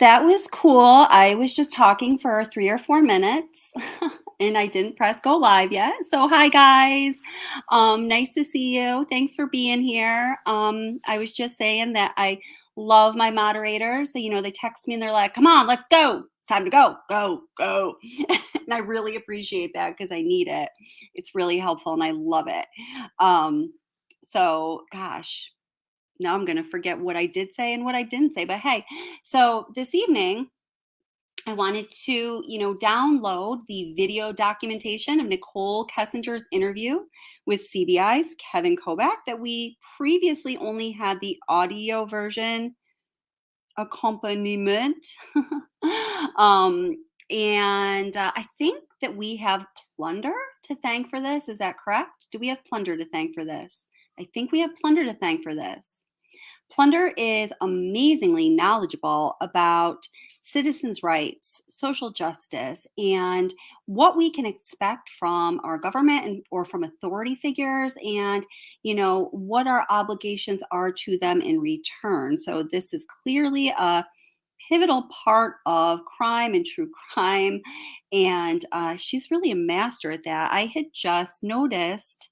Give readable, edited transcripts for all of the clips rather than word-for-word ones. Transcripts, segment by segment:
That was cool. I was just talking for 3 or 4 minutes, and I didn't press go live yet. So hi, guys. Nice to see you. Thanks for being here. I was just saying that I love my moderators. They text me and they're like, "Come on, let's go. It's time to go. Go, go." And I really appreciate that because I need it. It's really helpful and I love it. So gosh, now I'm going to forget what I did say and what I didn't say. But hey, so this evening, I wanted to, download the video documentation of Nicole Kessinger's interview with CBI's Kevin Kobak that we previously only had the audio version accompaniment. um, and I think that we have Plunder to thank for this. Is that correct? Do we have Plunder to thank for this? I think we have Plunder to thank for this. Plunder is amazingly knowledgeable about citizens' rights, social justice, and what we can expect from our government or from authority figures, and what our obligations are to them in return. So this is clearly a pivotal part of crime and true crime, and she's really a master at that. I had just noticed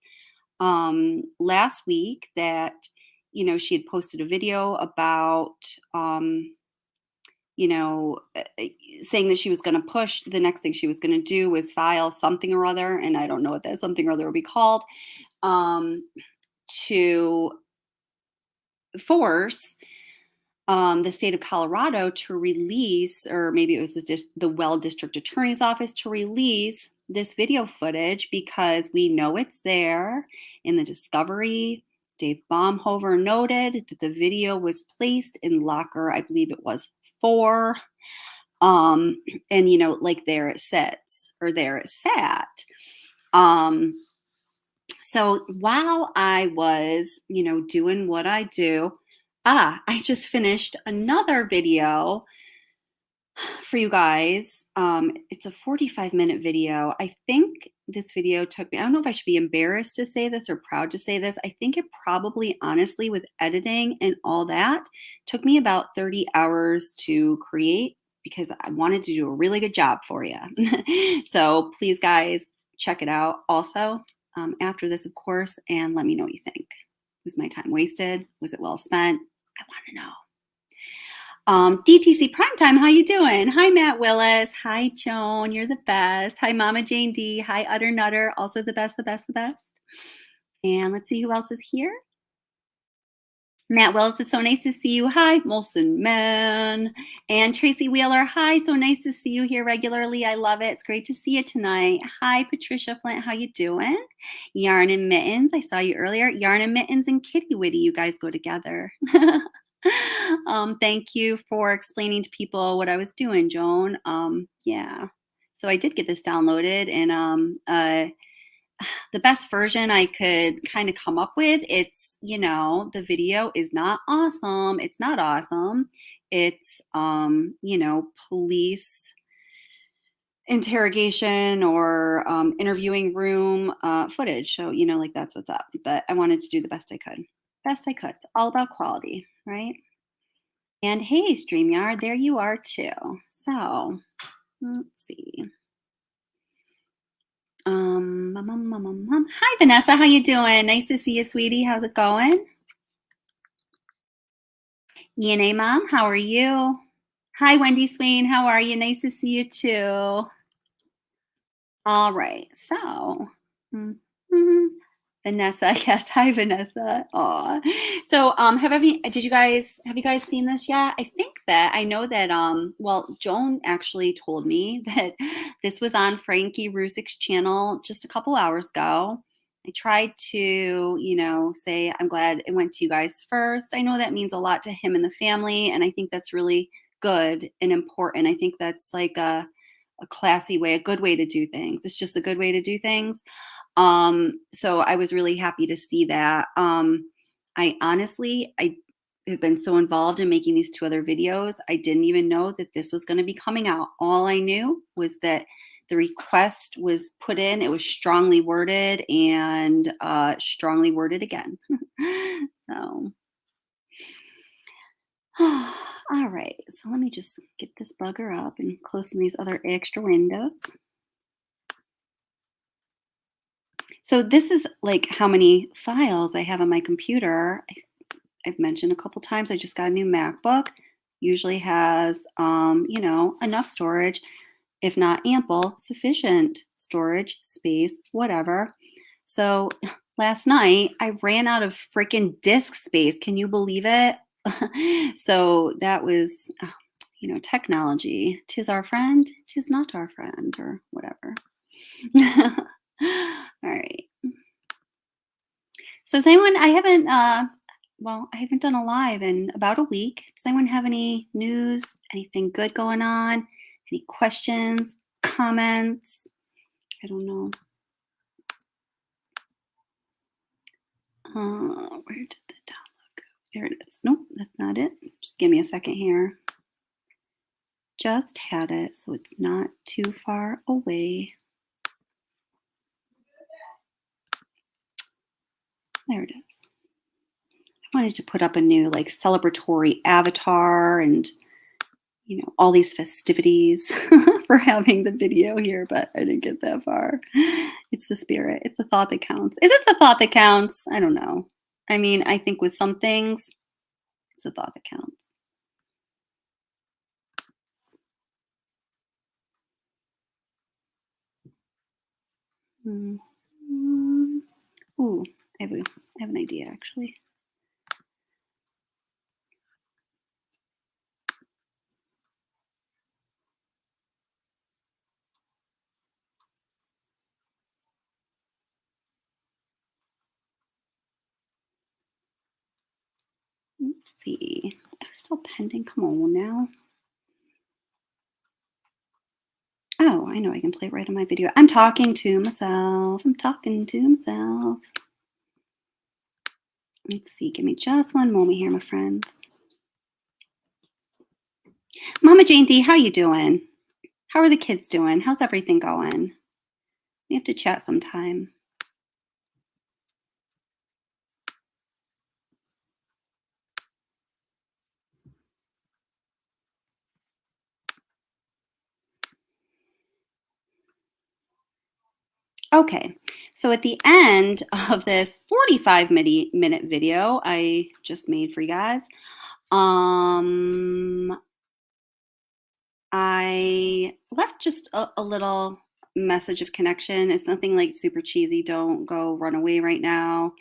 last week that she had posted a video about saying that she was going to push. The next thing she was going to do was file something or other, and I don't know what that something or other will be called, to force the state of Colorado to release, or maybe it was the Well District Attorney's Office to release this video footage because we know it's there in the discovery. Dave Baumhover noted that the video was placed in locker, I believe it was 4. And like there it sits, or there it sat. So while I was, doing what I do, I just finished another video for you guys. It's a 45-minute video. I think this video took me, I don't know if I should be embarrassed to say this or proud to say this. I think it probably, honestly, with editing and all that, took me about 30 hours to create because I wanted to do a really good job for you. So please, guys, check it out. Also, after this, of course, and let me know what you think. Was my time wasted? Was it well spent? I want to know. DTC Primetime, how you doing? Hi, Matt Willis. Hi, Joan. You're the best. Hi, Mama Jane D. Hi, Utter Nutter. Also the best, the best, the best. And let's see who else is here. Matt Willis, it's so nice to see you. Hi, Molson Man. And Tracy Wheeler, hi, so nice to see you here regularly. I love it. It's great to see you tonight. Hi, Patricia Flint, how you doing? Yarn and Mittens, I saw you earlier. Yarn and Mittens and Kitty Witty, you guys go together. Thank you for explaining to people what I was doing, Joan. Yeah, so I did get this downloaded, and the best version I could kind of come up with, it's, the video is not awesome. It's not awesome. It's, police interrogation or interviewing room footage. So, like that's what's up. But I wanted to do the best I could. Best I could. It's all about quality, right? And hey, StreamYard, there you are too. So let's see. Hi, Vanessa. How you doing? Nice to see you, sweetie. How's it going? ENA Mom, how are you? Hi, Wendy Swain. How are you? Nice to see you too. All right. So, Vanessa, yes. Hi, Vanessa. Aw. So, have you guys seen this yet? I think that I know that Joan actually told me that this was on Frankie Ruzick's channel just a couple hours ago. I tried to, say I'm glad it went to you guys first. I know that means a lot to him and the family, and I think that's really good and important. I think that's like a classy way, a good way to do things. It's just a good way to do things. So I was really happy to see that. I have been so involved in making these 2 other videos. I didn't even know that this was going to be coming out. All I knew was that the request was put in. It was strongly worded and strongly worded again. So All right, so let me just get this bugger up and close some of these other extra windows. So this is like how many files I have on my computer. I've mentioned a couple times I just got a new MacBook. Usually has, you know, enough storage, if not ample, sufficient storage space, whatever. So last night I ran out of freaking disk space. Can you believe it? So that was, you know, technology. Tis our friend, tis not our friend, or whatever. All right. So does anyone, I haven't, well, I haven't done a live in about a week. Does anyone have any news, anything good going on? Any questions, comments? I don't know. Where did the download go? There it is. Nope, that's not it. Just give me a second here. Just had it, so it's not too far away. There it is. I wanted to put up a new like celebratory avatar and, you know, all these festivities for having the video here, but I didn't get that far. It's the spirit. It's the thought that counts. Is it the thought that counts? I don't know. I mean, I think with some things, it's the thought that counts. Ooh, I have an idea actually. Let's see. Still pending. Come on now. Oh, I know I can play it right on my video. I'm talking to myself. I'm talking to myself. Let's see. Give me just one moment here, my friends. Mama Jane D, how you doing? How are the kids doing? How's everything going? We have to chat sometime. Okay, so at the end of this 45-minute video I just made for you guys, I left just a little message of connection. It's nothing like super cheesy. Don't go run away right now.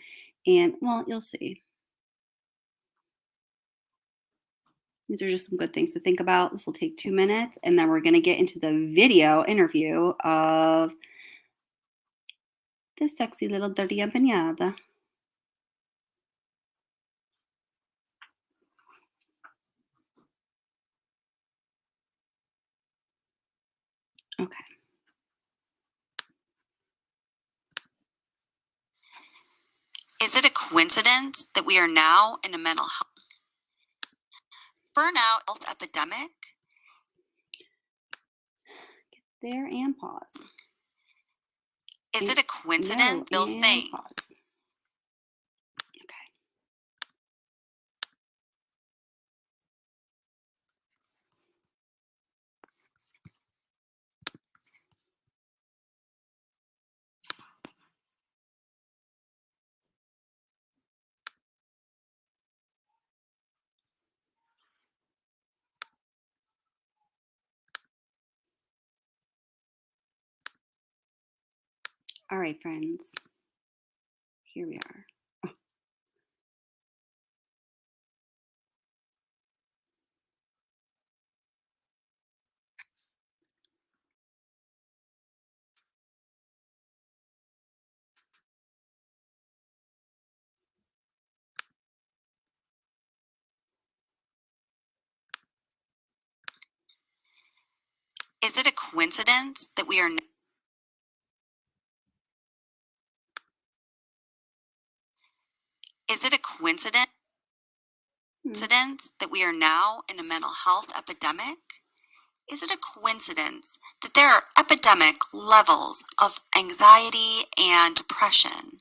And well, you'll see. These are just some good things to think about. This will take 2 minutes, and then we're going to get into the video interview of this sexy little dirty empanada. Okay. Is it a coincidence that we are now in a mental health burnout epidemic? Get there and pause. Is it a coincidence? No, thing. Pause. Okay. All right, friends. Here we are. Is it a coincidence that we are Is it a coincidence that we are now in a mental health epidemic? Is it a coincidence that there are epidemic levels of anxiety and depression?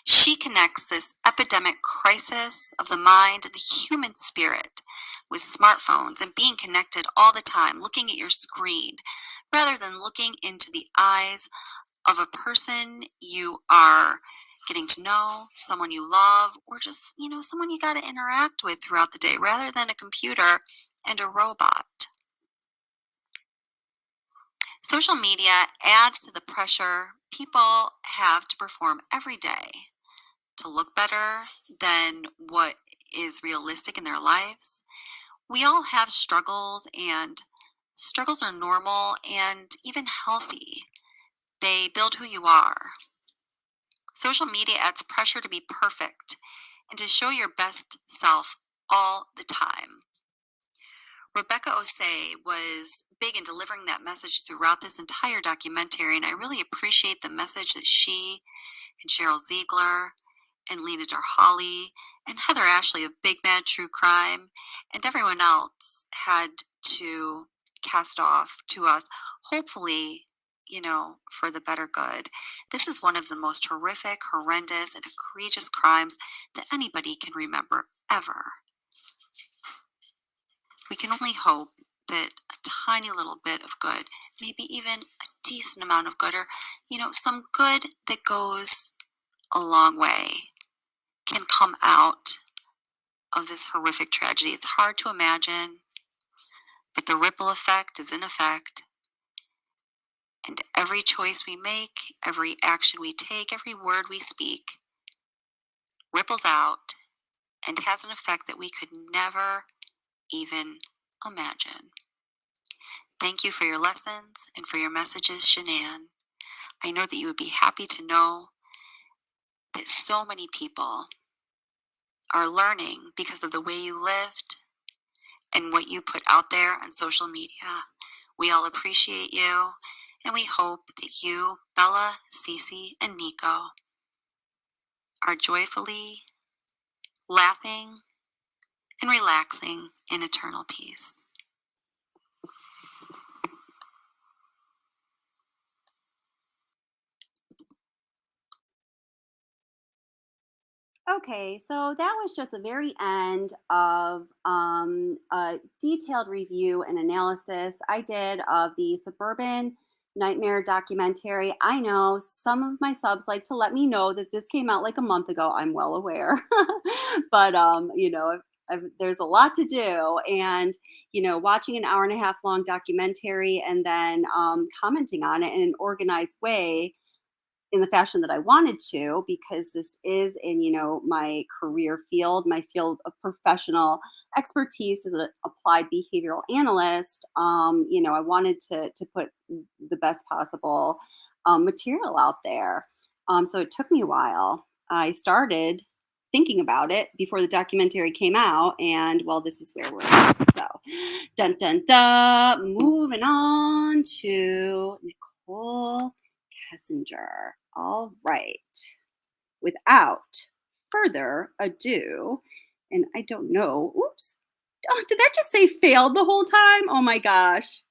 She connects this epidemic crisis of the mind and the human spirit with smartphones and being connected all the time, looking at your screen, rather than looking into the eyes of a person you are getting to know, someone you love, or just, someone you got to interact with throughout the day, rather than a computer and a robot. Social media adds to the pressure people have to perform every day to look better than what is realistic in their lives. We all have struggles, and struggles are normal and even healthy. They build who you are. Social media adds pressure to be perfect and to show your best self all the time. Rebecca Osei was big in delivering that message throughout this entire documentary, and I really appreciate the message that she and Cheryl Ziegler and Lena Darhali and Heather Ashley of Big Mad True Crime and everyone else had to cast off to us, hopefully, for the better good. This is one of the most horrific, horrendous, and egregious crimes that anybody can remember ever. We can only hope that a tiny little bit of good, maybe even a decent amount of good, or, some good that goes a long way, can come out of this horrific tragedy. It's hard to imagine, but the ripple effect is in effect. And every choice we make, every action we take, every word we speak ripples out and has an effect that we could never even imagine. Thank you for your lessons and for your messages, Shanann. I know that you would be happy to know that so many people are learning because of the way you lived and what you put out there on social media. We all appreciate you, and we hope that you, Bella, Cece, and Niko are joyfully laughing and relaxing in eternal peace. Okay, so that was just the very end of a detailed review and analysis I did of the Suburban Nightmare documentary. I know some of my subs like to let me know that this came out like a month ago. I'm well aware, but there's a lot to do, and watching an hour and a half long documentary and then commenting on it in an organized way in the fashion that I wanted to, because this is in, my career field, my field of professional expertise as an applied behavioral analyst. I wanted to put the best possible material out there. So it took me a while. I started thinking about it before the documentary came out, and well, this is where we're at. So, dun dun dun. Moving on to Nicole Kessinger. All right. Without further ado, and I don't know, oops. Oh, did that just say failed the whole time? Oh my gosh.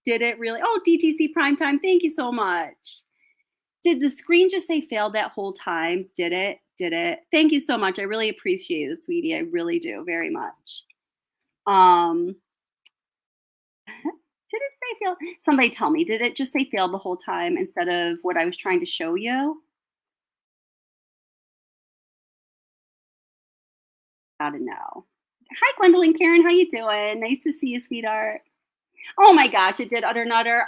Did it really? Oh, DTC Primetime, thank you so much. Did the screen just say failed that whole time? Did it? Did it? Thank you so much. I really appreciate it, sweetie. I really do very much. Um, did it say failed? Somebody tell me, did it just say failed the whole time instead of what I was trying to show you? Gotta know. Hi, Gwendolyn Karen. How you doing? Nice to see you, sweetheart. Oh my gosh, it did utter nutter.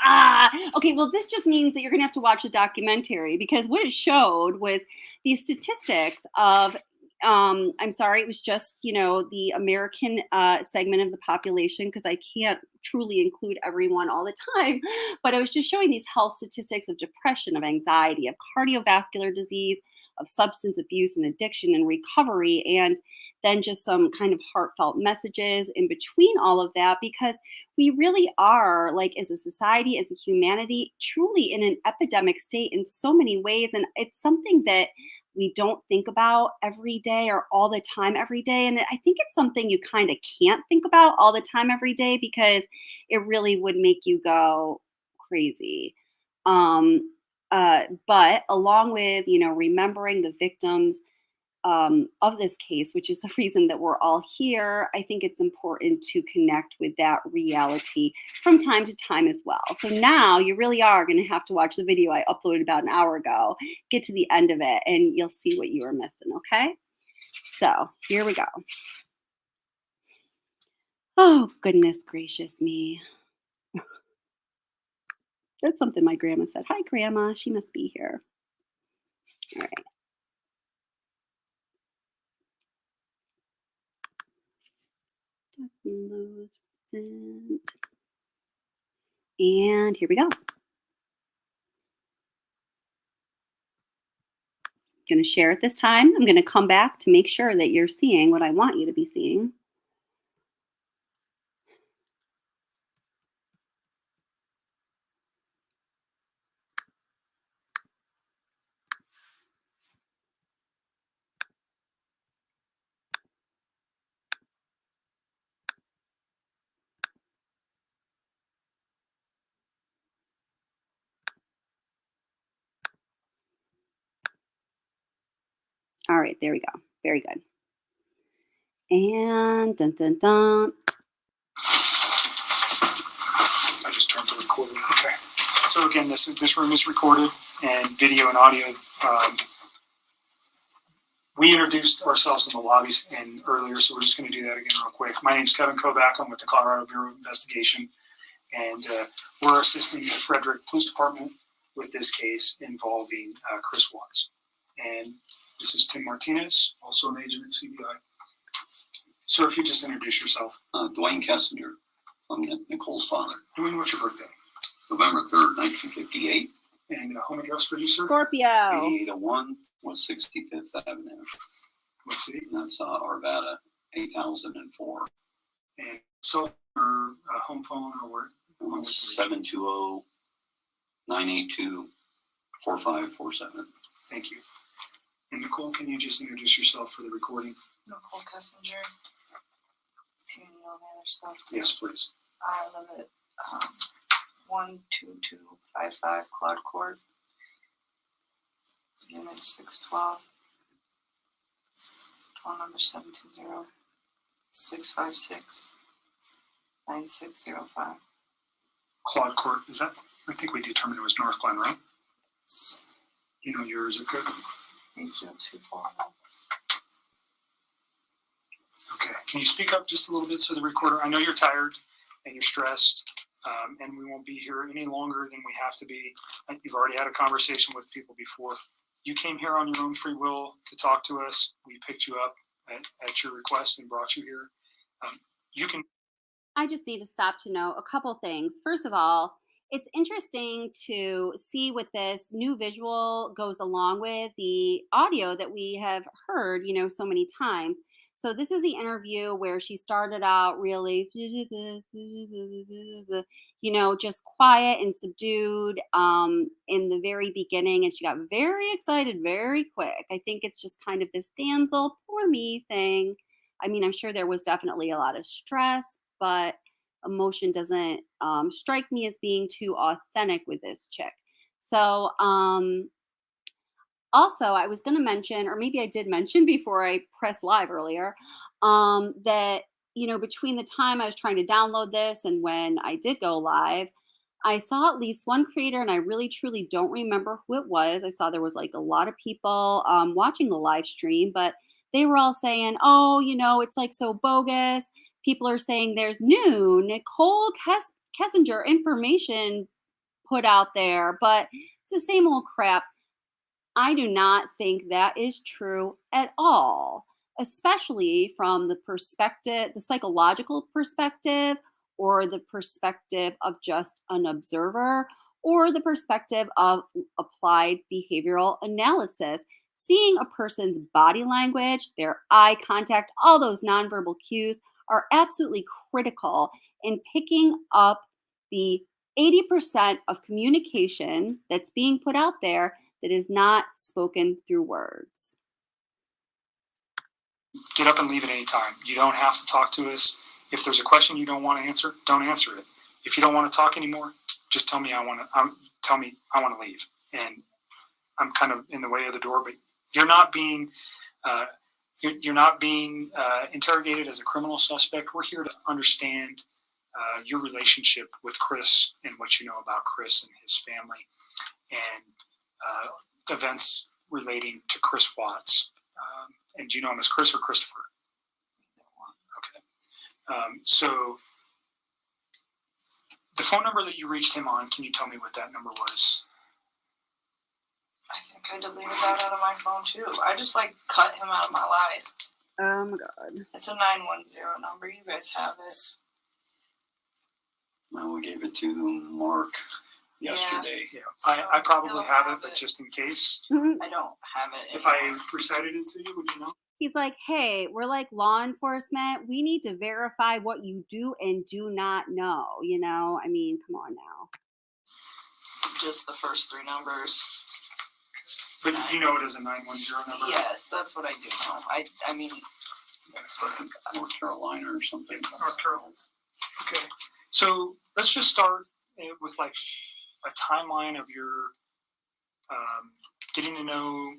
Okay. Well, this just means that you're gonna have to watch the documentary, because what it showed was these statistics of. I'm sorry, it was just the American segment of the population, because I can't truly include everyone all the time. But I was just showing these health statistics of depression, of anxiety, of cardiovascular disease, of substance abuse and addiction and recovery, and then just some kind of heartfelt messages in between all of that, because we really are, like, as a society, as a humanity, truly in an epidemic state in so many ways. And it's something that we don't think about every day or all the time every day. And I think it's something you kind of can't think about all the time every day, because it really would make you go crazy. Um, But along with, remembering the victims of this case, which is the reason that we're all here, I think it's important to connect with that reality from time to time as well. So now you really are going to have to watch the video I uploaded about an hour ago, get to the end of it, and you'll see what you were missing, okay? So here we go. Oh, goodness gracious me. That's something my grandma said. Hi, Grandma. She must be here. All right. And here we go. Going to share it this time. I'm going to come back to make sure that you're seeing what I want you to be seeing. All right, there we go. Very good. And dun dun dun. I just turned the recorder. Okay. So again, this room is recorded and video and audio. We introduced ourselves in the lobbies and earlier, so we're just going to do that again real quick. My name is Kevin Kobak. I'm with the Colorado Bureau of Investigation, and we're assisting the Frederick Police Department with this case involving Chris Watts. And this is Tim Martinez, also an agent at CBI. Sir, if you just introduce yourself. Dwayne Kessinger. I'm Nicole's father. Dwayne, what's your birthday? November 3rd, 1958. And home address for you, sir? Scorpio. 8801 West 65th Avenue. What city? That's Arvada, 8004. And cell or home phone or where? 720-982-4547. Thank you. And Nicole, can you just introduce yourself for the recording? Nicole Kessinger. Do you need all the other stuff? Yes, please. I live at 12255 Claude Court, unit 612, phone number 720-656-9605. Claude Court, is that? I think we determined it was North Glen, right? You know yours, okay? 8024. Okay. Can you speak up just a little bit so the recorder? I know you're tired and you're stressed. And we won't be here any longer than we have to be. You've already had a conversation with people before. You came here on your own free will to talk to us. We picked you up at your request and brought you here. You can. I just need to stop to note a couple things. First of all, it's interesting to see what this new visual goes along with the audio that we have heard, so many times. So this is the interview where she started out really, just quiet and subdued in the very beginning. And she got very excited very quick. I think it's just kind of this damsel, poor me thing. I mean, I'm sure there was definitely a lot of stress, but emotion doesn't strike me as being too authentic with this chick. So, also, I was going to mention, or maybe I did mention before I pressed live earlier, that, between the time I was trying to download this and when I did go live, I saw at least one creator, and I really truly don't remember who it was. I saw there was like a lot of people watching the live stream, but they were all saying, oh, it's like so bogus. People are saying there's new Nicole Kessinger information put out there, but it's the same old crap. I do not think that is true at all, especially from the perspective, the psychological perspective, or the perspective of just an observer, or the perspective of applied behavioral analysis. Seeing a person's body language, their eye contact, all those nonverbal cues are absolutely critical in picking up the 80% of communication that's being put out there that is not spoken through words. Get up and leave at any time. You don't have to talk to us. If there's a question you don't want to answer, don't answer it. If you don't want to talk anymore, just tell me I want to leave. And I'm kind of in the way of the door, but you're not being interrogated as a criminal suspect. We're here to understand your relationship with Chris and what you know about Chris and his family, and events relating to Chris Watts. And do you know him as Chris or Christopher? Okay. So the phone number that you reached him on, can you tell me what that number was? I think I deleted that out of my phone too. I just like cut him out of my life. Oh my God. It's a 910 number. You guys have it. Well, we gave it to Mark yesterday. Yeah, I probably have it, but just in case, I don't have it. if I recited it to you, would you know? He's like, hey, we're like law enforcement. We need to verify what you do and do not know. You know, I mean, come on now. Just the first three numbers. But you know it as a 910 number? Yes, that's what I do know. I mean, that's what I got. North Carolina or something. North Carolina. Okay. So let's just start with like a timeline of your getting to know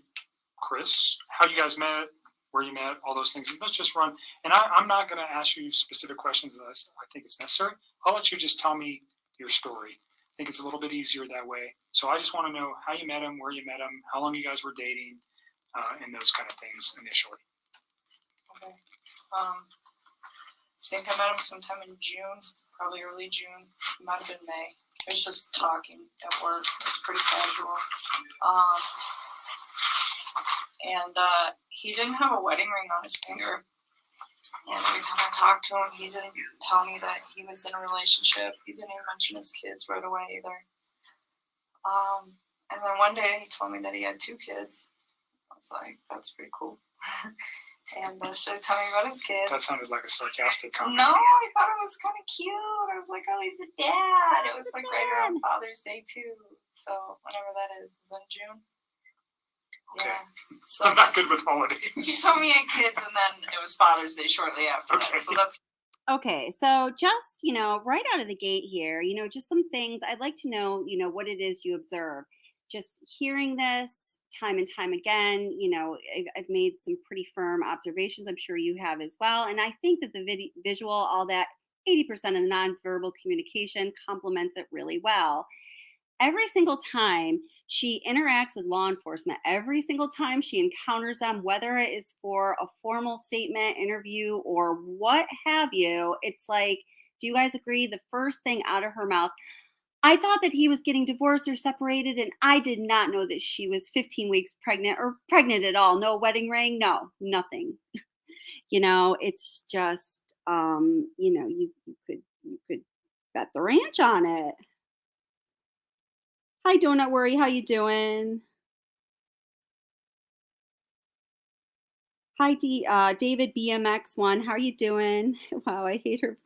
Chris, how you guys met, where you met, all those things. Let's just run. And I'm not going to ask you specific questions unless I think it's necessary. I'll let you just tell me your story. I think it's a little bit easier that way. So I just want to know how you met him, where you met him, how long you guys were dating, and those kind of things initially. Okay. I think I met him sometime in June, probably early June. It might have been May. It was just talking at work. It was pretty casual. And he didn't have a wedding ring on his finger. And every time I talked to him, he didn't tell me that he was in a relationship. He didn't even mention his kids right away either. And then one day he told me that he had 2 kids. I was like, that's pretty cool. And started telling me about his kids. That sounded like a sarcastic comment. No, I thought it was kind of cute. I was like, oh, he's a dad. It was like right around Father's Day too. So whenever that is in June. Okay. Yeah. So I'm not good with holidays. he told me he had kids, and then it was Father's Day shortly after Okay. that. So that's Okay, so just, right out of the gate here, just some things I'd like to know, what it is you observe. Just hearing this time and time again, I've made some pretty firm observations. I'm sure you have as well. And I think that the visual, all that 80% of the nonverbal communication complements it really well. Every single time she interacts with law enforcement, every single time she encounters them, whether it is for a formal statement, interview, or what have you, it's like, do you guys agree? The first thing out of her mouth, I thought that he was getting divorced or separated, and I did not know that she was 15 weeks pregnant or pregnant at all. No wedding ring, no, nothing. It's just, you could bet the ranch on it. Hi, Donut Worry. How you doing? Hi, David BMX1. How are you doing? Wow, I hate her.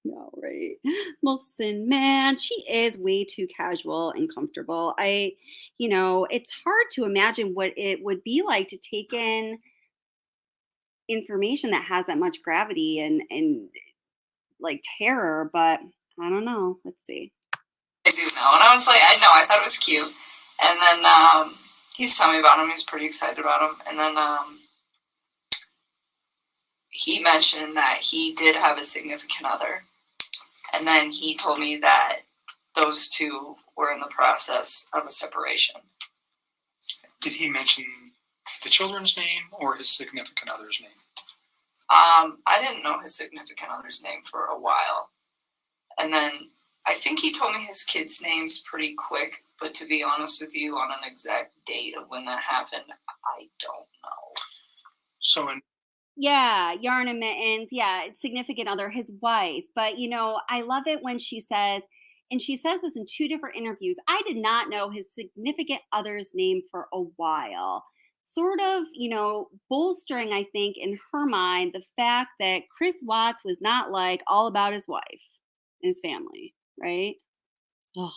No, right. Wilson, man, she is way too casual and comfortable. It's hard to imagine what it would be like to take in information that has that much gravity and like terror, but I don't know. Let's see. I do know. And I was like, I thought it was cute. And then he's telling me about him. He's pretty excited about him. And then he mentioned that he did have a significant other. And then he told me that those two were in the process of a separation. Did he mention the children's name or his significant other's name? I didn't know his significant other's name for a while. And then I think he told me his kids' names pretty quick, but to be honest with you, on an exact date of when that happened, I don't know. So Yeah, yarn and mittens. Yeah, it's significant other, his wife. But, I love it when she says, and she says this in 2 different interviews, I did not know his significant other's name for a while. Sort of, bolstering, I think, in her mind, the fact that Chris Watts was not like all about his wife and his family, right? Oh.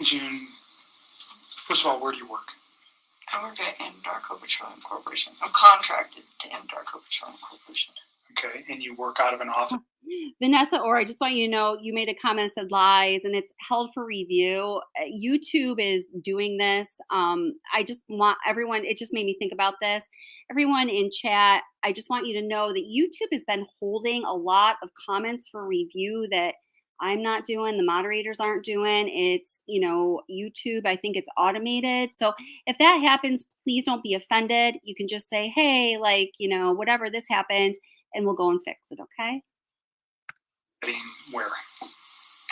June, first of all, where do you work? I work at Anadarko Property Corporation. I'm contracted to Anadarko Property Corporation. Okay, and you work out of an office. Vanessa, or I just want you to know, you made a comment that said lies, and it's held for review. YouTube is doing this. I just want everyone, it just made me think about this. Everyone in chat, I just want you to know that YouTube has been holding a lot of comments for review that I'm not doing, the moderators aren't doing. It's, YouTube, I think it's automated. So if that happens, please don't be offended. You can just say, hey, whatever, this happened, and we'll go and fix it, okay? Where?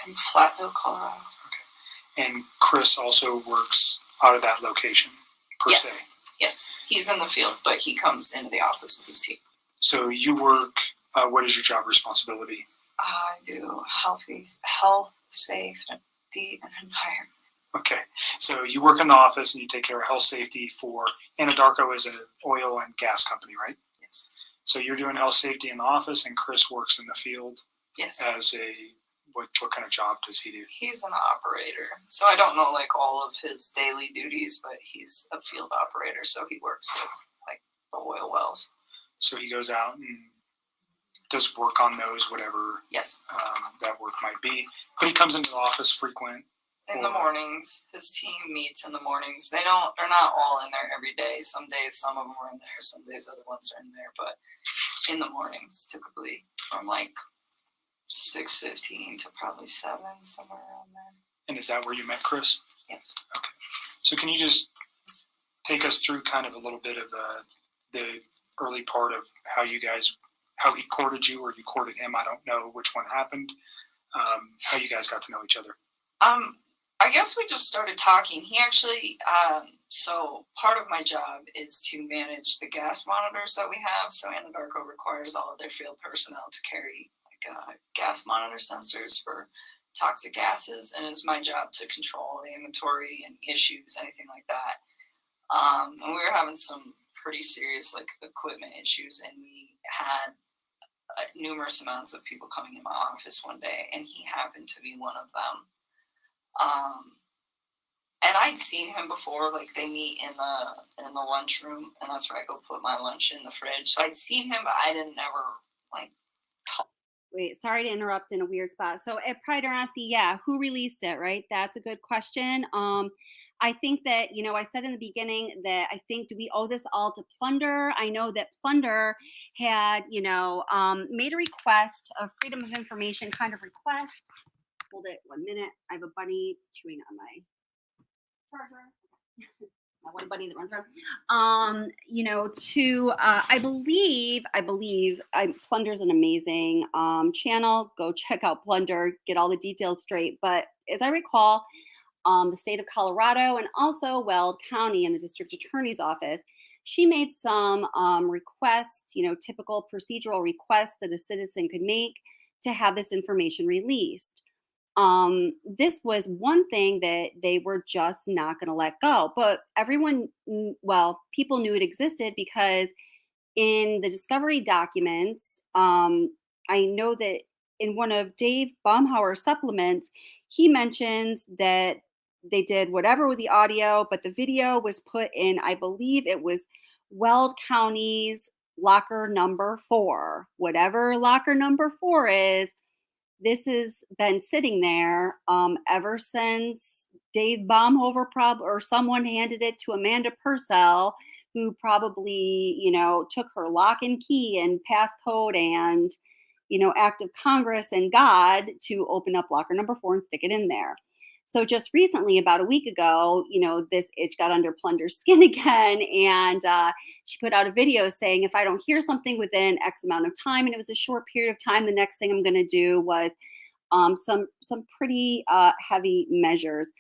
In Flatville, Colorado. And Chris also works out of that location, per se. Yes, he's in the field, but he comes into the office with his team. So you work, what is your job responsibility? I do health, safety, and environment. Okay, so you work in the office and you take care of health safety for Anadarko as an oil and gas company, right? Yes. So you're doing health safety in the office, and Chris works in the field. Yes. As what kind of job does he do? He's an operator, so I don't know all of his daily duties, but he's a field operator, so he works with the oil wells. So he goes out and does work on those, whatever. Yes. That work might be. But he comes into the office frequent. In the mornings, his team meets in the mornings. They're not all in there every day. Some days, some of them are in there. Some days, other ones are in there. But in the mornings, typically from 6:15 to probably 7, somewhere around there. And is that where you met Chris? Yes. Okay. So can you just take us through kind of a little bit of the early part of how he courted you or you courted him? I don't know which one happened. How you guys got to know each other? I guess we just started talking. He actually, so part of my job is to manage the gas monitors that we have. So Anadarko requires all of their field personnel to carry gas monitor sensors for toxic gases, and it's my job to control the inventory and issues, anything like that. And we were having some pretty serious equipment issues, and we had numerous amounts of people coming in my office one day, and he happened to be one of them. And I'd seen him before, they meet in the lunchroom, and that's where I go put my lunch in the fridge. So I'd seen him, but I didn't never talk. Wait, sorry to interrupt in a weird spot. So at Pride or Honesty, yeah, who released it, right? That's a good question. I think that, I said in the beginning that I think, do we owe this all to Plunder? I know that Plunder had, made a request, a Freedom of Information kind of request. Hold it 1 minute. I have a bunny chewing on my charger. My one bunny that runs around. I believe Plunder's an amazing channel. Go check out Plunder, get all the details straight. But as I recall, the state of Colorado and also Weld County and the district attorney's office, she made some requests, typical procedural requests that a citizen could make to have this information released. This was one thing that they were just not going to let go. But people knew it existed because in the discovery documents, I know that in one of Dave Baumhower's supplements, he mentions that they did whatever with the audio, but the video was put in, I believe it was Weld County's locker number 4. Whatever locker number 4 is, this has been sitting there ever since Dave Baumhover or someone handed it to Amanda Purcell, who probably, took her lock and key and passcode and, act of Congress and God to open up locker number 4 and stick it in there. So just recently, about a week ago, this itch got under Plunder's skin again. And she put out a video saying, if I don't hear something within X amount of time, and it was a short period of time, the next thing I'm going to do was some pretty heavy measures.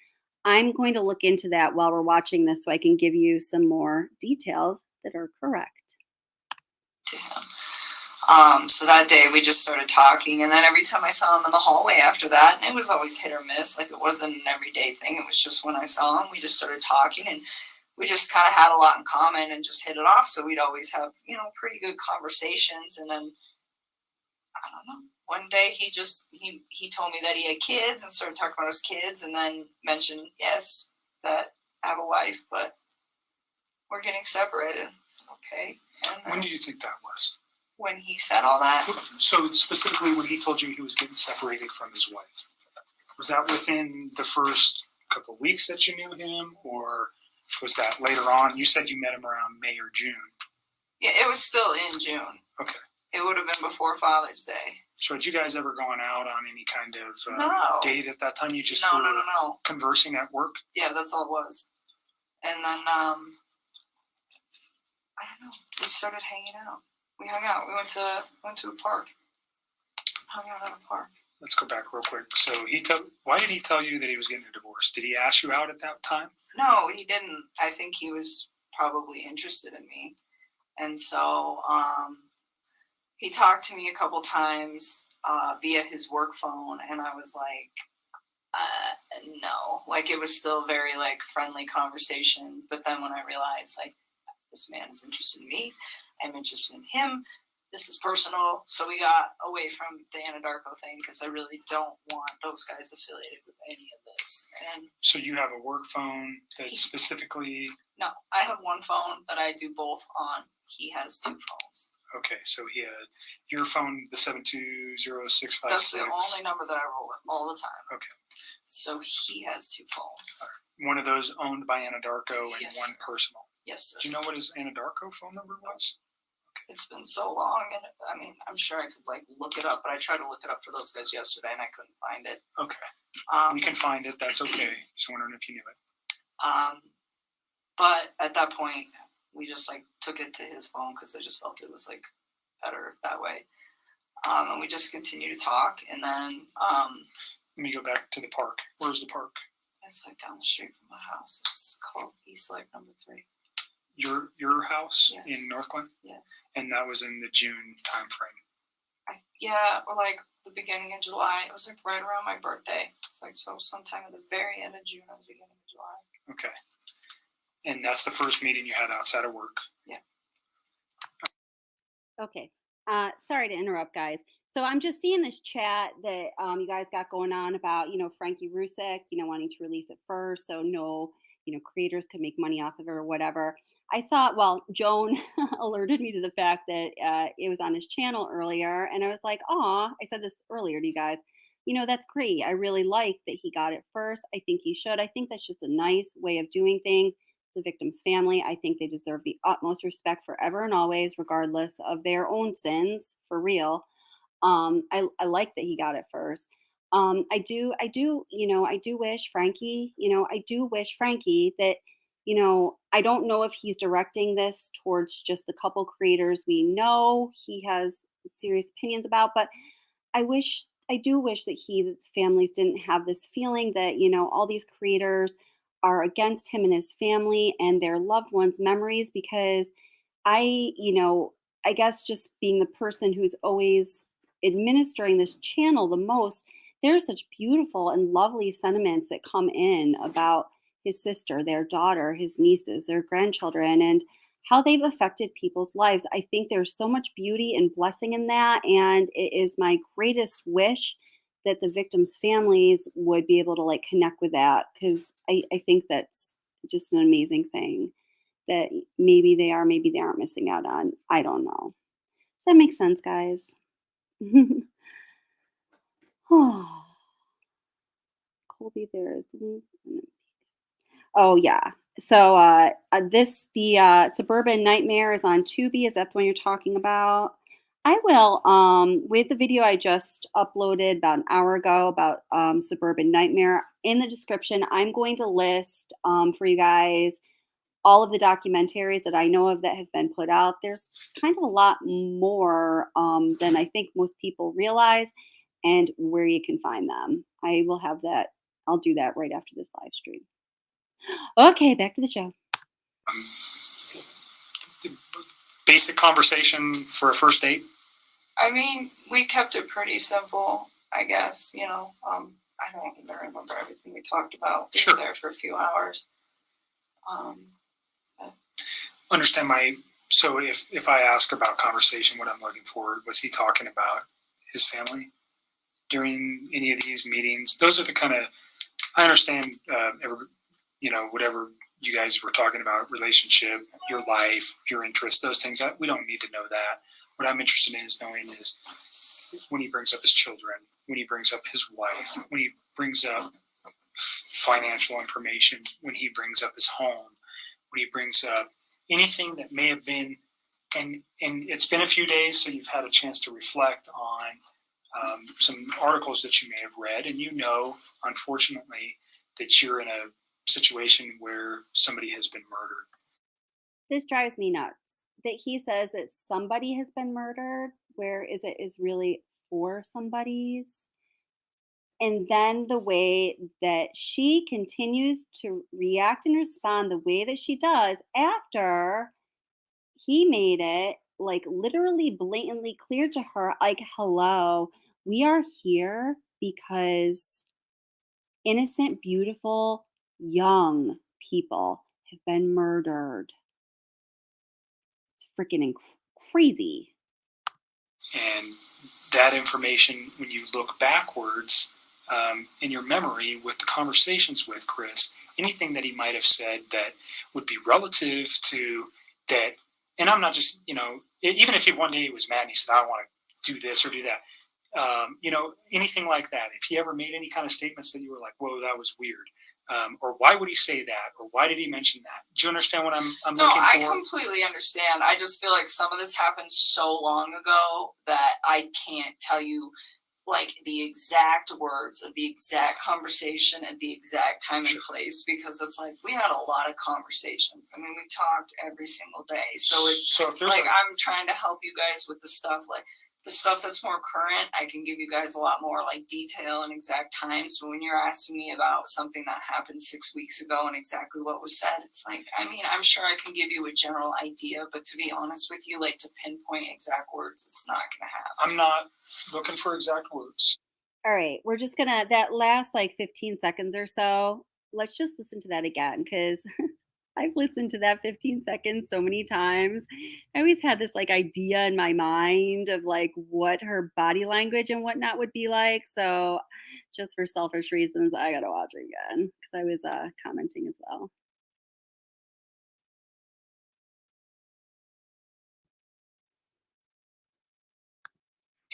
I'm going to look into that while we're watching this so I can give you some more details that are correct. So that day we just started talking, and then every time I saw him in the hallway after that, and it was always hit or miss, it wasn't an everyday thing. It was just when I saw him, we just started talking, and we just kind of had a lot in common and just hit it off. So we'd always have, pretty good conversations. And then, I don't know, one day he told me that he had kids and started talking about his kids, and then mentioned, yes, that I have a wife, but we're getting separated. So, okay. And when do you think that was? when he said all that. So specifically when he told you he was getting separated from his wife, was that within the first couple of weeks that you knew him, or was that later on? You said you met him around May or June. Yeah, it was still in June. Okay. It would have been before Father's Day. So had you guys ever gone out on any kind of No. date at that time? You just No, were no. conversing at work? Yeah, that's all it was. And then, I don't know. We started hanging out. We hung out. We went to a park. Hung out at a park. Let's go back real quick. So why did he tell you that he was getting a divorce? Did he ask you out at that time? No, he didn't. I think he was probably interested in me. And so, he talked to me a couple times via his work phone, and I was like, no. Like, it was still very, like, friendly conversation. But then when I realized, like, this man is interested in me, I'm interested in him, this is personal. So we got away from the Anadarko thing because I really don't want those guys affiliated with any of this. And So you have a work phone that specifically... no, I have one phone that I do both on. He has two phones. Okay, so he had your phone, the 720-656. That's the only number that I roll with all the time. Okay. So he has two phones. One of those owned by Anadarko and Yes, one personal. Yes, sir. Do you know what his Anadarko phone number was? It's been so long, and I mean, I'm sure I could like look it up, but I tried to look it up for those guys yesterday, and I couldn't find it. Okay. We can find it. That's okay. Just wondering if you knew it. But at that point, we just like took it to his phone because I just felt it was like better that way. And we just continued to talk, and then Let me go back to the park. Where's the park? it's like down the street from my house. It's called East Lake Number 3. Your house Yes. in Northglenn? Yes. And that was in the June time frame. Yeah, or like the beginning of July. It was like right around my birthday. It's like so sometime at the very end of June or the beginning of July. Okay. And that's the first meeting you had outside of work? Yeah. Okay. Sorry to interrupt, guys. So I'm just seeing this chat that you guys got going on about, Frankie Ruzeck, wanting to release it first, so no, creators could make money off of it or whatever. I saw, Joan alerted me to the fact that it was on his channel earlier, and I was like, "Aw!" I said this earlier to you guys. That's great. I really like that he got it first. I think he should. I think that's just a nice way of doing things. It's a victim's family. I think they deserve the utmost respect forever and always, regardless of their own sins, for real. I like that he got it first. I do wish Frankie, that, I don't know if he's directing this towards just the couple creators we know he has serious opinions about, but I do wish that the families didn't have this feeling that, all these creators are against him and his family and their loved ones' memories, because I guess just being the person who's always administering this channel the most, there's such beautiful and lovely sentiments that come in about his sister, their daughter, his nieces, their grandchildren, and how they've affected people's lives. I think there's so much beauty and blessing in that, and it is my greatest wish that the victims' families would be able to like connect with that, because I think that's just an amazing thing that maybe they aren't missing out on. I don't know. Does that make sense, guys? Colby, there is. Oh yeah. So the Suburban Nightmare is on Tubi. Is that the one you're talking about? I will, with the video I just uploaded about an hour ago about Suburban Nightmare, in the description, I'm going to list for you guys all of the documentaries that I know of that have been put out. There's kind of a lot more than I think most people realize, and where you can find them. I will have that. I'll do that right after this live stream. Okay, back to the show. Basic conversation for a first date? I mean, we kept it pretty simple, I guess. I don't even remember everything we talked about. We were there for a few hours. Understand so if I ask about conversation, what I'm looking for, was he talking about his family during any of these meetings? Those are the kind of, I understand, whatever you guys were talking about, relationship, your life, your interests, those things, we don't need to know that. What I'm interested in is knowing is when he brings up his children, when he brings up his wife, when he brings up financial information, when he brings up his home, when he brings up anything that may have been, and it's been a few days, so you've had a chance to reflect on some articles that you may have read, and you know, unfortunately, that you're in a situation where somebody has been murdered. This drives me nuts that he says that somebody has been murdered, where is really four somebodies. And then the way that she continues to react and respond the way that she does after he made it like literally blatantly clear to her, like, hello, we are here because innocent, beautiful, young people have been murdered. It's freaking crazy. And that information, when you look backwards in your memory with the conversations with Chris, anything that he might have said that would be relative to that. And I'm not just, even if he one day he was mad and he said, I want to do this or do that, anything like that. If he ever made any kind of statements that you were like, whoa, that was weird. Or why would he say that? Or why did he mention that? Do you understand what I'm looking for? No, I completely understand. I just feel like some of this happened so long ago that I can't tell you like the exact words of the exact conversation at the exact time and place, because it's like we had a lot of conversations. I mean, we talked every single day. So it's like I'm trying to help you guys with the stuff like the stuff that's more current. I can give you guys a lot more like detail and exact times. But when you're asking me about something that happened 6 weeks ago and exactly what was said, it's like, I mean, I'm sure I can give you a general idea, but to be honest with you, like to pinpoint exact words, it's not going to happen. I'm not looking for exact words. All right, we're just gonna, that last like 15 seconds or so, let's just listen to that again, because I've listened to that 15 seconds so many times. I always had this like idea in my mind of like what her body language and whatnot would be like. So just for selfish reasons, I gotta watch it again because I was commenting as well.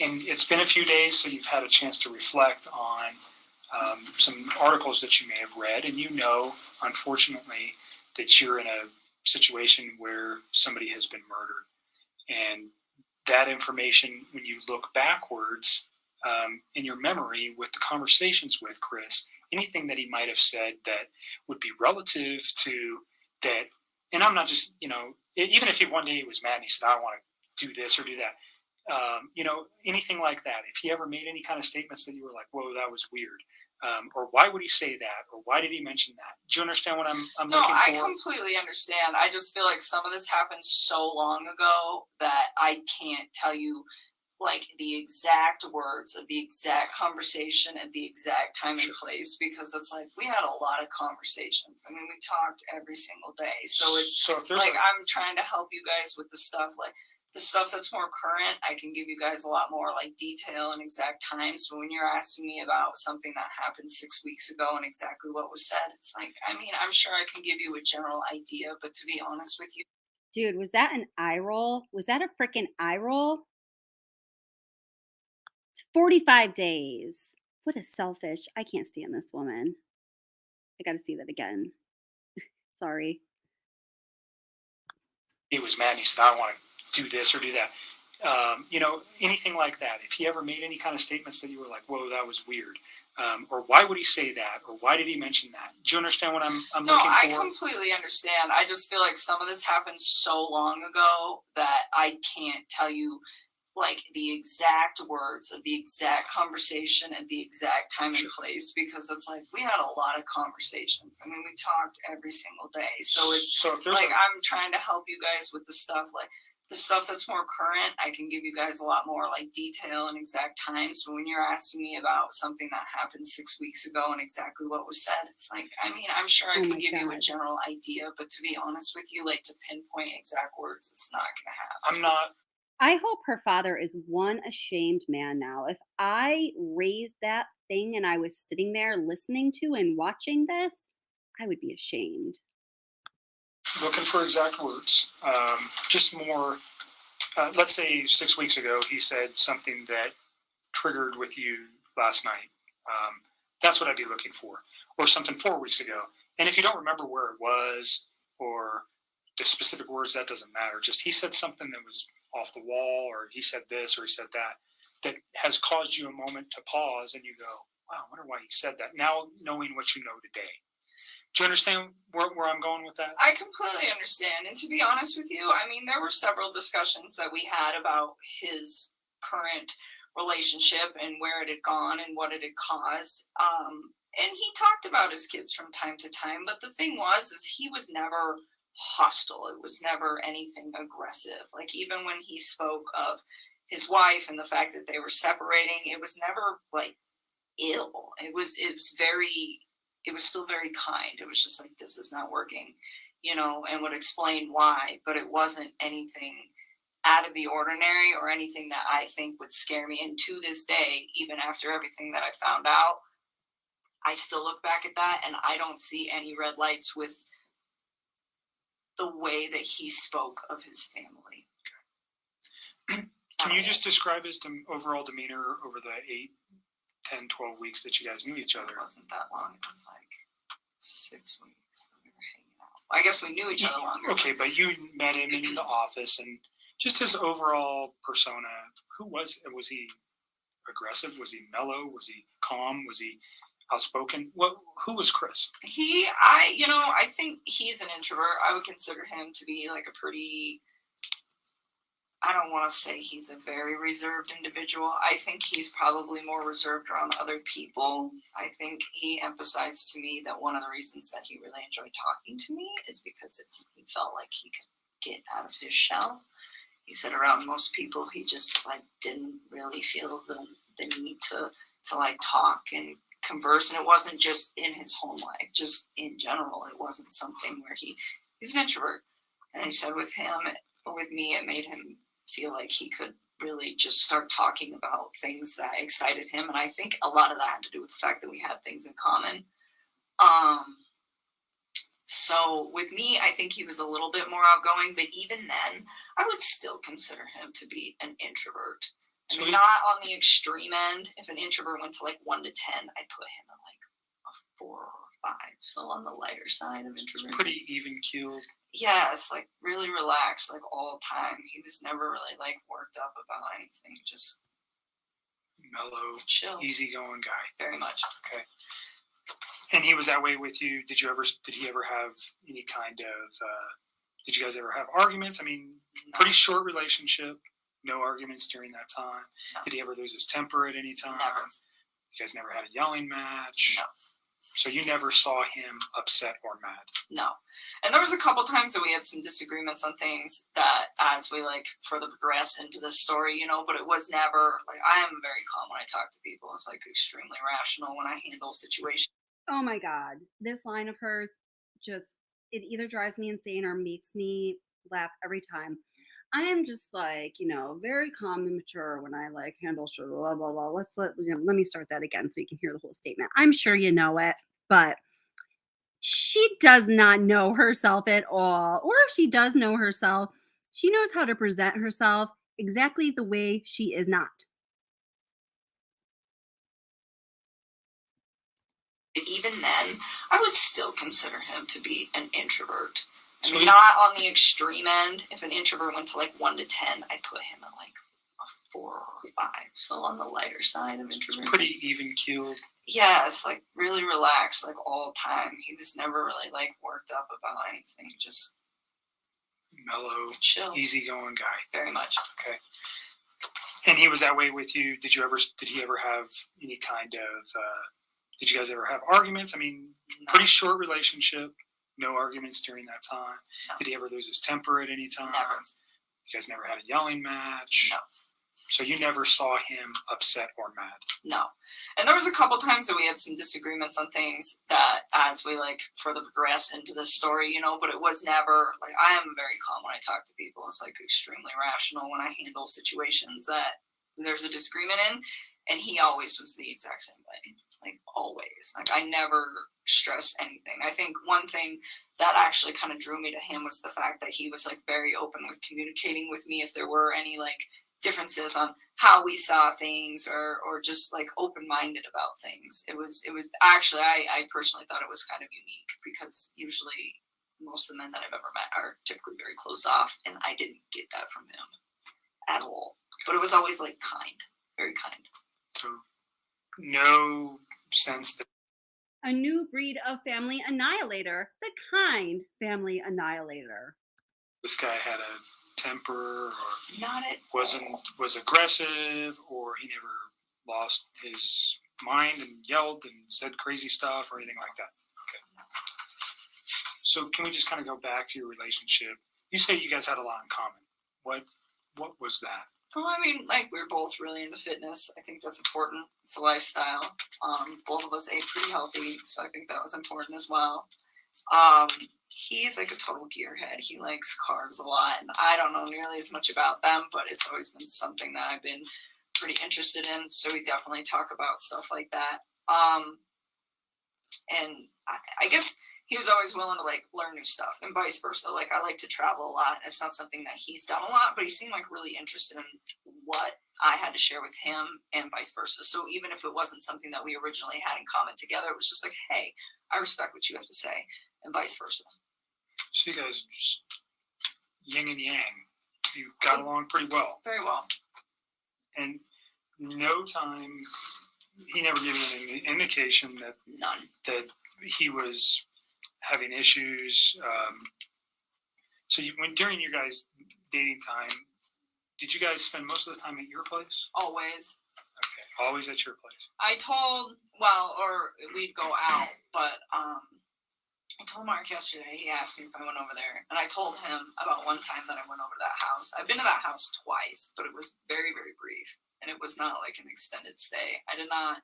And it's been a few days, so you've had a chance to reflect on some articles that you may have read, and you know, unfortunately, that you're in a situation where somebody has been murdered. And that information, when you look backwards in your memory with the conversations with Chris, anything that he might have said that would be relative to that. And I'm not just, even if he one day he was mad and he said, I want to do this or do that, anything like that. If he ever made any kind of statements that you were like, whoa, that was weird. Or why would he say that? Or why did he mention that? Do you understand what I'm looking for? No, I completely understand. I just feel like some of this happened so long ago that I can't tell you like the exact words of the exact conversation at the exact time and place, because it's like we had a lot of conversations. I mean, we talked every single day. So it's like I'm trying to help you guys with the stuff like the stuff that's more current. I can give you guys a lot more like detail and exact times. But when you're asking me about something that happened 6 weeks ago and exactly what was said, it's like, I mean, I'm sure I can give you a general idea, but to be honest with you, Dude, was that an eye roll? Was that a freaking eye roll? It's 45 days. What a selfish. I can't stand this woman. I got to see that again. Sorry. He was mad and he said, I want to do this or do that. Anything like that. If he ever made any kind of statements that you were like, whoa, that was weird. Or why would he say that? Or why did he mention that? Do you understand what I'm looking for? No, I completely understand. I just feel like some of this happened so long ago that I can't tell you like the exact words of the exact conversation at the exact time and place, because it's like we had a lot of conversations. I mean, we talked every single day. So it's like I'm trying to help you guys with the stuff like the stuff that's more current. I can give you guys a lot more like detail and exact times. But when you're asking me about something that happened 6 weeks ago and exactly what was said, it's like, I mean, I'm sure I can give you a general idea, but to be honest with you, like to pinpoint exact words, it's not going to happen. I'm not. I hope her father is one ashamed man now. If I raised that thing and I was sitting there listening to and watching this, I would be ashamed. Looking for exact words. Just more let's say 6 weeks ago, he said something that triggered with you last night. That's what I'd be looking for. Or something 4 weeks ago. And if you don't remember where it was or the specific words, that doesn't matter. Just he said something that was off the wall, or he said this, or he said that, that has caused you a moment to pause and you go, wow, I wonder why he said that. Now knowing what you know today. Do you understand where I'm going with that? I completely understand. And to be honest with you, I mean, there were several discussions that we had about his current relationship and where it had gone and what it had caused. And he talked about his kids from time to time. But the thing is he was never hostile. It was never anything aggressive. Like even when he spoke of his wife and the fact that they were separating, it was never like ill. It was still very kind. It was just like, this is not working, and would explain why, but it wasn't anything out of the ordinary or anything that I think would scare me. And to this day, even after everything that I found out, I still look back at that and I don't see any red lights with the way that he spoke of his family. Can you just describe his overall demeanor over the 8, 10, 12 weeks that you guys knew each other? It wasn't that long. It was like 6 weeks that we were hanging out. I guess we knew each other longer. Okay, but you met him in the office, and just his overall persona, who was he aggressive? Was he mellow? Was he calm? Was he outspoken? Who was Chris? I think he's an introvert. I would consider him to be like a pretty, I don't want to say he's a very reserved individual. I think he's probably more reserved around other people. I think he emphasized to me that one of the reasons that he really enjoyed talking to me is because he felt like he could get out of his shell. He said around most people, he just like didn't really feel the need to like talk and converse. And it wasn't just in his home life, just in general. It wasn't something where he's an introvert. And he said with me, it made him feel like he could really just start talking about things that excited him. And I think a lot of that had to do with the fact that we had things in common. So with me, I think he was a little bit more outgoing, but even then, I would still consider him to be an introvert. I mean, not on the extreme end. If an introvert went to like 1 to 10, I'd put him at like a 4 or 5. So on the lighter side of introvert. Pretty even keeled. Yes, like really relaxed, like all the time. He was never really like worked up about anything. Just mellow, chill, easygoing guy. Very much. Okay. And he was that way with you. Did he ever have any kind of? Did you guys ever have arguments? I mean, No. Pretty short relationship. No arguments during that time. No. Did he ever lose his temper at any time? Never. You guys never had a yelling match? No. So you never saw him upset or mad? No. And there was a couple times that we had some disagreements on things that as we like further progressed into the story, but it was never like, I am very calm when I talk to people. It's like extremely rational when I handle situations. Oh my God. This line of hers it either drives me insane or makes me laugh every time. I am just like, very calm and mature when I like handle shit, blah, blah, blah. Let me start that again so you can hear the whole statement. I'm sure you know it, but she does not know herself at all. Or if she does know herself, she knows how to present herself exactly the way she is not. Even then, I would still consider him to be an introvert. I mean, So not on the extreme end. If an introvert went to like 1 to 10, I'd put him at like a 4 or 5. So on the lighter side of introvert. Pretty even keeled. Yes, like really relaxed, like all the time. He was never really like worked up about anything. Just Mellow, chill, easygoing guy. Very much. Okay. And he was that way with you. Did he ever have any kind of? Did you guys ever have arguments? I mean, No. Pretty short relationship. No arguments during that time. No. Did he ever lose his temper at any time? Never. You guys never had a yelling match? No. So you never saw him upset or mad? No. And there was a couple times that we had some disagreements on things that as we like further progressed into the story, but it was never like, I am very calm when I talk to people. It's like extremely rational when I handle situations that there's a disagreement in. And he always was the exact same way, like always. Like I never stressed anything. I think one thing that actually kind of drew me to him was the fact that he was like very open with communicating with me if there were any like differences on how we saw things or just like open-minded about things. It was actually, I personally thought it was kind of unique because usually most of the men that I've ever met are typically very closed off, and I didn't get that from him at all. But it was always like kind, very kind. So no sense that A new breed of family annihilator, the kind family annihilator. this guy had a temper or Not at was aggressive, or he never lost his mind and yelled and said crazy stuff or anything like that. Okay. So can we just kind of go back to your relationship? You say you guys had a lot in common. What was that? Well, I mean, like we're both really into fitness. I think that's important. It's a lifestyle. Both of us ate pretty healthy, so I think that was important as well. He's like a total gearhead. He likes cars a lot, and I don't know nearly as much about them, but it's always been something that I've been pretty interested in. So we definitely talk about stuff like that. And I guess he was always willing to like learn new stuff, and vice versa. Like I like to travel a lot. It's not something that he's done a lot, but he seemed like really interested in what I had to share with him, and vice versa. So even if it wasn't something that we originally had in common together, it was just like, hey, I respect what you have to say, and vice versa. So you guys just yin and yang. You got along pretty well. Very well. And no time, he never gave you any indication that None. that he was having issues. So during your guys' dating time, did you guys spend most of the time at your place? Always. Okay, always at your place. Or we'd go out, but I told Mark yesterday, he asked me if I went over there, and I told him about one time that I went over to that house. I've been to that house twice, but it was very, very brief, and it was not like an extended stay. I did not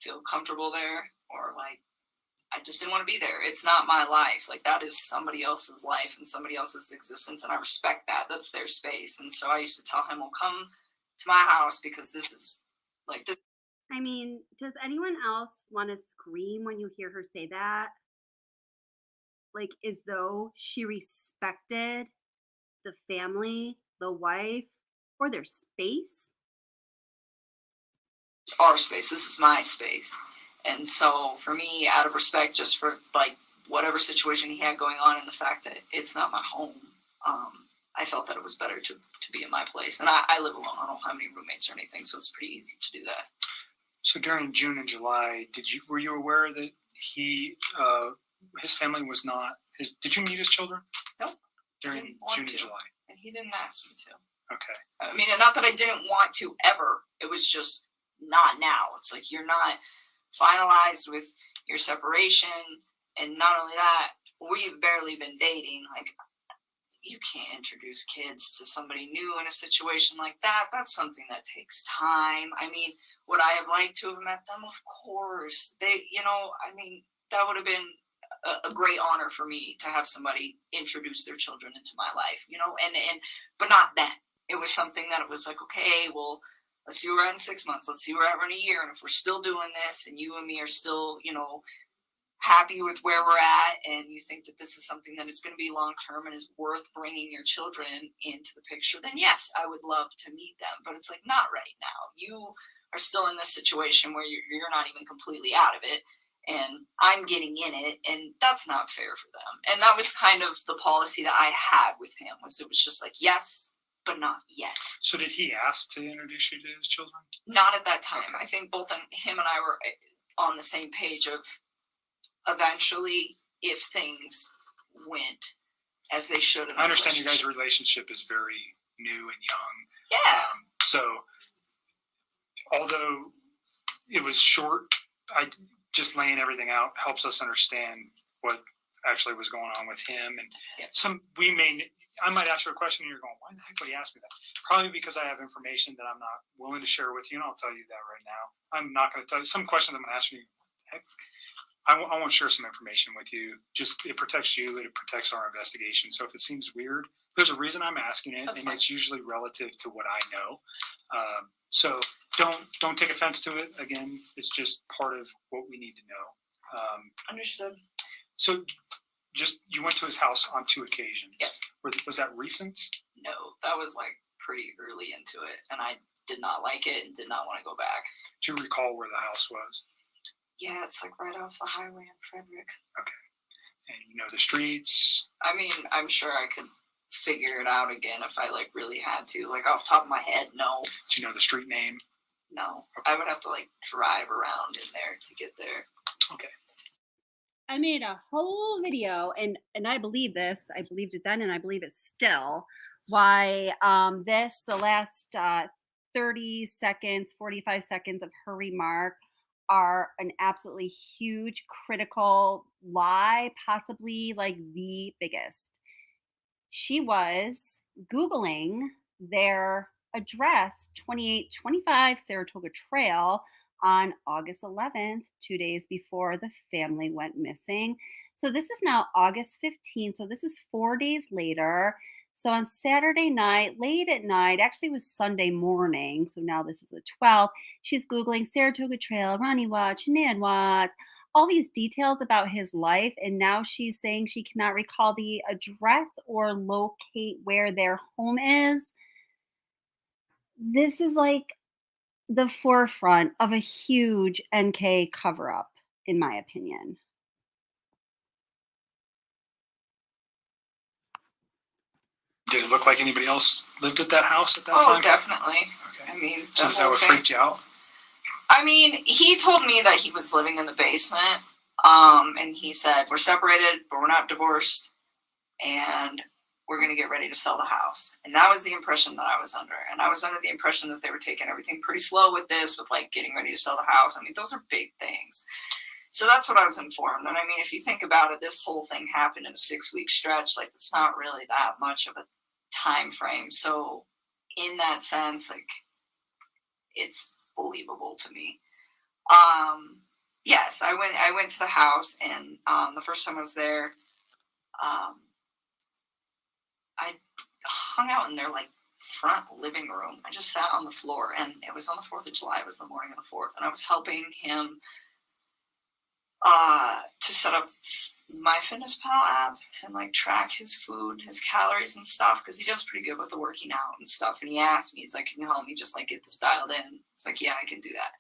feel comfortable there, or like, I just didn't want to be there. It's not my life. Like, that is somebody else's life and somebody else's existence, and I respect that. That's their space. And so I used to tell him, well, come to my house because this is, like, this. I mean, does anyone else want to scream when you hear her say that? Like, as though she respected the family, the wife, or their space? It's our space. This is my space. And so for me, out of respect, just for like whatever situation he had going on and the fact that it's not my home, I felt that it was better to be in my place. And I live alone. I don't have any roommates or anything, so it's pretty easy to do that. So during June and July, were you aware that his family was not his? Did you meet his children? Nope. During June and July. And he didn't ask me to. Okay. I mean, and not that I didn't want to ever. It was just not now. It's like you're not finalized with your separation, and not only that, we've barely been dating. Like, you can't introduce kids to somebody new in a situation like that. That's something that takes time. I mean, would I have liked to have met them? Of course. That would have been a great honor for me to have somebody introduce their children into my life, but not then. It was something that it was like, okay, well, let's see where we're at in 6 months. Let's see where we're at in a year. And if we're still doing this and you and me are still, happy with where we're at, and you think that this is something that is going to be long-term and is worth bringing your children into the picture, then yes, I would love to meet them. But it's like, not right now. You are still in this situation where you're not even completely out of it, and I'm getting in it, and that's not fair for them. And that was kind of the policy that I had with him, it was just like, yes, but not yet. So did he ask to introduce you to his children? Not at that time. I think both him and I were on the same page of eventually, if things went as they should. I understand you guys' relationship is very new and young. Yeah. So although it was short, just laying everything out helps us understand what actually was going on with him. And I might ask you a question and you're going, why the heck would he ask me that? Probably because I have information that I'm not willing to share with you, and I'll tell you that right now. I'm not going to tell you some questions I'm going to ask you. Heck, I want to share some information with you. Just, it protects you, it protects our investigation. So if it seems weird, there's a reason I'm asking it, and it's usually relative to what I know. So don't take offense to it. Again, it's just part of what we need to know. Understood. So just, you went to his house on 2 occasions. Yes. Was that recent? No, that was like pretty early into it, and I did not like it and did not want to go back. Do you recall where the house was? Yeah, it's like right off the highway in Frederick. And you know the streets? I mean, I'm sure I could figure it out again if I like really had to. Like off the top of my head, no. Do you know the street name? No. I would have to like drive around in there to get there. Okay. I made a whole video, and I believe this. I believed it then, and I believe it still. Why the last 30 seconds, 45 seconds of her remark are an absolutely huge critical lie, possibly like the biggest. She was Googling their address, 2825 Saratoga Trail, on August 11th, 2 days before the family went missing. So this is now August 15th. So this is 4 days later. So on Saturday night, late at night, actually it was Sunday morning. So now this is the 12th. She's Googling Saratoga Trail, Ronnie Watts, Shanann Watts, all these details about his life. And now she's saying she cannot recall the address or locate where their home is. This is like the forefront of a huge NK cover up, in my opinion. Did it look like anybody else lived at that house at that Oh, time? definitely. Okay. I mean, So the is that whole what thing. freaked you out? I mean, he told me that he was living in the basement. And he said, we're separated, but we're not divorced. And we're going to get ready to sell the house. And that was the impression that I was under. And I was under the impression that they were taking everything pretty slow with this, with like getting ready to sell the house. I mean, those are big things. So that's what I was informed. And I mean, if you think about it, this whole thing happened in a 6-week stretch. Like, it's not really that much of a time frame. So in that sense, like, it's believable to me. Yes, I went to the house, and the first time I was there, I hung out in their like front living room. I just sat on the floor, and it was on the 4th of July. It was the morning of the 4th, and I was helping him to set up MyFitnessPal app and like track his food, his calories and stuff, because he does pretty good with the working out and stuff. And he asked me, he's like, "Can you help me just like get this dialed in?" It's like, "Yeah, I can do that."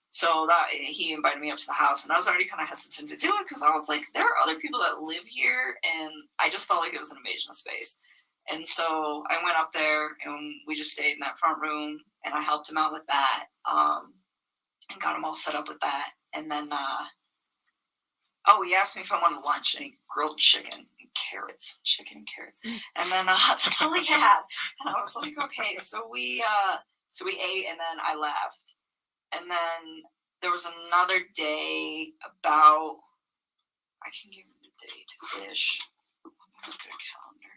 So that he invited me up to the house, and I was already kind of hesitant to do it because I was like, there are other people that live here, and I just felt like it was an invasion of space. And so I went up there, and we just stayed in that front room, and I helped him out with that, and got him all set up with that. And then, he asked me if I wanted lunch, and he grilled chicken and carrots. And then that's all he had. And I was like, okay. So we ate, and then I left. And then there was another day about, I can give you the date-ish. Let me look at a calendar.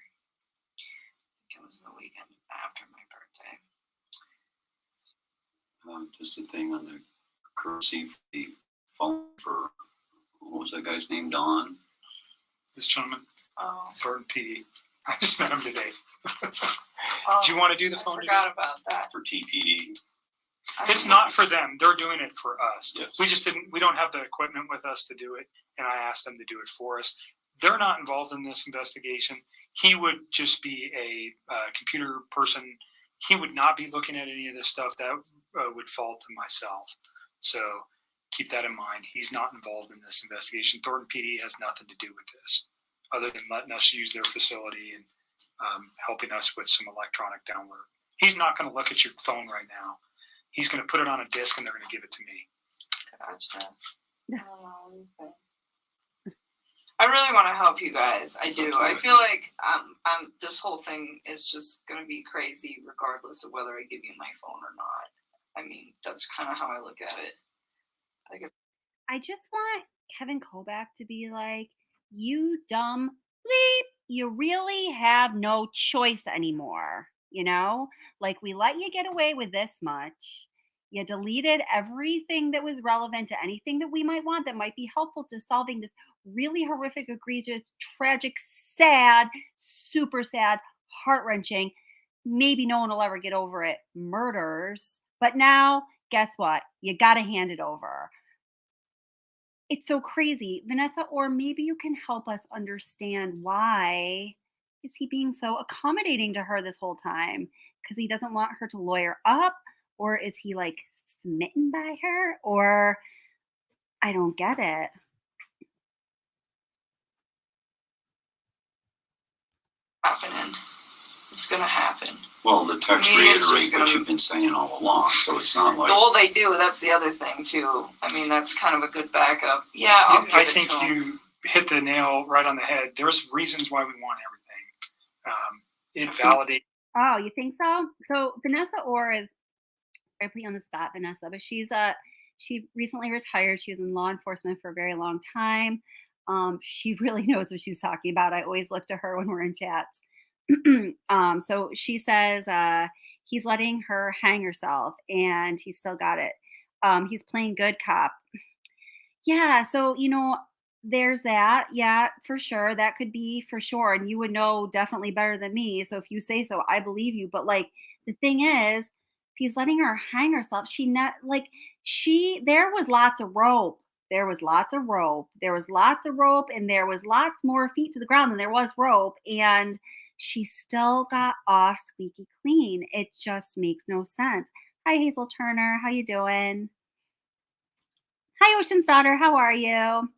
I think it was the weekend after my birthday. Just a thing on the courtesy for the phone for, what was that guy's name, Don? This gentleman, Oh, Thornton PD. I just met him today. oh, Do you want to do the I phone forgot today? about that. For TPD. It's not for them. They're doing it for us. Yes. We don't have the equipment with us to do it, and I asked them to do it for us. They're not involved in this investigation. He would just be a computer person. He would not be looking at any of this stuff. That would fall to myself. So keep that in mind. He's not involved in this investigation. Thornton PD has nothing to do with this, other than letting us use their facility and helping us with some electronic download. He's not going to look at your phone right now. He's going to put it on a disc, and they're going to give it to me. Gotcha. I really want to help you guys. I do. I feel like this whole thing is just going to be crazy regardless of whether I give you my phone or not. I mean, that's kind of how I look at it. I guess. I just want Kevin Kobak to be like, you dumb bleep, you really have no choice anymore. You know, like, we let you get away with this much. You deleted everything that was relevant to anything that we might want that might be helpful to solving this really horrific, egregious, tragic, sad, super sad, heart-wrenching, maybe no one will ever get over it, murders. But now guess what? You got to hand it over. It's so crazy, Vanessa, or maybe you can help us understand why is he being so accommodating to her this whole time? Because he doesn't want her to lawyer up, or is he like smitten by her, or I don't get it. Happening. It's gonna happen. Well, the text I mean, it's just reiterates what gonna- you've been saying all along, so it's not like. Well, they do. That's the other thing too. I mean, that's kind of a good backup. Yeah, I'll give I it think to him. you hit the nail right on the head. There's reasons why we want everything. It validates. Oh, you think so? So Vanessa Orr is, I put you on the spot, Vanessa, but she recently retired. She was in law enforcement for a very long time. She really knows what she's talking about. I always look to her when we're in chats. So she says he's letting her hang herself and he still got it. He's playing good cop. Yeah, so there's that. Yeah, for sure. That could be for sure. And you would know definitely better than me. So if you say so, I believe you. But like the thing is, if he's letting her hang herself, there was lots of rope. There was lots of rope. There was lots of rope, and there was lots more feet to the ground than there was rope. And she still got off squeaky clean. It just makes no sense. Hi, Hazel Turner. How you doing? Hi, Ocean's Daughter. How are you?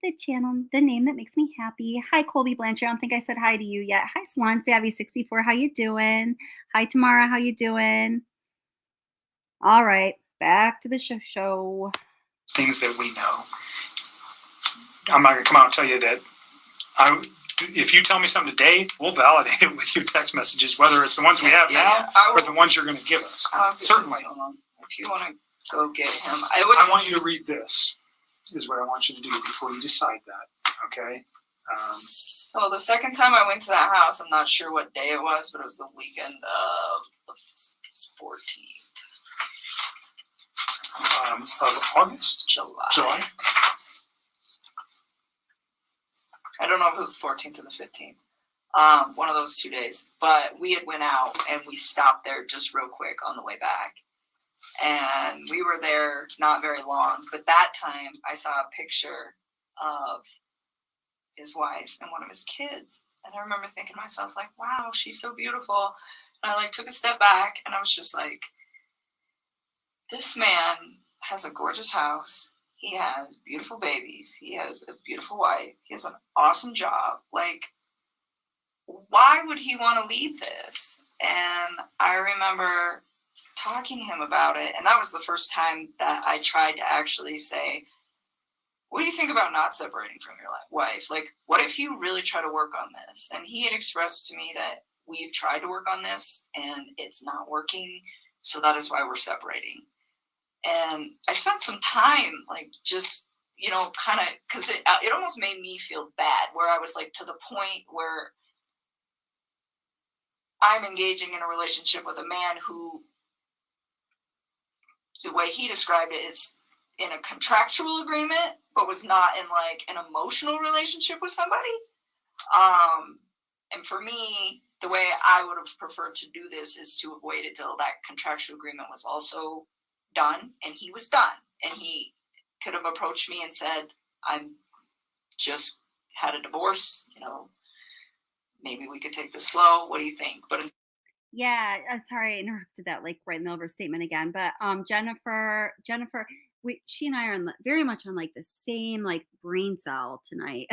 The name that makes me happy. Hi, Colby Blanchard. I don't think I said hi to you yet. Hi, Salon Savvy 64. How you doing? Hi, Tamara. How you doing? All right, back to the show. Things that we know. I'm not going to come out and tell you that. If you tell me something today, we'll validate it with your text messages, whether it's the ones we have now or the ones you're going to give us. Certainly. If you want to go get him, I want you to read this, is what I want you to do before you decide that, okay? So the second time I went to that house, I'm not sure what day it was, but it was the weekend of the 14th. Of August? July. I don't know if it was the 14th or the 15th. One of those 2 days. But we had went out and we stopped there just real quick on the way back. And we were there not very long. But that time I saw a picture of his wife and one of his kids. And I remember thinking to myself, like, wow, she's so beautiful. And I took a step back and I was just like, this man has a gorgeous house. He has beautiful babies. He has a beautiful wife. He has an awesome job. Like, why would he want to leave this? And I remember talking to him about it. And that was the first time that I tried to actually say, what do you think about not separating from your wife? Like, what if you really try to work on this? And he had expressed to me that we've tried to work on this and it's not working. So that is why we're separating. And I spent some time, like, just, kind of, because it almost made me feel bad, where I was, like, to the point where I'm engaging in a relationship with a man who, the way he described it, is in a contractual agreement, but was not in, like, an emotional relationship with somebody. And for me, the way I would have preferred to do this is to avoid it till that contractual agreement was also done, and he was done, and he could have approached me and said, I'm just had a divorce, maybe we could take this slow, what do you think? But Yeah, sorry I interrupted that, like, right in the middle of her statement again, but Jennifer, she and I are very much on, like, the same, like, brain cell tonight.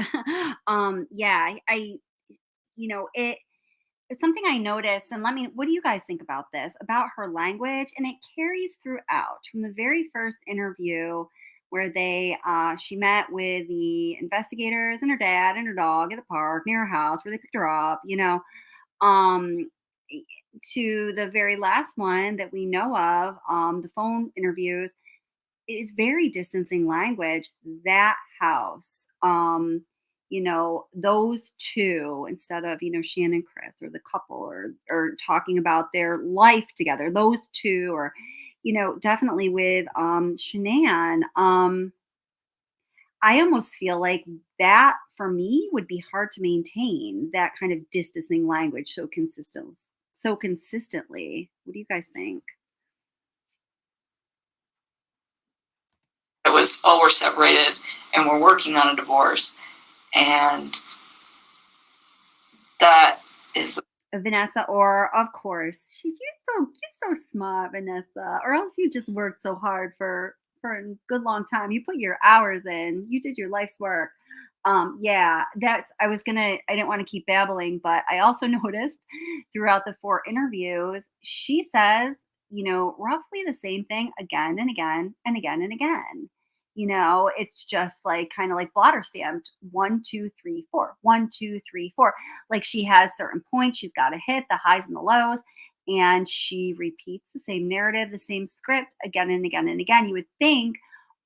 Yeah, it's something I noticed, and what do you guys think about this, about her language? And it carries throughout from the very first interview where she met with the investigators and her dad and her dog at the park near her house where they picked her up, to the very last one that we know of, the phone interviews. It is very distancing language. That house, those two, instead of, Shannon and Chris or the couple or talking about their life together, those two, or, definitely with Shanann, I almost feel like that for me would be hard to maintain, that kind of distancing language so consistently. What do you guys think? was, oh, we're separated and we're working on a divorce. And that is the Vanessa, or of course, you're so smart, Vanessa, or else you just worked so hard for a good long time. You put your hours in, you did your life's work. Yeah, I didn't want to keep babbling, but I also noticed throughout the 4 interviews, she says, roughly the same thing again and again and again and again. It's just like kind of like blotter stamped 1, 2, 3, 4, 1, 2, 3, 4. Like she has certain points she's got to hit, the highs and the lows, and she repeats the same narrative, the same script again and again and again. You would think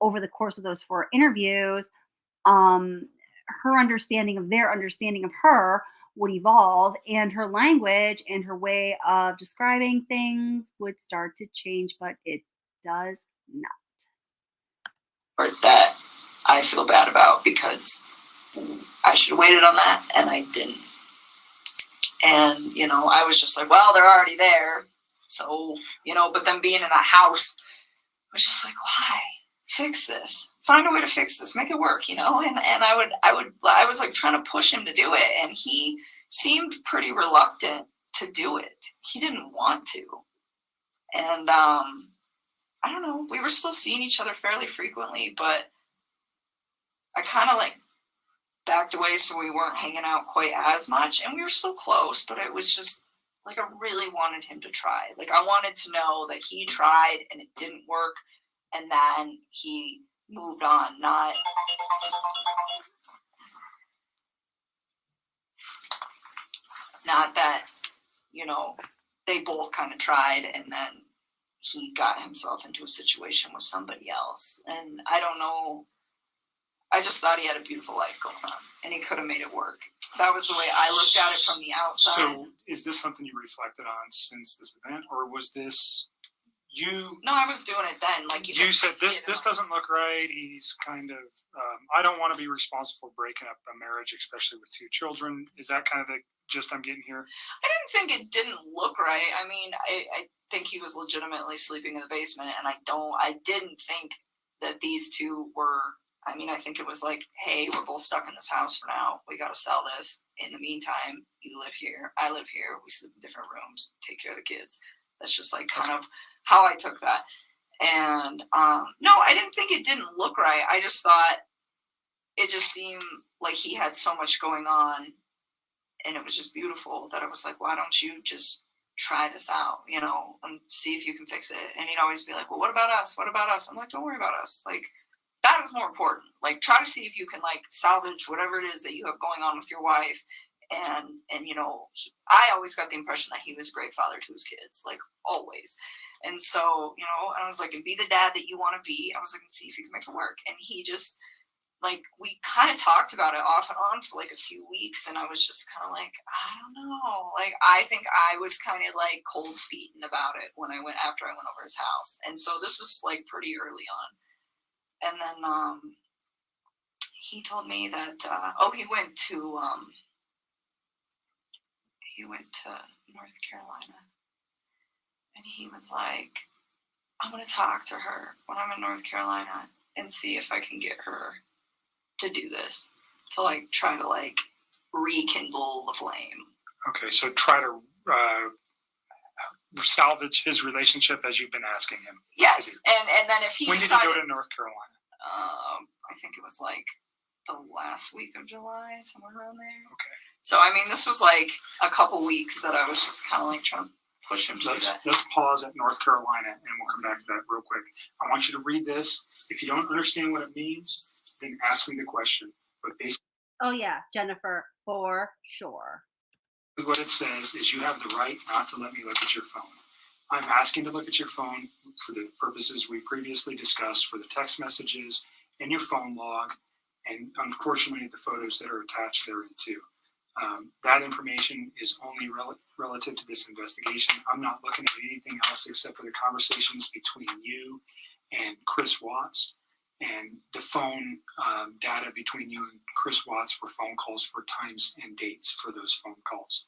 over the course of those 4 interviews, her understanding of their understanding of her would evolve, and her language and her way of describing things would start to change, but it does not. part that I feel bad about, because I should have waited on that and I didn't. And, I was just like, well, they're already there. So, but then being in a house, I was just like, why? Fix this. Find a way to fix this. Make it work, And I was like trying to push him to do it. And he seemed pretty reluctant to do it. He didn't want to. And, I don't know, we were still seeing each other fairly frequently, but I kind of like backed away so we weren't hanging out quite as much, and we were still close, but it was just like I really wanted him to try. Like I wanted to know that he tried and it didn't work, and then he moved on, not that, they both kind of tried and then he got himself into a situation with somebody else. And I don't know, I just thought he had a beautiful life going on and he could have made it work. That was the way I looked at it from the outside. So is this something you reflected on since this event, or was this you? No, I was doing it then. Like you said, this doesn't look right. He's kind of, I don't want to be responsible for breaking up a marriage, especially with 2 children. Is that kind of the gist I'm getting here? I didn't think it didn't look right. I mean, I think he was legitimately sleeping in the basement, and I didn't think that these 2 were, I think it was like, hey, we're both stuck in this house for now. We got to sell this. In the meantime, you live here, I live here. We sleep in different rooms, take care of the kids. That's just like kind of how I took that. And no, I didn't think it didn't look right. I just thought it just seemed like he had so much going on, and it was just beautiful that I was like, why don't you just try this out, and see if you can fix it. And he'd always be like, well, what about us? What about us? I'm like, don't worry about us. Like, that was more important. Like, try to see if you can like salvage whatever it is that you have going on with your wife. And I always got the impression that he was a great father to his kids, like always. And so, I was like, and be the dad that you want to be. I was like, and see if you can make it work. And he just, like, we kind of talked about it off and on for like a few weeks. And I was just kind of like, I don't know. Like, I think I was kind of like cold feeting about it after I went over his house. And so this was like pretty early on. And then he told me that, he went to North Carolina, and he was like, I'm going to talk to her when I'm in North Carolina and see if I can get her to do this, to like try to like rekindle the flame. Okay, so try to salvage his relationship as you've been asking him. Yes, and then if he when decided, did he go to North Carolina? I think it was like the last week of July, somewhere around there. Okay. So this was like a couple weeks that I was just kind of like trying to push him to do that. Let's pause at North Carolina, and we'll come back to that real quick. I want you to read this. If you don't understand what it means, then ask me the question. But basically, Oh yeah, Jennifer, for sure. what it says is you have the right not to let me look at your phone. I'm asking to look at your phone for the purposes we previously discussed, for the text messages and your phone log, and unfortunately the photos that are attached therein too. That information is only relative to this investigation. I'm not looking at anything else except for the conversations between you and Chris Watts, and the phone data between you and Chris Watts for phone calls, for times and dates for those phone calls.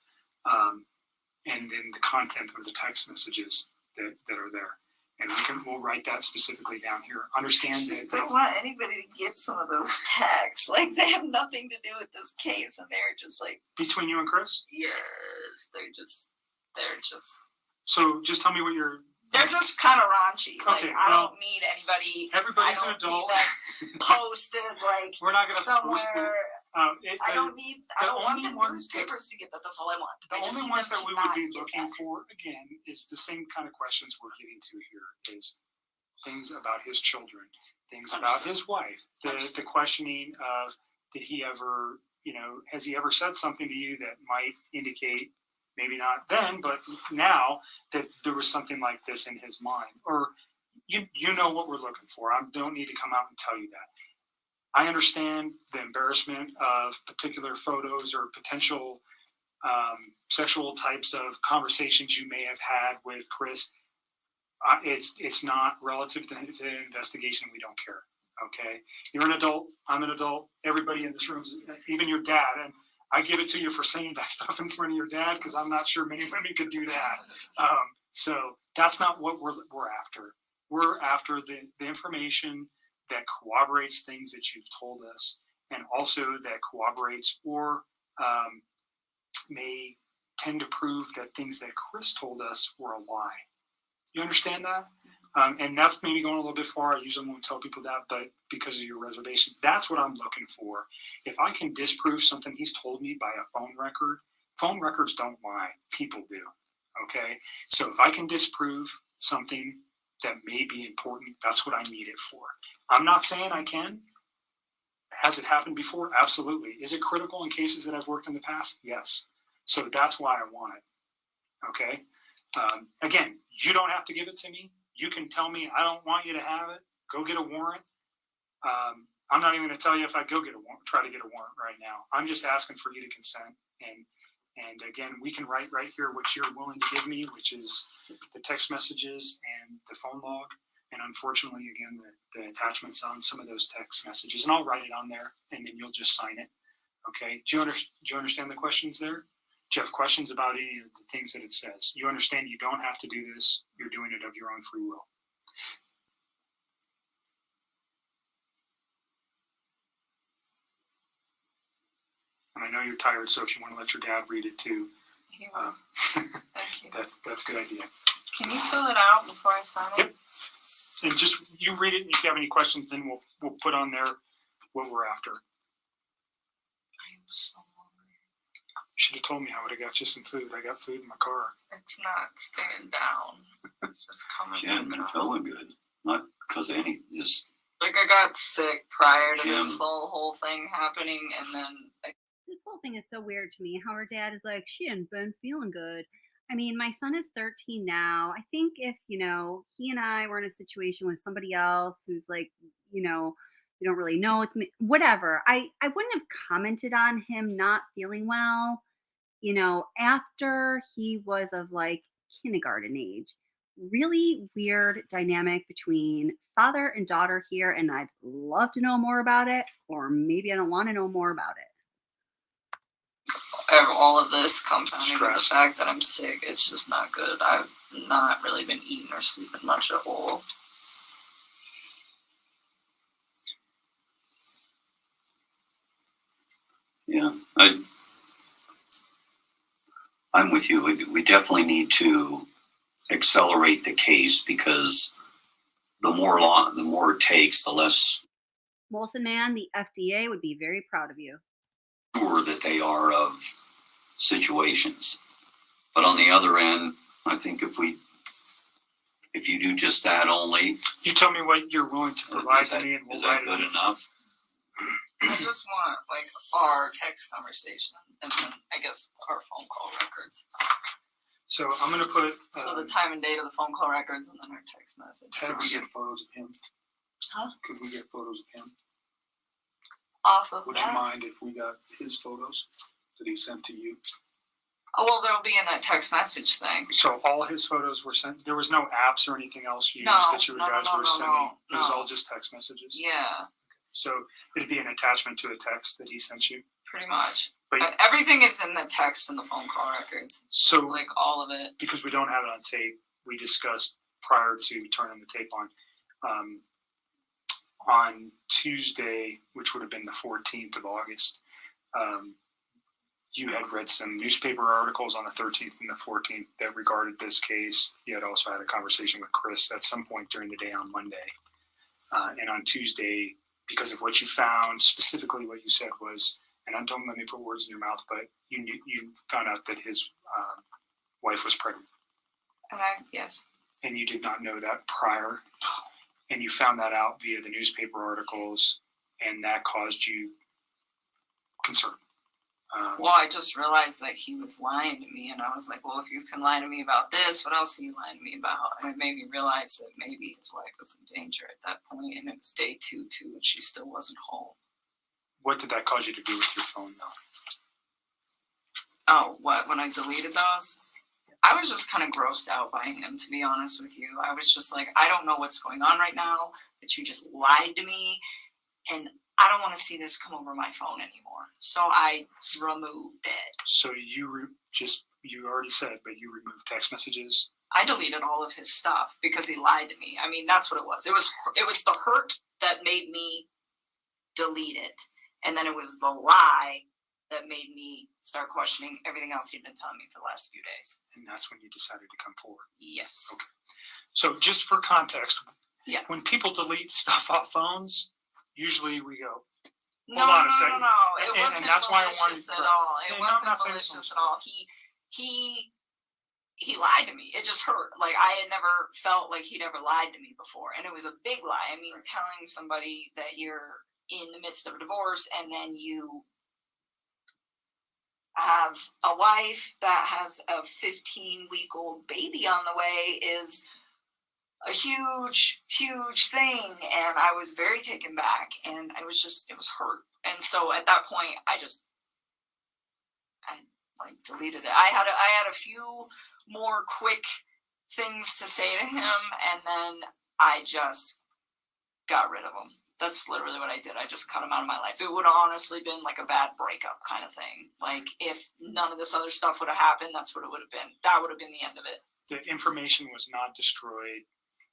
And then the content of the text messages that are there. And we'll write that specifically down here. Understand I just that. don't want anybody to get some of those texts. Like, they have nothing to do with this case, and they're just like, Between you and Chris? yes, they're just. So just tell me what They're just kind of raunchy. Like, Okay, I well, don't need anybody. everybody's I an don't adult. need that posted like We're not going to post it. somewhere. I don't want the newspapers to get that. That's all I want. The I just only need ones them that to we would not be get looking that. for, again, is the same kind of questions we're getting to here, is things about his children, things about his wife, the questioning of, did he ever, has he ever said something to you that might indicate, maybe not then, but now, that there was something like this in his mind, or you know what we're looking for. I don't need to come out and tell you that. I understand the embarrassment of particular photos or potential sexual types of conversations you may have had with Chris. It's not relative to the investigation. We don't care. Okay, you're an adult. I'm an adult. Everybody in this room, even your dad, and I give it to you for saying that stuff in front of your dad, because I'm not sure many women could do that. So that's not what we're after. We're after the information that corroborates things that you've told us, and also that corroborates or may tend to prove that things that Chris told us were a lie. You understand that? And that's maybe going a little bit far. I usually won't tell people that, but because of your reservations, that's what I'm looking for. If I can disprove something he's told me by a phone records don't lie. People do. Okay? So if I can disprove something that may be important, that's what I need it for. I'm not saying I can. Has it happened before? Absolutely. Is it critical in cases that I've worked in the past? Yes. So that's why I want it. Okay? Again, you don't have to give it to me. You can tell me, I don't want you to have it. Go get a warrant. I'm not even going to tell you if I go get a warrant, try to get a warrant right now. I'm just asking for you to consent. And again, we can write right here what you're willing to give me, which is the text messages and the phone log. And unfortunately, again, the attachments on some of those text messages. And I'll write it on there, and then you'll just sign it. Okay? Do you understand the questions there? Do you have questions about any of the things that it says? You understand you don't have to do this. You're doing it of your own free will. And I know you're tired, so if you want to let your dad read it too, Thank you. that's a good idea. Can you fill it out before I sign it? Yep. And just you read it, and if you have any questions, then we'll put on there what we're after. I'm so hungry. You should have told me. I would have got you some food. I got food in my car. It's not staying down. It's just coming She hadn't been down. feeling good. Not because of anything, just Like, I got sick prior to Jim. this whole thing happening, and then This whole thing is so weird to me. How her dad is like, she hadn't been feeling good. I mean, my son is 13 now. I think if, he and I were in a situation with somebody else who's like, you don't really know, it's whatever. I wouldn't have commented on him not feeling well, after he was of like kindergarten age. Really weird dynamic between father and daughter here. And I'd love to know more about it, or maybe I don't want to know more about it. all of this compounding with the Stress. fact that I'm sick, it's just not good. I've not really been eating or sleeping much at all. yeah. I'm with you. We definitely need to accelerate the case, because the more it takes, the less Molson man, the FDA would be very proud of you. sure that they are of situations. But on the other end, I think if you do just that only, You tell me what you're willing to provide is to that, me, and we'll is write that it. good enough? I just want our text conversation, and then I guess our phone call records. So I'm going to put. So the time and date of the phone call records, and then our text message. Could we get photos of him? Huh? Could we get photos of him? Off of Would that. you mind if we got his photos that he sent to you? Oh, well, there'll be in that text message thing. So all his photos were sent. There was no apps or anything else used No, that you guys were sending. It was all just text messages. Yeah, So it'd be an attachment to a text that he sent you. pretty much. But Everything is in the text and the phone call records. so Like all of it. because we don't have it on tape, we discussed prior to turning the tape on Tuesday, which would have been the 14th of August, you had read some newspaper articles on the 13th and the 14th that regarded this case. You had also had a conversation with Chris at some point during the day on Monday. And on Tuesday, because of what you found, specifically what you said was, and don't let me put words in your mouth, but you found out that his wife was pregnant. Yes. And you did not know that prior. And you found that out via the newspaper articles, and that caused you concern. Well, I just realized that he was lying to me, and I was like, well, if you can lie to me about this, what else are you lying to me about? And it made me realize that maybe his wife was in danger at that point, and it was day 2 too, and she still wasn't home. What did that cause you to do with your phone, though? Oh, what? When I deleted those? I was just kind of grossed out by him, to be honest with you. I was just like, I don't know what's going on right now, but you just lied to me, and I don't want to see this come over my phone anymore. So I removed it. So you already said, but you removed text messages? I deleted all of his stuff because he lied to me. I mean, that's what it was. It was the hurt that made me delete it. And then it was the lie that made me start questioning everything else he'd been telling me for the last few days. And that's when you decided to come forward? Yes. Okay. So just for context, yes. When people delete stuff off phones, usually we go, No. It wasn't malicious at all. It wasn't malicious at all. He lied to me. It just hurt. Like, I had never felt like he'd ever lied to me before. And it was a big lie. I mean, telling somebody that you're in the midst of a divorce and then you have a wife that has a 15-week-old baby on the way is a huge, huge thing. And I was very taken back, and it was hurt. And so at that point, I deleted it. I had a few more quick things to say to him, and then I just got rid of him. That's literally what I did. I just cut him out of my life. It would have honestly been like a bad breakup kind of thing. Like, if none of this other stuff would have happened, that's what it would have been. That would have been the end of it. The information was not destroyed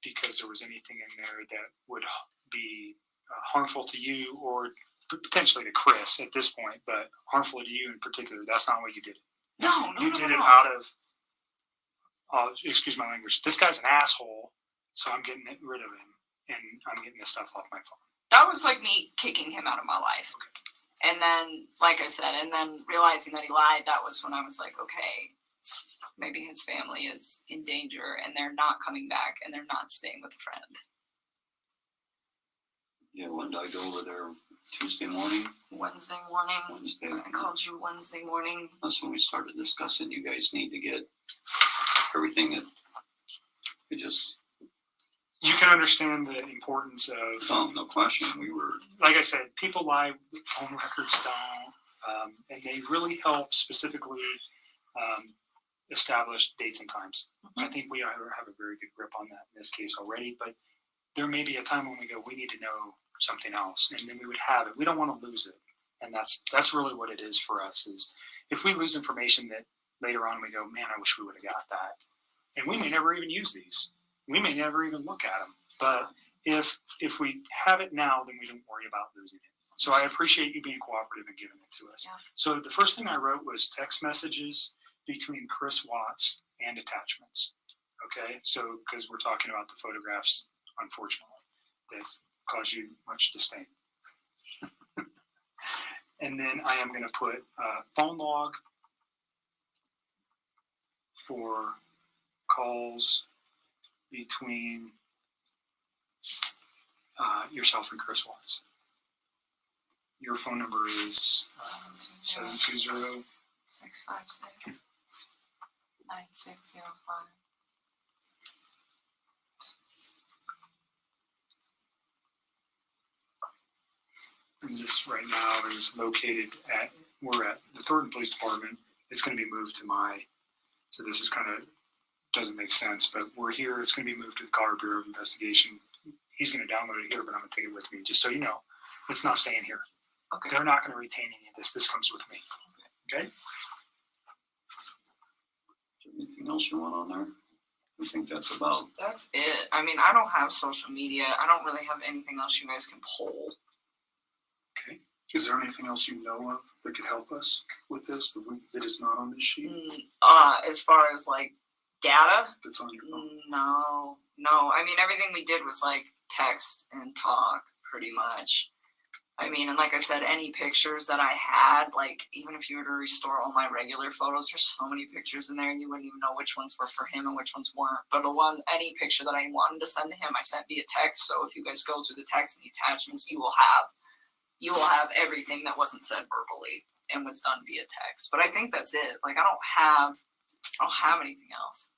because there was anything in there that would be harmful to you or potentially to Chris at this point, but harmful to you in particular. That's not what you did. No. You did it out of, excuse my language, this guy's an asshole, so I'm getting rid of him, and I'm getting this stuff off my phone. That was like me kicking him out of my life. Okay. And then, like I said, and then realizing that he lied, that was when I was like, okay, maybe his family is in danger, and they're not coming back, and they're not staying with a friend. Yeah, when did I go over there? Tuesday morning? Wednesday morning. Wednesday. I called you Wednesday morning. That's when we started discussing you guys need to get everything that we just... You can understand the importance of... Oh, no question. We were... Like I said, people lie, phone records don't, and they really help specifically establish dates and times. Mm-hmm. I think we have a very good grip on that in this case already, but there may be a time when we go, we need to know something else, and then we would have it. We don't want to lose it, and that's really what it is for us. Is if we lose information that later on we go, man, I wish we would have got that, and we may never even use these. We may never even look at them. But if we have it now, then we don't worry about losing it. So I appreciate you being cooperative and giving it to us. Yeah. So the first thing I wrote was text messages between Chris Watts and attachments. Okay, so because we're talking about the photographs, unfortunately, that cause you much disdain. And then I am going to put phone log for calls between yourself and Chris Watts. Your phone number is 720-656-9605. And this right now is located we're at the Thornton Police Department. It's going to be moved to so this is kind of, doesn't make sense, but we're here. It's going to be moved to the Colorado Bureau of Investigation. He's going to download it here, but I'm going to take it with me, just so you know. It's not staying here. Okay. They're not going to retain any of this. This comes with me. Okay? Is there anything else you want on there? I think that's about. That's it. I mean, I don't have social media. I don't really have anything else you guys can poll. Okay. Is there anything else you know of that could help us with this that is not on this sheet As far as like data, that's on your phone? no. I mean, everything we did was like text and talk, pretty much. I mean, and like I said, any pictures that I had, like even if you were to restore all my regular photos, there's so many pictures in there, and you wouldn't even know which ones were for him and which ones weren't. But any picture that I wanted to send to him, I sent via text. So if you guys go through the text and the attachments, you will have everything that wasn't said verbally and was done via text. But I think that's it. Like I don't have anything else.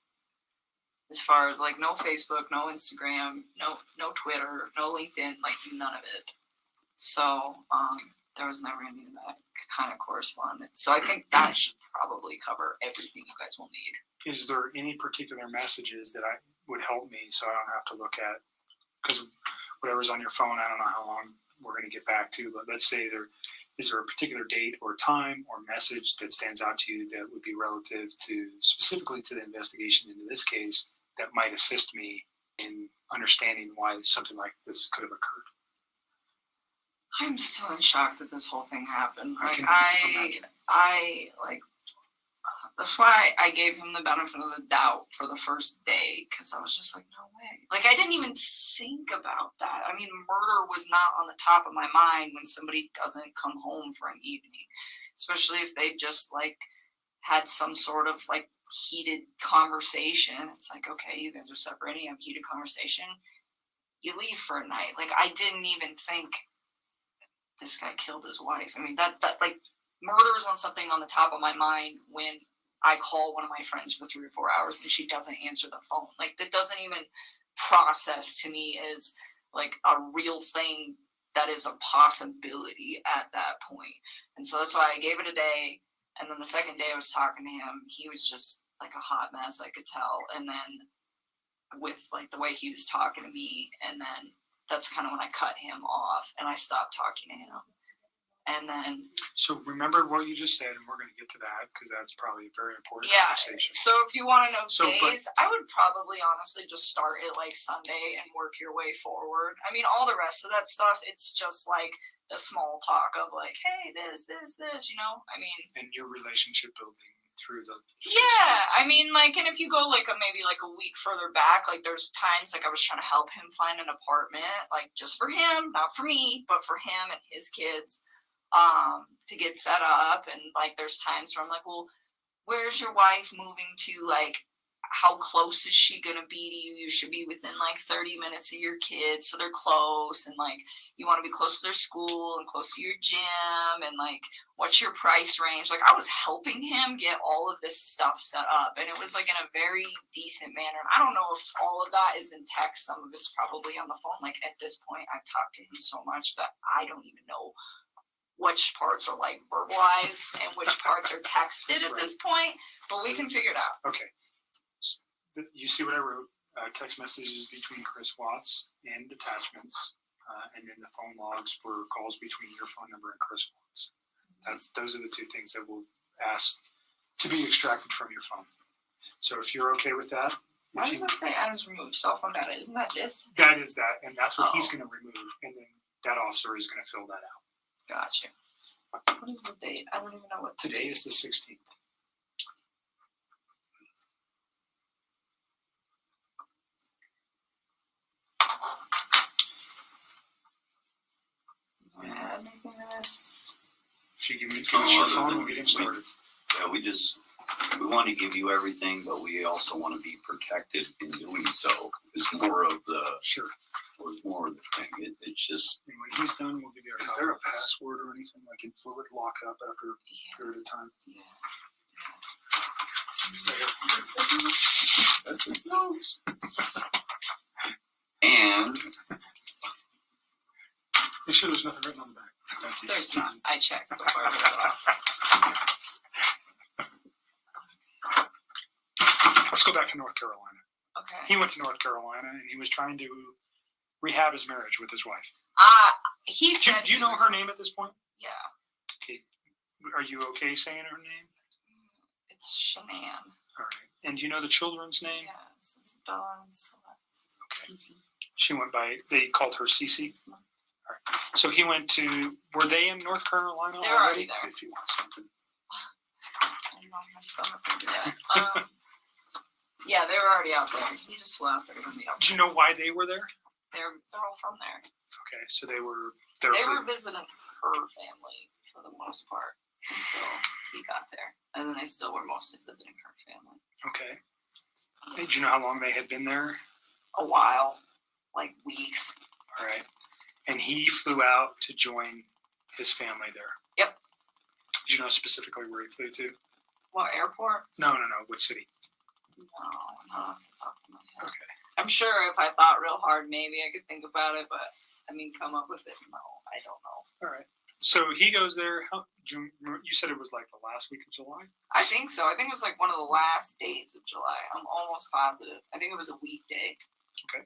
As far as like no Facebook, no Instagram, no Twitter, no LinkedIn, like none of it. So there was never any of that kind of correspondence. So I think that should probably cover everything you guys will need. Is there any particular messages that would help me so I don't have to look at? Because whatever's on your phone, I don't know how long we're going to get back to, but let's say is there a particular date or time or message that stands out to you that would be relative to specifically to the investigation into this case that might assist me in understanding why something like this could have occurred? I'm still in shock that this whole thing happened. Like that's why I gave him the benefit of the doubt for the first day, because I was just like, no way. Like I didn't even think about that. I mean, murder was not on the top of my mind when somebody doesn't come home for an evening, especially if they just like had some sort of like heated conversation. It's like, okay, you guys are separating, you have a heated conversation, you leave for a night. Like I didn't even think this guy killed his wife. I mean, that like murder is on something on the top of my mind when I call one of my friends for 3 or 4 hours and she doesn't answer the phone. Like that doesn't even process to me as like a real thing that is a possibility at that point. And so that's why I gave it a day. And then the second day I was talking to him, he was just like a hot mess, I could tell. And then with like the way he was talking to me, and then that's kind of when I cut him off and I stopped talking to him. And then, So remember what you just said, and we're going to get to that because that's probably a very important yeah, conversation. so if you want to know So, days, I would probably honestly just start at like Sunday and work your way forward. I mean, all the rest of that stuff, it's just like the small talk of like, hey, this, you know? I mean, And your relationship building through the yeah, I mean, like, and if you go like maybe like a week further back, like there's times like I was trying to help him find an apartment, like just for him, not for me, but for him and his kids, to get set up. And like there's times where I'm like, well, where's your wife moving to? Like, how close is she gonna be to you? You should be within like 30 minutes of your kids, so they're close. And like you want to be close to their school and close to your gym. And like, what's your price range? Like I was helping him get all of this stuff set up, and it was like in a very decent manner. And I don't know if all of that is in text. Some of it's probably on the phone. Like at this point, I've talked to him so much that I don't even know which parts are like verbalized and which parts are texted at this point, but we can figure it out. Okay. So, you see what I wrote? Text messages between Chris Watts and attachments, and then the phone logs for calls between your phone number and Chris Watts. Those are the two things that we'll ask to be extracted from your phone. So if you're okay with that. Why does it say items removed? Cell phone data. Isn't that this? That is that, and that's what he's going to remove, and then that officer is going to fill that out. Gotcha. What is the date? I don't even know what Today is the 16th. Add anything to this? If you give us your phone, we'll get him started. Yeah, we want to give you everything, but we also want to be protected in doing so. Is more of the thing. It's just. And when he's done, we'll give you our Is there a password or anything? Like, will it lock up after a period of time? Yeah. That's his notes. And make sure there's nothing written on the back. There's not. I checked before I got off. Let's go back to North Carolina. Okay. He went to North Carolina and he was trying to rehab his marriage with his wife. He said. Do you know her name at this point? Yeah. Okay. Are you okay saying her name? It's Shanann. All right. And do you know the children's name? Yeah. It's Bella and Celeste. Cece. She went by, they called her Cece. All right. So he went to, were they in North Carolina They were already there. If you want something. I know my stomach would do that. Yeah, they were already out there. He just flew out there to me up. Do you know why they were there? They're all from there. Okay, so they were there They for, were visiting her family for the most part until he got there, and then they still were mostly visiting her family. okay. Hey, do you know how long they had been there? A while, like weeks. All right. And he flew out to join his family there. Yep. Do you know specifically where he flew to? What airport? No. What city? No, not off the top of my head. Okay. I'm sure if I thought real hard, maybe I could think about it, but I mean, come up with it. No, I don't know. All right. So he goes there. June, you said it was like the last week of July? I think so. I think it was like one of the last days of July. I'm almost positive. I think it was a weekday. Okay.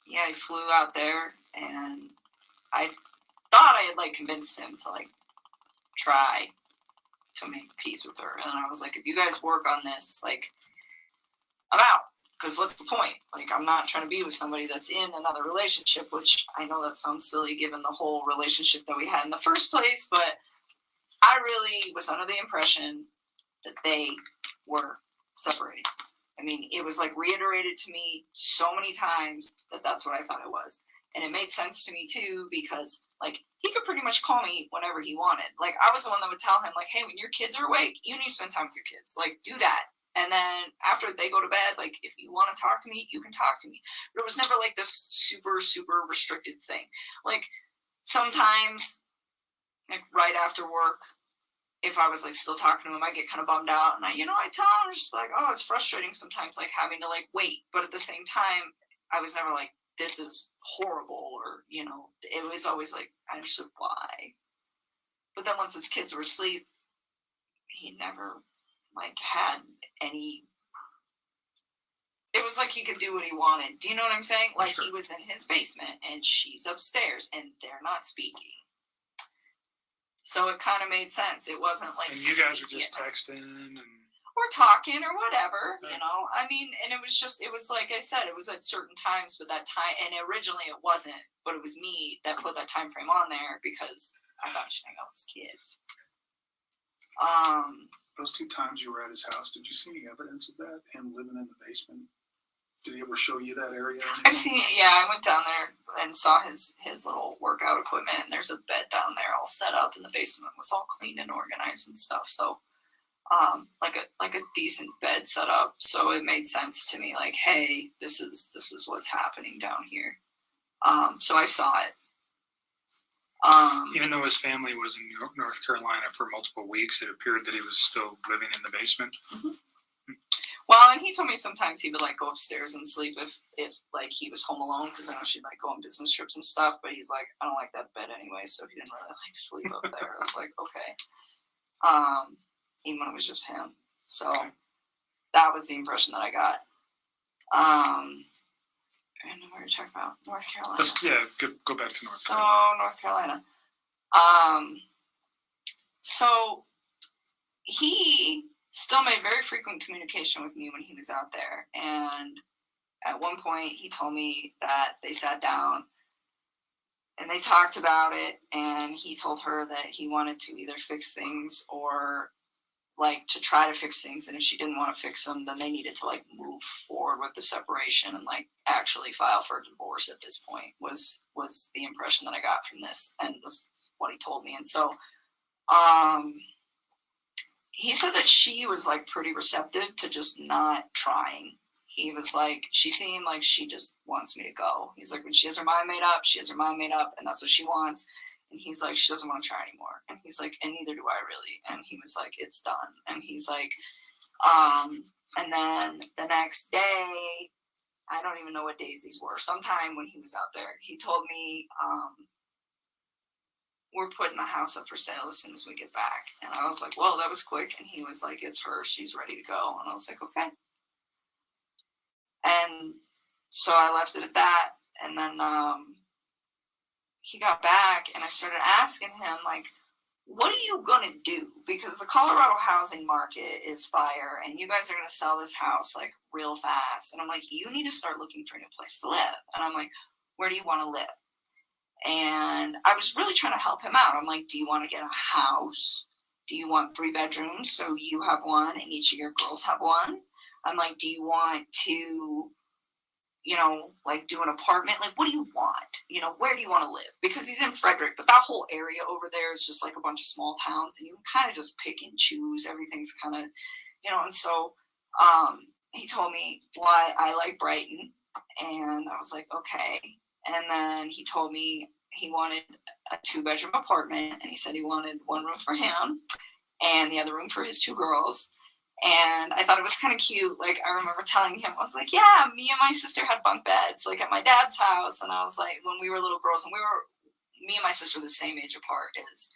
Yeah, he flew out there, and I thought I had like convinced him to like try to make peace with her, and I was like, if you guys work on this, like, I'm out. Because what's the point? Like, I'm not trying to be with somebody that's in another relationship, which I know that sounds silly given the whole relationship that we had in the first place, but I really was under the impression that they were separating. I mean, it was like reiterated to me so many times that that's what I thought it was. And it made sense to me too, because like he could pretty much call me whenever he wanted. Like I was the one that would tell him like, hey, when your kids are awake, you need to spend time with your kids. Like do that. And then after they go to bed, like if you want to talk to me, you can talk to me. But it was never like this super, super restricted thing. Like sometimes, like right after work, if I was like still talking to him, I get kind of bummed out. And I tell him just like, oh, it's frustrating sometimes like having to like wait. But at the same time, I was never like, this is horrible or, it was always like, I understood why. But then once his kids were asleep, he never like had any, it was like he could do what he wanted. Do you know what I'm saying? Like Sure. He was in his basement and she's upstairs and they're not speaking. So it kind of made sense. It wasn't like, And you guys are just texting and or talking or whatever, Right. I mean, and it was like I said, it was at certain times, but that time, and originally it wasn't, but it was me that put that time frame on there because I thought I should hang out with his kids. Those 2 times you were at his house, did you see any evidence of that? Him living in the basement? Did he ever show you that area? I've seen it. Yeah, I went down there and saw his little workout equipment, and there's a bed down there all set up, and the basement was all cleaned and organized and stuff. So, like a decent bed set up. So it made sense to me. Like, hey, this is what's happening down here. So I saw it. even though his family was in North Carolina for multiple weeks, it appeared that he was still living in the basement. Well, and he told me sometimes he would like go upstairs and sleep if like he was home alone, because I know she'd like go on business trips and stuff. But he's like, I don't like that bed anyway, so he didn't really like sleep up there. I was like, okay. Even when it was just him. So that was the impression that I got. I don't know what you're talking about. North Carolina. Go back to North Carolina. North Carolina. So he still made very frequent communication with me when he was out there. And at one point he told me that they sat down and they talked about it, and he told her that he wanted to either fix things or like to try to fix things, and if she didn't want to fix them, then they needed to like move forward with the separation and like actually file for a divorce at this point was the impression that I got from this, and was what he told me. And so he said that she was like pretty receptive to just not trying. He was like, she seemed like she just wants me to go. He's like, when she has her mind made up, she has her mind made up, and that's what she wants. And he's like, she doesn't want to try anymore. And he's like, and neither do I really. And he was like, it's done. And he's like, and then the next day, I don't even know what days these were. Sometime when he was out there, he told me, we're putting the house up for sale as soon as we get back. And I was like, well, that was quick. And he was like, it's her. She's ready to go. And I was like, okay. And so I left it at that. And then, he got back and I started asking him like, what are you gonna do? Because the Colorado housing market is fire, and you guys are gonna sell this house like real fast. And I'm like, you need to start looking for a new place to live. And I'm like, where do you want to live? And I was really trying to help him out. I'm like, do you want to get a house? Do you want 3 bedrooms so you have one and each of your girls have one? I'm like, do you want to, you know, like do an apartment? Like, what do you want? You know, where do you want to live? Because he's in Frederick, but that whole area over there is just like a bunch of small towns, and you can kind of just pick and choose. Everything's kind of, you know, and so he told me why I like Brighton, and I was like, okay. And then he told me he wanted a 2-bedroom apartment, and he said he wanted 1 room for him and the other room for his 2 girls. And I thought it was kind of cute. Like, I remember telling him, I was like, yeah, me and my sister had bunk beds, like at my dad's house. And I was like, when we were little girls, and me and my sister were the same age apart as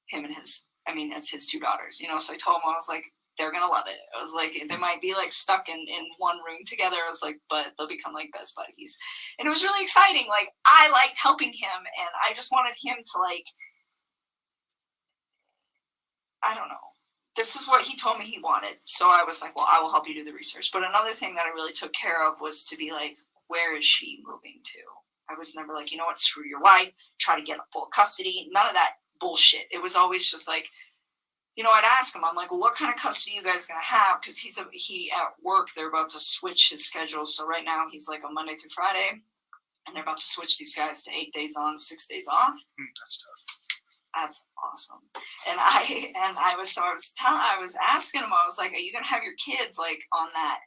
him and as his 2 daughters, you know? So I told him, I was like, they're going to love it. I was like, they might be like stuck in 1 room together. I was like, but they'll become like best buddies. And it was really exciting. Like, I liked helping him, and I just wanted him to, like, I don't know. This is what he told me he wanted. So I was like, well, I will help you do the research. But another thing that I really took care of was to be like, where is she moving to? I was never like, you know what, screw your wife, try to get full custody. None of that bullshit. It was always just like, you know, I'd ask him, I'm like, well, what kind of custody you guys going to have? Because he at work, they're about to switch his schedule. So right now he's like on Monday through Friday, and they're about to switch these guys to 8 days on, 6 days off. That's tough. That's awesome. And I was asking him, I was like, are you going to have your kids like on that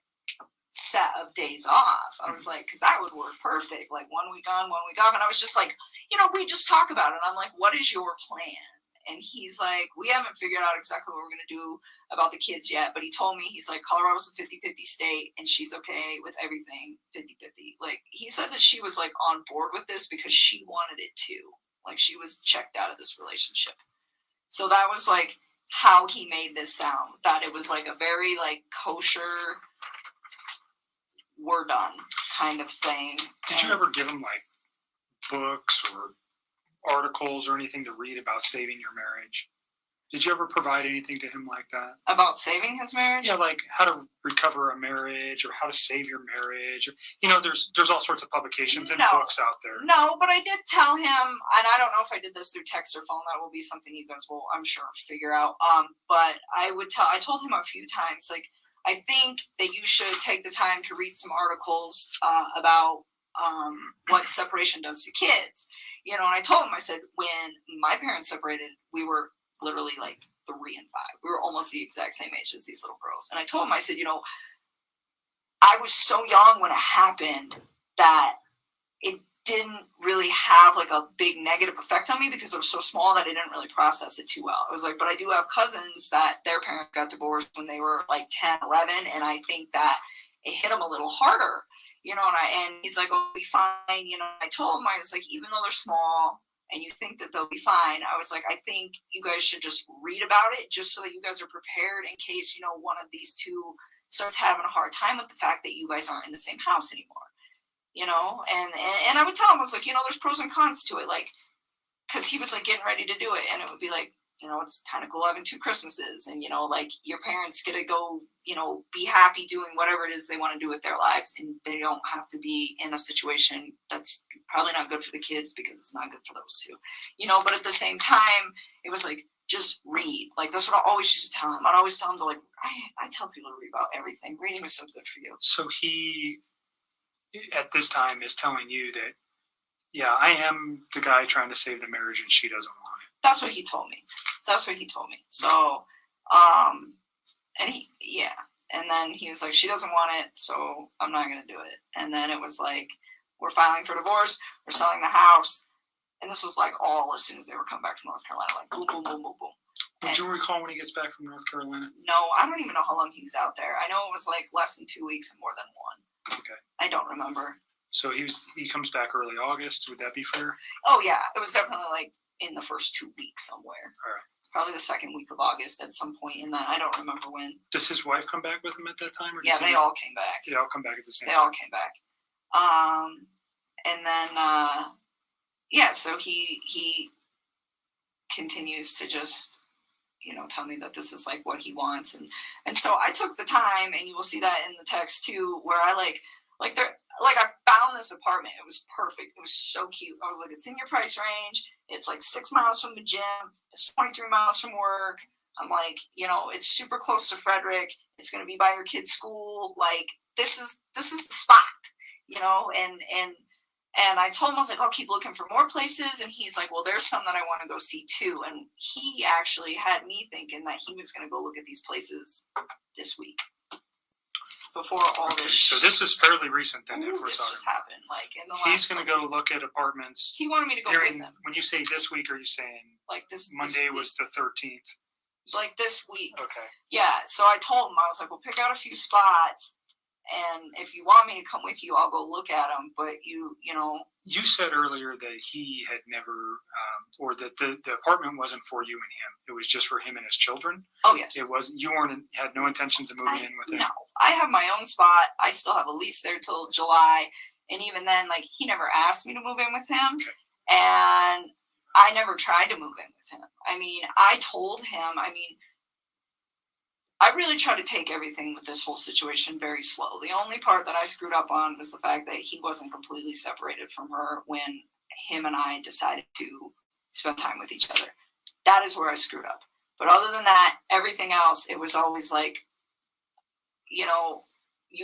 set of days off? I was like, because that would work perfect. Like 1 week on, 1 week off. And I was just like, you know, we just talk about it. I'm like, what is your plan? And he's like, we haven't figured out exactly what we're going to do about the kids yet. But he told me, he's like, Colorado's a 50-50 state, and she's okay with everything 50-50. Like, he said that she was like on board with this because she wanted it too. Like, she was checked out of this relationship. So that was like how he made this sound, that it was like a very like kosher, we're done kind of thing. Did you ever give him like books or articles or anything to read about saving your marriage? Did you ever provide anything to him like that? About saving his marriage? Yeah, like how to recover a marriage or how to save your marriage. You know, there's all sorts of publications and books out there. No, but I did tell him, and I don't know if I did this through text or phone. That will be something you guys will, I'm sure, figure out. But I told him a few times, like, I think that you should take the time to read some articles about what separation does to kids. You know, and I told him, I said, when my parents separated, we were literally like 3 and 5. We were almost the exact same age as these little girls. And I told him, I said, you know, I was so young when it happened that it didn't really have like a big negative effect on me because I was so small that I didn't really process it too well. I was like, but I do have cousins that their parents got divorced when they were like 10, 11. And I think that it hit them a little harder, you know, and he's like, oh, it'll be fine. You know, I told him, I was like, even though they're small and you think that they'll be fine, I was like, I think you guys should just read about it just so that you guys are prepared in case, you know, one of these two starts having a hard time with the fact that you guys aren't in the same house anymore, you know? And I would tell him, I was like, you know, there's pros and cons to it. Like, cause he was like getting ready to do it. And it would be like, you know, it's kind of cool having 2 Christmases and, you know, like your parents get to go, you know, be happy doing whatever it is they want to do with their lives. And they don't have to be in a situation that's probably not good for the kids because it's not good for those 2, you know, but at the same time, it was like, just read. Like, that's what I always used to tell him. I'd always tell him to like, I tell people to read about everything. Reading is so good for you. So he, at this time, is telling you that, yeah, I am the guy trying to save the marriage and she doesn't want it. That's what he told me. So, and then he was like, she doesn't want it, so I'm not going to do it. And then it was like, we're filing for divorce, we're selling the house. And this was like all as soon as they were coming back from North Carolina, like boom, boom, boom, boom, boom. Would you recall when he gets back from North Carolina? No, I don't even know how long he was out there. I know it was like less than 2 weeks and more than 1. Okay. I don't remember. So he comes back early August. Would that be fair? Oh yeah, it was definitely like in the first 2 weeks somewhere. All right. Probably the second week of August at some point in that. I don't remember when. Does his wife come back with him at that time? Or Yeah, they all came back. They all come back at the same time. They all came back. And then, yeah, so he continues to just, tell me that this is like what he wants. And so I took the time, and you will see that in the text too, where I I found this apartment. It was perfect. It was so cute. I was like, it's in your price range. It's like 6 miles from the gym. It's 23 miles from work. I'm like, it's super close to Frederick. It's going to be by your kid's school. Like, this is the spot, and I told him, I was like, I'll keep looking for more places. And he's like, well, there's some that I want to go see too. And he actually had me thinking that he was going to go look at these places this week before all this. So this is fairly recent then, if we're this talking. just happened, like in the last. He's going to go weeks. look at apartments. He wanted me to go during, with him. When you say this week, are you saying like this? Monday this was the 13th? Like this week. Okay. Yeah. So I told him, I was like, well, pick out a few spots. And if you want me to come with you, I'll go look at them. But you You said earlier that he had never, or that the apartment wasn't for you and him. It was just for him and his children. Oh, yes. It wasn't. You had no intentions of moving in with him. No, I have my own spot. I still have a lease there till July. And even then, like, he never asked me to move in with him. Okay. And I never tried to move in with him. I mean, I told him, I really try to take everything with this whole situation very slow. The only part that I screwed up on was the fact that he wasn't completely separated from her when him and I decided to spend time with each other. That is where I screwed up. But other than that, everything else, it was always like, you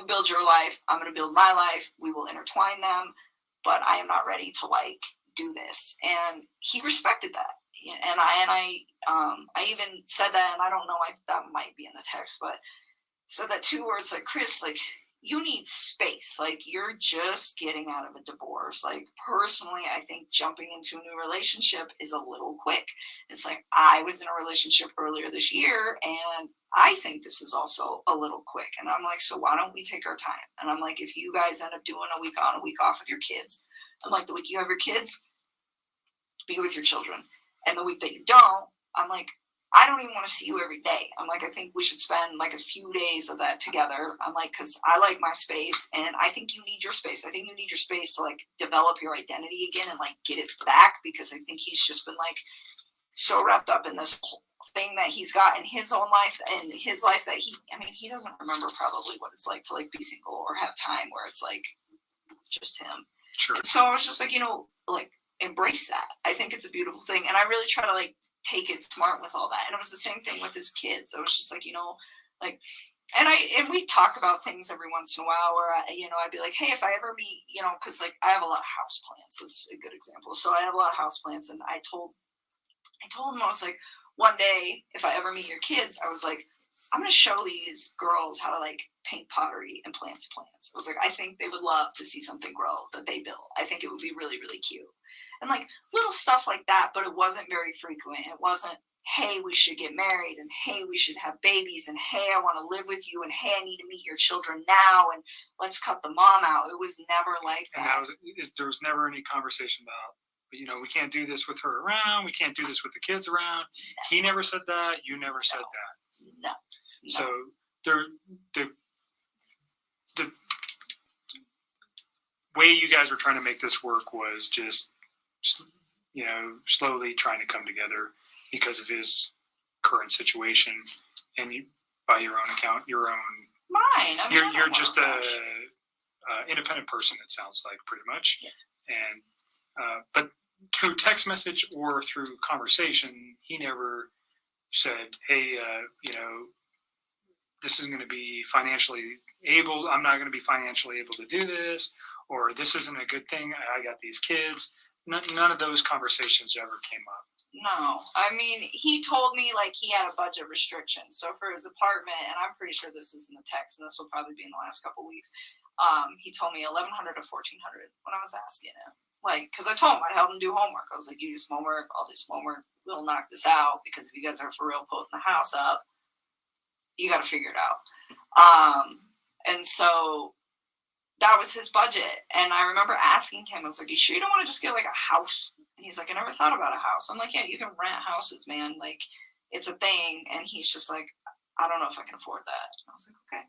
build your life, I'm going to build my life. We will intertwine them, but I am not ready to do this. And he respected that. And I even said that, and I don't know, that might be in the text, but said that 2 words like, Chris, like, you need space. Like, you're just getting out of a divorce. Like, personally, I think jumping into a new relationship is a little quick. It's like, I was in a relationship earlier this year, and I think this is also a little quick. And I'm like, so why don't we take our time? And I'm like, if you guys end up doing a week on, a week off with your kids, I'm like, the week you have your kids, be with your children. And the week that you don't, I'm like, I don't even want to see you every day. I'm like, I think we should spend like a few days of that together. I'm like, because I like my space, and I think you need your space. I think you need your space to like develop your identity again and like get it back, because I think he's just been like so wrapped up in this whole thing that he's got in his own life and his life that he doesn't remember probably what it's like to like be single or have time where it's like just him. Sure. So I was just like, like, embrace that. I think it's a beautiful thing, and I really try to like take it smart with all that. And it was the same thing with his kids. I was just like, like, and we talk about things every once in a while where I'd be like, hey, if I ever meet, because like I have a lot of house plants. It's a good example. So I have a lot of house plants, and I told him, I was like, one day if I ever meet your kids, I was like, I'm going to show these girls how to like paint pottery and plants. I was like, I think they would love to see something grow that they built. I think it would be really, really cute. And like little stuff like that, but it wasn't very frequent. It wasn't, hey, we should get married, and hey, we should have babies, and hey, I want to live with you, and hey, I need to meet your children now, and let's cut the mom out. It was never like that. And there was never any conversation about, we can't do this with her around. We can't do this with the kids around. No. He never said that. You never said that. No. So the way you guys were trying to make this work was just, slowly trying to come together because of his current situation, and you, by your own account, mine. You're just a independent person. It sounds like pretty much, yeah. And but through text message or through conversation, he never said, "Hey, this isn't going to be financially able. I'm not going to be financially able to do this," or "This isn't a good thing. I got these kids." None of those conversations ever came up. No, he told me like he had a budget restriction. So for his apartment, and I'm pretty sure this is in the text, and this will probably be in the last couple of weeks. He told me $1,100 to $1,400 when I was asking him, like, because I told him I'd help him do homework. I was like, you do some homework, I'll do some homework. We'll knock this out, because if you guys are for real putting the house up, you got to figure it out. And so that was his budget. And I remember asking him, I was like, you sure you don't want to just get like a house? And he's like, I never thought about a house. I'm like, yeah, you can rent houses, man. Like, it's a thing. And he's just like, I don't know if I can afford that. And I was like, okay.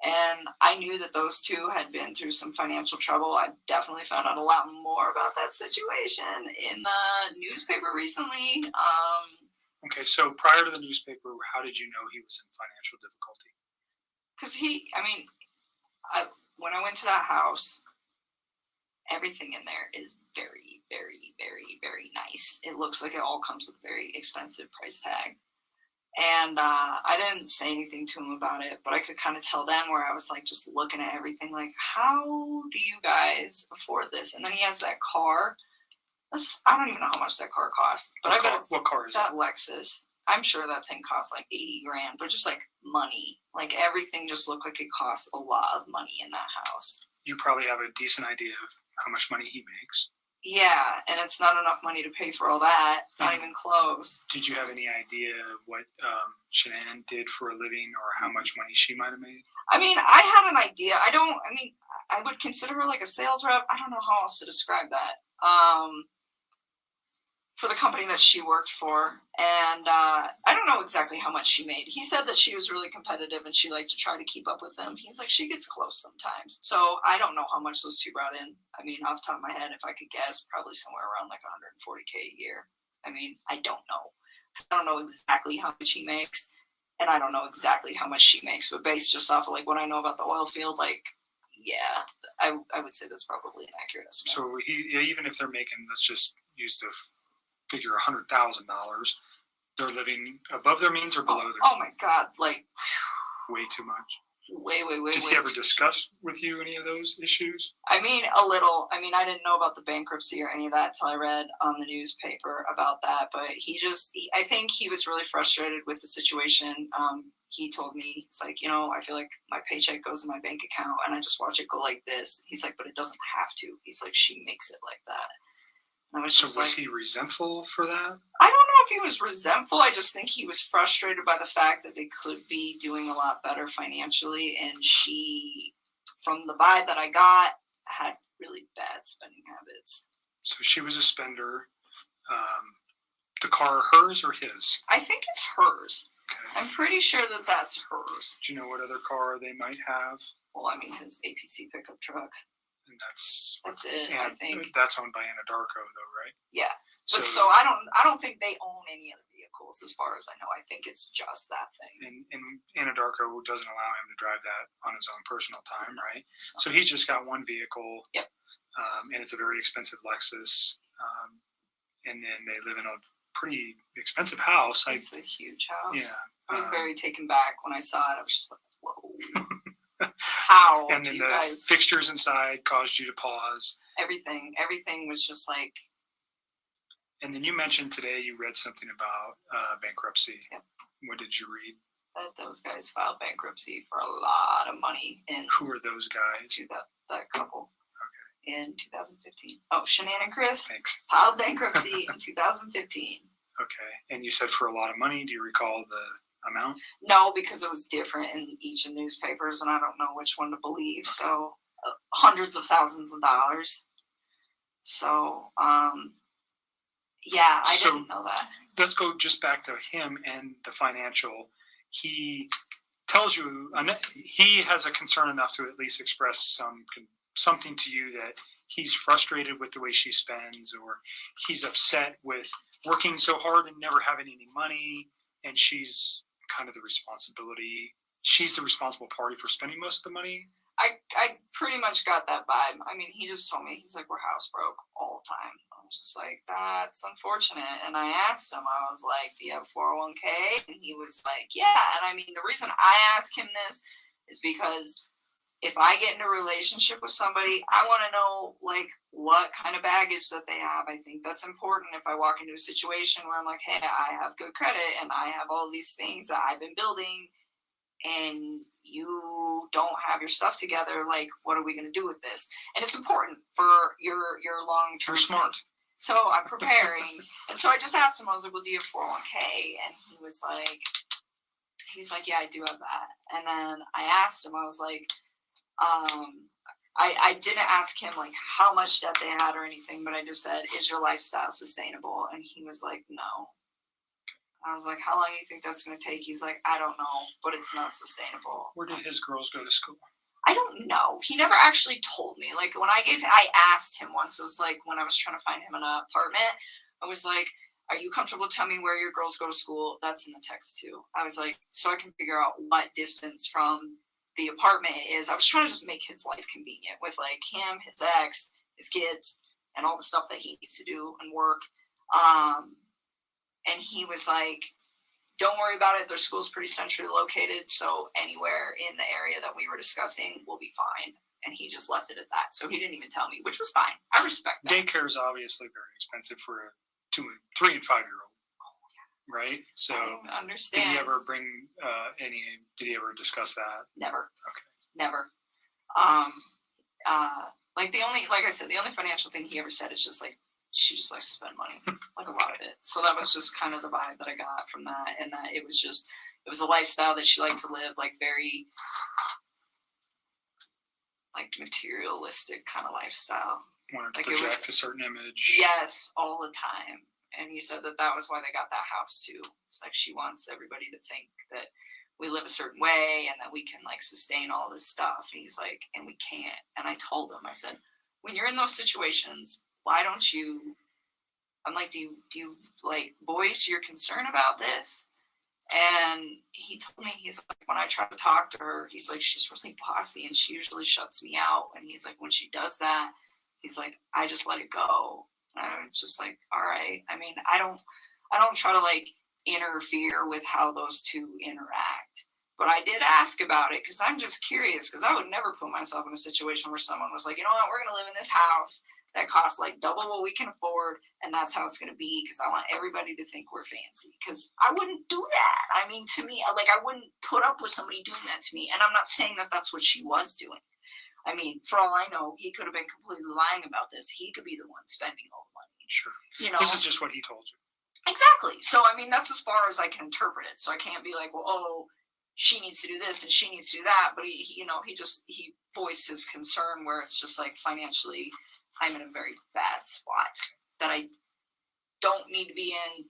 And I knew that those two had been through some financial trouble. I definitely found out a lot more about that situation in the newspaper recently. Okay, so prior to the newspaper, how did you know he was in financial difficulty? Because when I went to that house, everything in there is very, very, very, very nice. It looks like it all comes with a very expensive price tag. And I didn't say anything to him about it, but I could kind of tell then where I was like just looking at everything like, how do you guys afford this? And then he has that car. I don't even know how much that car costs, but I bet it's what car is that Lexus. I'm sure that thing costs like 80 grand, but just like money, like everything just looked like it costs a lot of money in that house. You probably have a decent idea of how much money he makes. Yeah, and it's not enough money to pay for all that, not even close. Did you have any idea what Shanann did for a living or how much money she might have made? I mean, I had an idea. I would consider her like a sales rep. I don't know how else to describe that. For the company that she worked for. And I don't know exactly how much she made. He said that she was really competitive and she liked to try to keep up with him. He's like, she gets close sometimes. So I don't know how much those two brought in. I mean, off the top of my head, if I could guess, probably somewhere around like 140K a year. I mean, I don't know. I don't know exactly how much he makes. And I don't know exactly how much she makes. But based just off of like what I know about the oil field, like, yeah, I would say that's probably an accurate estimate. So even if they're making, let's just use the figure $100,000, they're living above their means or below their means? Oh my God, like way too much. Way. Did he ever discuss with you any of those issues? I mean, a little. I mean, I didn't know about the bankruptcy or any of that till I read on the newspaper about that. But I think he was really frustrated with the situation. He told me, it's like, I feel like my paycheck goes in my bank account and I just watch it go like this. He's like, but it doesn't have to. He's like, she makes it like that. So was he resentful for that? I don't know if he was resentful. I just think he was frustrated by the fact that they could be doing a lot better financially. And she, from the vibe that I got, had really bad spending habits. So she was a spender. The car, hers or his? I think it's hers. Okay. I'm pretty sure that that's hers. Do you know what other car they might have? Well, I mean, his APC pickup truck. And that's it. I think that's owned by Anadarko, though, right? Yeah. But so I don't think they own any other vehicles, as far as I know. I think it's just that thing. And Anadarko doesn't allow him to drive that on his own personal time, right? So he's just got one vehicle. Yep. And it's a very expensive Lexus. And then they live in a pretty expensive house. It's a huge house. Yeah. I was very taken back when I saw it. I was just like, whoa. How? And then the fixtures inside caused you to pause. Everything was just like. And then you mentioned today you read something about bankruptcy. Yep. What did you read? That those guys filed bankruptcy for a lot of money. Who are those guys? That couple. Okay. In 2015. Oh, Shanann and Chris. Thanks. Filed bankruptcy in 2015. Okay. And you said for a lot of money. Do you recall the amount? No, because it was different in each of the newspapers, and I don't know which one to believe. So hundreds of thousands of dollars. So yeah, I didn't know that. Let's go just back to him and the financial. He tells you he has a concern enough to at least express something to you that he's frustrated with the way she spends, or he's upset with working so hard and never having any money, and she's kind of the responsible party for spending most of the money. I pretty much got that vibe. I mean, he just told me, he's like, we're house broke all the time. I was just like, that's unfortunate. And I asked him, I was like, do you have 401k? And he was like, yeah. And I mean, the reason I ask him this is because if I get in a relationship with somebody, I want to know like what kind of baggage that they have. I think that's important. If I walk into a situation where I'm like, hey, I have good credit and I have all these things that I've been building, and you don't have your stuff together, like, what are we going to do with this? And it's important for your long-term. You're smart. So I'm preparing. And so I just asked him, I was like, well, do you have 401k? And he's like, yeah, I do have that. And then I asked him, I was like, I didn't ask him like how much debt they had or anything, but I just said, is your lifestyle sustainable? And he was like, no. I was like, how long do you think that's going to take? He's like, I don't know, but it's not sustainable. Where did his girls go to school? I don't know. He never actually told me. Like when I asked him once, it was like when I was trying to find him an apartment, I was like, are you comfortable telling me where your girls go to school? That's in the text too. I was like, so I can figure out what distance from the apartment is. I was trying to just make his life convenient with like him, his ex, his kids, and all the stuff that he needs to do and work. And he was like, don't worry about it. Their school's pretty centrally located. So anywhere in the area that we were discussing will be fine. And he just left it at that. So he didn't even tell me, which was fine. I respect that. Daycare is obviously very expensive for a 3 and 5 year old. Right? So I understand. did he ever bring did he ever discuss that? Never. Okay. Never. Like I said, the only financial thing he ever said is just like, she just likes to spend money, like a lot of it. So that was just kind of the vibe that I got from that. And that it was a lifestyle that she liked to live, like very like materialistic kind of lifestyle. Wanted to Like project a certain image. Yes, all the time. And he said that was why they got that house too. It's like she wants everybody to think that we live a certain way and that we can like sustain all this stuff. And he's like, and we can't. And I told him, I said, when you're in those situations, why don't you, I'm like, do you like voice your concern about this? And he told me, he's like, when I try to talk to her, he's like, she's really bossy and she usually shuts me out. And he's like, when she does that, he's like, I just let it go. And I was just like, all right. I mean, I don't try to like interfere with how those two interact. But I did ask about it because I'm just curious, because I would never put myself in a situation where someone was like, you know what, we're going to live in this house that costs like double what we can afford, and that's how it's going to be, because I want everybody to think we're fancy. Because I wouldn't do that. I mean, to me, like, I wouldn't put up with somebody doing that to me. And I'm not saying that that's what she was doing. I mean, for all I know, he could have been completely lying about this. He could be the one spending all the money. Sure. You know, This is just what he told you. Exactly. So, I mean, that's as far as I can interpret it. So I can't be like, well, oh, she needs to do this and she needs to do that. But he voiced his concern where it's just like, financially, I'm in a very bad spot that I don't need to be in,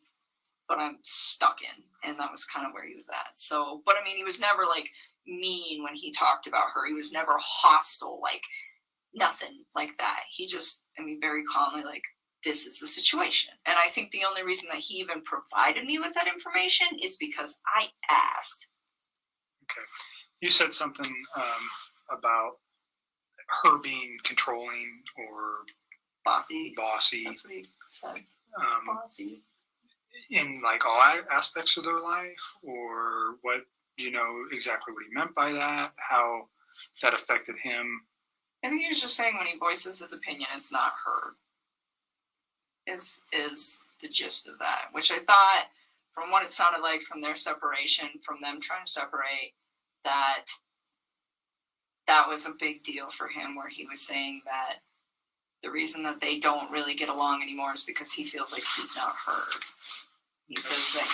but I'm stuck in. And that was kind of where he was at. So, but I mean, he was never like mean when he talked about her. He was never hostile, like nothing like that. He just, I mean, very calmly, like, this is the situation. And I think the only reason that he even provided me with that information is because I asked. Okay. You said something about her being controlling or Bossy. bossy That's what he said. Bossy. in like all aspects of their life, or what, do you know exactly what he meant by that? How that affected him? I think he was just saying when he voices his opinion, it's not her. Is the gist of that, which I thought, from what it sounded like from their separation, from them trying to separate, that was a big deal for him, where he was saying that the reason that they don't really get along anymore is because he feels like he's not heard. He says that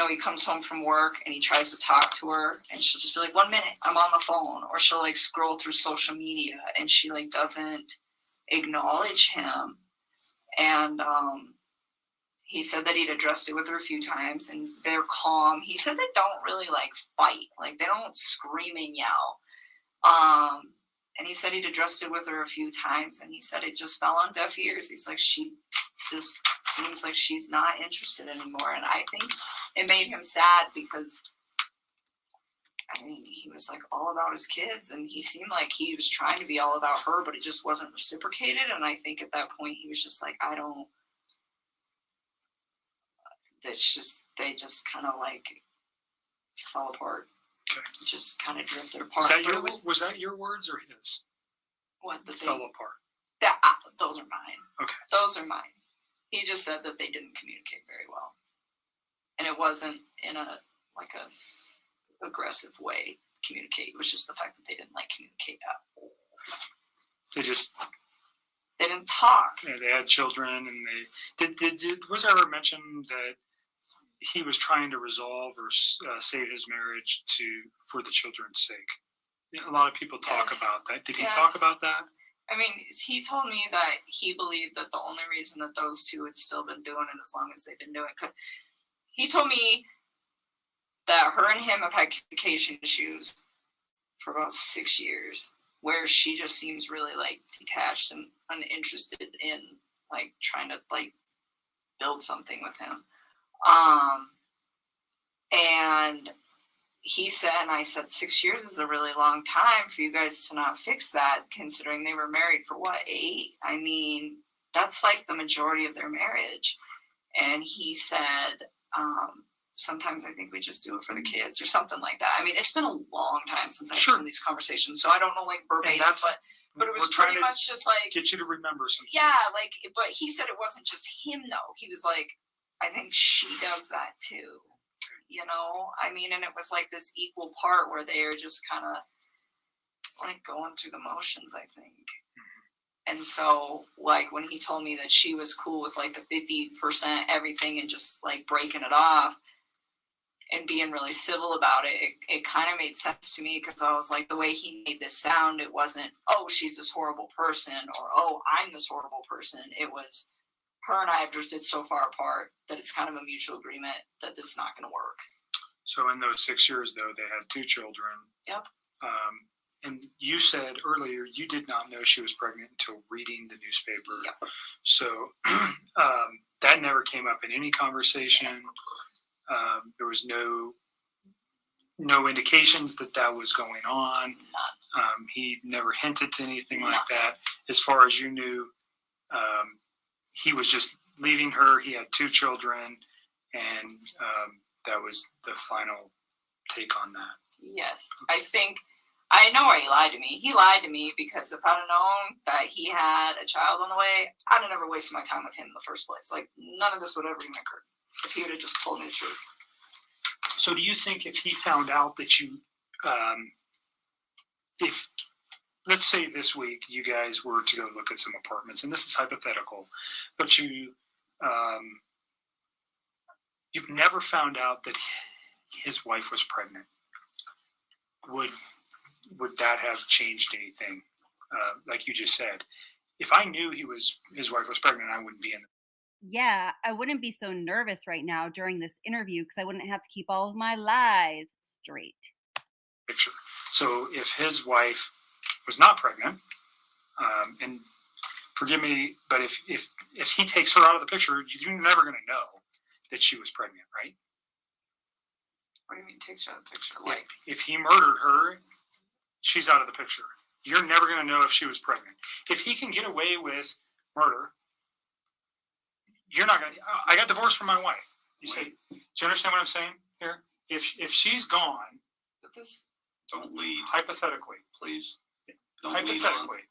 he comes home from work and he tries to talk to her and she'll just be like, 1 minute, I'm on the phone. Or she'll like scroll through social media and she like doesn't acknowledge him. And he said that he'd addressed it with her a few times and they're calm. He said they don't really like fight. Like they don't scream and yell. And he said he'd addressed it with her a few times and he said it just fell on deaf ears. He's like, she just seems like she's not interested anymore. And I think it made him sad because, I mean, he was like all about his kids and he seemed like he was trying to be all about her, but it just wasn't reciprocated. And I think at that point he was just like, they just kind of like fell apart. Okay. Just kind of drifted apart. Was that your words or his? What, the fell thing? apart. Those are mine. Okay. Those are mine. He just said that they didn't communicate very well. And it wasn't in a aggressive way communicate. It was just the fact that they didn't like communicate at all. They didn't talk. Yeah, they had children and was there ever mention that he was trying to resolve or save his marriage for the children's sake? A lot of people talk about that. Did he talk about that? I mean, he told me that he believed that the only reason that those two had still been doing it as long as they've been doing it, he told me that her and him have had communication issues for about 6 years, where she just seems really like detached and uninterested in like trying to like build something with him. And he said, and I said, 6 years is a really long time for you guys to not fix that, considering they were married for what, 8? I mean, that's like the majority of their marriage. And he said, sometimes I think we just do it for the kids or something like that. I mean, it's been a long time since I've Sure. seen these conversations, so I don't know like verbatim, but it was we're trying pretty to much just like, get you to remember something. yeah, like, but he said it wasn't just him though. He was like, I think she does that too. You know, I mean, and it was like this equal part where they are just kind of like going through the motions, I think. And so, like, when he told me that she was cool with like the 50% everything and just like breaking it off and being really civil about it kind of made sense to me, because I was like, the way he made this sound, it wasn't, oh, she's this horrible person, or oh, I'm this horrible person. It was, her and I have drifted so far apart that it's kind of a mutual agreement that this is not going to work. So in those 6 years, though, they had 2 children. Yep. And you said earlier you did not know she was pregnant until reading the newspaper. Yep. So that never came up in any conversation. There was no indications that that was going on. He never hinted to anything like that. As far as you knew, he was just leaving her. He had 2 children, and that was the final take on that. Yes, I know why he lied to me. He lied to me because if I'd have known that he had a child on the way, I'd have never wasted my time with him in the first place. Like, none of this would ever even occur if he would have just told me the truth. So do you think if he found out that you, if, let's say this week you guys were to go look at some apartments, and this is hypothetical, but you've never found out that his wife was pregnant, would that have changed anything? Like you just said, if I knew his wife was pregnant, I wouldn't be in. Yeah, I wouldn't be so nervous right now during this interview because I wouldn't have to keep all of my lies straight. Picture. So if his wife was not pregnant, and forgive me, but if he takes her out of the picture, you're never going to know that she was pregnant, right? What do you mean takes her out of the picture? Like, if he murdered her, she's out of the picture. You're never going to know if she was pregnant. If he can get away with murder, you're not going to. I got divorced from my wife. You say, do you understand what I'm saying here? If she's gone, this. Don't lead, hypothetically, please. Don't lead on. hypothetically,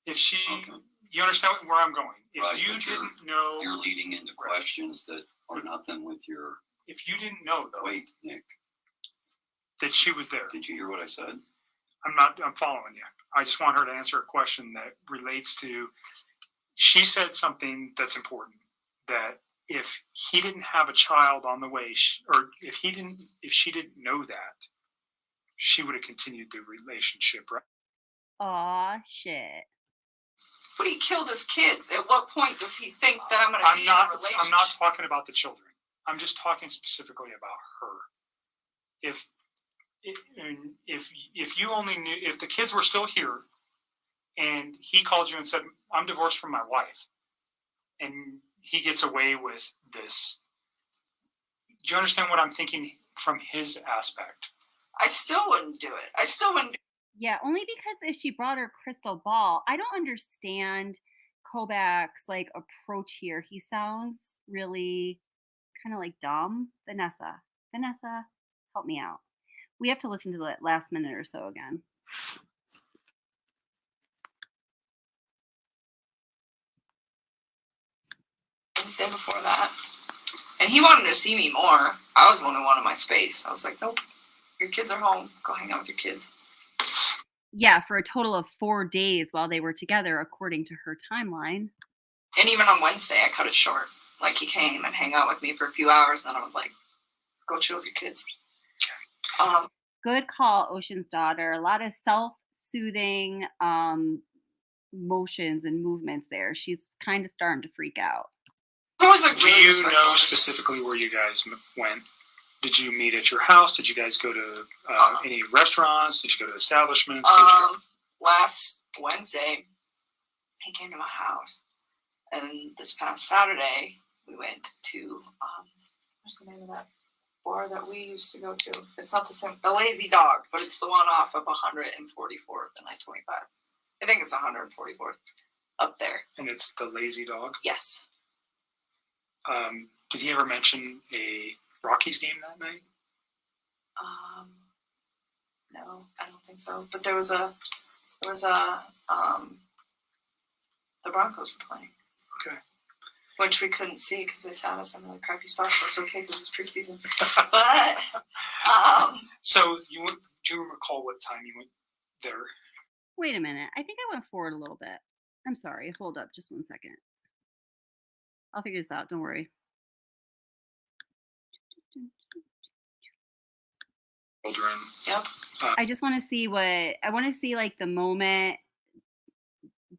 if she, Okay. you understand where I'm going. If Right, you but didn't know, You're leading into questions that are nothing with your. if you didn't know though Wait, Nick, that she was there, did you hear what I said? I'm following you. I just want her to answer a question that relates to, she said something that's important, that if he didn't have a child on the way, or if she didn't know that, she would have continued the relationship, right? Aw, shit. But he killed his kids. At what point does he think that I'm going to be in a relationship? I'm not talking about the children. I'm just talking specifically about her. If you only knew, if the kids were still here and he called you and said, I'm divorced from my wife, and he gets away with this, do you understand what I'm thinking from his aspect? I still wouldn't do it. Yeah, only because if she brought her crystal ball, I don't understand Kobak's like approach here. He sounds really kind of like dumb. Vanessa, help me out. We have to listen to the last minute or so again. Wednesday before that. And he wanted to see me more. I was the one who wanted my space. I was like, nope, your kids are home. Go hang out with your kids. Yeah, for a total of 4 days while they were together, according to her timeline. And even on Wednesday, I cut it short. Like, he came and hang out with me for a few hours, and then I was like, go chill with your kids. Good call, Ocean's daughter. A lot of self-soothing motions and movements there. She's kind of starting to freak out. It was a Do really you respectful know person. specifically where you guys went? Did you meet at your house? Did you guys go to any restaurants? Did you go to establishments? Where'd you go? Last Wednesday, he came to my house, and this past Saturday, we went to what's the name of that bar that we used to go to? It's not the same, the Lazy Dog, but it's the one off of 144th and I-25. I think it's 144th up there. And it's the Lazy Dog. Yes. Did he ever mention a Rockies game that night? No, I don't think so. But there was a the Broncos were playing. Okay. Which we couldn't see because they sat us in a crappy spot. But it's okay because it's preseason. But So do you recall what time you went there? Wait a minute. I think I went forward a little bit. I'm sorry. Hold up just 1 second. I'll figure this out. Don't worry. Children. yep. I just want to see like the moment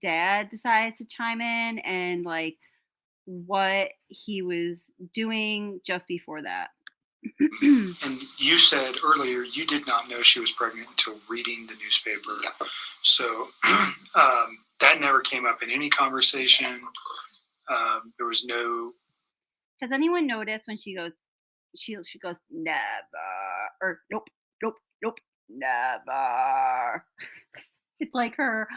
Dad decides to chime in and like what he was doing just before that. And you said earlier you did not know she was pregnant until reading the newspaper. Yep. So that never came up in any conversation. There was no. Has anyone noticed when she goes, she goes never, or nope, never. It's like her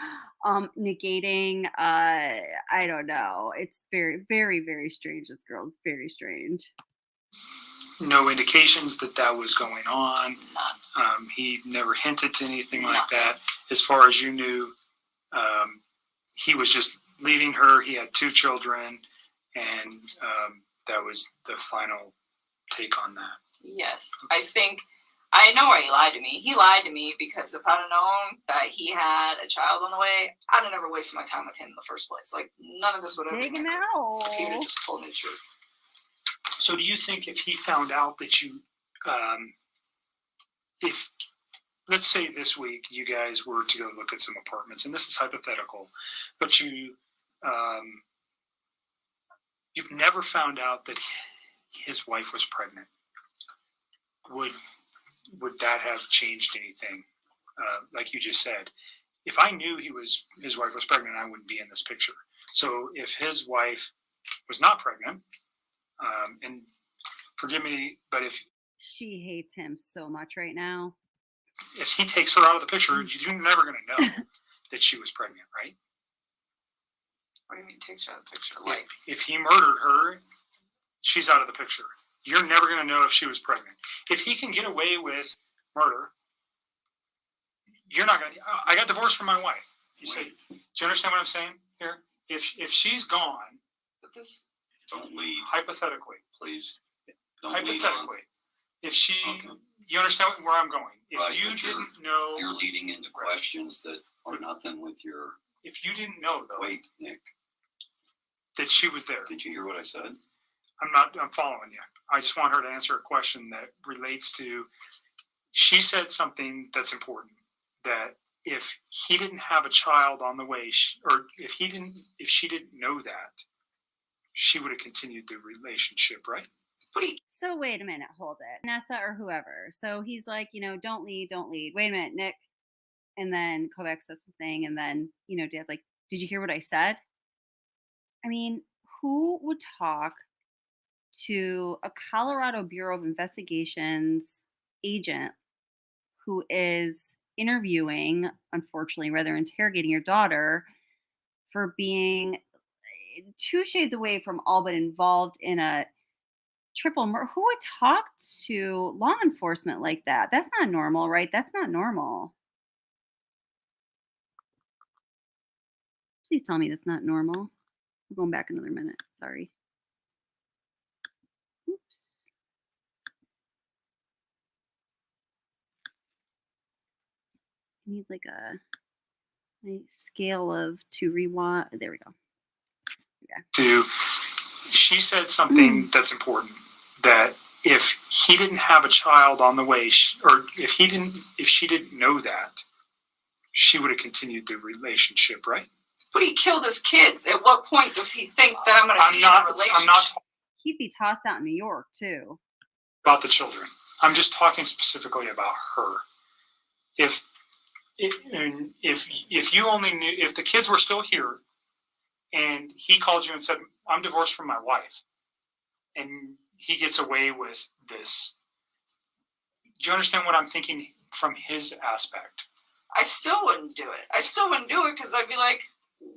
negating. I don't know. It's very, very, very strange. This girl is very strange. No indications that was going on. None. He never hinted to anything like Nothing. that. As far as you knew, he was just leaving her. He had 2 children, and that was the final take on that. Yes. I know why he lied to me. He lied to me because if I'd have known that he had a child on the way, I'd have never wasted my time with him in the first place. Like, none of this would have Dig been him out. if he would have just told me the truth. So do you think if he found out that you, if, let's say this week you guys were to go look at some apartments, and this is hypothetical, but you've never found out that his wife was pregnant, would that have changed anything? Like you just said, if I knew his wife was pregnant, I wouldn't be in this picture. So if his wife was not pregnant, and forgive me, but if She hates him so much right now. he takes her out of the picture, you're never going to know that she was pregnant, right? What do you mean takes her out of the picture? Like, If he murdered her, she's out of the picture. You're never going to know if she was pregnant. If he can get away with murder, you're not going to. I got divorced from my wife. You say, do you understand what I'm saying here? If she's gone, but this, Don't lead, hypothetically, please. Don't lead on. hypothetically, if she, Okay. you understand where I'm going. If Right, you but didn't know, You're leading into questions that are nothing with your. if you didn't know though Wait, Nick, that she was there, did you hear what I said? I'm following you. I just want her to answer a question that relates to, she said something that's important, that if he didn't have a child on the way, or if she didn't know that, she would have continued the relationship, right? So wait a minute, hold it. Nessa or whoever. So he's like, don't lead. Wait a minute, Nick. And then Kobak says something, and then, Dad's like, did you hear what I said? I mean, who would talk to a Colorado Bureau of Investigations agent who is interviewing, unfortunately, rather interrogating your daughter for being 2 shades away from all but involved in a triple murder? Who would talk to law enforcement like that? That's not normal, right? That's not normal. Please tell me that's not normal. I'm going back another minute. Sorry. Oops. I need like a scale of to rewind. There we go. She said something that's important, that if he didn't have a child on the way, or if she didn't know that, she would have continued the relationship, right? But he killed his kids. At what point does he think that I'm going to be in a relationship? I'm not talking He'd be tossed out in New York too. about the children. I'm just talking specifically about her. If you only knew, if the kids were still here and he called you and said, I'm divorced from my wife, and he gets away with this, do you understand what I'm thinking from his aspect? I still wouldn't do it. I still wouldn't do it because I'd be like,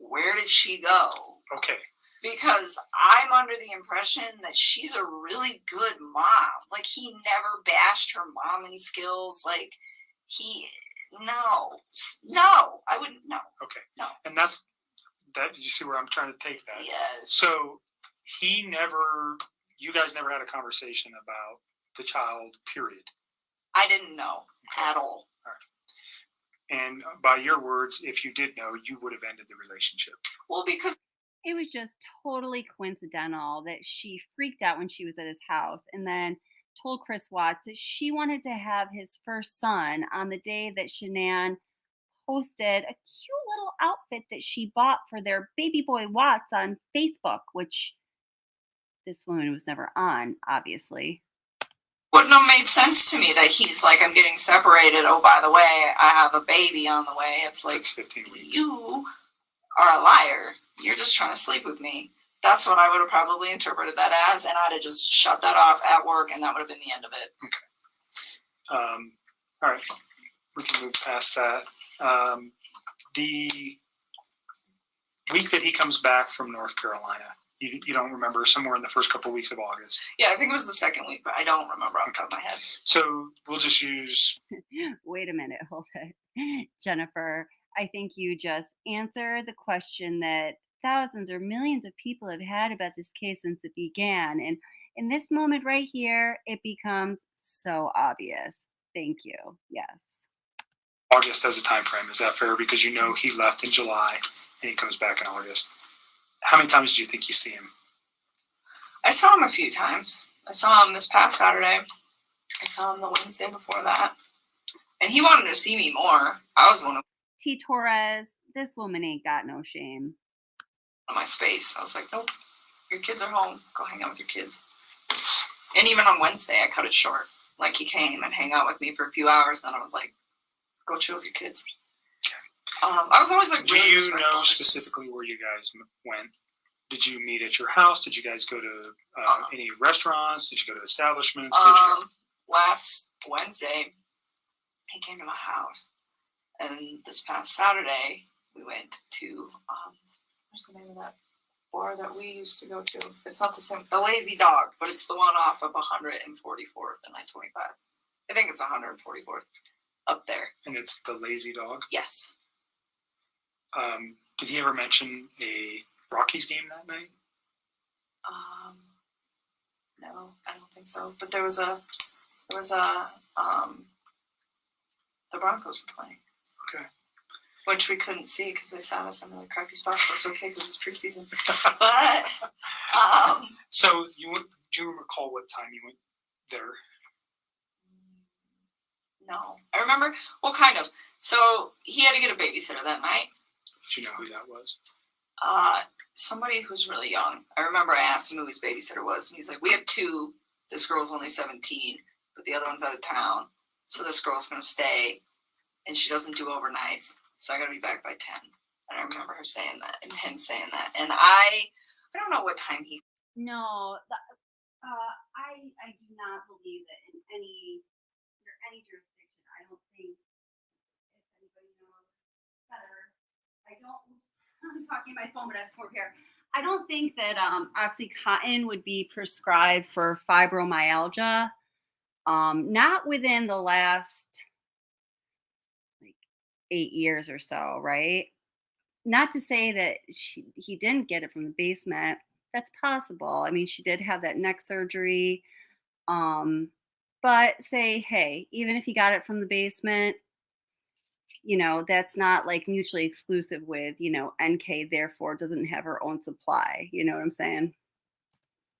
where did she go? Okay. Because I'm under the impression that she's a really good mom. Like, he never bashed her momming skills. Like, no, I wouldn't, no. Okay. No. And that's, that, you see where I'm trying to take that? Yes. So you guys never had a conversation about the child, period. I didn't know at all. And by your words, if you did know, you would have ended the relationship. Well, because It was just totally coincidental that she freaked out when she was at his house and then told Chris Watts that she wanted to have his first son on the day that Shanann posted a cute little outfit that she bought for their baby boy Watts on Facebook, which this woman was never on, obviously. wouldn't have made sense to me that he's like, I'm getting separated. Oh, by the way, I have a baby on the way. It's like, It's 15 weeks. you are a liar. You're just trying to sleep with me. That's what I would have probably interpreted that as, and I'd have just shut that off at work, and that would have been the end of it. Okay. All right. We can move past that. The week that he comes back from North Carolina, you don't remember, somewhere in the first couple of weeks of August. Yeah, I think it was the second week, but I don't remember off the top of my head. So we'll just use, Wait a minute, hold it. Jennifer, I think you just answered the question that thousands or millions of people have had about this case since it began. And in this moment right here, it becomes so obvious. Thank you. Yes. August as a time frame. Is that fair? Because you know he left in July and he comes back in August. How many times do you think you see him? I saw him a few times. I saw him this past Saturday. I saw him the Wednesday before that. And he wanted to see me more. I was one of T. Torres, this woman ain't got no shame. my space. I was like, nope, your kids are home. Go hang out with your kids. And even on Wednesday, I cut it short. Like, he came and hang out with me for a few hours. Then I was like, go chill with your kids. I was always like, Do really you respectful. know specifically where you guys went? Did you meet at your house? Did you guys go to any restaurants? Did you go to establishments? Where'd you go? Last Wednesday, he came to my house. And this past Saturday, we went to, what's the name of that bar that we used to go to? It's not the same, the Lazy Dog, but it's the one off of 144th and I-25. I think it's 144th, up there. And it's the Lazy Dog. Yes. Did he ever mention a Rockies game that night? No, I don't think so. But the Broncos were playing. Okay. Which we couldn't see because they sat us in really crappy spots. But it's okay because it's preseason. But So do you recall what time you went there? no, I remember. Well, kind of. So he had to get a babysitter that night. Do you know who that was? Somebody who's really young. I remember I asked him who his babysitter was, and he's like, "We have two. This girl's only 17, but the other one's out of town. So this girl's gonna stay, and she doesn't do overnights. So I gotta be back by 10." And I remember her saying that, and him saying that, and I don't know what time he. No, I do not believe that in under any jurisdiction. I don't think if anybody knows better. I'm talking my phone, but I have to come over here. I don't think that OxyContin would be prescribed for fibromyalgia. Not within the last 8 years or so, right? Not to say that he didn't get it from the basement. That's possible. I mean, she did have that neck surgery. But say, hey, even if he got it from the basement, that's not like mutually exclusive with, NK therefore doesn't have her own supply. You know what I'm saying?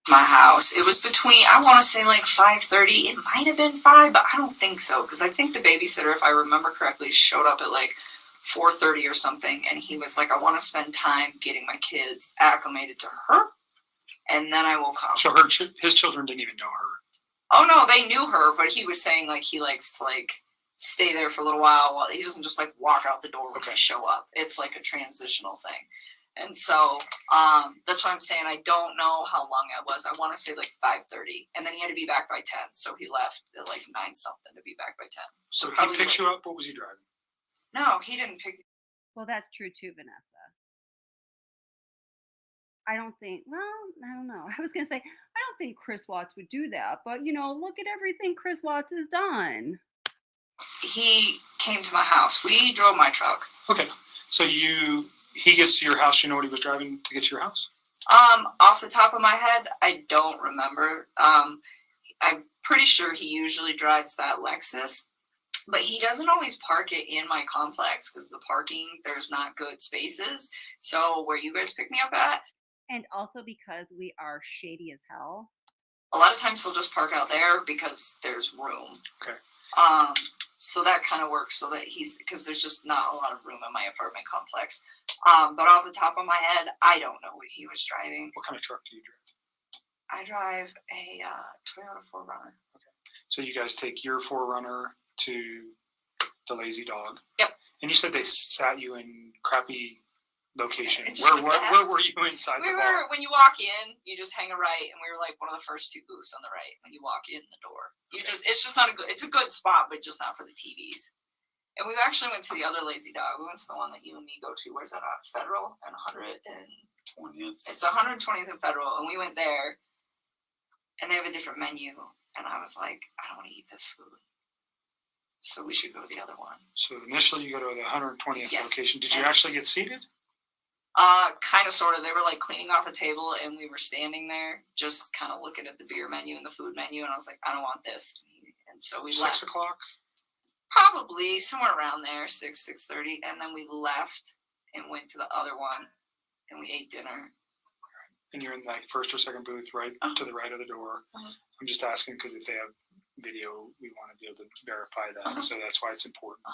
My house. It was between, I want to say like 5:30. It might have been 5, but I don't think so because I think the babysitter, if I remember correctly, showed up at like 4:30 or something, and he was like, I want to spend time getting my kids acclimated to her, and then I will come. So his children didn't even know her. Oh no, they knew her, but he was saying like he likes to like stay there for a little while he doesn't just like walk out the door when they show up. It's like a transitional thing. And so that's why I'm saying I don't know how long it was. I want to say like 5:30, and then he had to be back by 10. So he left at like 9 something to be back by 10. So he picked you up. What was he driving? No, he didn't pick. Well, that's true too, Vanessa. I don't know. I was going to say, I don't think Chris Watts would do that, but look at everything Chris Watts has done. He came to my house. We drove my truck. Okay. So he gets to your house. You know what he was driving to get to your house? Off the top of my head, I don't remember. I'm pretty sure he usually drives that Lexus, but he doesn't always park it in my complex because the parking, there's not good spaces. So where you guys pick me up at. And also because we are shady as hell. A lot of times he'll just park out there because there's room. Okay. So that kind of works so that because there's just not a lot of room in my apartment complex. But off the top of my head, I don't know what he was driving. What kind of truck do you drive? I drive a Toyota 4Runner. Okay. So you guys take your 4Runner to the Lazy Dog. Yep. And you said they sat you in crappy locations. It's just Where were you inside the bar? When you walk in, you just hang a right, and we were like one of the first 2 booths on the right when you walk in the door. It's just not it's a good spot, but just not for the TVs. And we actually went to the other Lazy Dog. We went to the one that you and me go to. Where's that on? Federal and 120th. It's 120th and Federal, and we went there, and they have a different menu. And I was like, I don't want to eat this food, so we should go to the other one. So initially, you go to the 120th Yes. location. Did you actually get seated? Kind of, sort of. They were like cleaning off a table, and we were standing there, just kind of looking at the beer menu and the food menu. And I was like, I don't want this. And so we 6 left. o'clock. Probably somewhere around there, 6:30, and then we left and went to the other one, and we ate dinner. And you're in like first or second booth, right to the right of the door. I'm just asking because if they have video, we want to be able to verify that. So that's why it's important.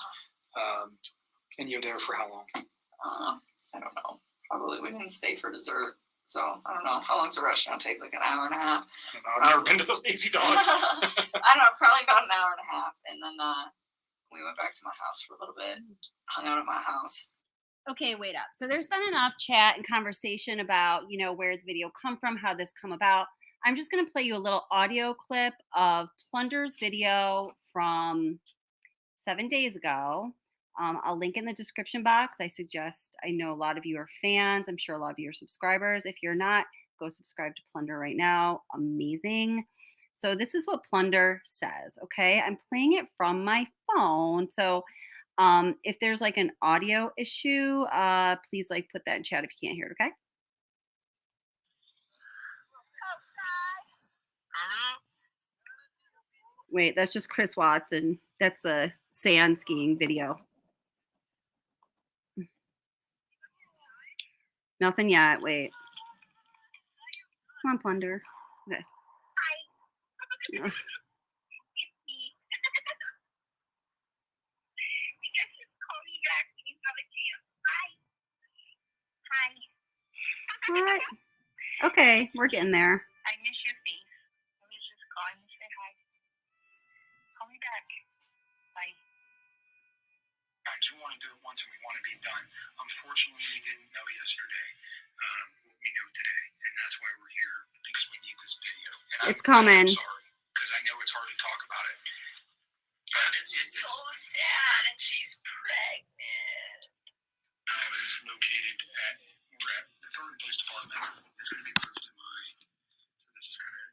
And you're there for how long? I don't know. Probably we didn't stay for dessert. So I don't know. How long does the restaurant take? Like an hour and a half? I don't know. I've never been to the Lazy Dog. I don't know. Probably about an hour and a half. And then we went back to my house for a little bit. Hung out at my house. Okay, wait up. So there's been enough chat and conversation about, where the video come from, how this come about. I'm just going to play you a little audio clip of Plunder's video from 7 days ago. I'll link in the description box. I know a lot of you are fans. I'm sure a lot of you are subscribers. If you're not, go subscribe to Plunder right now. Amazing. So this is what Plunder says, okay? I'm playing it from my phone. So if there's like an audio issue, please put that in chat if you can't hear it, okay? Wait, that's just Chris Watts, and that's a sand skiing video. Nothing yet. Wait. Come on, Plunder. Okay. Ugh. All right. Okay, we're getting there. I miss your face. Let me just call and say hi. Call me back. Bye. I do want to do it once and we want to be done. Unfortunately, we didn't know yesterday what we know today. And that's why we're here, because we need this video. And It's coming. I'm sorry, because I know it's hard to talk about it. But It's so sad, and she's pregnant. I was located we're at the Thornton Police Department. It's going to be moved to so this is kind of,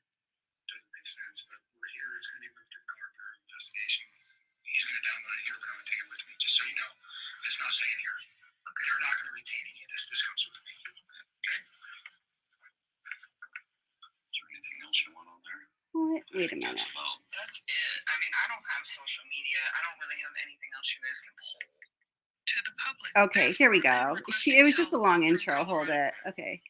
doesn't make sense, but we're here. It's going to be moved to the Colorado Bureau of Investigation. He's going to download it here, but I'm going to take it with me, just so you know. It's not staying here. Okay. They're not going to retain any of this. This comes with me. Okay. Is there anything else you want on there? What? Wait a minute. That's it. I mean, I don't have social media. I don't really have anything else you guys can pull to the public. Okay, here we go. It was just a long intro. Hold it. Okay.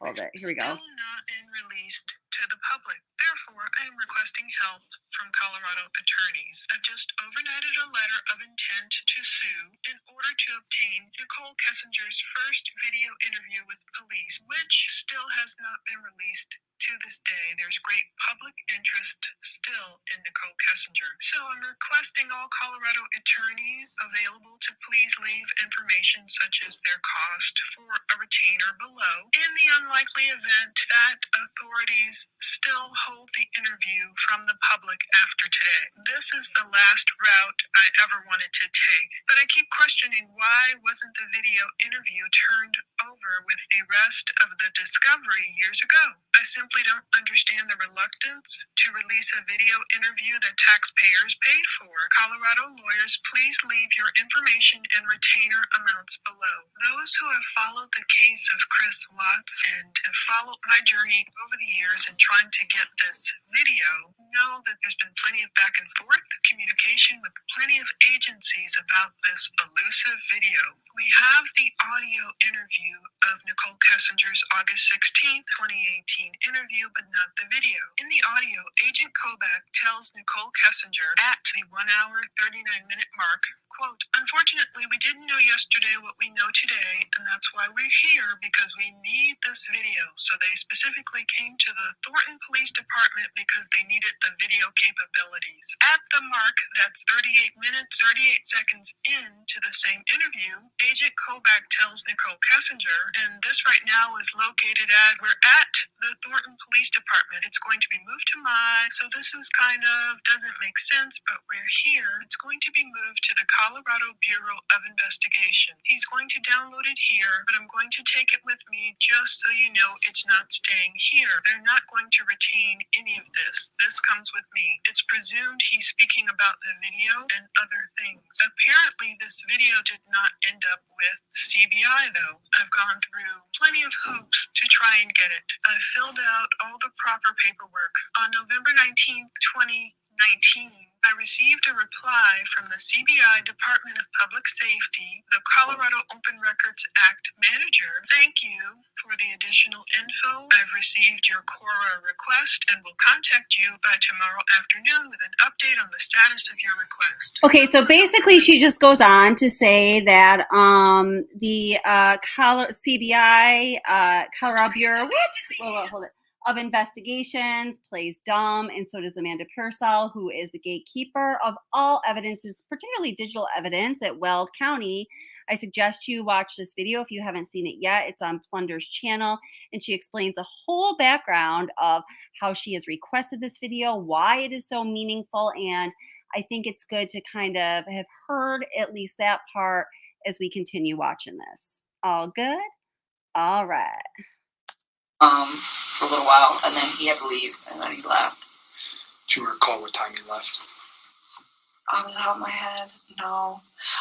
Hold it. Here we go. Still not been released to the public. Therefore, I am requesting help from Colorado attorneys. I've just overnighted a letter of intent to sue in order to obtain Nicole Kessinger's first video interview with police, which still has not been released to this day. There's great public interest still in Nicole Kessinger. So I'm requesting all Colorado attorneys available to please leave information such as their cost for a retainer below. In the unlikely event that authorities still hold the interview from the public after today. This is the last route I ever wanted to take, but I keep questioning why wasn't the video interview turned over with the rest of the discovery years ago. I simply don't understand the reluctance to release a video interview that taxpayers paid for. Colorado lawyers, please leave your information and retainer amounts below. Those who have followed the case of Chris Watts and have followed my journey over the years in trying to get this video know that there's been plenty of back and forth communication with plenty of agencies about this elusive video. We have the audio interview of Nicole Kessinger's August 16, 2018 interview, but not the video. In the audio, Agent Kobak tells Nicole Kessinger at the 1 hour, 39-minute mark, quote, "Unfortunately, we didn't know yesterday what we know today, and that's why we're here, because we need this video. So they specifically came to the Thornton Police Department because they needed the video capabilities." At the mark, that's 38 minutes, 38 seconds into the same interview, Agent Kobak tells Nicole Kessinger, and this right now is located at, we're at the Thornton Police Department. It's going to be moved to so this is kind of, doesn't make sense, but we're here. It's going to be moved to the Colorado Bureau of Investigation. He's going to download it here, but I'm going to take it with me just so you know it's not staying here. They're not going to retain any of this. This comes with me. It's presumed he's speaking about the video and other things. Apparently, this video did not end up with CBI, though. I've gone through plenty of hoops to try and get it. I filled out all the proper paperwork. On November 19th, 2019, I received a reply from the CBI Department of Public Safety, the Colorado Open Records Act manager. Thank you for the additional info. I've received your CORA request and will contact you by tomorrow afternoon with an update on the status of your request. Okay, so basically she just goes on to say that the CBI, Colorado Bureau, hold it, of Investigations plays dumb, and so does Amanda Purcell, who is the gatekeeper of all evidences, particularly digital evidence at Weld County. I suggest you watch this video if you haven't seen it yet. It's on Plunder's channel, and she explains the whole background of how she has requested this video, why it is so meaningful, and I think it's good to kind of have heard at least that part as we continue watching this. All good? All right. For a little while, and then he had to leave, and then he left. Do you recall what time he left? Off the top of my head, no.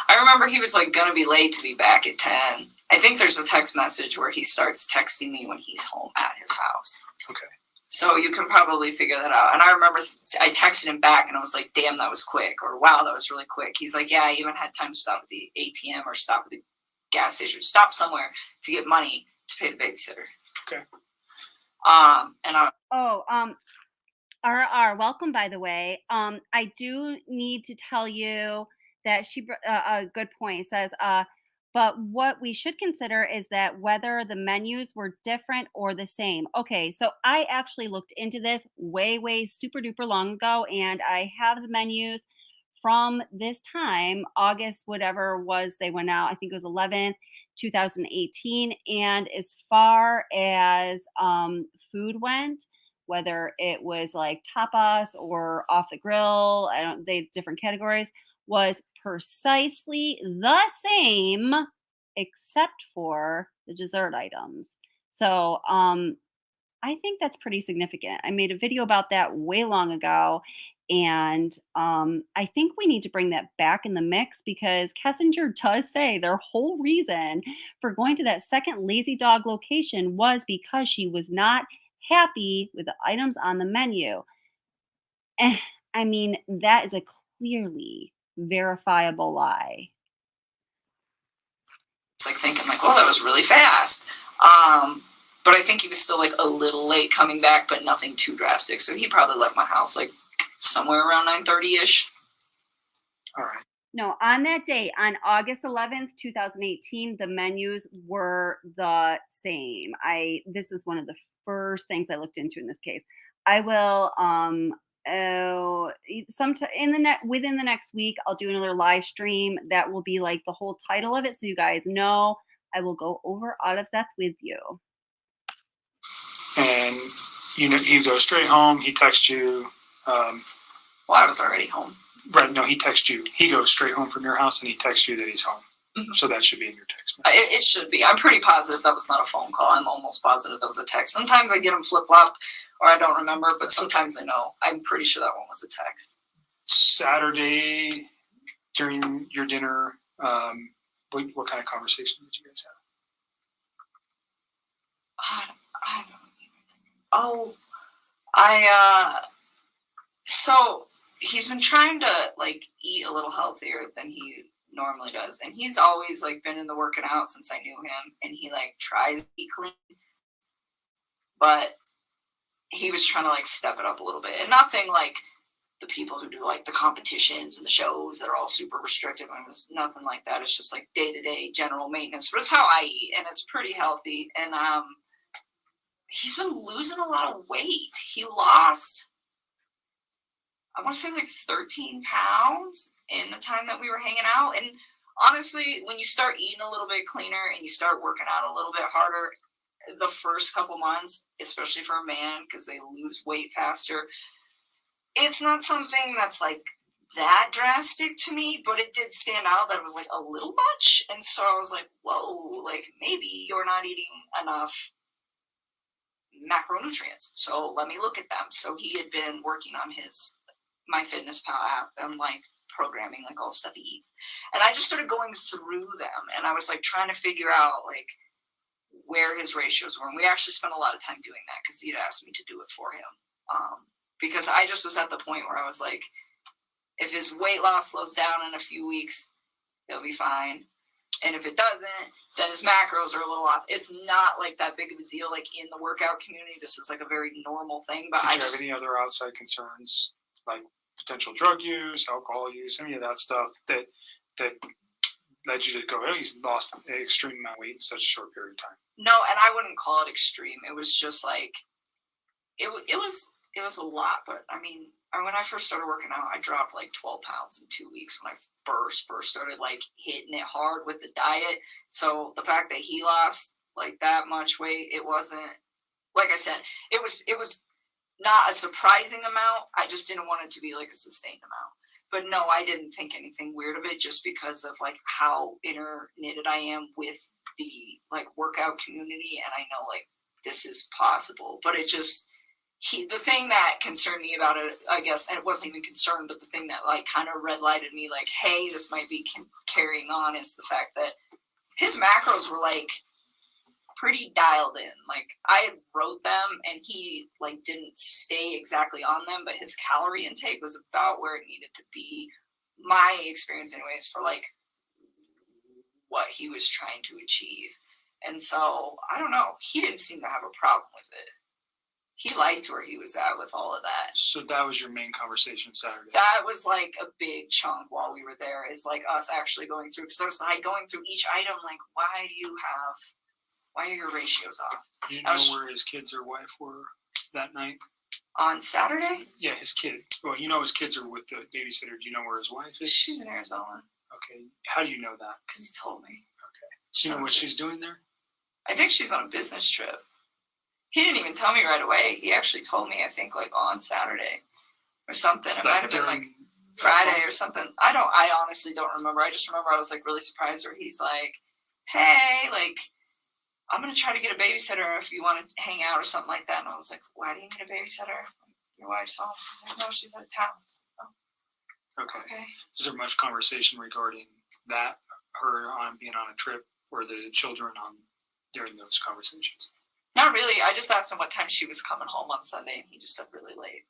I remember he was like gonna be late to be back at 10. I think there's a text message where he starts texting me when he's home at his house. Okay. So you can probably figure that out. And I remember I texted him back and I was like, damn, that was quick, or wow, that was really quick. He's like, yeah, I even had time to stop at the ATM or stop at the gas station, stop somewhere to get money to pay the babysitter. Okay. RR, welcome, by the way. I do need to tell you that she a good point. Says, but what we should consider is that whether the menus were different or the same. Okay, so I actually looked into this way super duper long ago, and I have the menus from this time, August, whatever was they went out. I think it was 11th, 2018. And as far as food went, whether it was like tapas or off the grill, they different categories, was precisely the same except for the dessert items. So I think that's pretty significant. I made a video about that way long ago, and I think we need to bring that back in the mix, because Kessinger does say their whole reason for going to that second Lazy Dog location was because she was not happy with the items on the menu. I mean, that is a clearly verifiable lie. It's like thinking like, well, that was really fast. But I think he was still like a little late coming back, but nothing too drastic. So he probably left my house like somewhere around 9:30ish. All right. No, on that day, on August 11th, 2018, the menus were the same. This is one of the first things I looked into in this case. I will sometime within the next week, I'll do another live stream that will be like the whole title of it, so you guys know. I will go over all of that with you. And you go straight home. He texts you. Well, I was already home. Right? No, he texts you. He goes straight home from your house, and he texts you that he's home. Mhm. So that should be in your text message. It should be. I'm pretty positive that was not a phone call. I'm almost positive that was a text. Sometimes I get them flip-flop or I don't remember, but sometimes I know. I'm pretty sure that one was a text. Saturday during your dinner, what kind of conversation did you guys have? I don't even remember. So he's been trying to like eat a little healthier than he normally does, and he's always like been in the working out since I knew him, and he like tries to eat clean, but he was trying to like step it up a little bit, and nothing like the people who do like the competitions and the shows that are all super restrictive. It was nothing like that. It's just like day-to-day general maintenance, but it's how I eat, and it's pretty healthy. And he's been losing a lot of weight. He lost, I want to say like 13 pounds in the time that we were hanging out. And honestly, when you start eating a little bit cleaner and you start working out a little bit harder, the first couple months, especially for a man, because they lose weight faster, it's not something that's like that drastic to me, but it did stand out that it was like a little much. And so I was like, whoa, like maybe you're not eating enough macronutrients. So let me look at them. So he had been working on MyFitnessPal app and like programming like all the stuff he eats. And I just started going through them, and I was like trying to figure out like where his ratios were. And we actually spent a lot of time doing that because he'd asked me to do it for him. Because I just was at the point where I was like, if his weight loss slows down in a few weeks, he'll be fine. And if it doesn't, then his macros are a little off. It's not like that big of a deal. Like in the workout community, this is like a very normal thing. But Did you have any other outside concerns, like potential drug use, alcohol use, any of that stuff that led you to go, oh, he's lost an extreme amount of weight in such a short period of time? No, and I wouldn't call it extreme. It was just like, it was a lot. But I mean, when I first started working out, I dropped like 12 pounds in 2 weeks when I first started like hitting it hard with the diet. So the fact that he lost like that much weight, it wasn't, like I said, it was not a surprising amount. I just didn't want it to be like a sustained amount. But no, I didn't think anything weird of it just because of like how interknitted I am with the like workout community, and I know like this is possible. But it just, the thing that concerned me about it, I guess, and it wasn't even concerned, but the thing that like kind of red lighted me like, hey, this might be carrying on, is the fact that his macros were like pretty dialed in. Like I wrote them and he like didn't stay exactly on them, but his calorie intake was about where it needed to be, my experience anyways, for like what he was trying to achieve. And so I don't know, he didn't seem to have a problem with it. He liked where he was at with all of that. So that was your main conversation Saturday? That was like a big chunk while we were there, is like us actually going through, because I was like going through each item like, why are your ratios off? Do you know where his kids or wife were that night? On Saturday? Yeah, his kid. Well, you know his kids are with the babysitter. Do you know where his wife is? She's in Arizona. Okay. How do you know that? Because he told me. Okay. Do you know what she's doing there? I think she's on a business trip. He didn't even tell me right away. He actually told me, I think, like on Saturday or something. It might have been like Friday or something. I honestly don't remember. I just remember I was like really surprised where he's like, hey, like, I'm going to try to get a babysitter if you want to hang out or something like that. And I was like, why do you need a babysitter? Your wife's home. He's like, no, she's out of town. Oh. Okay. Is there much conversation regarding that, her on being on a trip, or the children on during those conversations? Not really. I just asked him what time she was coming home on Sunday, and he just said really late.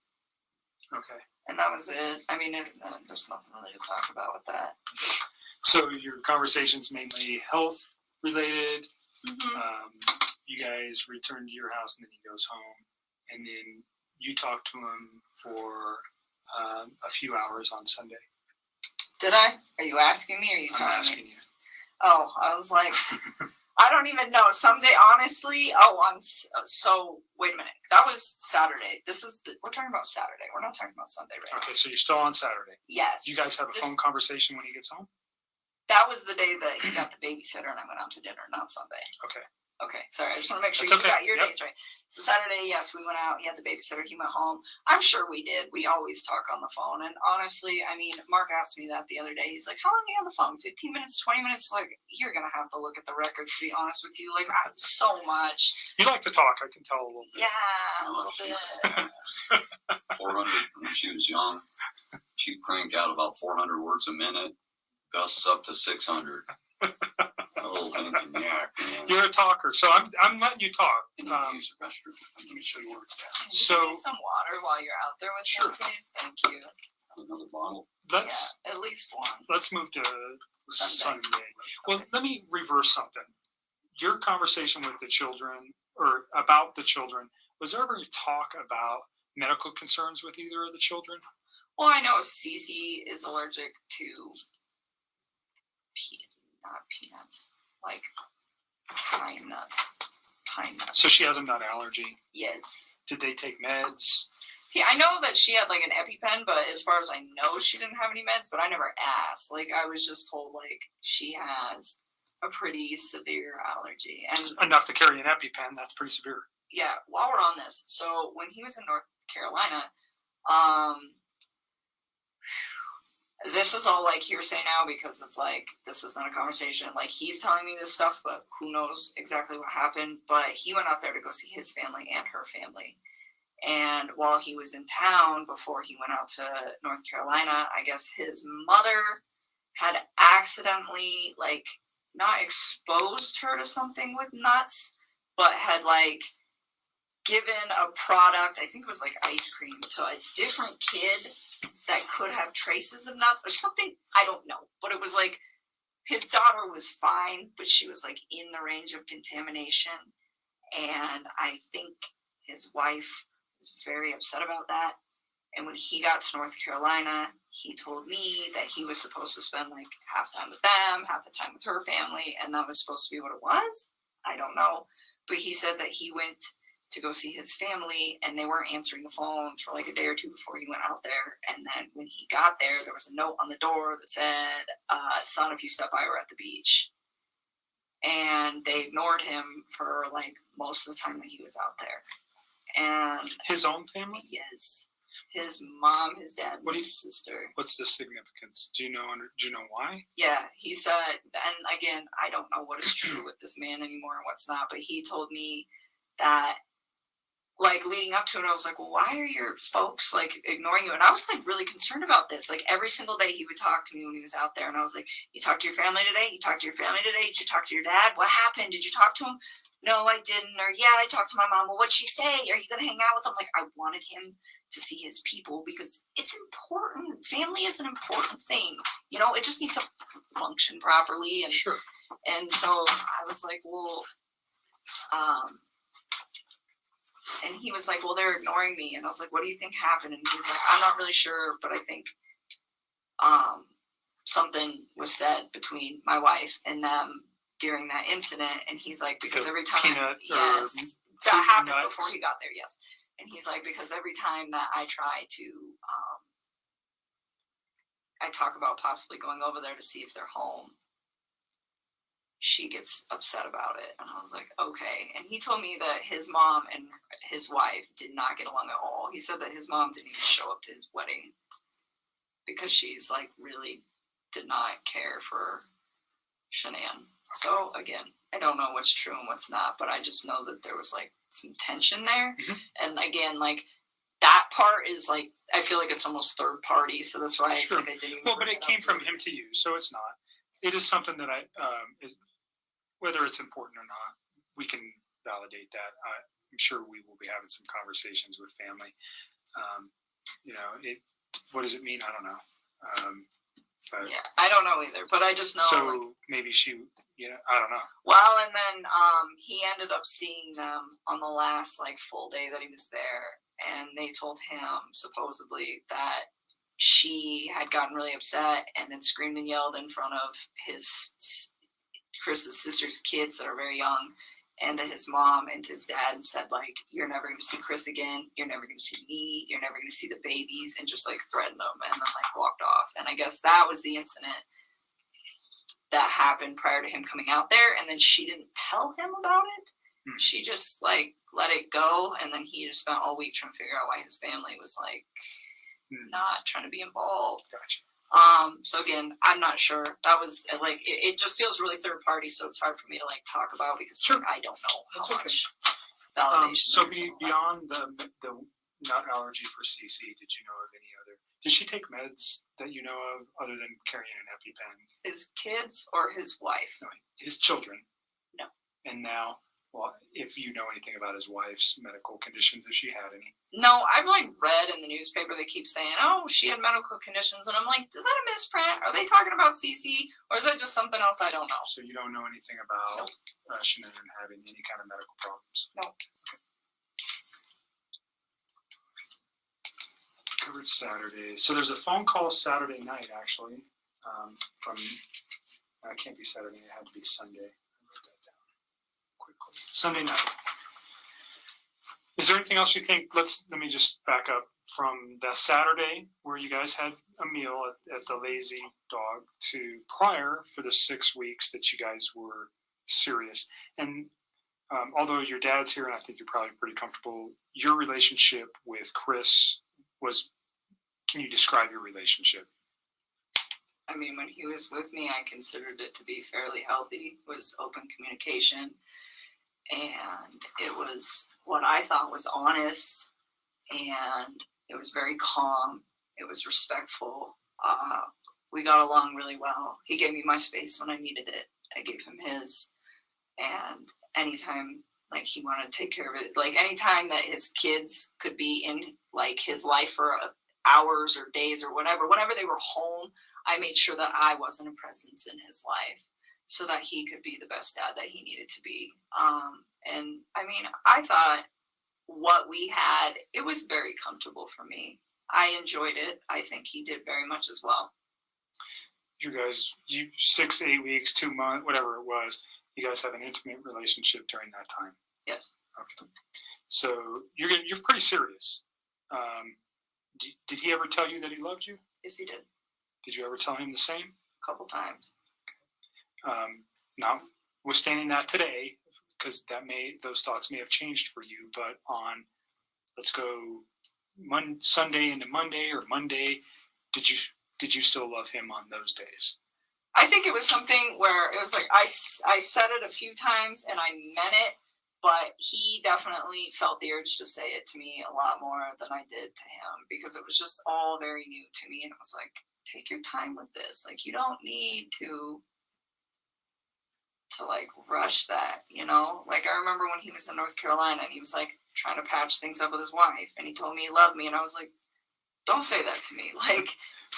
Okay. And that was it. I mean, there's nothing really to talk about with that. So your conversation's mainly health related. Mm-hmm. You guys return to your house, and then he goes home, and then you talk to him for a few hours on Sunday. Did I? Are you asking me or are you I'm telling me? asking you. Oh, I was like, I don't even know. Someday, honestly, so wait a minute. That was Saturday. We're talking about Saturday. We're not talking about Sunday right Okay, so you're still on Saturday. Yes. You guys have a phone conversation when he gets home? That was the day that he got the babysitter and I went out to dinner, not Sunday. Okay. Okay, sorry. I just want to make sure That's you okay. got your Yep. days right. So Saturday, yes, we went out. He had the babysitter. He went home. I'm sure we did. We always talk on the phone. And honestly, I mean, Mark asked me that the other day. He's like, how long are you on the phone? 15 minutes, 20 minutes? Like, you're going to have to look at the records, to be honest with you. Like, so much. You like to talk, I can tell a little bit. Yeah, a little bit. 400 when she was young. She'd crank out about 400 words a minute. Gusts up to 600. A little thinking, yeah, man. You're a talker, so I'm letting you talk. You need to use the restroom. Let me show you where it's at. Can you So give me some water while you're out there with Sure. them, please? Thank you. Another bottle. let's Yeah, at least one. let's move to Sunday. Sunday. Well, let me reverse something. Your conversation with the children or about the children, was there ever any talk about medical concerns with either of the children? Well, I know Cece is allergic to not peanuts, like pine nuts. Pine nuts. So she has a nut allergy. Yes. Did they take meds? Yeah, I know that she had like an EpiPen, but as far as I know, she didn't have any meds. But I never asked. Like I was just told like she has a pretty severe allergy, and Enough to carry an EpiPen. That's pretty severe. yeah. While we're on this, so when he was in North Carolina, this is all like hearsay now because it's like this is not a conversation. Like he's telling me this stuff, but who knows exactly what happened. But he went out there to go see his family and her family. And while he was in town before he went out to North Carolina, I guess his mother had accidentally like not exposed her to something with nuts, but had like given a product, I think it was like ice cream, to a different kid that could have traces of nuts or something. I don't know. But it was like his daughter was fine, but she was like in the range of contamination. And I think his wife was very upset about that. And when he got to North Carolina, he told me that he was supposed to spend like half time with them, half the time with her family, and that was supposed to be what it was. I don't know. But he said that he went to go see his family and they weren't answering the phone for like a day or two before he went out there. And then when he got there, there was a note on the door that said, son, if you step by, we're at the beach. And they ignored him for like most of the time that he was out there. And His own family? yes, his mom, his dad, and his sister. What's the significance? Do you know why? Yeah, he said, and again, I don't know what is true with this man anymore and what's not, but he told me that, like, leading up to it, I was like, well, why are your folks, like, ignoring you? And I was, like, really concerned about this. Like, every single day he would talk to me when he was out there, and I was like, you talked to your family today? You talked to your family today? Did you talk to your dad? What happened? Did you talk to him? No, I didn't. Or, yeah, I talked to my mom. Well, what'd she say? Are you going to hang out with him? Like, I wanted him to see his people because it's important. Family is an important thing. You know, it just needs to function properly. And Sure. and so I was like, well, and he was like, well, they're ignoring me. And I was like, what do you think happened? And he's like, I'm not really sure, but I think something was said between my wife and them during that incident. And he's like, because The every time, peanut or yes, that fruit happened nuts. before he got there, yes. And he's like, because every time that I try to, I talk about possibly going over there to see if they're home, she gets upset about it. And I was like, okay. And he told me that his mom and his wife did not get along at all. He said that his mom didn't even show up to his wedding because she's like really did not care for Shanann. So again, I don't know what's true and what's not, but I just know that there was like some tension there. Mhm. And again, like that part is like, I feel like it's almost third party. So that's why it's Sure. like I didn't even Well, but bring it up came from to him you. to you, so it's not. It is something that is whether it's important or not, we can validate that. I'm sure we will be having some conversations with family. What does it mean? I don't know. But, Yeah, I don't know either, but I just know. so like, maybe she, I don't know. well, and then he ended up seeing them on the last like full day that he was there, and they told him supposedly that she had gotten really upset and had screamed and yelled in front of Chris's sister's kids that are very young, and to his mom and to his dad, and said, like, you're never going to see Chris again. You're never going to see me. You're never going to see the babies, and just, like, threatened them, and then, like, walked off. And I guess that was the incident that happened prior to him coming out there, and then she didn't tell him about it. She just, like, let it go, and then he just spent all week trying to figure out why his family was, like, not trying to be involved. Gotcha. So again, I'm not sure. That was like it just feels really third party, so it's hard for me to like talk about because Sure. like, I don't know That's how okay. much validation. So there is in all that. beyond the nut allergy for Cece, did you know of any other? Did she take meds that you know of other than carrying an EpiPen? His kids or his wife? No, his children. No. And now, well, if you know anything about his wife's medical conditions, if she had any. No, I've like read in the newspaper they keep saying, oh, she had medical conditions, and I'm like, is that a misprint? Are they talking about Cece, or is that just something else I don't know? So you don't know anything about Shanann having any kind of medical problems? No. Okay. Covered Saturday. So there's a phone call Saturday night, actually, from, it can't be Saturday, it had to be Sunday. I wrote that down quickly. Sunday night. Is there anything else you think? Let me just back up from the Saturday where you guys had a meal at the Lazy Dog to prior for the 6 weeks that you guys were serious. And although your dad's here, and I think you're probably pretty comfortable, your relationship with Chris was, can you describe your relationship? I mean, when he was with me, I considered it to be fairly healthy. It was open communication, and it was what I thought was honest, and it was very calm. It was respectful. We got along really well. He gave me my space when I needed it. I gave him his, and anytime like he wanted to take care of it, like anytime that his kids could be in like his life for hours or days or whenever they were home, I made sure that I wasn't a presence in his life so that he could be the best dad that he needed to be. And I mean, I thought what we had, it was very comfortable for me. I enjoyed it. I think he did very much as well. You guys, 6 to 8 weeks, 2 months, whatever it was, you guys have an intimate relationship during that time. Yes. Okay. So you're pretty serious. Did he ever tell you that he loved you? Yes, he did. Did you ever tell him the same? A couple times. Notwithstanding that today, because those thoughts may have changed for you, but on, let's go Sunday into Monday or Monday, did you still love him on those days? I think it was something where it was like I said it a few times and I meant it, but he definitely felt the urge to say it to me a lot more than I did to him because it was just all very new to me, and it was like, take your time with this. Like, you don't need to like rush that, you know? Like, I remember when he was in North Carolina and he was like trying to patch things up with his wife, and he told me he loved me, and I was like, don't say that to me. Like,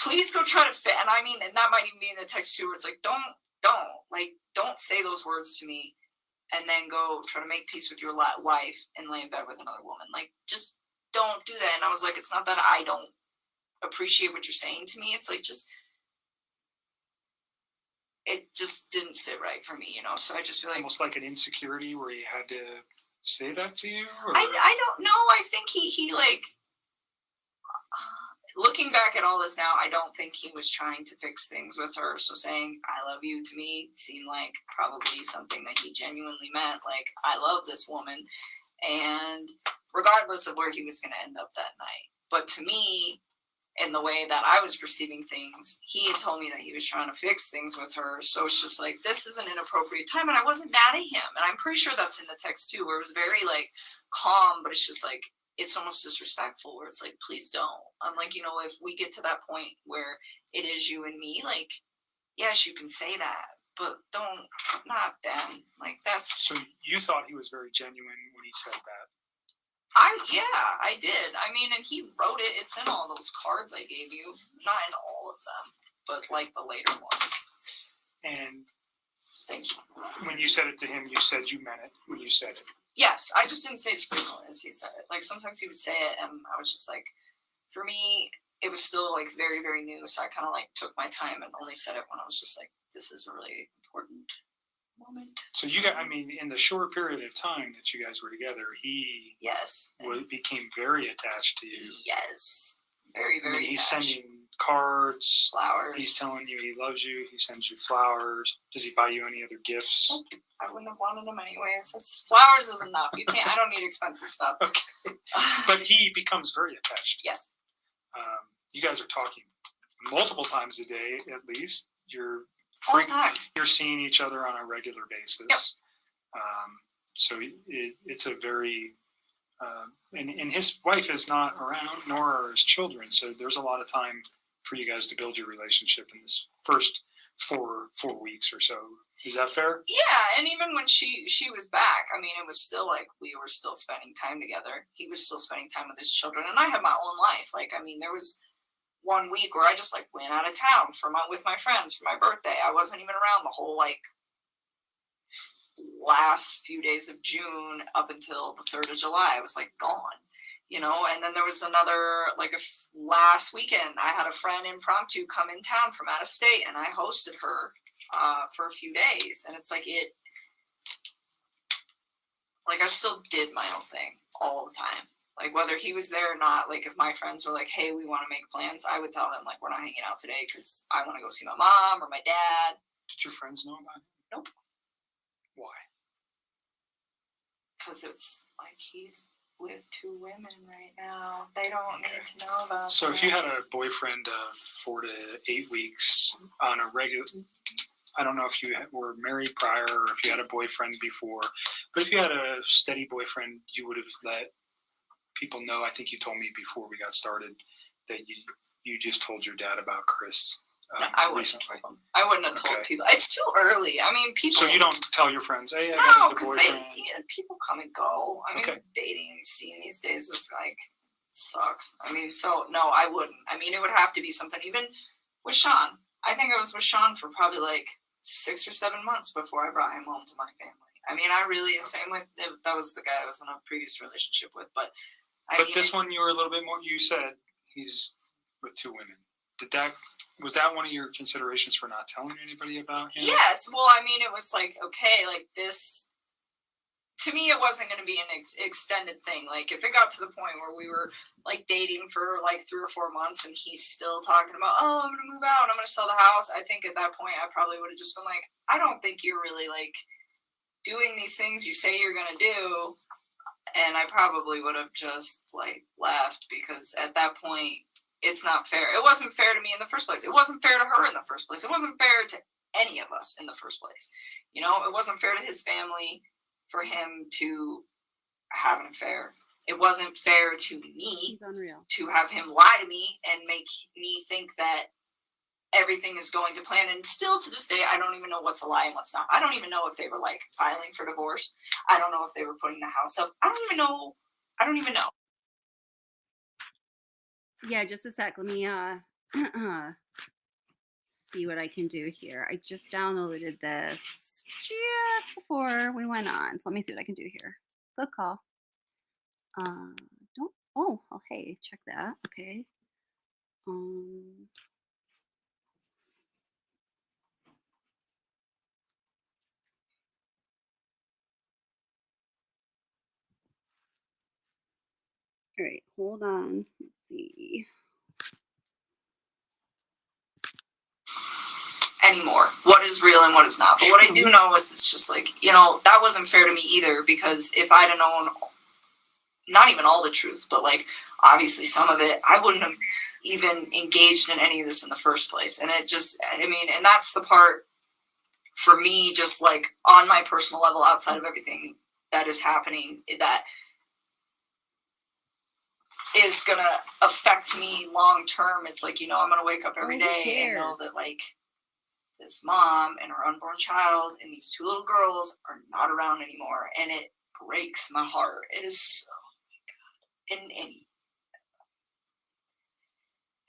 please go try to fit. And I mean, and that might even be in the text too, where it's like, don't say those words to me and then go try to make peace with your wife and lay in bed with another woman. Like, just don't do that. And I was like, it's not that I don't appreciate what you're saying to me. It's like, it just didn't sit right for me, you know? So I just feel like, Almost like an insecurity where he had to say that to you? Or? I don't know. I think he like, looking back at all this now, I don't think he was trying to fix things with her. So saying I love you to me seemed like probably something that he genuinely meant. Like, I love this woman, and regardless of where he was going to end up that night. But to me, in the way that I was perceiving things, he had told me that he was trying to fix things with her. So it's just like, this is an inappropriate time. And I wasn't mad at him. And I'm pretty sure that's in the text too, where it was very like calm, but it's just like, it's almost disrespectful, where it's like, please don't. I'm like, you know, if we get to that point where it is you and me, like, yes, you can say that, but not then. Like, that's. So you thought he was very genuine when he said that? I did. I mean, and he wrote it. It's in all those cards I gave you. Not in all of them, but like the later ones. And thank you. When you said it to him, you said you meant it when you said it. Yes, I just didn't say as frequently as he said it. Like, sometimes he would say it, and I was just like, for me, it was still like very, very new. So I kind of like took my time and only said it when I was just like, this is a really important moment. So you got, I mean, in the short period of time that you guys were together, he Yes. became very attached to you. Yes. Very, I mean, very he's attached. sending cards. Flowers. He's telling you he loves you. He sends you flowers. Does he buy you any other gifts? I wouldn't have wanted them anyways. Flowers is enough. You can't. I don't need expensive stuff. Okay. But he becomes very attached. Yes. You guys are talking multiple times a day, at least. You're All the time. You're seeing each other on a regular basis. Yep. So it's a very and his wife is not around, nor are his children. So there's a lot of time for you guys to build your relationship in this first four weeks or so. Is that fair? Yeah, and even when she was back, I mean, it was still like we were still spending time together. He was still spending time with his children, and I had my own life. Like, I mean, there was 1 week where I just like went out of town with my friends for my birthday. I wasn't even around the whole like last few days of June up until the 3rd of July. I was like gone, you know. And then there was another like last weekend. I had a friend impromptu come in town from out of state, and I hosted her for a few days. And it's like I still did my own thing all the time. Like, whether he was there or not, like, if my friends were like, hey, we want to make plans, I would tell them, like, we're not hanging out today because I want to go see my mom or my dad. Did your friends know about it? Nope. Why? Because it's like he's with 2 women right now. They don't need to know about So that. if you had a boyfriend of 4 to 8 weeks on a regular, I don't know if you were married prior or if you had a boyfriend before, but if you had a steady boyfriend, you would have let people know. I think you told me before we got started that you just told your dad about Chris No, I wouldn't recently. have told them. I wouldn't have told Okay. people. It's too early. I mean, people. So you don't tell your friends, hey, I No, got a because boyfriend. people come and go. I mean, Okay. dating scene these days is like sucks. I mean, so no, I wouldn't. I mean, it would have to be something. Even with Sean, I think I was with Sean for probably like 6 or 7 months before I brought him home to my family. I mean, I really same with that was the guy I was in a previous relationship with, but. But this one, you were a little bit more. You said he's with 2 women. Was that one of your considerations for not telling anybody about him? Yes. Well, I mean, it was like, okay, like this. To me, it wasn't going to be an extended thing. Like, if it got to the point where we were like dating for like 3 or 4 months, and he's still talking about, oh, I'm going to move out, I'm going to sell the house. I think at that point, I probably would have just been like, I don't think you're really like doing these things you say you're going to do. And I probably would have just like left, because at that point it's not fair. It wasn't fair to me in the first place. It wasn't fair to her in the first place. It wasn't fair to any of us in the first place. You know, it wasn't fair to his family for him to have an affair. It wasn't fair to me to have him lie to me and make me think that everything is going to plan. And still to this day, I don't even know what's a lie and what's not. I don't even know if they were like filing for divorce. I don't know if they were putting the house up. I don't even know. Yeah, just a sec. Let me see what I can do here. I just downloaded this just before we went on. So let me see what I can do here. Good call. Oh, hey, check that. Okay. All right, hold on. Let's see. Anymore. What is real and what is not. But what I do know is it's just like, you know, that wasn't fair to me either, because if I'd have known not even all the truth, but like obviously some of it, I wouldn't have even engaged in any of this in the first place. And it just, I mean, and that's the part for me, just like on my personal level, outside of everything that is happening, that is gonna affect me long term. It's like, you know, I'm gonna wake up every day and know that like this mom and her unborn child and these 2 little girls are not around anymore, and it breaks my heart. It is so, oh my God.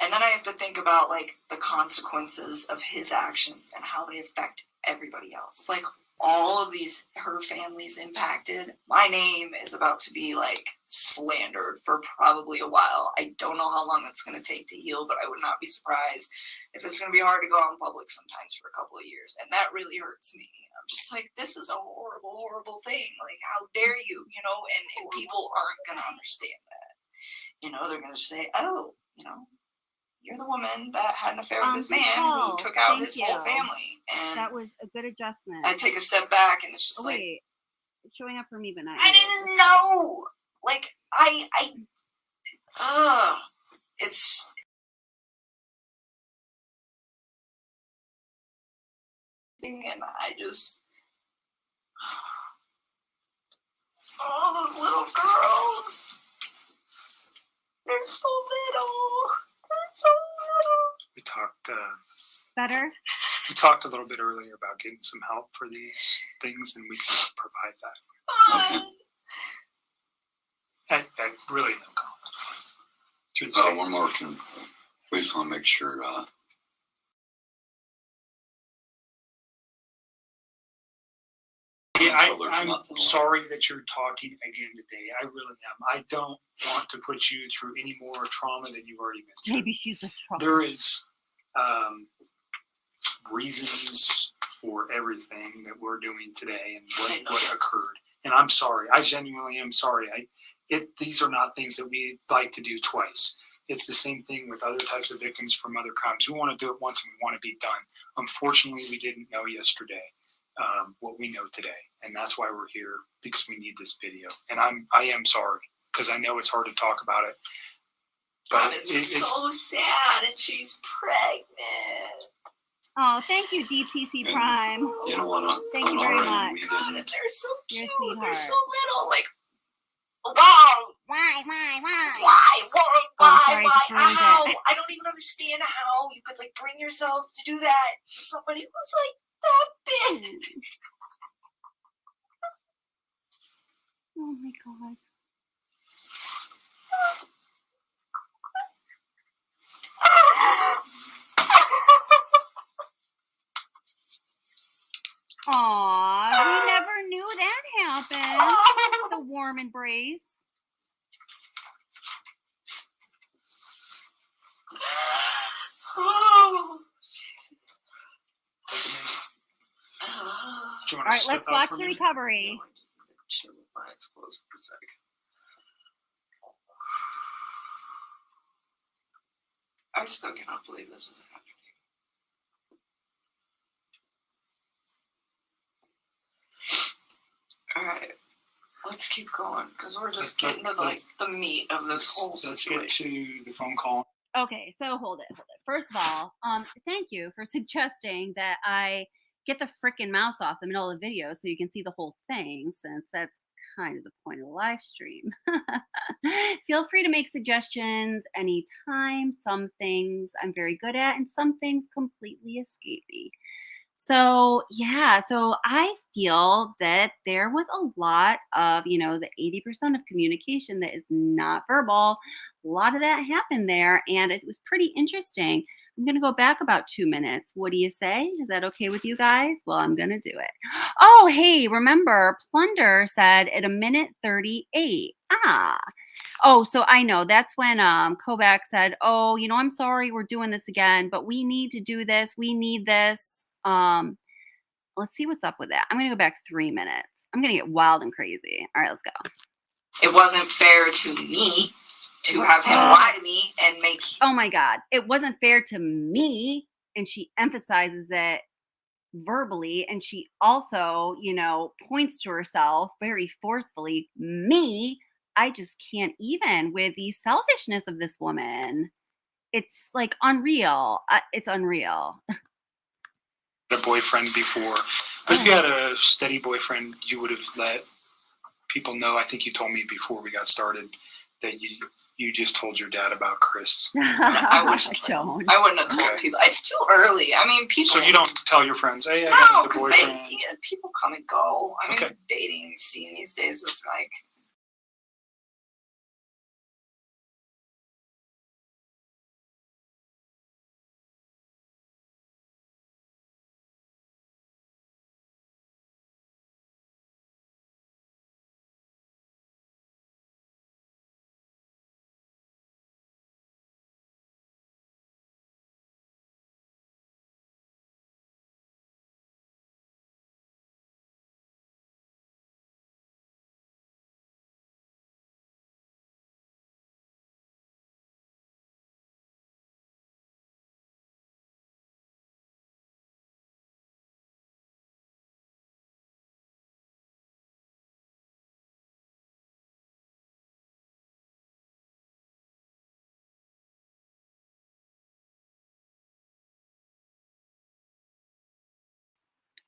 And then I have to think about like the consequences of his actions and how they affect everybody else. Like, all of her family's impacted. My name is about to be like slandered for probably a while. I don't know how long it's going to take to heal, but I would not be surprised if it's going to be hard to go out in public sometimes for a couple of years. And that really hurts me. I'm just like, this is a horrible, horrible thing. Like, how dare you, you know, and people aren't going to understand that. You know, they're going to say, oh, you know, you're the woman that had an affair with this man who took out his whole family. And That was a good adjustment. I take a step back and it's just like, wait, it's showing up for me, but not I you. didn't know. Like, it's. And I just. Oh, those little girls. They're so little. They're so little. We talked. Better? We talked a little bit earlier about getting some help for these things, and we can provide that. Okay. I really no comment. Through the state. One more. We just want to make sure. Yeah, I'm sorry that you're talking again today. I really am. I don't want to put you through any more trauma than you've already been through. Maybe she's the trouble. There is reasons for everything that we're doing today and what occurred. And I'm sorry. I genuinely am sorry. These are not things that we like to do twice. It's the same thing with other types of victims from other crimes. We want to do it once and we want to be done. Unfortunately, we didn't know yesterday what we know today. And that's why we're here, because we need this video. And I am sorry, because I know it's hard to talk about it. But it's so sad, and she's pregnant. Oh, thank you, DTC Prime. You know what? Thank you very much. God, and they're so You're a cute. sweetheart. They're so little. Like, wow. Why? Why? Just ruined How? it. I don't even understand how you could like bring yourself to do that to somebody who's like that big. Oh my god. Aw, we never knew that happened. The warm embrace. Oh, Jesus. Do you want All to right, step let's out watch for a the minute? recovery. I just need to chill with my eyes closed for a second. I still cannot believe this is happening. All right, let's keep going because we're just getting to like the meat of this whole Let's situation. get to the phone call. Okay, so hold it. First of all, thank you for suggesting that I get the frickin' mouse off the middle of the video so you can see the whole thing, since that's kind of the point of the live stream. Feel free to make suggestions anytime. Some things I'm very good at, and some things completely escape me. So yeah, so I feel that there was a lot of, the 80% of communication that is not verbal. A lot of that happened there, and it was pretty interesting. I'm going to go back about 2 minutes. What do you say? Is that okay with you guys? Well, I'm going to do it. Oh, hey, remember, Plunder said at 1:38. Oh, so I know that's when Kobak said, oh, I'm sorry we're doing this again, but we need to do this. We need this. Let's see what's up with that. I'm going to go back 3 minutes. I'm going to get wild and crazy. All right, let's go. It wasn't fair to me to have him lie to me and make. Oh my God. It wasn't fair to me. And she emphasizes it verbally. And she also, points to herself very forcefully. Me, I just can't even with the selfishness of this woman. It's like unreal. It's unreal. A boyfriend before, but if you had a steady boyfriend, you would have let people know. I think you told me before we got started that you just told your dad about Chris. I wouldn't have told people. It's too early. I mean, people. So you don't tell your friends, hey, I no, got a because boyfriend. people come and go. I mean, Okay. dating scene these days is like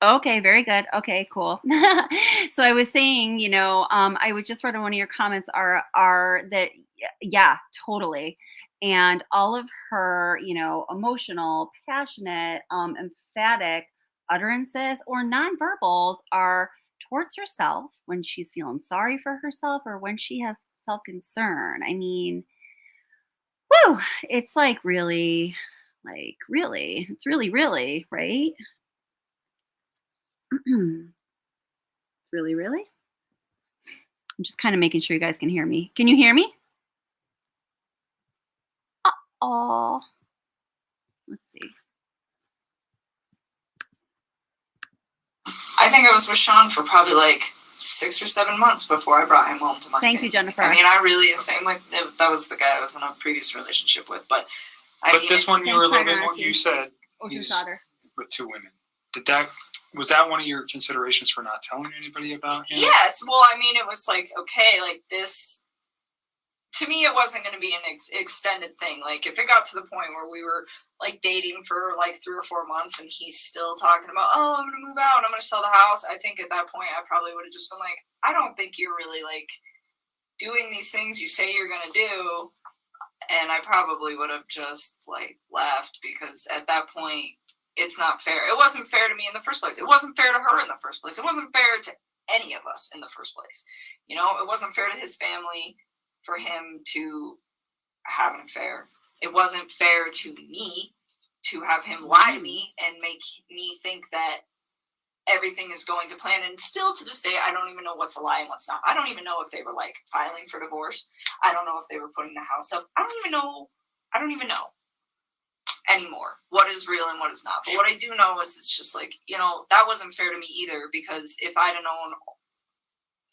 Okay, very good. Okay, cool. So I was saying, I would just read on one of your comments are that yeah, totally. And all of her, emotional, passionate, emphatic utterances or nonverbals are towards herself when she's feeling sorry for herself or when she has self-concern. I mean, whew, it's really, it's really, right? It's really. I'm just kind of making sure you guys can hear me. Can you hear me? Oh, let's see. I think I was with Sean for probably like 6 or 7 months before I brought him home to my Thank you, family. Jennifer. I mean, I really, same with, that was the guy I was in a previous relationship with, but But this one you were a little bit more, Thanks, you said Ocean he's Sauter. with 2 women. Was that one of your considerations for not telling anybody about him? yes, well, I mean, it was like, okay, like this, to me, it wasn't going to be an extended thing. Like, if it got to the point where we were like dating for like 3 or 4 months and he's still talking about, oh, I'm going to move out, I'm going to sell the house, I think at that point I probably would have just been like, I don't think you're really like doing these things you say you're going to do. And I probably would have just like left, because at that point it's not fair. It wasn't fair to me in the first place. It wasn't fair to her in the first place. It wasn't fair to any of us in the first place. It wasn't fair to his family for him to have an affair. It wasn't fair to me to have him lie to me and make me think that everything is going to plan. And still to this day, I don't even know what's a lie and what's not. I don't even know if they were like filing for divorce. I don't know if they were putting the house up. I don't even know anymore what is real and what is not. But what I do know is it's just like, that wasn't fair to me either, because if I'd have known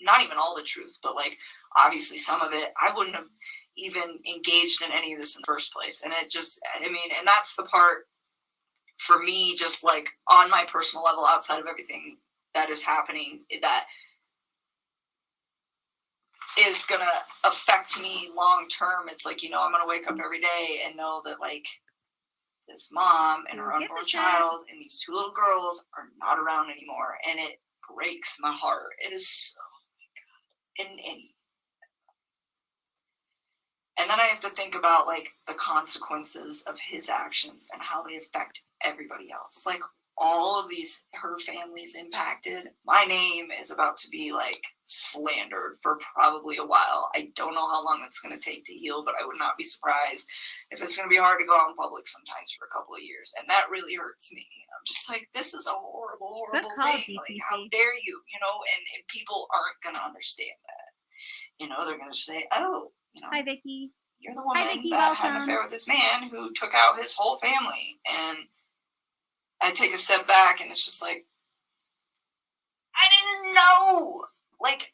not even all the truth, but like obviously some of it, I wouldn't have even engaged in any of this in the first place. And it just, and that's the part for me, just like on my personal level, outside of everything that is happening, that is going to affect me long term. It's like, I'm going to wake up every day and know that like this mom and her unborn child and these 2 little girls are not around anymore. And it breaks my heart. It is so, and then I have to think about like the consequences of his actions and how they affect everybody else. Like all of her family's impacted. My name is about to be like slandered for probably a while. I don't know how long it's going to take to heal, but I would not be surprised if it's going to be hard to go out in public sometimes for a couple of years. And that really hurts me. I'm just like, this is a horrible thing. Like, how dare you, and people aren't going to understand that. They're going to say, oh, Hi, Vicky. You're the woman Vicky, that had an welcome. affair with this man who took out his whole family. And I take a step back and it's just like, I didn't know. Like,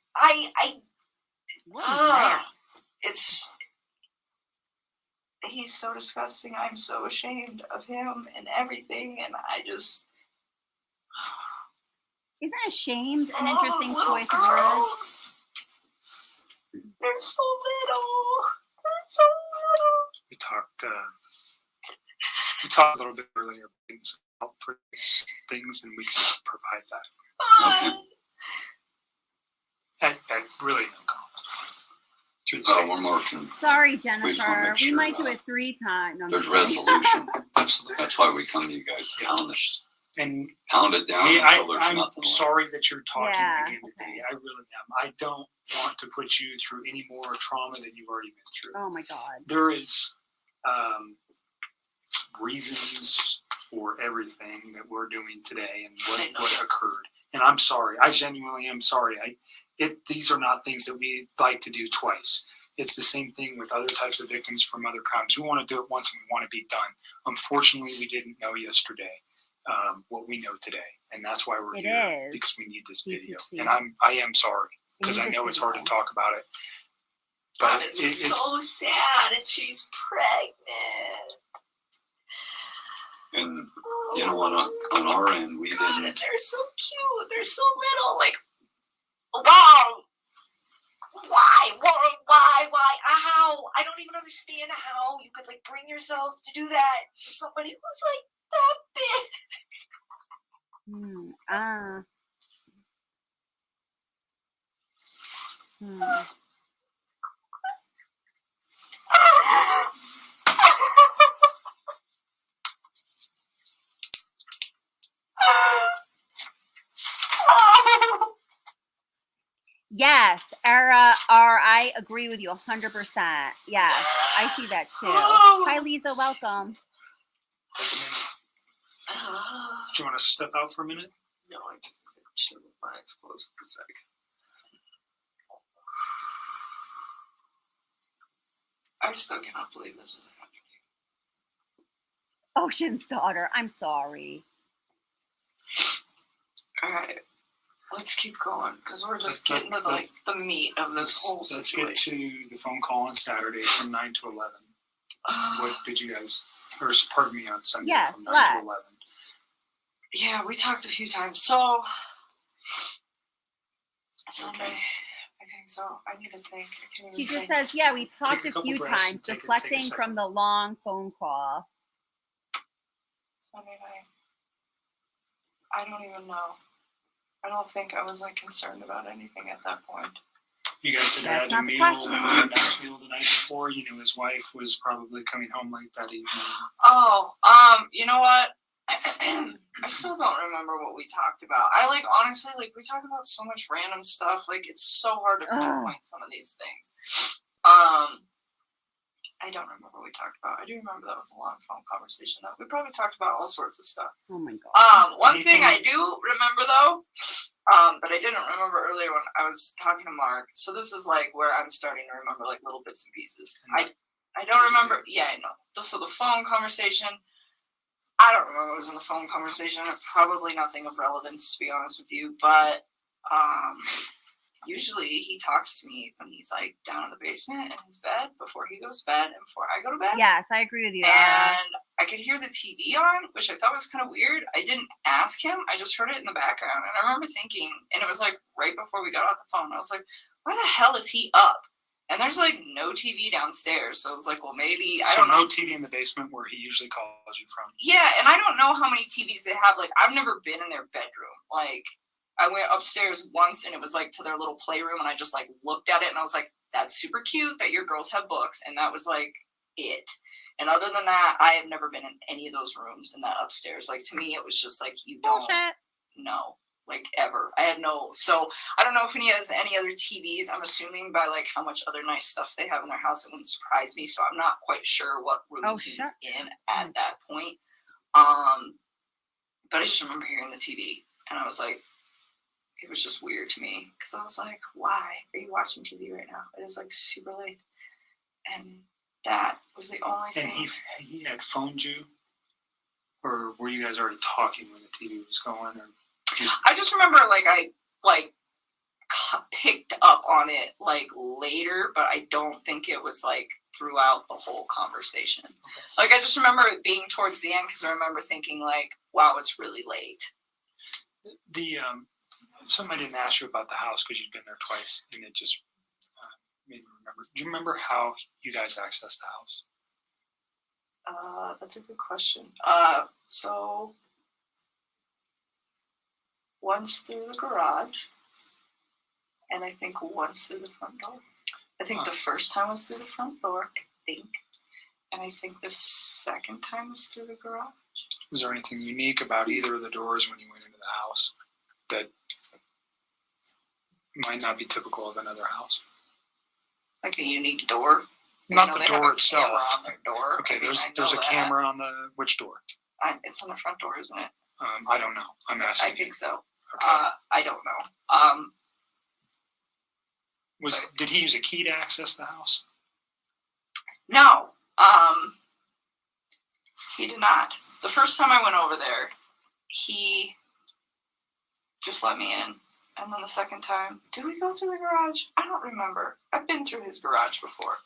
he's so disgusting. I'm so ashamed of him and everything. And I just. Isn't ashamed an interesting those choice of words? They're so little. We talked a little bit earlier about things, and we can provide that. Okay. At really no cost. Through the So state. we're marking. Sorry, We just wanna Jennifer. make We sure, might do it 3 times. No, I'm There's just kidding. resolution. Absolutely. That's why we come to you guys. And Pound it down hey, until there's I'm nothing left. sorry that you're talking Yeah, again today. I really am. I don't want to put you through any more trauma than you've already been through. Oh my God. There is reasons for everything that we're doing today and what occurred. And I'm sorry. I genuinely am sorry. These are not things that we like to do twice. It's the same thing with other types of victims from other crimes. We want to do it once and we want to be done. Unfortunately, we didn't know yesterday what we know today. And that's why we're here, because we need this video. And I am sorry, because I know it's hard to talk about it. But it's so sad, and she's pregnant. And on our end, we God, didn't. and they're so cute. They're so little. Like, wow. Why? How? I don't even understand how you could like bring yourself to do that to somebody who's like that big. Ah. Hmm. Yes, I agree with you 100%. Yes, I see that too. Hi, Lisa. Welcome. Do you want to step out for a minute? No, I just should have my eyes closed for a sec. I still cannot believe this is happening. Ocean's daughter. I'm sorry. All right, let's keep going because we're just Let's- getting to like let's- the meat of this whole Let's situation. get to the phone call on Saturday from 9 to 11. What did you guys, or pardon me, on Sunday Yes, from 9 let's. to 11? Yeah, we talked a few times. So Sunday, I think so. I need to think. I can't even She just think. says, yeah, we talked a a couple few breaths times, and take a deflecting second. from the long phone call. Sunday night. I don't even know. I don't think I was like concerned about anything at that point. You guys had That's had a not the meal, question. a nice meal the night before. You knew his wife was probably coming home late that evening. Oh, you know what? I still don't remember what we talked about. I like honestly like we talk about so much random stuff. Like it's so hard to pinpoint some of these things. I don't remember what we talked about. I do remember that was a long phone conversation though. We probably talked about all sorts of stuff. Oh my god. One thing I do remember though, but I didn't remember earlier when I was talking to Mark. So this is like where I'm starting to remember like little bits and pieces. I don't remember. Yeah, I know. So the phone conversation. I don't remember what was in the phone conversation. Probably nothing of relevance, to be honest with you. But usually he talks to me when he's like down in the basement in his bed before he goes to bed and before I go to bed. Yes, I agree with you. And I could hear the TV on, which I thought was kind of weird. I didn't ask him. I just heard it in the background. And I remember thinking, and it was like right before we got off the phone, I was like, why the hell is he up? And there's like no TV downstairs. So I was like, well, maybe, I don't know. No TV in the basement where he usually calls you from. Yeah, and I don't know how many TVs they have. Like, I've never been in their bedroom. Like, I went upstairs once and it was like to their little playroom and I just like looked at it and I was like, that's super cute that your girls have books. And that was like it. And other than that, I have never been in any of those rooms in that upstairs. Like, to me, it was just like, you don't know. Like ever. I had no, so I don't know if he has any other TVs. I'm assuming by like how much other nice stuff they have in their house, it wouldn't surprise me. So I'm not quite sure what room he's in at that point. But I just remember hearing the TV and I was like, it was just weird to me because I was like, why are you watching TV right now? It is like super late. And that was the only thing. And he had phoned you, or were you guys already talking when the TV was going? Or I just remember I picked up on it like later, but I don't think it was like throughout the whole conversation. Okay. Like I just remember it being towards the end because I remember thinking like, wow, it's really late. The something I didn't ask you about the house because you'd been there twice, and it just made me remember. Do you remember how you guys accessed the house? That's a good question. So once through the garage, and I think once through the front door. I think the first time was through the front door, I think. And I think the second time was through the garage. Was there anything unique about either of the doors when you went into the house that might not be typical of another house? Like a unique door? Not the door itself. On their door. Okay, I mean, there's a camera on the, which door? It's on the front door, isn't it? I don't know. I'm asking. I think so. Okay. I don't know. Did he use a key to access the house? No. He did not. The first time I went over there, he just let me in. And then the second time, did we go through the garage? I don't remember. I've been through his garage before.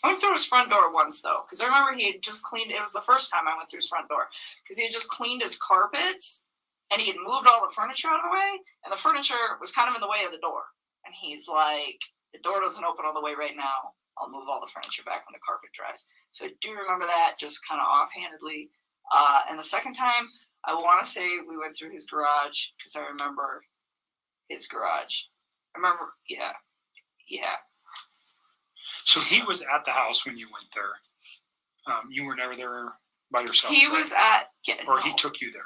I went through his front door once, though, because I remember he had just cleaned. It was the first time I went through his front door, because he had just cleaned his carpets, and he had moved all the furniture out of the way, and the furniture was kind of in the way of the door. And he's like, the door doesn't open all the way right now. I'll move all the furniture back when the carpet dries. So I do remember that, just kind of offhandedly. And the second time, I want to say we went through his garage because I remember his garage. I remember, yeah. So he was at the house when you went there. You were never there by yourself. He right? was at, or no. he took you there.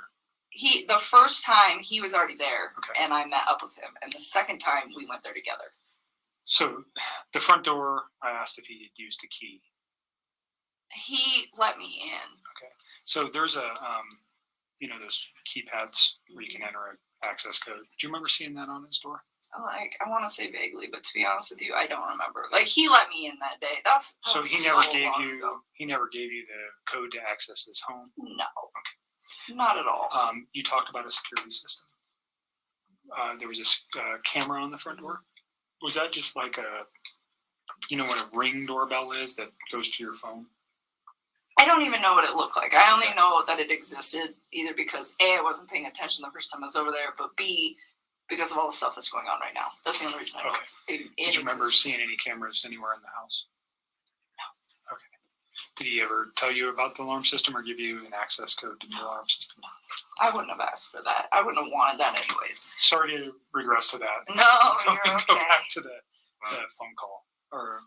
The first time he was already there, Okay. and I met up with him, and the second time we went there together. So the front door, I asked if he had used a key. He let me in. Okay. So there's a, those keypads where you can enter an access code. Do you remember seeing that on his door? Like, I want to say vaguely, but to be honest with you, I don't remember. Like, he let me in that day. That So was he never so gave long you. ago. He never gave you the code to access his home. No, not at all. You talked about a security system. There was a camera on the front door. Was that just like what a Ring doorbell is that goes to your phone? I don't even know what it looked like. I only know that it existed either because A, I wasn't paying attention the first time I was over there, but B, because of all the stuff that's going on right now. That's the only reason I know Okay. it Did you remember seeing any cameras anywhere in the house? No. Okay. Did he ever tell you about the alarm system or give you an access code to the alarm system? I wouldn't have asked for that. I wouldn't have wanted that anyways. Sorry to regress to that. No, you're Go okay. back to the phone call or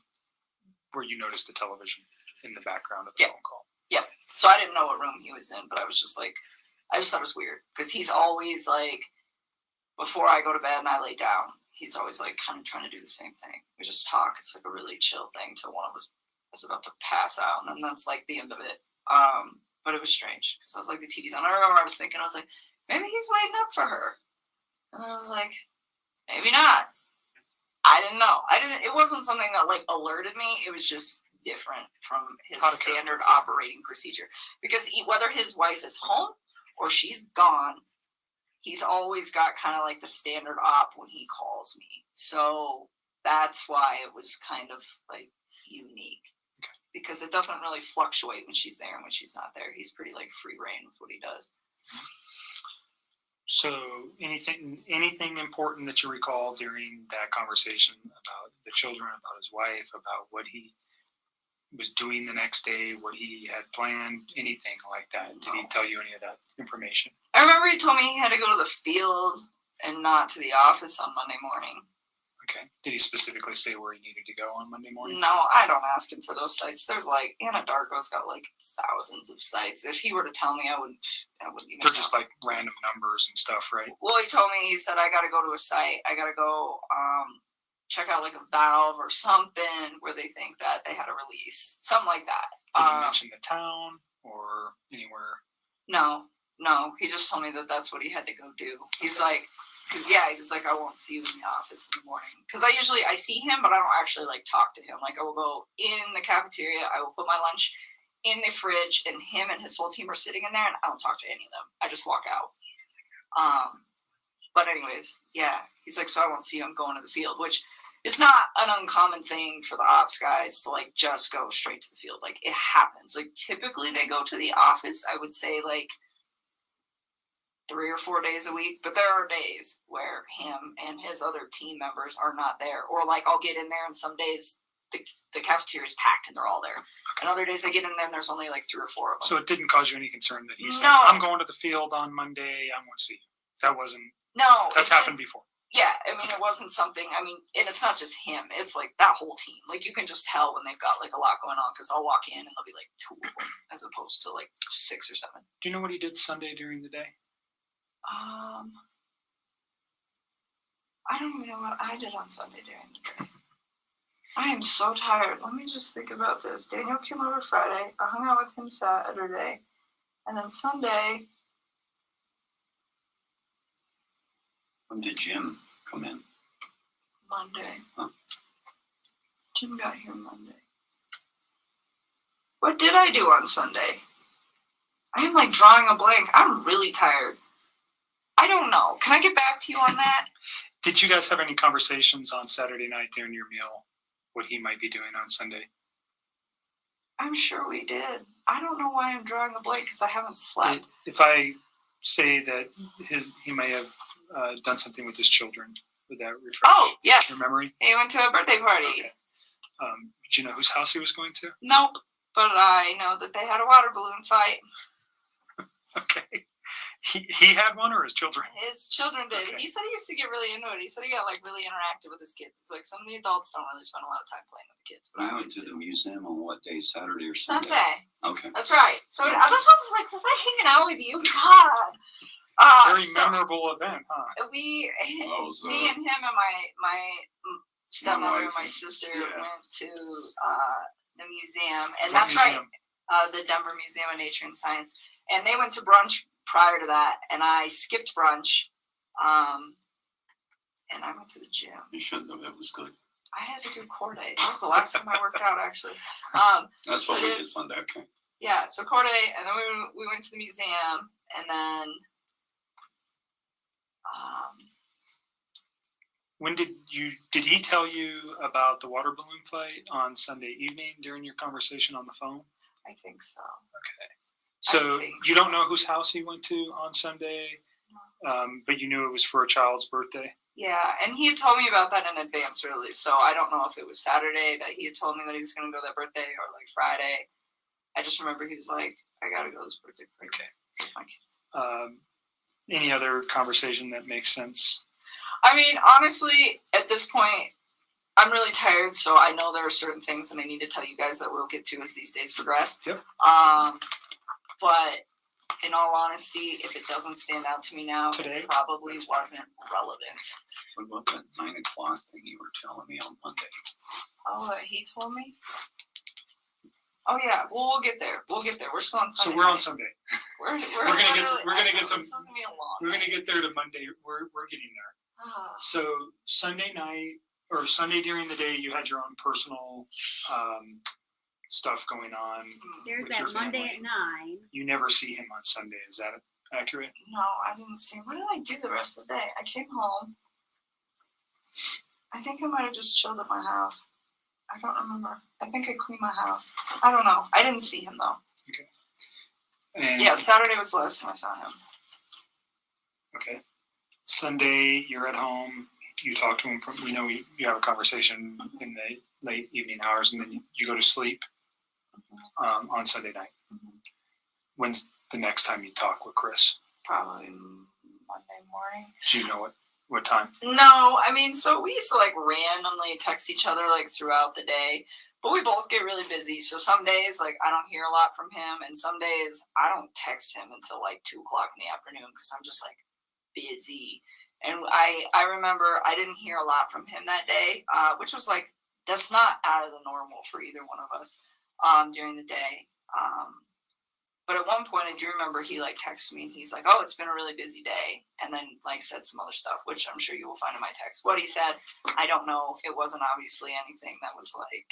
where you noticed the television in the background of the phone call. Yeah. So I didn't know what room he was in, but I was just like, I just thought it was weird because he's always like, before I go to bed and I lay down, he's always like kind of trying to do the same thing. We just talk. It's like a really chill thing till one of us is about to pass out, and then that's like the end of it. But it was strange because I was like, the TV's on. I remember I was thinking, I was like, maybe he's waiting up for her, and then I was like, maybe not. I didn't know. It wasn't something that like alerted me. It was just different from his standard operating procedure because whether his wife is home or she's gone, he's always got kind of like the standard op when he calls me. So that's why it was kind of like unique because it doesn't really fluctuate when she's there and when she's not there. He's pretty like free reign with what he does. So anything important that you recall during that conversation about the children, about his wife, about what he was doing the next day, what he had planned, anything like that? Did he tell you any of that information? I remember he told me he had to go to the field and not to the office on Monday morning. Okay. Did he specifically say where he needed to go on Monday morning? No, I don't ask him for those sites. There's like, Anadarko's got like thousands of sites. If he were to tell me, I wouldn't even They're know. just like random numbers and stuff, right? Well, he told me, he said, I got to go to a site. I got to go check out like a valve or something where they think that they had a release. Something like that. Did he mention the town or anywhere? No. He just told me that that's what he had to go do. He's like, he was like, I won't see you in the office in the morning. Because I see him, but I don't actually like talk to him. Like I will go in the cafeteria, I will put my lunch in the fridge, and him and his whole team are sitting in there, and I don't talk to any of them. I just walk out. But anyways, yeah, he's like, so I won't see you. I'm going to the field, which it's not an uncommon thing for the ops guys to like just go straight to the field. Like it happens. Like typically they go to the office, I would say like 3 or 4 days a week, but there are days where him and his other team members are not there. Or like I'll get in there and some days the cafeteria is packed and they're all there. And other days I get in there and there's only like 3 or 4 of them. So it didn't cause you any concern that he said, No. I'm going to the field on Monday, I won't see you. That wasn't, No. that's happened before. Yeah, I mean, it wasn't something, and it's not just him, it's like that whole team. Like, you can just tell when they've got like a lot going on, because I'll walk in and there'll be like 2 of them, as opposed to like 6 or 7. Do you know what he did Sunday during the day? I don't even know what I did on Sunday during the day. I am so tired. Let me just think about this. Daniel came over Friday. I hung out with him Saturday. And then Sunday. When did Jim come in? Monday. Huh. Jim got here Monday. What did I do on Sunday? I am like drawing a blank. I'm really tired. I don't know. Can I get back to you on that? Did you guys have any conversations on Saturday night during your meal, what he might be doing on Sunday? I'm sure we did. I don't know why I'm drawing a blank because I haven't slept. If I say that he may have done something with his children, would that refresh yes. your memory? He went to a birthday party. Okay. Did you know whose house he was going to? Nope. But I know that they had a water balloon fight. Okay. He had one, or his children? His children did. Okay. He said he used to get really into it. He said he got like really interactive with his kids. It's like some of the adults don't really spend a lot of time playing with the kids, but You I went always to do. the museum on what day? Saturday or Sunday? Sunday. Okay. That's right. So that's what I was like, was I hanging out with you? God. Very So memorable event, huh? we, Oh, so- me and him and my stepmother and wife my and- sister yeah. went to the museum, and What that's museum? right, the Denver Museum of Nature and Science. And they went to brunch prior to that, and I skipped brunch, and I went to the gym. You shouldn't have. It was good. I had to do core day. That was the last time I worked out, actually. That's So what we did- did Sunday. Okay. Yeah, so core day, and then we went to the museum, and then When did he tell you about the water balloon fight on Sunday evening during your conversation on the phone? I think so. So think you so. don't know whose house he went to on Sunday, but you knew it was for a child's birthday. Yeah, and he had told me about that in advance, really. So I don't know if it was Saturday that he had told me that he was going to go that birthday, or like Friday. I just remember he was like, "I gotta go to this birthday party with my kids." Any other conversation that makes sense? I mean, honestly, at this point, I'm really tired, so I know there are certain things that I need to tell you guys that we'll get to as these days progress. Yep. But in all honesty, if it doesn't stand out to me now, Today? it probably wasn't relevant. What about that 9 o'clock thing you were telling me on Monday? Oh, that he told me? Oh yeah, well we'll get there. We'll get there. We're still on So Sunday. we're on night. Sunday. We're gonna get to- literally- we're gonna I get know, to- this is supposed to be a long We're gonna night. get there to Monday. We're getting there. Ah. So Sunday night or Sunday during the day, you had your own personal stuff going on. There's with your that Monday family. at 9. You never see him on Sunday. Is that accurate? No, I didn't see. What did I do the rest of the day? I came home. I think I might have just chilled at my house. I don't remember. I think I cleaned my house. I don't know. I didn't see him though. And Yeah, Saturday was the last time I saw him. okay. Sunday, you're at home. You talk to him we know you have a conversation in the late evening hours, and then you go to sleep on Sunday night. When's the next time you talk with Chris? Probably Monday morning. Do you know what time? No, I mean, so we used to like randomly text each other like throughout the day, but we both get really busy. So some days like I don't hear a lot from him, and some days I don't text him until like 2 o'clock in the afternoon because I'm just like busy. And I remember I didn't hear a lot from him that day, which was like that's not out of the normal for either one of us during the day. But at one point, I do remember he like texted me and he's like, "Oh, it's been a really busy day," and then like said some other stuff, which I'm sure you will find in my text. What he said, I don't know. It wasn't obviously anything that was like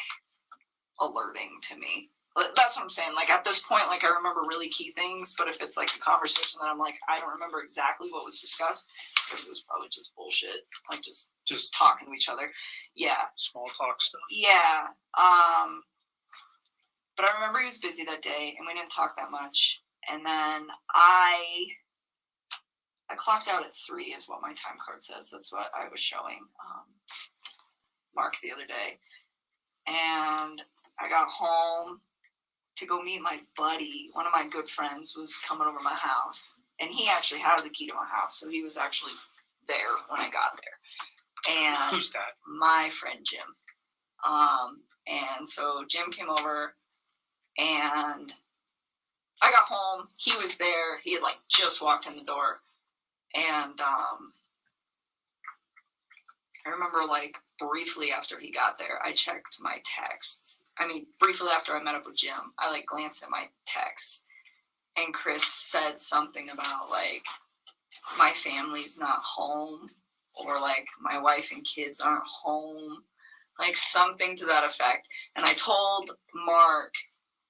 alerting to me. But that's what I'm saying. Like at this point, like I remember really key things, but if it's like a conversation that I'm like, I don't remember exactly what was discussed, it's because it was probably just bullshit, like just talking to each other. Yeah. Small talk stuff. Yeah. But I remember he was busy that day and we didn't talk that much. And then I clocked out at 3 is what my time card says. That's what I was showing Mark the other day. And I got home to go meet my buddy. One of my good friends was coming over my house. And he actually has a key to my house. So he was actually there when I got there. And Who's that? my friend Jim. And so Jim came over and I got home. He was there. He had like just walked in the door. And I remember like briefly after he got there, I checked my texts. I mean, briefly after I met up with Jim, I like glanced at my texts and Chris said something about like my family's not home or like my wife and kids aren't home, like something to that effect. And I told Mark,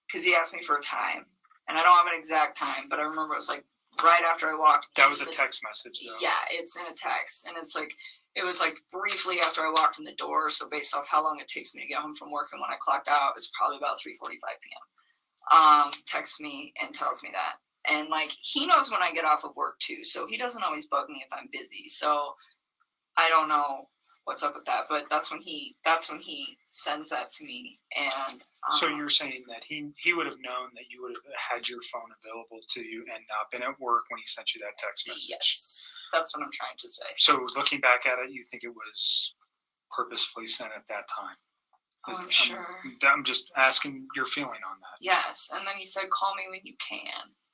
because he asked me for a time, and I don't have an exact time, but I remember it was like right after I walked. That was a text message, though. Yeah, it's in a text, and it's like it was like briefly after I walked in the door. So based off how long it takes me to get home from work and when I clocked out, it was probably about 3:45 p.m. Texts me and tells me that, and like he knows when I get off of work too, so he doesn't always bug me if I'm busy. So I don't know what's up with that. But that's when he sends that to me. And So you're saying that he would have known that you would have had your phone available to you and not been at work when he sent you that text message? yes, that's what I'm trying to say. So looking back at it, you think it was purposefully sent at that time? Oh, I'm sure. I'm just asking your feeling on that. Yes, and then he said, "Call me when you can."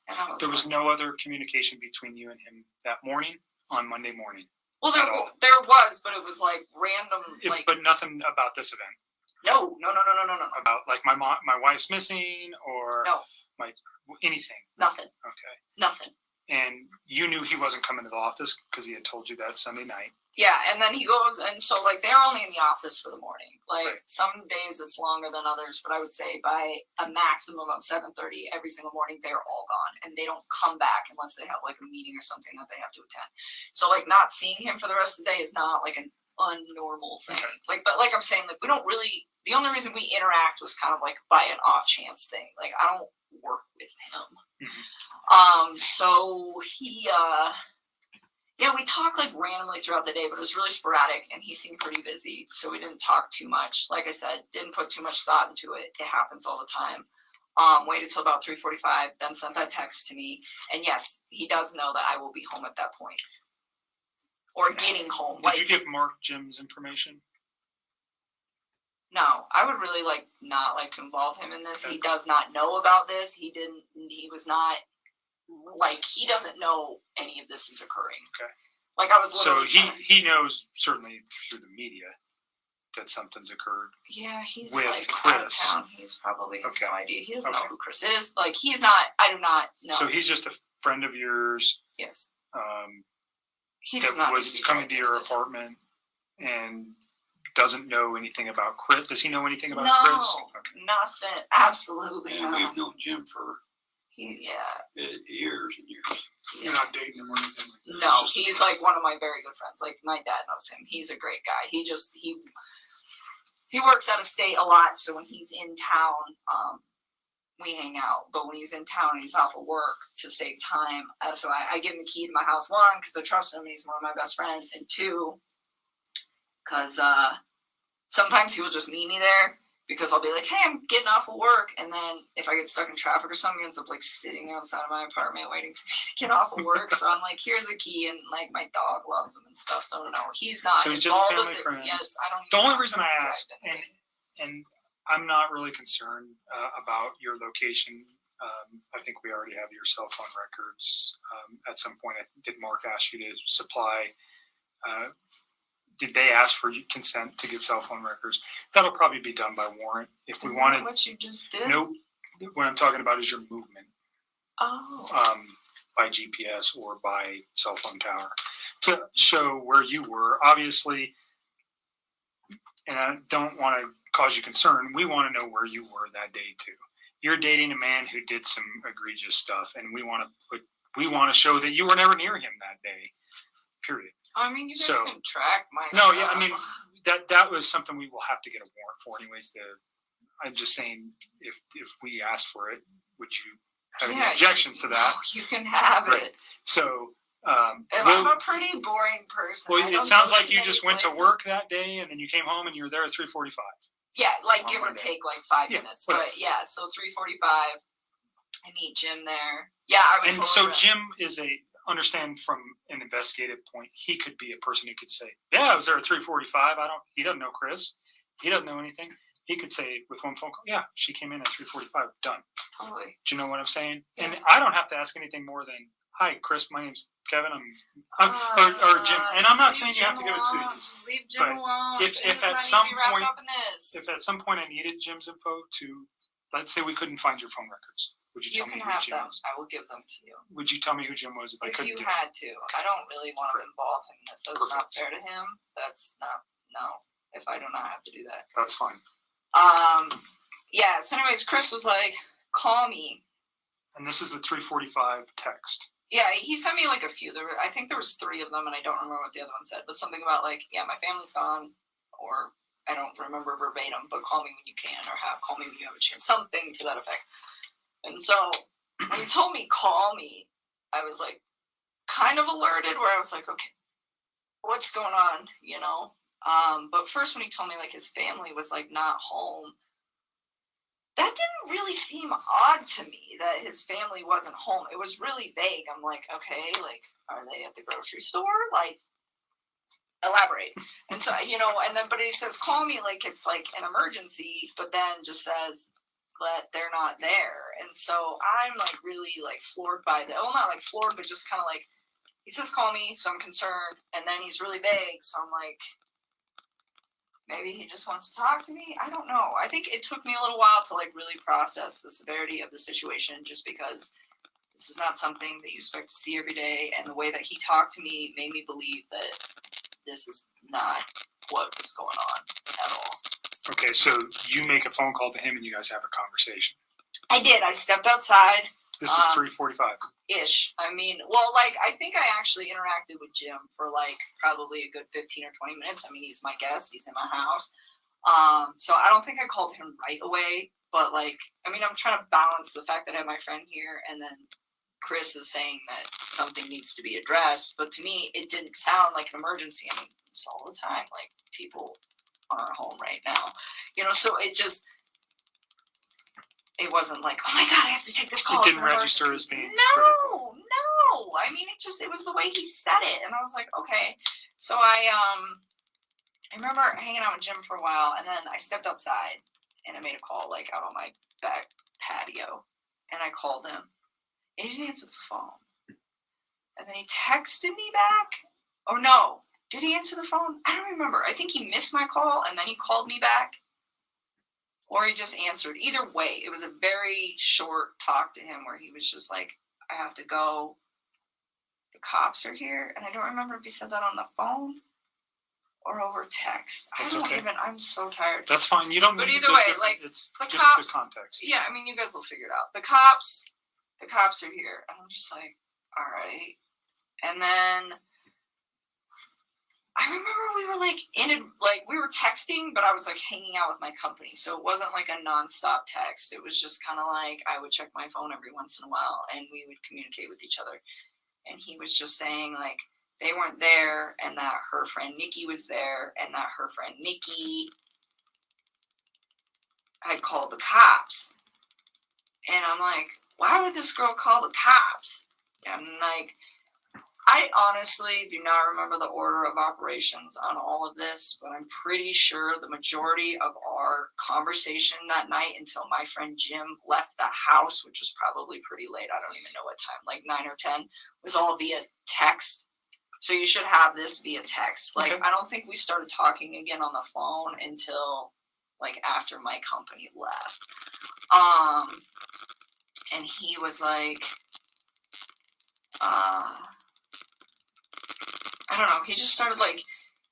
And I was There was like, no other communication between you and him that morning on Monday morning? well, at all. there was, but it was like random, like But nothing about this event? no. About like my wife's missing or No. like anything? Nothing. Okay. Nothing. And you knew he wasn't coming to the office because he had told you that Sunday night. Yeah, and then he goes, and so like they're only in the office for the morning. Like Right. some days it's longer than others, but I would say by a maximum of 7:30 every single morning they're all gone, and they don't come back unless they have like a meeting or something that they have to attend. So like not seeing him for the rest of the day is not like an unnormal thing. Okay. Like, but like I'm saying, like we don't really. The only reason we interact was kind of like by an off chance thing. Like I don't work with him. Mhm. So he. Yeah, we talked like randomly throughout the day, but it was really sporadic, and he seemed pretty busy, so we didn't talk too much. Like I said, didn't put too much thought into it. It happens all the time. Waited till about 3:45, then sent that text to me, and yes, he does know that I will be home at that point, or getting home. Did you give Mark Jim's information? No, I would really not like to involve him in this. Okay. He does not know about this. He was not. Like, he doesn't know any of this is occurring. Okay. Like, I was So literally he knows certainly through the media that something's occurred. yeah, he's with like out of Chris. town. He's probably has Okay. no idea. He doesn't know Okay. who Chris is. Like, he's not. I do not know. So he's just a friend of yours yes, he that does not. was need to be coming to dragged your into this. apartment and doesn't know anything about Chris. Does he know anything about No, Chris? Okay. nothing. Absolutely And not. we've known Jim for Yeah. years and years. You're not dating him or anything like that. No, It's just a he's friend. like one of my very good friends. Like, my dad knows him. He's a great guy. He works out of state a lot, so when he's in town, we hang out. But when he's in town and he's off of work, to save time, so I give him the key to my house. One, because I trust him and he's one of my best friends, and two, because sometimes he will just meet me there. Because I'll be like, hey, I'm getting off of work. And then if I get stuck in traffic or something, he ends up like sitting outside of my apartment waiting for me to get off of work. So I'm like, here's the key. And like my dog loves him and stuff. So no, he's not. So he's just a involved family with it. friend. Yes, I don't. The even only know reason if I I'm asked, dragged into this. and I'm not really concerned about your location. I think we already have your cell phone records. At some point, did Mark ask you to supply? Did they ask for consent to get cell phone records? That'll probably be done by warrant. If we Isn't wanted, that what you just did? nope. What I'm talking about is your movement Oh. by GPS or by cell phone tower to show where you were. Obviously, and I don't want to cause you concern. We want to know where you were that day too. You're dating a man who did some egregious stuff, and we want to show that you were never near him that day. Period. I mean, you guys So- can track my. No, yeah, I stuff. mean that was something we will have to get a warrant for, anyways. I'm just saying, if we asked for it, would you have any objections to that? No, you can have Right. it. So, I'm a pretty boring person. well, I it don't sounds go like to you many just went to places. work that day, and then you came home, and you were there at 3:45. Yeah, like on give or Monday. take like 5 Yeah, minutes. whatever. But yeah, so 3:45, I meet Jim there. Yeah, I was. And so Jim is understand from an investigative point, he could be a person who could say, yeah, I was there at 3:45. He doesn't know Chris. He doesn't know anything. He could say with one phone call, yeah, she came in at 3:45. Done. Totally. Do you know what I'm saying? And I don't have to ask anything more than, hi, Chris, my name's Kevin. Or Jim. And I'm not saying you have to give it to Just leave Jim But alone. if Jim at does not some need to be wrapped point- up in this. if at some point I needed Jim's info to, let's say we couldn't find your phone records, would you You tell me can who have Jim them. was? I will give them to you. Would you tell me who Jim was if I If couldn't you get had to. I don't really want to involve him in this. That's not Perfect. fair to him. That's not, no. If I do not have to do that. That's fine. Yeah, so anyways, Chris was like, call me. And this is the 3:45 text. Yeah, he sent me like a few. I think there was 3 of them, and I don't remember what the other one said, but something about like, yeah, my family's gone, or I don't remember verbatim, but call me when you can, or call me when you have a chance, something to that effect. And so when he told me call me, I was like kind of alerted, where I was like, okay, what's going on, you know? But first when he told me like his family was like not home, that didn't really seem odd to me that his family wasn't home. It was really vague. I'm like, okay, like, are they at the grocery store? Like, elaborate. And so, you know, and then, but he says, call me like it's like an emergency, but then just says that they're not there. And so I'm like really like floored by that. Well, not like floored, but just kind of like, he says, call me, so I'm concerned. And then he's really vague. So I'm like, maybe he just wants to talk to me. I don't know. I think it took me a little while to like really process the severity of the situation, just because this is not something that you expect to see every day. And the way that he talked to me made me believe that this is not what was going on at all. Okay, so you make a phone call to him and you guys have a conversation. I did. I stepped outside. This is 3:45. Ish. I mean, well, like, I think I actually interacted with Jim for like probably a good 15 or 20 minutes. I mean, he's my guest. He's in my house. So I don't think I called him right away, but like, I mean, I'm trying to balance the fact that I have my friend here and then Chris is saying that something needs to be addressed. But to me, it didn't sound like an emergency. I mean, it's all the time. Like, people aren't home right now, you know, so it just, it wasn't like, oh my God, I have to take this call. It didn't register as being no. I mean, it was the way he said it. And I was like, okay. So I remember hanging out with Jim for a while, and then I stepped outside and I made a call like out on my back patio, and I called him and he didn't answer the phone. And then he texted me back. Or no, did he answer the phone? I don't remember. I think he missed my call and then he called me back. Or he just answered. Either way, it was a very short talk to him where he was just like, I have to go. The cops are here. And I don't remember if he said that on the phone or over text. That's okay. I'm so tired. That's fine. You don't But need either to way, different- like, it's the just cops- the context. Yeah, I mean, you guys will figure it out. The cops are here. And I'm just like, all right. And then I remember we were like we were texting, but I was like hanging out with my company. So it wasn't like a nonstop text. It was just kind of like I would check my phone every once in a while and we would communicate with each other. And he was just saying like they weren't there and that her friend Nikki was there and that her friend Nikki had called the cops. And I'm like, why would this girl call the cops? And like, I honestly do not remember the order of operations on all of this, but I'm pretty sure the majority of our conversation that night until my friend Jim left the house, which was probably pretty late, I don't even know what time, like 9 or 10, was all via text. So you should have this via text. Like, Okay. I don't think we started talking again on the phone until like after my company left. And he was like, I don't know. He just started like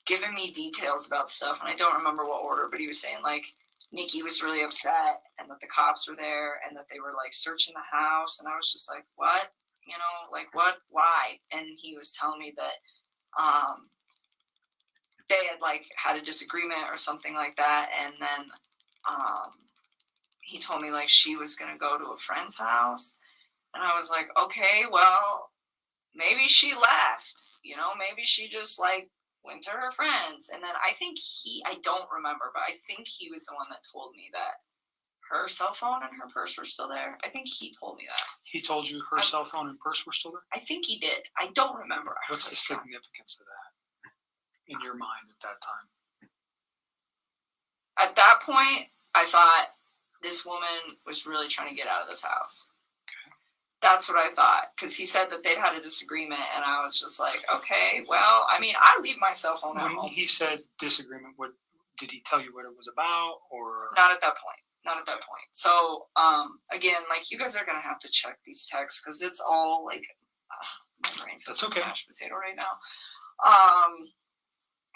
giving me details about stuff, and I don't remember what order, but he was saying like Nikki was really upset and that the cops were there and that they were like searching the house. And I was just like, what? You know, like what? Why? And he was telling me that they had like had a disagreement or something like that. And then he told me like she was going to go to a friend's house. And I was like, okay, well, maybe she left. You know, maybe she just like went to her friends. And then I think I don't remember, but I think he was the one that told me that her cell phone and her purse were still there. I think he told me that. He told you her cell phone and purse were still there? I think he did. I don't remember. What's the significance of that in your mind at that time? At that point, I thought this woman was really trying to get out of this house. That's what I thought, because he said that they'd had a disagreement, and I was just like, okay, well, I mean, I leave my cell phone at When home. he said disagreement, what did he tell you what it was about, or Not at that point. Not at that point. So, again, like, you guys are going to have to check these texts, because it's all, like, my brain feels That's like okay. mashed potato right now.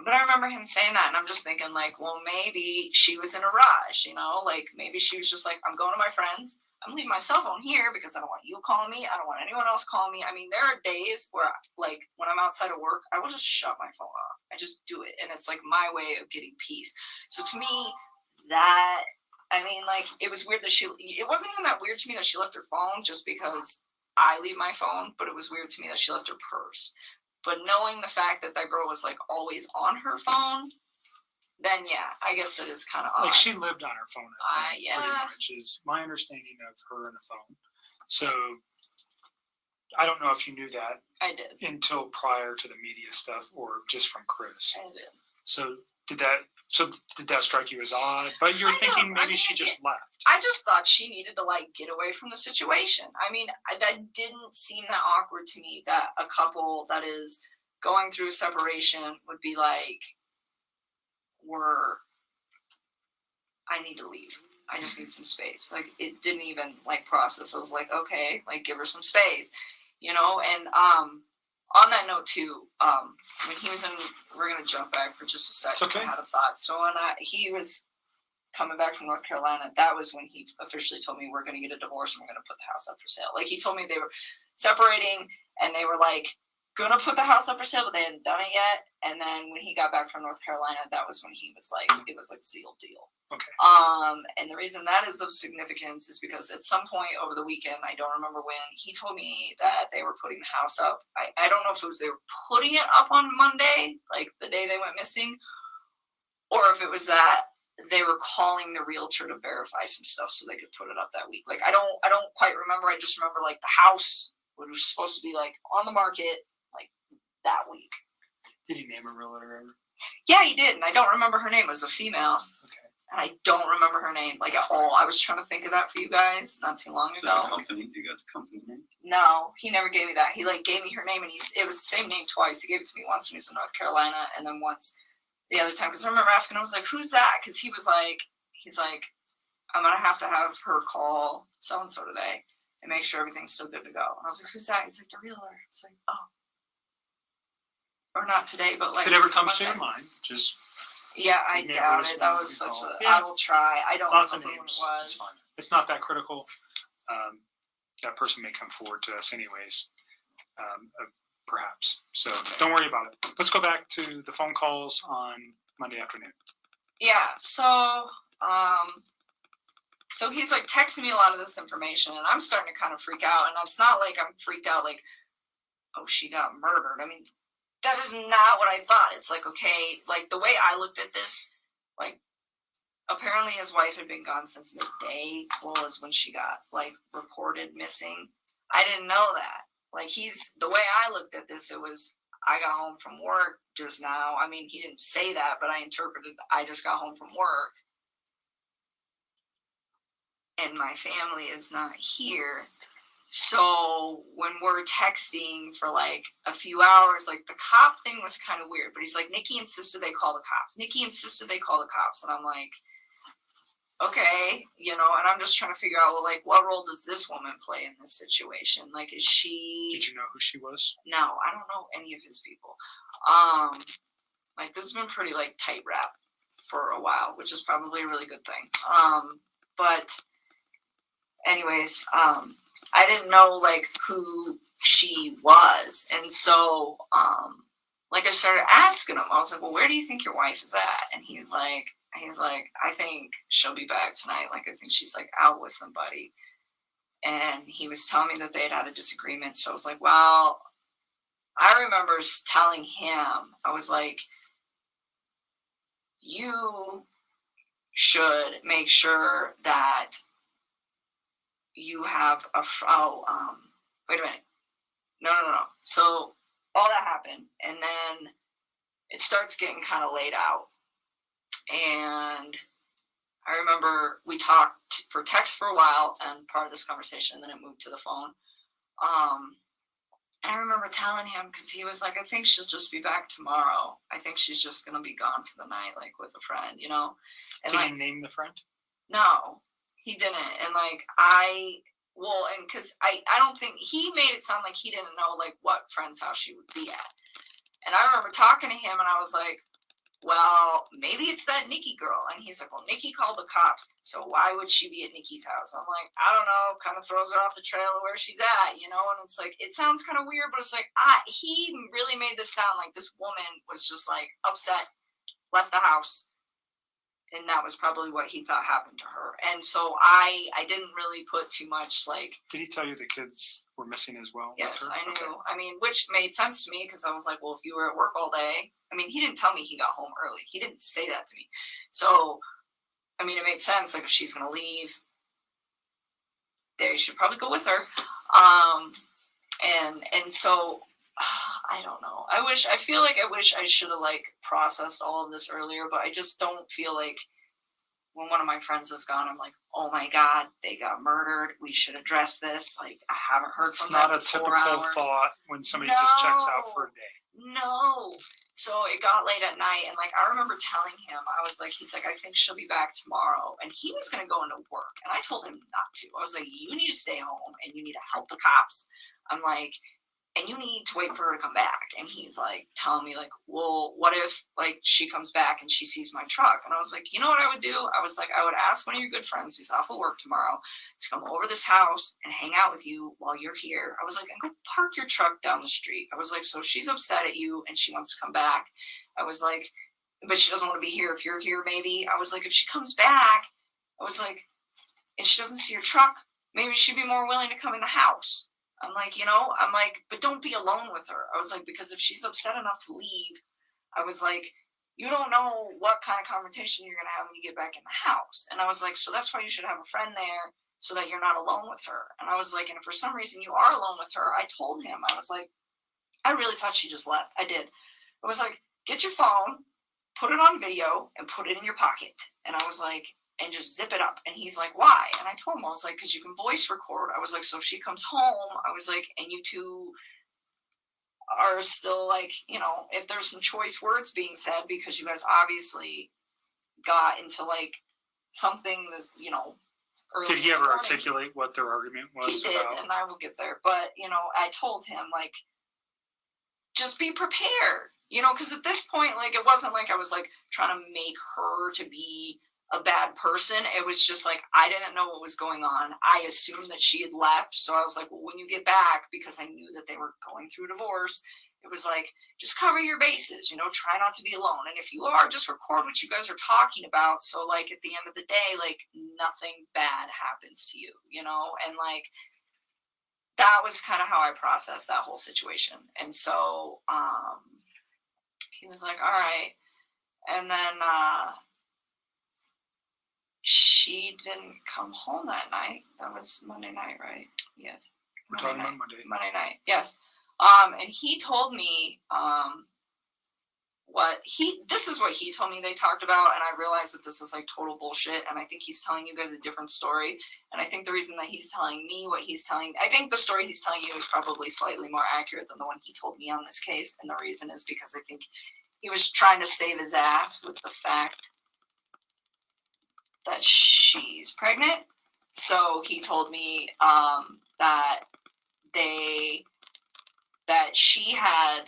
But I remember him saying that, and I'm just thinking, like, well, maybe she was in a rush, you know? Like, maybe she was just like, I'm going to my friends. I'm leaving my cell phone here because I don't want you calling me. I don't want anyone else calling me. I mean, there are days where, like, when I'm outside of work, I will just shut my phone off. I just do it. And it's, like, my way of getting peace. So to me, that, I mean, like, it was weird that it wasn't even that weird to me that she left her phone just because I leave my phone, but it was weird to me that she left her purse. But knowing the fact that that girl was, like, always on her phone, then yeah, I guess it is kind of odd. Like she lived on her phone, I think, pretty yeah. much is my understanding of her and the phone. So I don't know if you knew that I did. until prior to the media stuff or just from Chris. I did. So did that strike you as odd? But you're I thinking know. maybe I mean, she just left. I just thought she needed to like get away from the situation. I mean, that didn't seem that awkward to me that a couple that is going through separation would be like, I need to leave. I just need some space. Like it didn't even like process. I was like, okay, like give her some space, you know? And on that note too, when he was in, we're gonna jump back for just a second. It's okay. I had a thought. So when he was coming back from North Carolina, that was when he officially told me we're gonna get a divorce and we're gonna put the house up for sale. Like he told me they were separating and they were like gonna put the house up for sale, but they hadn't done it yet. And then when he got back from North Carolina, that was when he was like, it was like a sealed deal. Okay. And the reason that is of significance is because at some point over the weekend, I don't remember when, he told me that they were putting the house up. I don't know if it was they were putting it up on Monday, like the day they went missing, or if it was that they were calling the realtor to verify some stuff so they could put it up that week. Like I don't quite remember. I just remember like the house was supposed to be like on the market like that week. Did he name a realtor ever? Yeah, he did, and I don't remember her name. It was a female. Okay. And I don't remember her name, like at all. I was trying to think of that for you guys not too long Is ago. that the company? You got the company name? No, he never gave me that. He like gave me her name, and it was the same name twice. He gave it to me once when he was in North Carolina, and then once the other time. Because I remember asking, I was like, "Who's that?" Because he's like, "I'm gonna have to have her call so and so today and make sure everything's still good to go." And I was like, "Who's that?" He's like, "The realtor." It's like, oh, or not today, but like If it ever comes to Monday. your mind, just Yeah, I Give me a doubt voice it. That note, was we such call a. it. Yeah. I will try. I don't lots of remember names. when it It's was. fine. It's not that critical. That person may come forward to us anyways, perhaps. So don't worry about it. Let's go back to the phone calls on Monday afternoon. Yeah, so he's like texting me a lot of this information, and I'm starting to kind of freak out. And it's not like I'm freaked out like, oh, she got murdered. I mean, that is not what I thought. It's like, okay, like the way I looked at this, like apparently his wife had been gone since midday, was when she got like reported missing. I didn't know that. Like the way I looked at this, it was, I got home from work just now. I mean, he didn't say that, but I interpreted, I just got home from work and my family is not here. So when we're texting for like a few hours, like the cop thing was kind of weird, but he's like, Nikki insisted they call the cops. Nikki insisted they call the cops. And I'm like, okay, you know, and I'm just trying to figure out, well, like, what role does this woman play in this situation? Like, is she... Did you know who she was? No, I don't know any of his people. Like, this has been pretty, like, tight wrap for a while, which is probably a really good thing. But anyways, I didn't know, like, who she was. And so, like, I started asking him. I was like, well, where do you think your wife is at? And he's like, I think she'll be back tonight. Like, I think she's, like, out with somebody. And he was telling me that they had a disagreement. So I was like, well, I remember telling him, I was like, you should make sure that you have a, wait a minute. No. So all that happened. And then it starts getting kind of laid out. And I remember we talked for text for a while and part of this conversation, and then it moved to the phone. And I remember telling him, because he was like, I think she'll just be back tomorrow. I think she's just going to be gone for the night, like with a friend, you know? And Did like, he name the friend? no, he didn't. And like, and because I don't think, he made it sound like he didn't know like what friend's house she would be at. And I remember talking to him and I was like, well, maybe it's that Nikki girl. And he's like, well, Nikki called the cops, so why would she be at Nikki's house? I'm like, I don't know, kind of throws her off the trail of where she's at, you know? And it's like, it sounds kind of weird, but it's like, he really made this sound like this woman was just like upset, left the house, and that was probably what he thought happened to her. And so I didn't really put too much like. Did he tell you the kids were missing as well? Yes, with her? I knew. Okay. I mean, which made sense to me because I was like, well, if you were at work all day, I mean, he didn't tell me he got home early. He didn't say that to me. So, I mean, it made sense. Like, if she's going to leave, they should probably go with her. And so, I don't know. I feel like I wish I should have like processed all of this earlier, but I just don't feel like when one of my friends is gone, I'm like, oh my God, they got murdered. We should address this. Like, I haven't heard It's from them not a in 4 typical hours. thought when somebody just checks out for a day. No. So it got late at night, and like I remember telling him, I was like, he's like, I think she'll be back tomorrow. And he was gonna go into work. And I told him not to. I was like, you need to stay home and you need to help the cops. I'm like, and you need to wait for her to come back. And he's like telling me like, well, what if like she comes back and she sees my truck? And I was like, you know what I would do? I was like, I would ask one of your good friends who's off of work tomorrow to come over this house and hang out with you while you're here. I was like, and go park your truck down the street. I was like, so she's upset at you and she wants to come back. I was like, but she doesn't want to be here if you're here maybe. I was like, if she comes back, I was like, and she doesn't see your truck, maybe she'd be more willing to come in the house. I'm like, you know, I'm like, but don't be alone with her. I was like, because if she's upset enough to leave, I was like, you don't know what kind of confrontation you're going to have when you get back in the house. And I was like, so that's why you should have a friend there so that you're not alone with her. And I was like, and if for some reason you are alone with her, I told him, I was like, I really thought she just left. I did. I was like, get your phone, put it on video and put it in your pocket. And I was like, and just zip it up. And he's like, why? And I told him, I was like, because you can voice record. I was like, so if she comes home, I was like, and you two are still like, you know, if there's some choice words being said, because you guys obviously got into like something that's, you know, early. Did he ever articulate what their argument was? He did, about? and I will get there. But, you know, I told him, like, just be prepared, you know, because at this point, like, it wasn't like I was like trying to make her to be a bad person. It was just like, I didn't know what was going on. I assumed that she had left. So I was like, well, when you get back, because I knew that they were going through a divorce, it was like, just cover your bases, you know, try not to be alone. And if you are, just record what you guys are talking about. So like at the end of the day, like nothing bad happens to you, you know? And like, that was kind of how I processed that whole situation. And so, he was like, all right. And then, she didn't come home that night. That was Monday night, right? Yes. We're talking about Monday. Monday night, yes. And he told me this is what he told me they talked about, and I realized that this is like total bullshit, and I think he's telling you guys a different story. And I think the reason that he's telling me what he's telling, I think the story he's telling you is probably slightly more accurate than the one he told me on this case. And the reason is because I think he was trying to save his ass with the fact that she's pregnant. So he told me that she had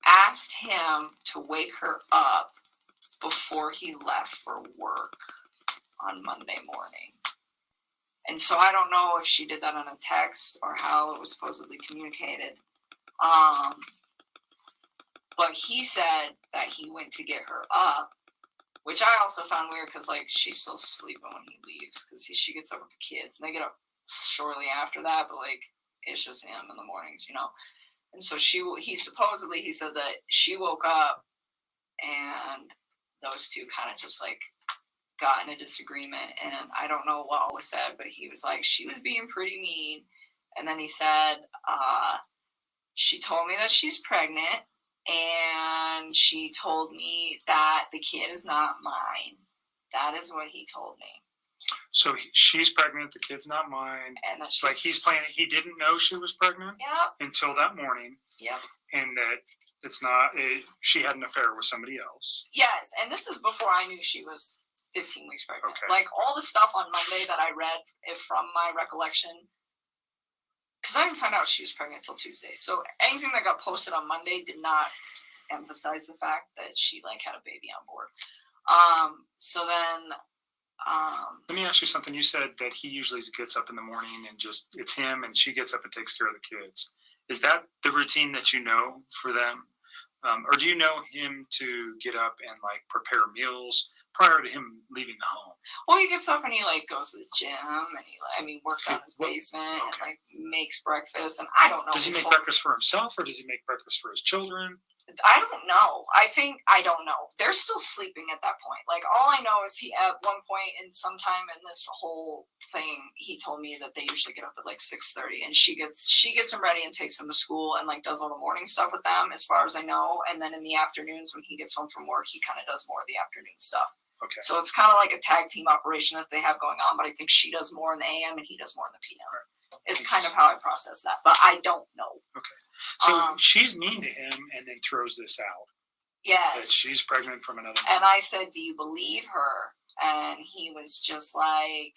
asked him to wake her up before he left for work on Monday morning. And so I don't know if she did that on a text or how it was supposedly communicated. But he said that he went to get her up, which I also found weird because, like, she's still sleeping when he leaves because she gets up with the kids. And they get up shortly after that, but, like, it's just him in the mornings, you know. And so he said that she woke up and those two kind of just, like, got in a disagreement. And I don't know what all was said, but he was like, she was being pretty mean. And then he said, she told me that she's pregnant. And she told me that the kid is not mine. That is what he told me. So she's pregnant, the kid's not mine. And that Like he's playing it. He didn't know she was pregnant until that morning. Yep. And that it's not, she had an affair with somebody else. Yes. And this is before I knew she was 15 weeks pregnant. Okay. Like all the stuff on Monday that I read from my recollection, because I didn't find out she was pregnant until Tuesday. So anything that got posted on Monday did not emphasize the fact that she like had a baby on board. So then, let me ask you something. You said that he usually gets up in the morning and just, it's him and she gets up and takes care of the kids. Is that the routine that you know for them? Or do you know him to get up and like prepare meals prior to him leaving the home? Well, he gets up and he like goes to the gym and he works out in his basement and Okay. like makes breakfast, and I don't know. Does he make breakfast for himself or does he make breakfast for his children? I don't know. I don't know. They're still sleeping at that point. Like, all I know is he, at one point in some time in this whole thing, he told me that they usually get up at like 6:30, and she gets them ready and takes them to school and like does all the morning stuff with them, as far as I know. And then in the afternoons when he gets home from work, he kind of does more of the afternoon stuff. Okay. So it's kind of like a tag team operation that they have going on, but I think she does more in the AM and he does more in the PM. Is kind of how I process that, but I don't know. Okay. So she's mean to him and then throws this out. Yes. That she's pregnant from another man. And I said, do you believe her? And he was just like,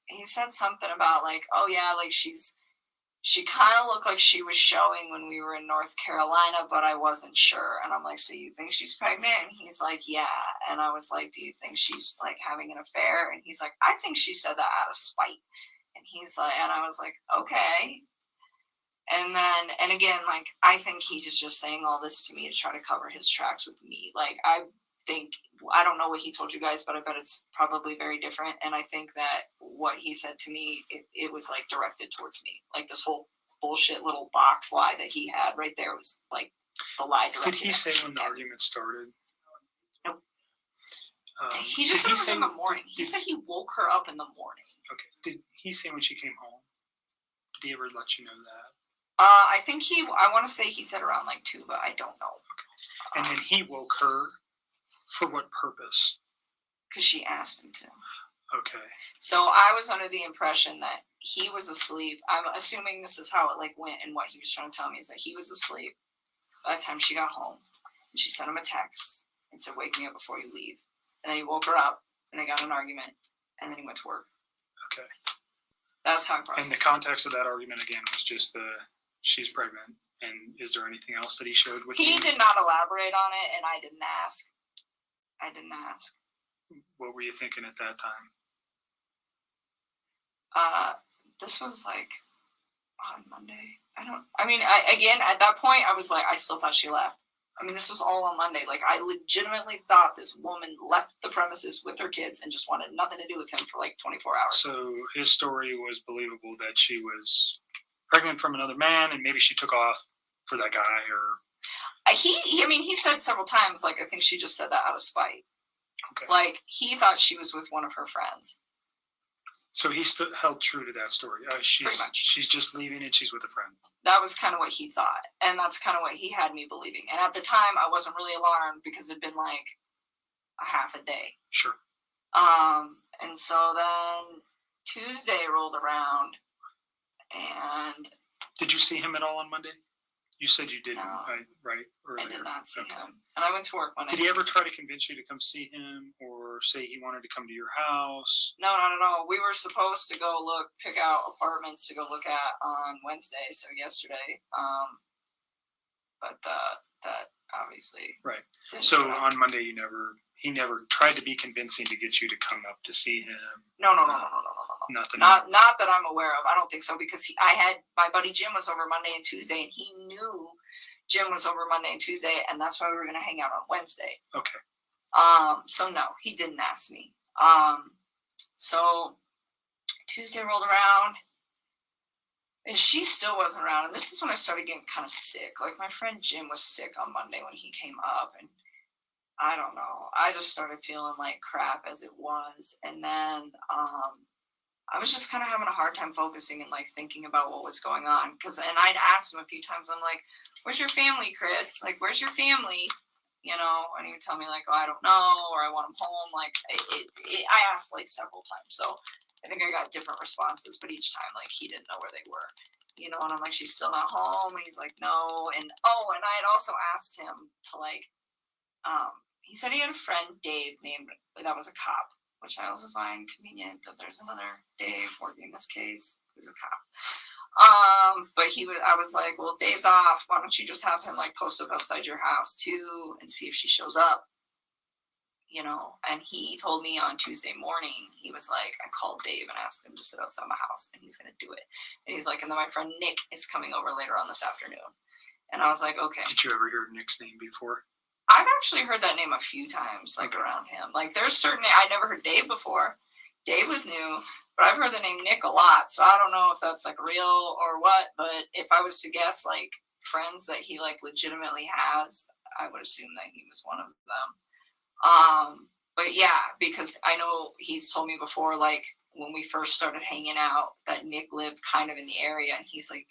he said something about like, oh yeah, like she kind of looked like she was showing when we were in North Carolina, but I wasn't sure. And I'm like, so you think she's pregnant? And he's like, yeah. And I was like, do you think she's like having an affair? And he's like, I think she said that out of spite. And he's like, and I was like, okay. And then, and again, like, I think he's just saying all this to me to try to cover his tracks with me. Like, I don't know what he told you guys, but I bet it's probably very different. And I think that what he said to me, it was like directed towards me. Like, this whole bullshit little box lie that he had right there was like the lie directed. Did he say when the argument started? Nope. He just said it was in the morning. He said he woke her up in the morning. Okay. Did he say when she came home? Did he ever let you know that? I think I want to say he said around like 2, but I don't know. Okay. And then he woke her for what purpose? Because she asked him to. Okay. So I was under the impression that he was asleep. I'm assuming this is how it like went, and what he was trying to tell me is that he was asleep by the time she got home. And she sent him a text and said, wake me up before you leave. And then he woke her up, and they got in an argument, and then he went to work. Okay. That's how I processed. And the context of that argument again was just she's pregnant. And is there anything else that he showed with you? He did not elaborate on it, and I didn't ask. What were you thinking at that time? This was like on Monday. At that point, I was like, I still thought she left. I mean, this was all on Monday. Like, I legitimately thought this woman left the premises with her kids and just wanted nothing to do with him for like 24 hours. So his story was believable that she was pregnant from another man and maybe she took off for that guy, or... He said several times, like, I think she just said that out of spite. Okay. Like, he thought she was with one of her friends. So he held true to that story. Pretty much. She's just leaving and she's with a friend. That was kind of what he thought. And that's kind of what he had me believing. And at the time, I wasn't really alarmed because it'd been like a half a day. Sure. And so then Tuesday rolled around, and... Did you see him at all on Monday? You said you didn't, No, right? Earlier. I did not see him. And I went to work Monday. Did he ever try to convince you to come see him or say he wanted to come to your house? No, not at all. We were supposed to go pick out apartments to go look at on Wednesday, so yesterday. But that obviously... Right. So on Monday, he never tried to be convincing to get you to come up to see him? No. Nothing? Not that I'm aware of. I don't think so, because my buddy Jim was over Monday and Tuesday, and he knew Jim was over Monday and Tuesday, and that's why we were going to hang out on Wednesday. Okay. So no, he didn't ask me. So Tuesday rolled around, and she still wasn't around, and this is when I started getting kind of sick. Like, my friend Jim was sick on Monday when he came up, and I don't know. I just started feeling like crap as it was, and then I was just kind of having a hard time focusing and like thinking about what was going on. And I'd asked him a few times, I'm like, where's your family, Chris? Like, where's your family? You know, and he would tell me like, oh, I don't know, or I want them home. Like, I asked like several times. So I think I got different responses, but each time, like, he didn't know where they were. You know, and I'm like, she's still not home. And he's like, no. And I had also asked him to like, he said he had a friend, Dave, that was a cop, which I also find convenient that there's another Dave working this case who's a cop. But I was like, well, Dave's off. Why don't you just have him like post up outside your house too and see if she shows up? You know, and he told me on Tuesday morning, he was like, I called Dave and asked him to sit outside my house and he's going to do it. And he's like, and then my friend Nick is coming over later on this afternoon. And I was like, okay. Did you ever hear Nick's name before? I've actually heard that name a few times, like around him. Like there's certain, I never heard Dave before. Dave was new, but I've heard the name Nick a lot. So I don't know if that's like real or what, but if I was to guess like friends that he like legitimately has, I would assume that he was one of them. But yeah, because I know he's told me before, like when we first started hanging out, that Nick lived kind of in the area, and he's like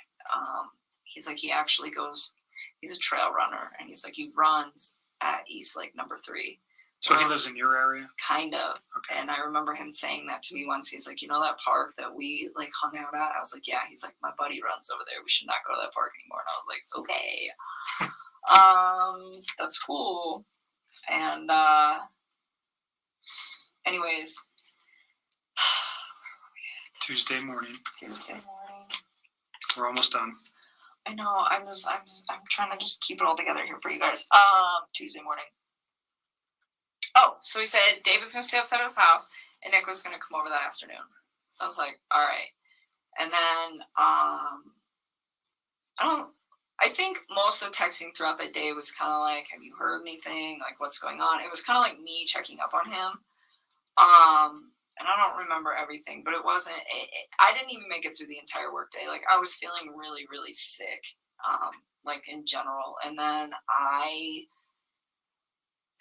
he actually goes, he's a trail runner, and he's like he runs at East Lake number 3. So he lives in your area? Kind of. Okay. And I remember him saying that to me once. He's like, you know that park that we like hung out at? I was like, yeah. He's like, my buddy runs over there. We should not go to that park anymore. And I was like, okay. That's cool. And anyways. Tuesday morning. Tuesday morning. We're almost done. I know. I'm trying to just keep it all together here for you guys. Tuesday morning. Oh, so he said Dave was going to stay outside of his house and Nick was going to come over that afternoon. So I was like, all right. And then, I think most of the texting throughout that day was kind of like, have you heard anything? Like, what's going on? It was kind of like me checking up on him. And I don't remember everything, but it wasn't, I didn't even make it through the entire workday. Like, I was feeling really, really sick, like in general. And then I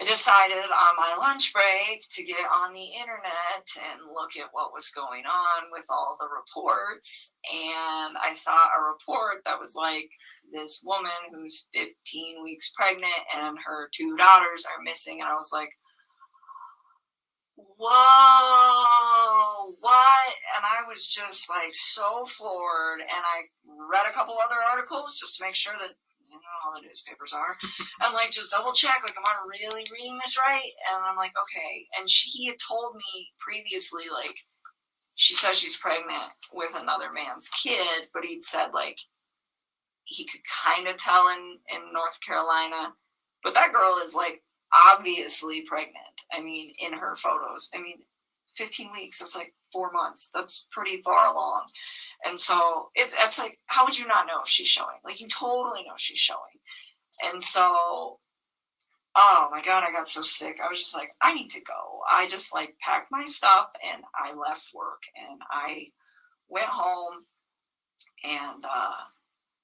decided on my lunch break to get on the internet and look at what was going on with all the reports. And I saw a report that was like this woman who's 15 weeks pregnant and her 2 daughters are missing. And I was like, whoa, what? And I was just like so floored. And I read a couple other articles just to make sure that, you know how the newspapers are, and like just double check, like, am I really reading this right? And I'm like, okay. And he had told me previously, like, she says she's pregnant with another man's kid, but he'd said like he could kind of tell in North Carolina, but that girl is like obviously pregnant. I mean, in her photos, I mean, 15 weeks, that's like 4 months. That's pretty far along. And so it's like, how would you not know if she's showing? Like, you totally know she's showing. And so, oh my God, I got so sick. I was just like, I need to go. I just like packed my stuff and I left work and I went home. And I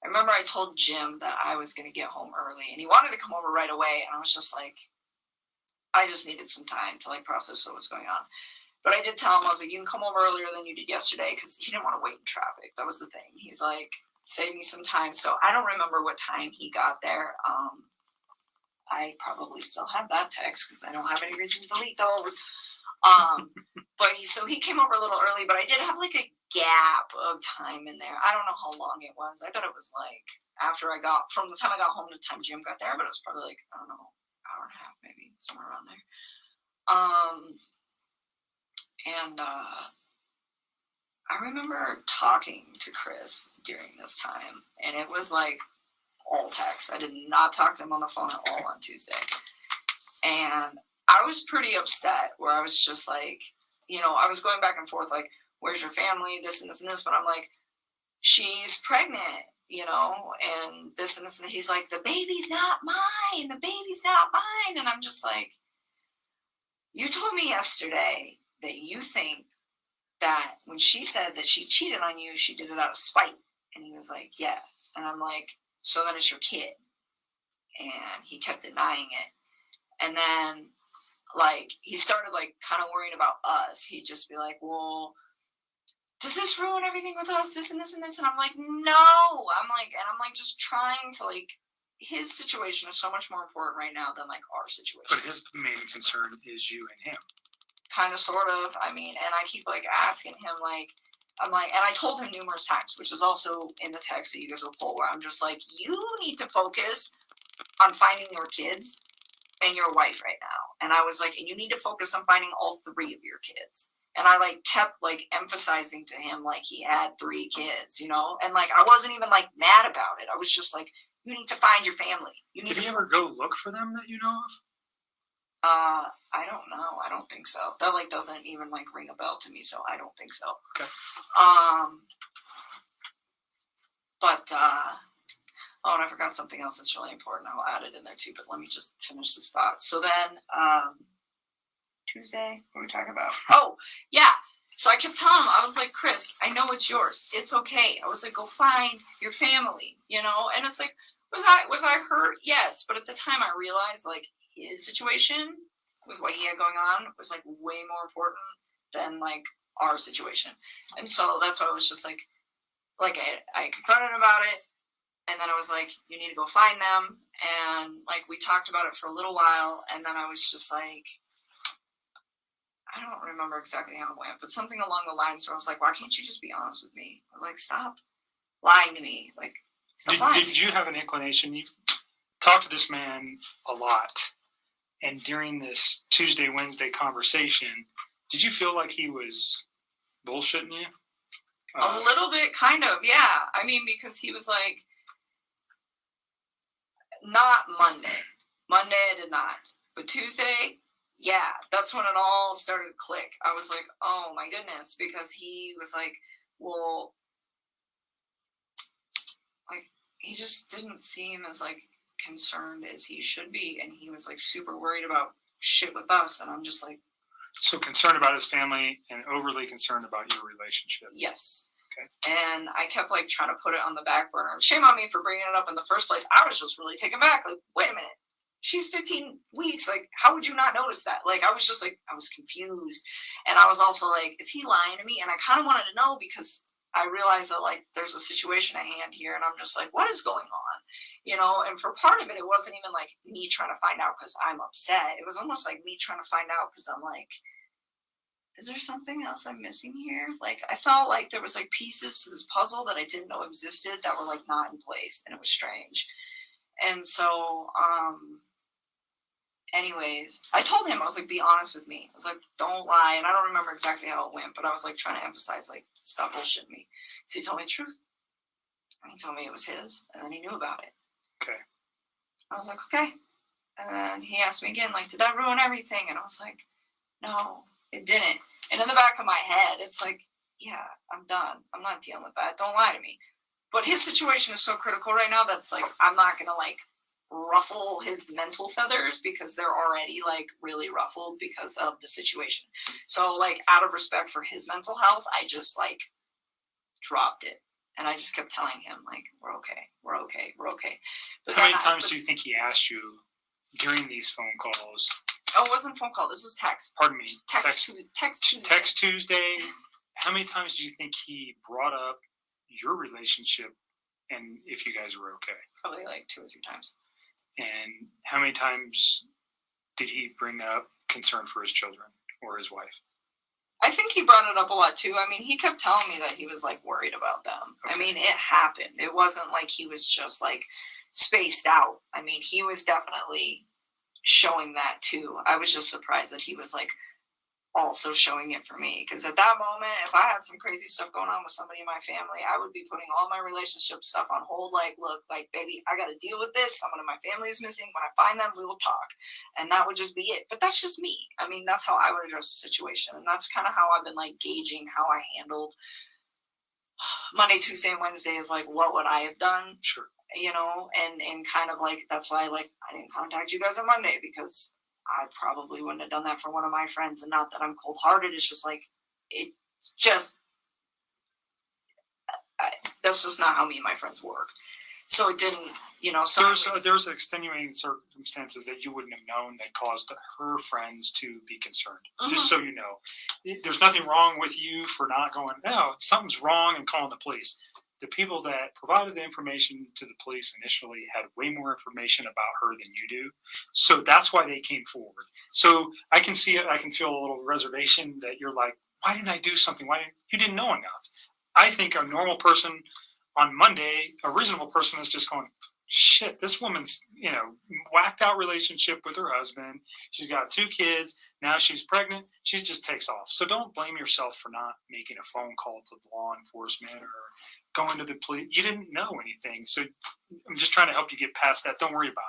remember I told Jim that I was going to get home early and he wanted to come over right away. And I was just like, I just needed some time to like process what was going on. But I did tell him, I was like, you can come over earlier than you did yesterday, because he didn't want to wait in traffic. That was the thing. He's like, save me some time. So I don't remember what time he got there. I probably still have that text because I don't have any reason to delete those. But he came over a little early, but I did have like a gap of time in there. I don't know how long it was. I bet it was like from the time I got home to the time Jim got there, but it was probably like, I don't know, hour and a half, maybe somewhere around there. And I remember talking to Chris during this time, and it was like all text. I did not talk to him on the phone at all on Tuesday. And I was pretty upset, where I was just like, you know, I was going back and forth, like, where's your family, this and this and this, but I'm like, she's pregnant, you know, and this and this, and he's like, the baby's not mine, and I'm just like, you told me yesterday that you think that when she said that she cheated on you, she did it out of spite. And he was like, yeah. And I'm like, so then it's your kid. And he kept denying it. And then, like, he started, like, kind of worrying about us. He'd just be like, well, does this ruin everything with us? This and this and this. And I'm like, no. I'm like, just trying to, like, his situation is so much more important right now than, like, our situation. But his main concern is you and him. Kind of, sort of. I mean, and I keep, like, asking him, like, I'm like, and I told him numerous times, which is also in the text that you guys will pull, where I'm just like, you need to focus on finding your kids and your wife right now. And I was like, and you need to focus on finding all 3 of your kids. And I, like, kept, like, emphasizing to him, like, he had 3 kids, you know? And, like, I wasn't even, like, mad about it. I was just like, you need to find your family. Did he ever go look for them that you know of? I don't know. I don't think so. That, like, doesn't even, like, ring a bell to me, so I don't think so. Okay. But, Oh, and I forgot something else that's really important. I'll add it in there too, but let me just finish this thought. So then, Tuesday, what are we talking about? Oh, yeah. So I kept telling him, I was like, Chris, I know it's yours. It's okay. I was like, go find your family, you know? And it's like, was I hurt? Yes. But at the time I realized like his situation with what he had going on was like way more important than like our situation. And so that's why I was just like I confronted him about it. And then I was like, you need to go find them. And like, we talked about it for a little while. And then I was just like, I don't remember exactly how it went, but something along the lines where I was like, why can't you just be honest with me? I was like, stop lying to me. Like, stop lying. Did you have an inclination? You talked to this man a lot. And during this Tuesday, Wednesday conversation, did you feel like he was bullshitting you? A little bit, kind of, yeah. I mean, because he was like, not Monday. Monday I did not. But Tuesday, yeah, that's when it all started to click. I was like, oh my goodness, because he was like, well, like, he just didn't seem as like concerned as he should be. And he was like super worried about shit with us. And I'm just like, so concerned about his family and overly concerned about your relationship. yes. Okay. And I kept like trying to put it on the back burner. Shame on me for bringing it up in the first place. I was just really taken back. Like, wait a minute. She's 15 weeks. Like, how would you not notice that? Like, I was just like, I was confused. And I was also like, is he lying to me? And I kind of wanted to know because I realized that like there's a situation at hand here. And I'm just like, what is going on? You know, and for part of it, it wasn't even like me trying to find out because I'm upset. It was almost like me trying to find out because I'm like, is there something else I'm missing here? Like, I felt like there was like pieces to this puzzle that I didn't know existed that were like not in place, and it was strange. And so, anyways, I told him, I was like, be honest with me. I was like, don't lie. And I don't remember exactly how it went, but I was like trying to emphasize, like, stop bullshitting me. So he told me the truth. And he told me it was his, and then he knew about it. Okay. I was like, okay. And then he asked me again, like, did that ruin everything? And I was like, no, it didn't. And in the back of my head, it's like, yeah, I'm done. I'm not dealing with that. Don't lie to me. But his situation is so critical right now that's like, I'm not going to like ruffle his mental feathers because they're already like really ruffled because of the situation. So like out of respect for his mental health, I just like dropped it. And I just kept telling him like, we're okay. We're okay. We're okay. But how many times do you think he asked you during these phone calls? Oh, it wasn't a phone call. This was text. Pardon me. Text Tuesday. Text Tuesday. How many times do you think he brought up your relationship and if you guys were okay? Probably like 2 or 3 times. And how many times did he bring up concern for his children or his wife? I think he brought it up a lot too. I mean, he kept telling me that he was like worried about them. Okay. I mean, it happened. It wasn't like he was just like spaced out. I mean, he was definitely showing that too. I was just surprised that he was like also showing it for me, because at that moment, if I had some crazy stuff going on with somebody in my family, I would be putting all my relationship stuff on hold. Like, look, like, baby, I got to deal with this. Someone in my family is missing. When I find them, we will talk. And that would just be it. But that's just me. I mean, that's how I would address the situation. And that's kind of how I've been like gauging how I handled Monday, Tuesday, and Wednesday is like, what would I have done? Sure. You know, and kind of like, that's why like I didn't contact you guys on Monday, because I probably wouldn't have done that for one of my friends. And not that I'm cold-hearted. It's just like, it's just, that's just not how me and my friends work. So it didn't, you know. So there's extenuating circumstances that you wouldn't have known that caused her friends to be concerned. Mm-hmm. Just so you know, there's nothing wrong with you for not going, no, something's wrong, and calling the police. The people that provided the information to the police initially had way more information about her than you do. So that's why they came forward. So I can see it. I can feel a little reservation that you're like, why didn't I do something? You didn't know enough? I think a normal person on Monday, a reasonable person is just going, shit, this woman's, you know, whacked out relationship with her husband. She's got 2 kids. Now she's pregnant. She just takes off. So don't blame yourself for not making a phone call to law enforcement or going to the police. You didn't know anything. So I'm just trying to help you get past that. Don't worry about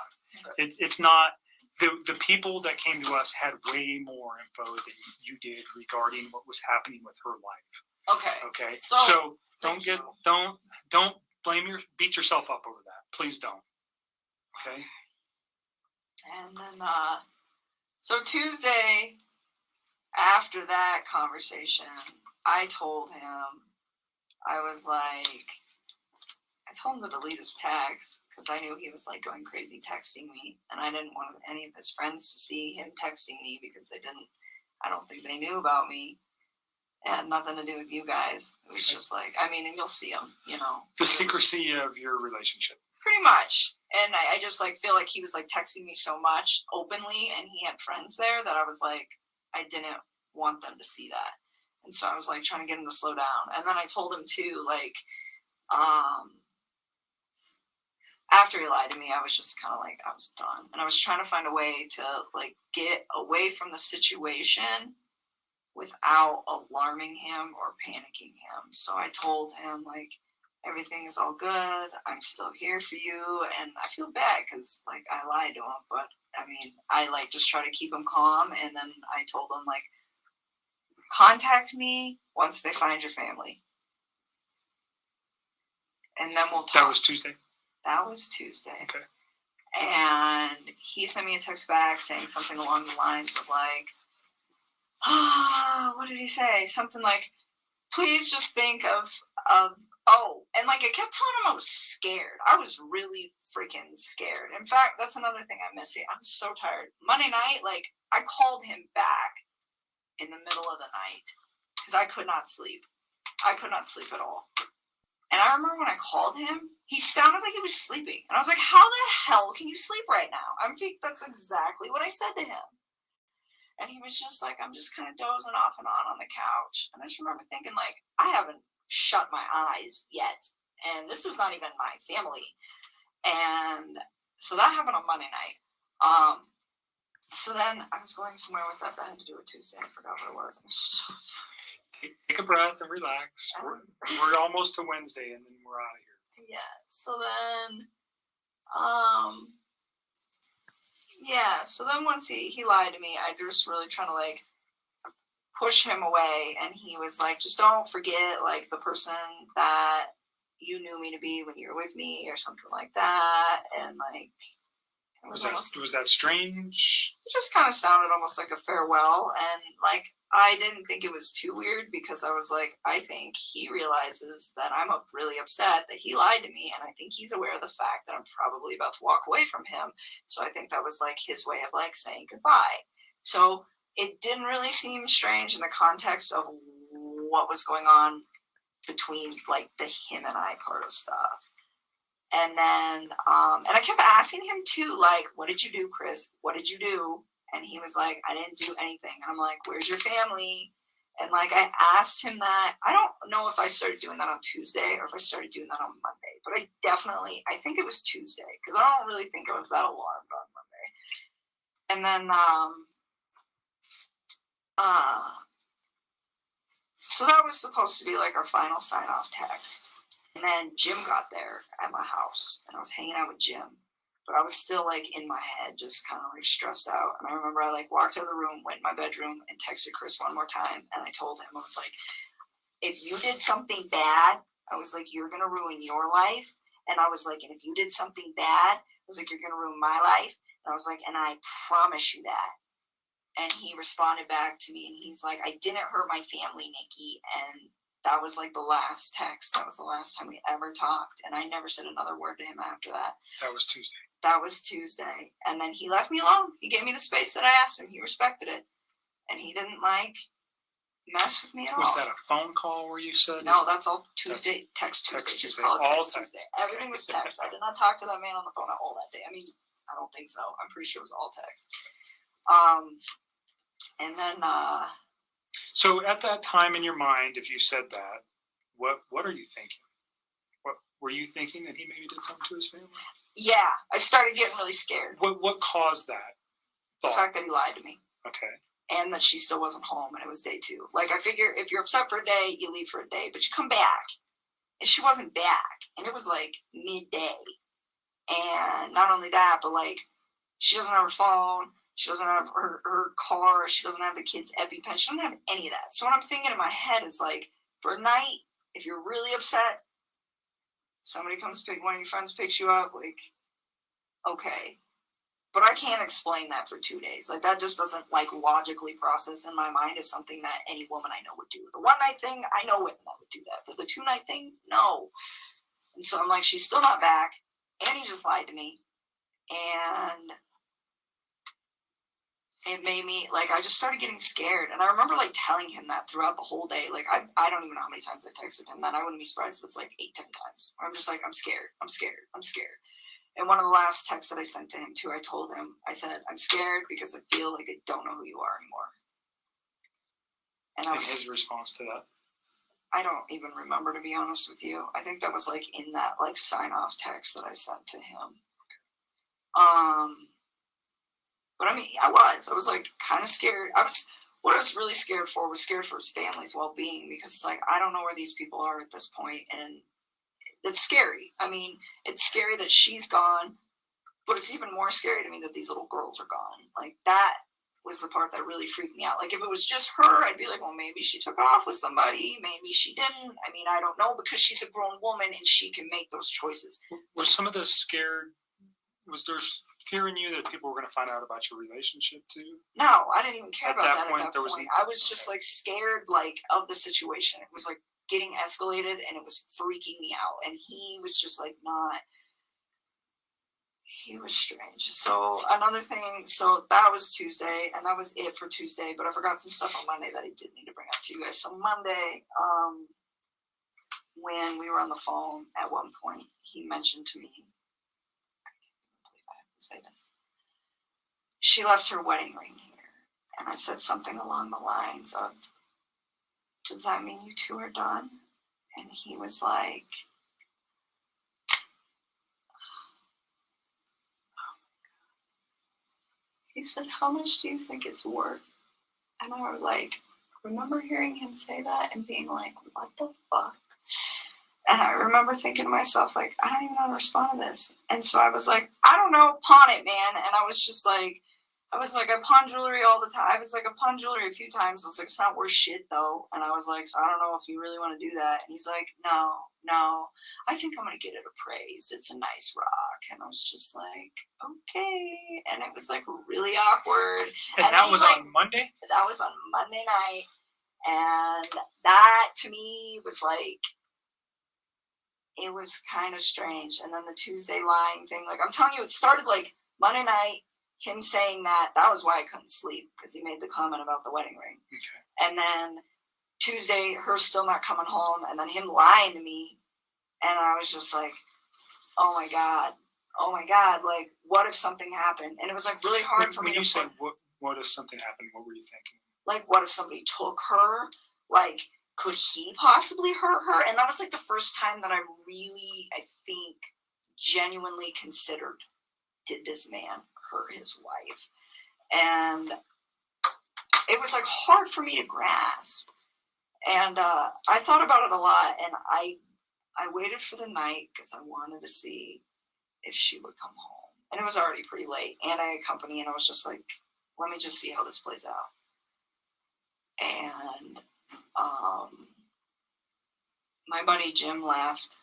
it. Okay. It's not, the people that came to us had way more info than you did regarding what was happening with her life. Okay. Okay. So don't beat yourself up over that. Please don't. Okay. And then, so Tuesday, after that conversation, I told him, I was like, I told him to delete his text because I knew he was like going crazy texting me, and I didn't want any of his friends to see him texting me because I don't think they knew about me. It had nothing to do with you guys. It was just like, I mean, and you'll see him, you know. The secrecy of your relationship. Pretty much. And I just like feel like he was like texting me so much openly, and he had friends there that I was like, I didn't want them to see that. And so I was like trying to get him to slow down. And then I told him too, like, after he lied to me, I was just kind of like, I was done. And I was trying to find a way to like get away from the situation without alarming him or panicking him. So I told him like, everything is all good. I'm still here for you. And I feel bad because like I lied to him, but I mean, I like just try to keep him calm. And then I told him like, contact me once they find your family. And then we'll talk. That was Tuesday? That was Tuesday. Okay. And he sent me a text back saying something along the lines of like, what did he say? Something like, please just think of, and like I kept telling him I was scared. I was really freaking scared. In fact, that's another thing I'm missing. I'm so tired. Monday night, like I called him back in the middle of the night because I could not sleep. I could not sleep at all. And I remember when I called him, he sounded like he was sleeping. And I was like, how the hell can you sleep right now? I think that's exactly what I said to him. And he was just like, I'm just kind of dozing off and on the couch. And I just remember thinking, like, I haven't shut my eyes yet. And this is not even my family. And so that happened on Monday night. So then I was going somewhere with that had to do with Tuesday. I forgot what it was. I'm so Take a breath and relax. We're almost to Wednesday, and then we're out of here. yeah. So then, So then once he lied to me, I just really trying to like push him away, and he was like, just don't forget like the person that you knew me to be when you were with me, or something like that, and like. Was that strange? It just kind of sounded almost like a farewell, and like I didn't think it was too weird because I was like, I think he realizes that I'm really upset that he lied to me, and I think he's aware of the fact that I'm probably about to walk away from him. So I think that was like his way of like saying goodbye. So it didn't really seem strange in the context of what was going on between like the him and I part of stuff. And then, and I kept asking him too, like, what did you do, Chris? What did you do? And he was like, I didn't do anything. And I'm like, where's your family? And like, I asked him that. I don't know if I started doing that on Tuesday or if I started doing that on Monday, but I think it was Tuesday because I don't really think I was that alarmed on Monday. And then, so that was supposed to be like our final sign-off text. And then Jim got there at my house, and I was hanging out with Jim, but I was still like in my head, just kind of like stressed out. And I remember I like walked out of the room, went in my bedroom, and texted Chris one more time. And I told him, I was like, if you did something bad, I was like, you're gonna ruin your life. And I was like, and if you did something bad, I was like, you're gonna ruin my life. And I was like, and I promise you that. And he responded back to me, and he's like, I didn't hurt my family, Nikki. And that was like the last text. That was the last time we ever talked. And I never said another word to him after that. That was Tuesday. That was Tuesday. And then he left me alone. He gave me the space that I asked him. He respected it. And he didn't like mess with me at all. Was that a phone call where you said? No, that's all Tuesday. Text Tuesday. Text Just Tuesday. call it All text text. Tuesday. Everything was text. I did not talk to that man on the phone at all that day. I mean, I don't think so. I'm pretty sure it was all text. And then So at that time in your mind, if you said that, what are you thinking? What were you thinking, that he maybe did something to his family? yeah, I started getting really scared. What caused that The thought? fact that he lied to me. Okay. And that she still wasn't home, and it was day 2. Like, I figure if you're upset for a day, you leave for a day, but you come back. And she wasn't back. And it was like midday. And not only that, but like, she doesn't have her phone. She doesn't have her car. She doesn't have the kids' EpiPen. She doesn't have any of that. So what I'm thinking in my head is like, for a night, if you're really upset, somebody comes pick, one of your friends picks you up, like, okay. But I can't explain that for 2 days. Like, that just doesn't, like, logically process in my mind as something that any woman I know would do. The one night thing, I know women that would do that. But the 2 night thing, no. And so I'm like, she's still not back. And he just lied to me. And it made me, like, I just started getting scared. And I remember, like, telling him that throughout the whole day. Like, I don't even know how many times I texted him that. I wouldn't be surprised if it's, like, 8, 10 times. I'm just like, I'm scared. I'm scared. I'm scared. And one of the last texts that I sent to him, too, I told him, I said, I'm scared because I feel like I don't know who you are anymore. And And his response to that? I don't even remember, to be honest with you. I think that was, like, in that, like, sign-off text that I sent to him. But I mean, I was, like, kind of scared. What I was really scared for was scared for his family's well-being, because it's like, I don't know where these people are at this point, and it's scary. I mean, it's scary that she's gone, but it's even more scary to me that these little girls are gone. Like, that was the part that really freaked me out. Like, if it was just her, I'd be like, well, maybe she took off with somebody, maybe she didn't. I mean, I don't know, because she's a grown woman and she can make those choices. Were some of the scared, was there fear in you that people were going to find out about your relationship too? No, I didn't even care At about that that point, at that there was point. I was just, like, scared, like, of the situation. It was, like, getting escalated, and it was freaking me out. And he was just, like, he was strange. So another thing, so that was Tuesday, and that was it for Tuesday, but I forgot some stuff on Monday that I did need to bring up to you guys. So Monday, when we were on the phone at one point, he mentioned to me, I can't believe I have to say this, she left her wedding ring here. And I said something along the lines of, does that mean you two are done? And he was like, he said, how much do you think it's worth? And I was like, remember hearing him say that and being like, what the fuck? And I remember thinking to myself, like, I don't even know how to respond to this. And so I was like, I don't know, pawn it, man. And I was like, I pawn jewelry all the time. I pawn jewelry a few times. I was like, it's not worth shit, though. And I was like, so I don't know if you really want to do that. And he's like, no, I think I'm going to get it appraised. It's a nice rock. And I was just like, okay. And it was, like, really awkward. And that was like, on Monday? That was on Monday night. And that, to me, was like, it was kind of strange. And then the Tuesday lying thing, like, I'm telling you, it started, like, Monday night, him saying that was why I couldn't sleep, because he made the comment about the wedding ring. Okay. And then Tuesday, her still not coming home, and then him lying to me. And I was just like, oh my God, like, what if something happened? And it was, like, really hard for me to. When you said, what if something happened, what were you thinking? Like, what if somebody took her? Like, could he possibly hurt her? And that was, like, the first time that I really, I think, genuinely considered, did this man hurt his wife? And it was, like, hard for me to grasp. And I thought about it a lot, and I waited for the night because I wanted to see if she would come home. And it was already pretty late, and I had company, and I was just like, let me just see how this plays out. And my buddy Jim left.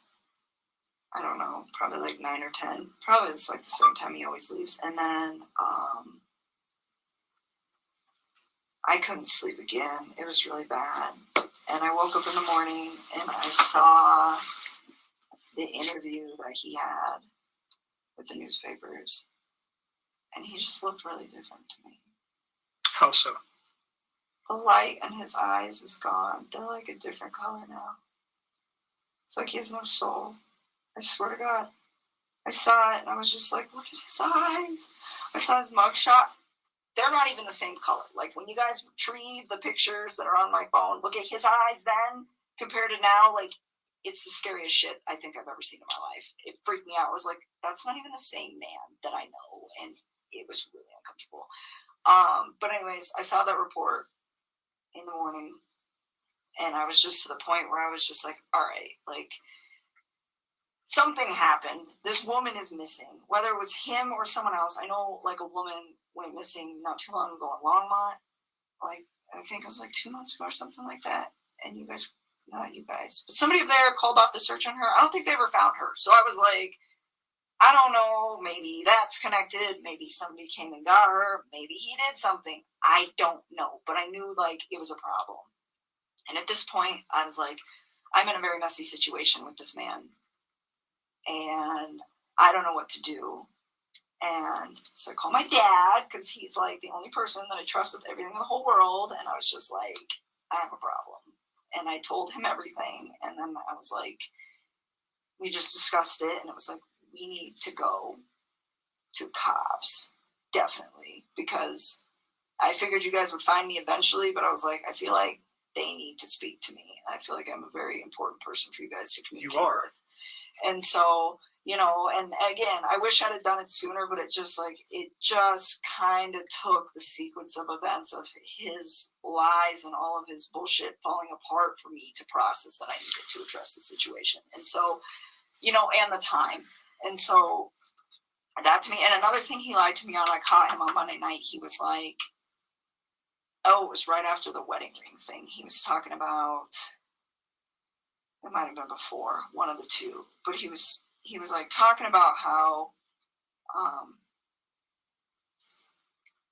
I don't know, probably like 9 or 10. Probably it's like the same time he always leaves. And then I couldn't sleep again. It was really bad. And I woke up in the morning and I saw the interview that he had with the newspapers. And he just looked really different to me. How so? The light in his eyes is gone. They're like a different color now. It's like he has no soul. I swear to God. I saw it and I was just like, look at his eyes. I saw his mugshot. They're not even the same color. Like, when you guys retrieve the pictures that are on my phone, look at his eyes then compared to now. Like, it's the scariest shit I think I've ever seen in my life. It freaked me out. I was like, that's not even the same man that I know. And it was really uncomfortable. But anyways, I saw that report in the morning and I was just to the point where I was just like, all right, like, something happened. This woman is missing. Whether it was him or someone else. I know, like, a woman went missing not too long ago in Longmont. Like, I think it was like 2 months ago or something like that. And you guys not you guys, but somebody up there called off the search on her. I don't think they ever found her. So I was like, I don't know, maybe that's connected. Maybe somebody came and got her. Maybe he did something. I don't know. But I knew like it was a problem. And at this point, I was like, I'm in a very messy situation with this man. And I don't know what to do. And so I called my dad because he's like the only person that I trust with everything in the whole world. And I was just like, I have a problem. And I told him everything. And then I was like, we just discussed it. And it was like, we need to go to cops, definitely. Because I figured you guys would find me eventually. But I was like, I feel like they need to speak to me. I feel like I'm a very important person for you guys to communicate with. And so, you know, and again, I wish I'd have done it sooner, but it just kind of took the sequence of events of his lies and all of his bullshit falling apart for me to process that I needed to address the situation. And so, you know, and the time. And so that to me, and another thing he lied to me on, I caught him on Monday night. He was like, oh, it was right after the wedding ring thing. He was talking about, it might have been before, one of the two, but he was like talking about how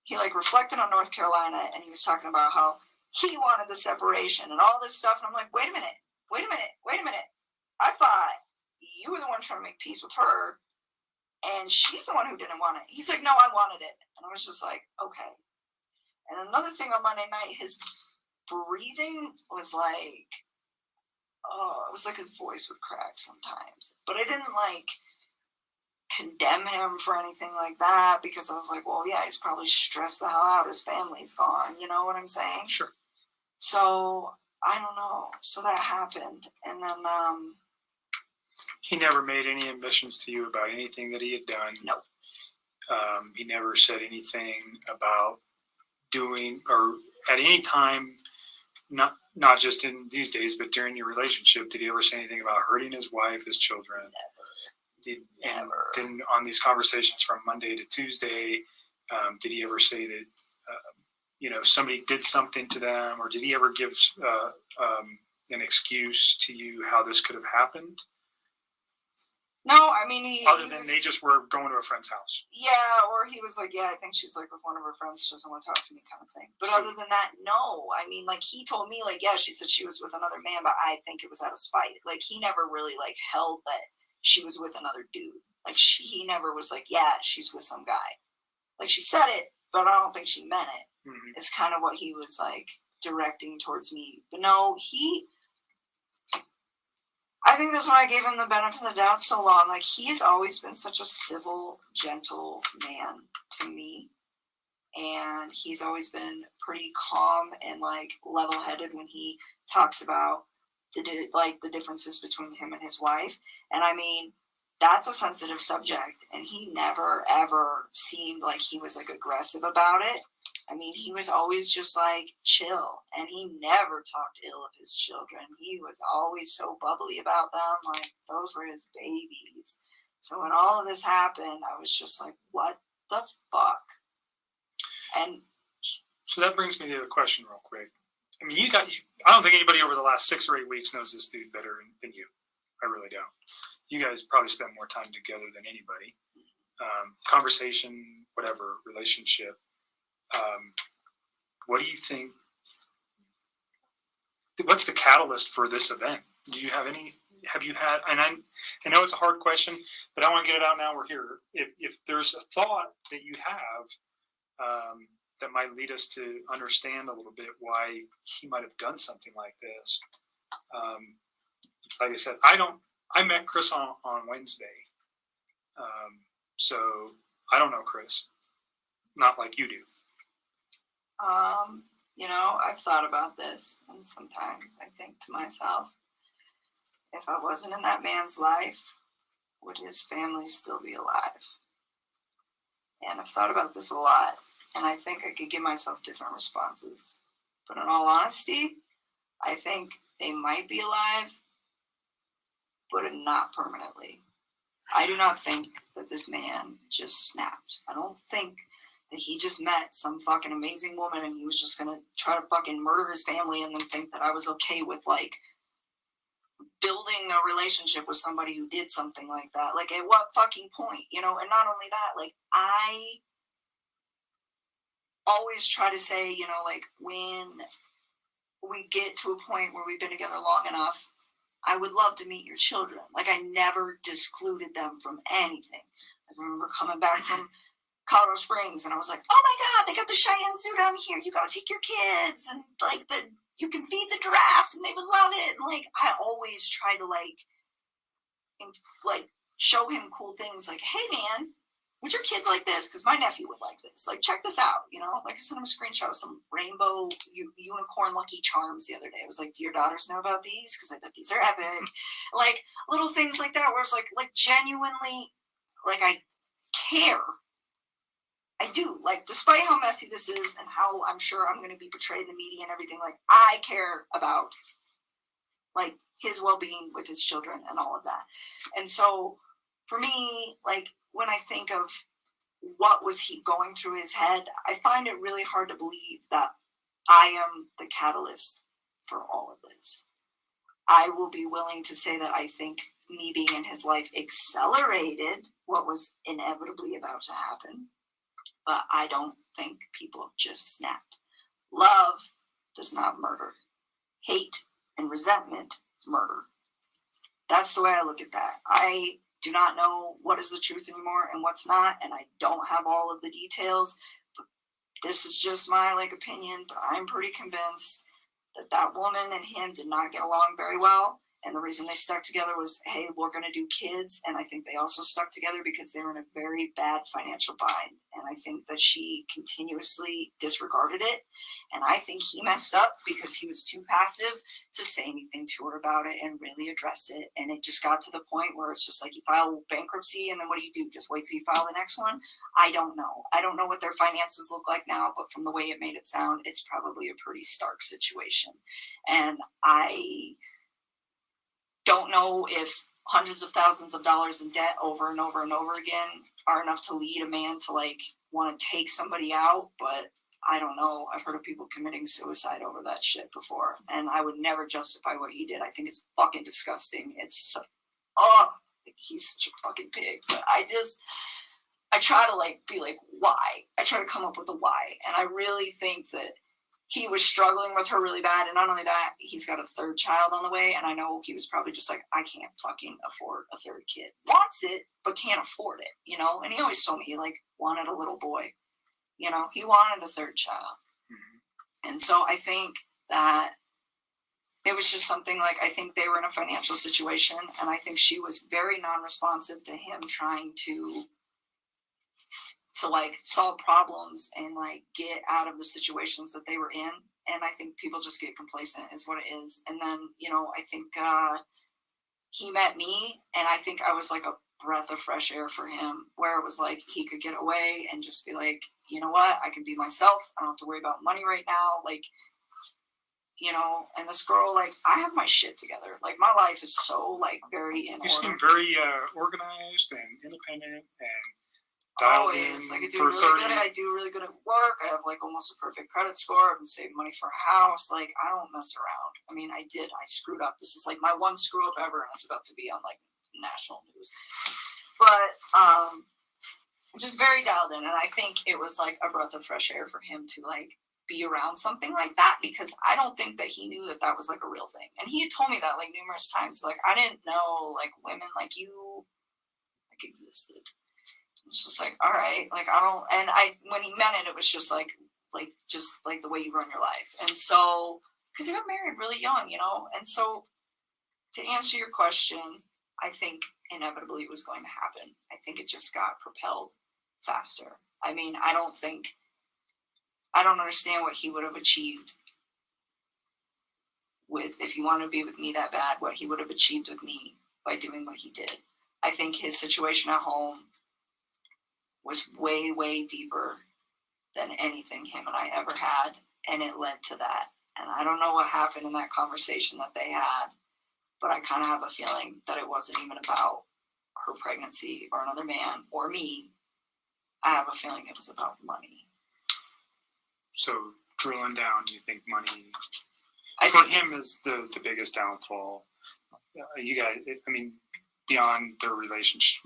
he like reflected on North Carolina, and he was talking about how he wanted the separation and all this stuff. And I'm like, wait a minute. I thought you were the one trying to make peace with her, and she's the one who didn't want it. He's like, no, I wanted it. And I was just like, okay. And another thing on Monday night, his breathing was like, oh, it was like his voice would crack sometimes. But I didn't like condemn him for anything like that, because I was like, well, yeah, he's probably stressed the hell out. His family's gone. You know what I'm saying? Sure. So I don't know. So that happened. And then He never made any admissions to you about anything that he had done. No. He never said anything about doing, or at any time, not just in these days, but during your relationship, did he ever say anything about hurting his wife, his children? Never. Then on these conversations from Monday to Tuesday, did he ever say that, somebody did something to them, or did he ever give an excuse to you how this could have happened? No, I mean, other than they just were going to a friend's house. Yeah, or he was like, yeah, I think she's like with one of her friends, she doesn't want to talk to me kind of thing. But other than that, no. I mean, like, he told me, like, yeah, she said she was with another man, but I think it was out of spite. Like, he never really, like, held that she was with another dude. Like, he never was like, yeah, she's with some guy. Like, she said it, but I don't think she meant it. Mm-hmm. It's kind of what he was, like, directing towards me. But no, I think that's why I gave him the benefit of the doubt so long. Like, he's always been such a civil, gentle man to me. And he's always been pretty calm and, like, level-headed when he talks about the differences between him and his wife. And, I mean, that's a sensitive subject. And he never, ever seemed like he was, like, aggressive about it. I mean, he was always just, like, chill. And he never talked ill of his children. He was always so bubbly about them. Like, those were his babies. So when all of this happened, I was just like, what the fuck? And so that brings me to a question real quick. I mean, I don't think anybody over the last 6 or 8 weeks knows this dude better than you. I really don't. You guys probably spend more time together than anybody. Conversation, whatever, relationship. What do you think? What's the catalyst for this event? Do you have any? Have you had? And I know it's a hard question, but I want to get it out now. We're here. If there's a thought that you have that might lead us to understand a little bit why he might have done something like this. Like I said, I met Chris on Wednesday, so I don't know Chris, not like you do. I've thought about this, and sometimes I think to myself, if I wasn't in that man's life, would his family still be alive? And I've thought about this a lot, and I think I could give myself different responses. But in all honesty, I think they might be alive, but not permanently. I do not think that this man just snapped. I don't think that he just met some fucking amazing woman and he was just going to try to fucking murder his family and then think that I was okay with, like, building a relationship with somebody who did something like that. Like, at what fucking point, you know? And not only that, like, I always try to say, you know, like, when we get to a point where we've been together long enough, I would love to meet your children. Like, I never discluded them from anything. I remember coming back from Colorado Springs, and I was like, oh my God, they got the Cheyenne Zoo down here. You got to take your kids, and like you can feed the giraffes, and they would love it. And like, I always try to like show him cool things. Like, hey man, would your kids like this? Because my nephew would like this. Like, check this out. You know, like I sent him a screenshot of some rainbow unicorn Lucky Charms the other day. I was like, do your daughters know about these? Because I bet these are epic. Like, little things like that, where it's like genuinely, like, I care. I do, like, despite how messy this is and how I'm sure I'm going to be portrayed in the media and everything, like, I care about, like, his well-being with his children and all of that. And so, for me, like, when I think of what was he going through his head, I find it really hard to believe that I am the catalyst for all of this. I will be willing to say that I think me being in his life accelerated what was inevitably about to happen. But I don't think people just snap. Love does not murder. Hate and resentment murder. That's the way I look at that. I do not know what is the truth anymore and what's not, and I don't have all of the details. But this is just my opinion, but I'm pretty convinced that that woman and him did not get along very well. And the reason they stuck together was, hey, we're going to do kids. And I think they also stuck together because they were in a very bad financial bind. And I think that she continuously disregarded it. And I think he messed up because he was too passive to say anything to her about it and really address it. And it just got to the point where it's just like, you file bankruptcy and then what do? Just wait till you file the next one? I don't know. I don't know what their finances look like now, but from the way it made it sound, it's probably a pretty stark situation. And I don't know if hundreds of thousands of dollars in debt over and over and over again are enough to lead a man to want to take somebody out, but I don't know. I've heard of people committing suicide over that shit before, and I would never justify what he did. I think it's fucking disgusting. It's, he's such a fucking pig, but I try to be like, why? I try to come up with a why, and I really think that he was struggling with her really bad. And not only that, he's got a third child on the way. And I know he was probably just like, I can't fucking afford a third kid. Wants it, but can't afford it, you know? And he always told me he wanted a little boy, you know? He wanted a third child. Mm-hmm. And so I think that it was just something I think they were in a financial situation. And I think she was very non-responsive to him trying to solve problems and get out of the situations that they were in. And I think people just get complacent is what it is. And then, I think he met me, and I think I was like a breath of fresh air for him, where it was like he could get away and just be like, you know what, I can be myself. I don't have to worry about money right now. And this girl, I have my shit together. My life is so very in order. You seem very organized and independent and always. I do really good at work. I have almost a perfect credit score. I've been saving money for a house. I don't mess around. I mean, I screwed up. This is my one screw up ever, and it's about to be on national news. But just very dialed in, and I think it was a breath of fresh air for him to be around something like that, because I don't think that he knew that that was a real thing. And he had told me that numerous times. I didn't know women like you existed. It's just all right, I don't, and when he meant it, it was just just the way you run your life. And so, because he got married really young, and so to answer your question, I think inevitably it was going to happen. I think it just got propelled faster. I mean, I don't understand what he would have achieved if he wanted to be with me that bad, what he would have achieved with me by doing what he did. I think his situation at home was way, way deeper than anything him and I ever had, and it led to that. And I don't know what happened in that conversation that they had, but I kind of have a feeling that it wasn't even about her pregnancy or another man or me. I have a feeling it was about money. So drilling down, you think money I for think him is the biggest downfall? you guys, I mean, beyond their relationship,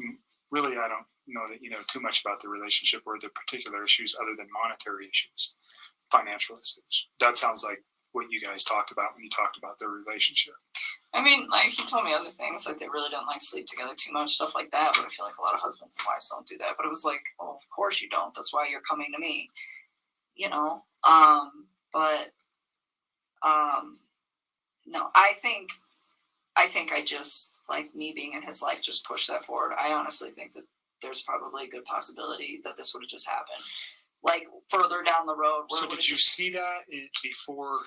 really, I don't know that you know too much about the relationship or the particular issues other than monetary issues, financial issues. That sounds like what you guys talked about when you talked about their relationship. I mean, like, he told me other things, like they really didn't like sleep together too much, stuff like that. But I feel like a lot of husbands and wives don't do that. But it was like, well, of course you don't. That's why you're coming to me, you know. No, I think I just, like, me being in his life just pushed that forward. I honestly think that there's probably a good possibility that this would have just happened, like, further down the road. So did you see that before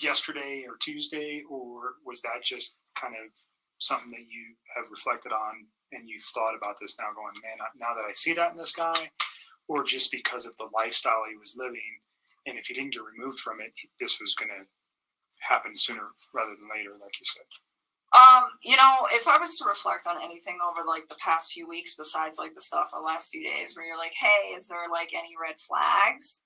yesterday or Tuesday, or was that just kind of something that you have reflected on and you've thought about this now going, man, now that I see that in this guy, or just because of the lifestyle he was living, and if he didn't get removed from it, this was going to happen sooner rather than later, like you said? You know, if I was to reflect on anything over, like, the past few weeks, besides, like, the stuff the last few days where you're like, hey, is there, like, any red flags?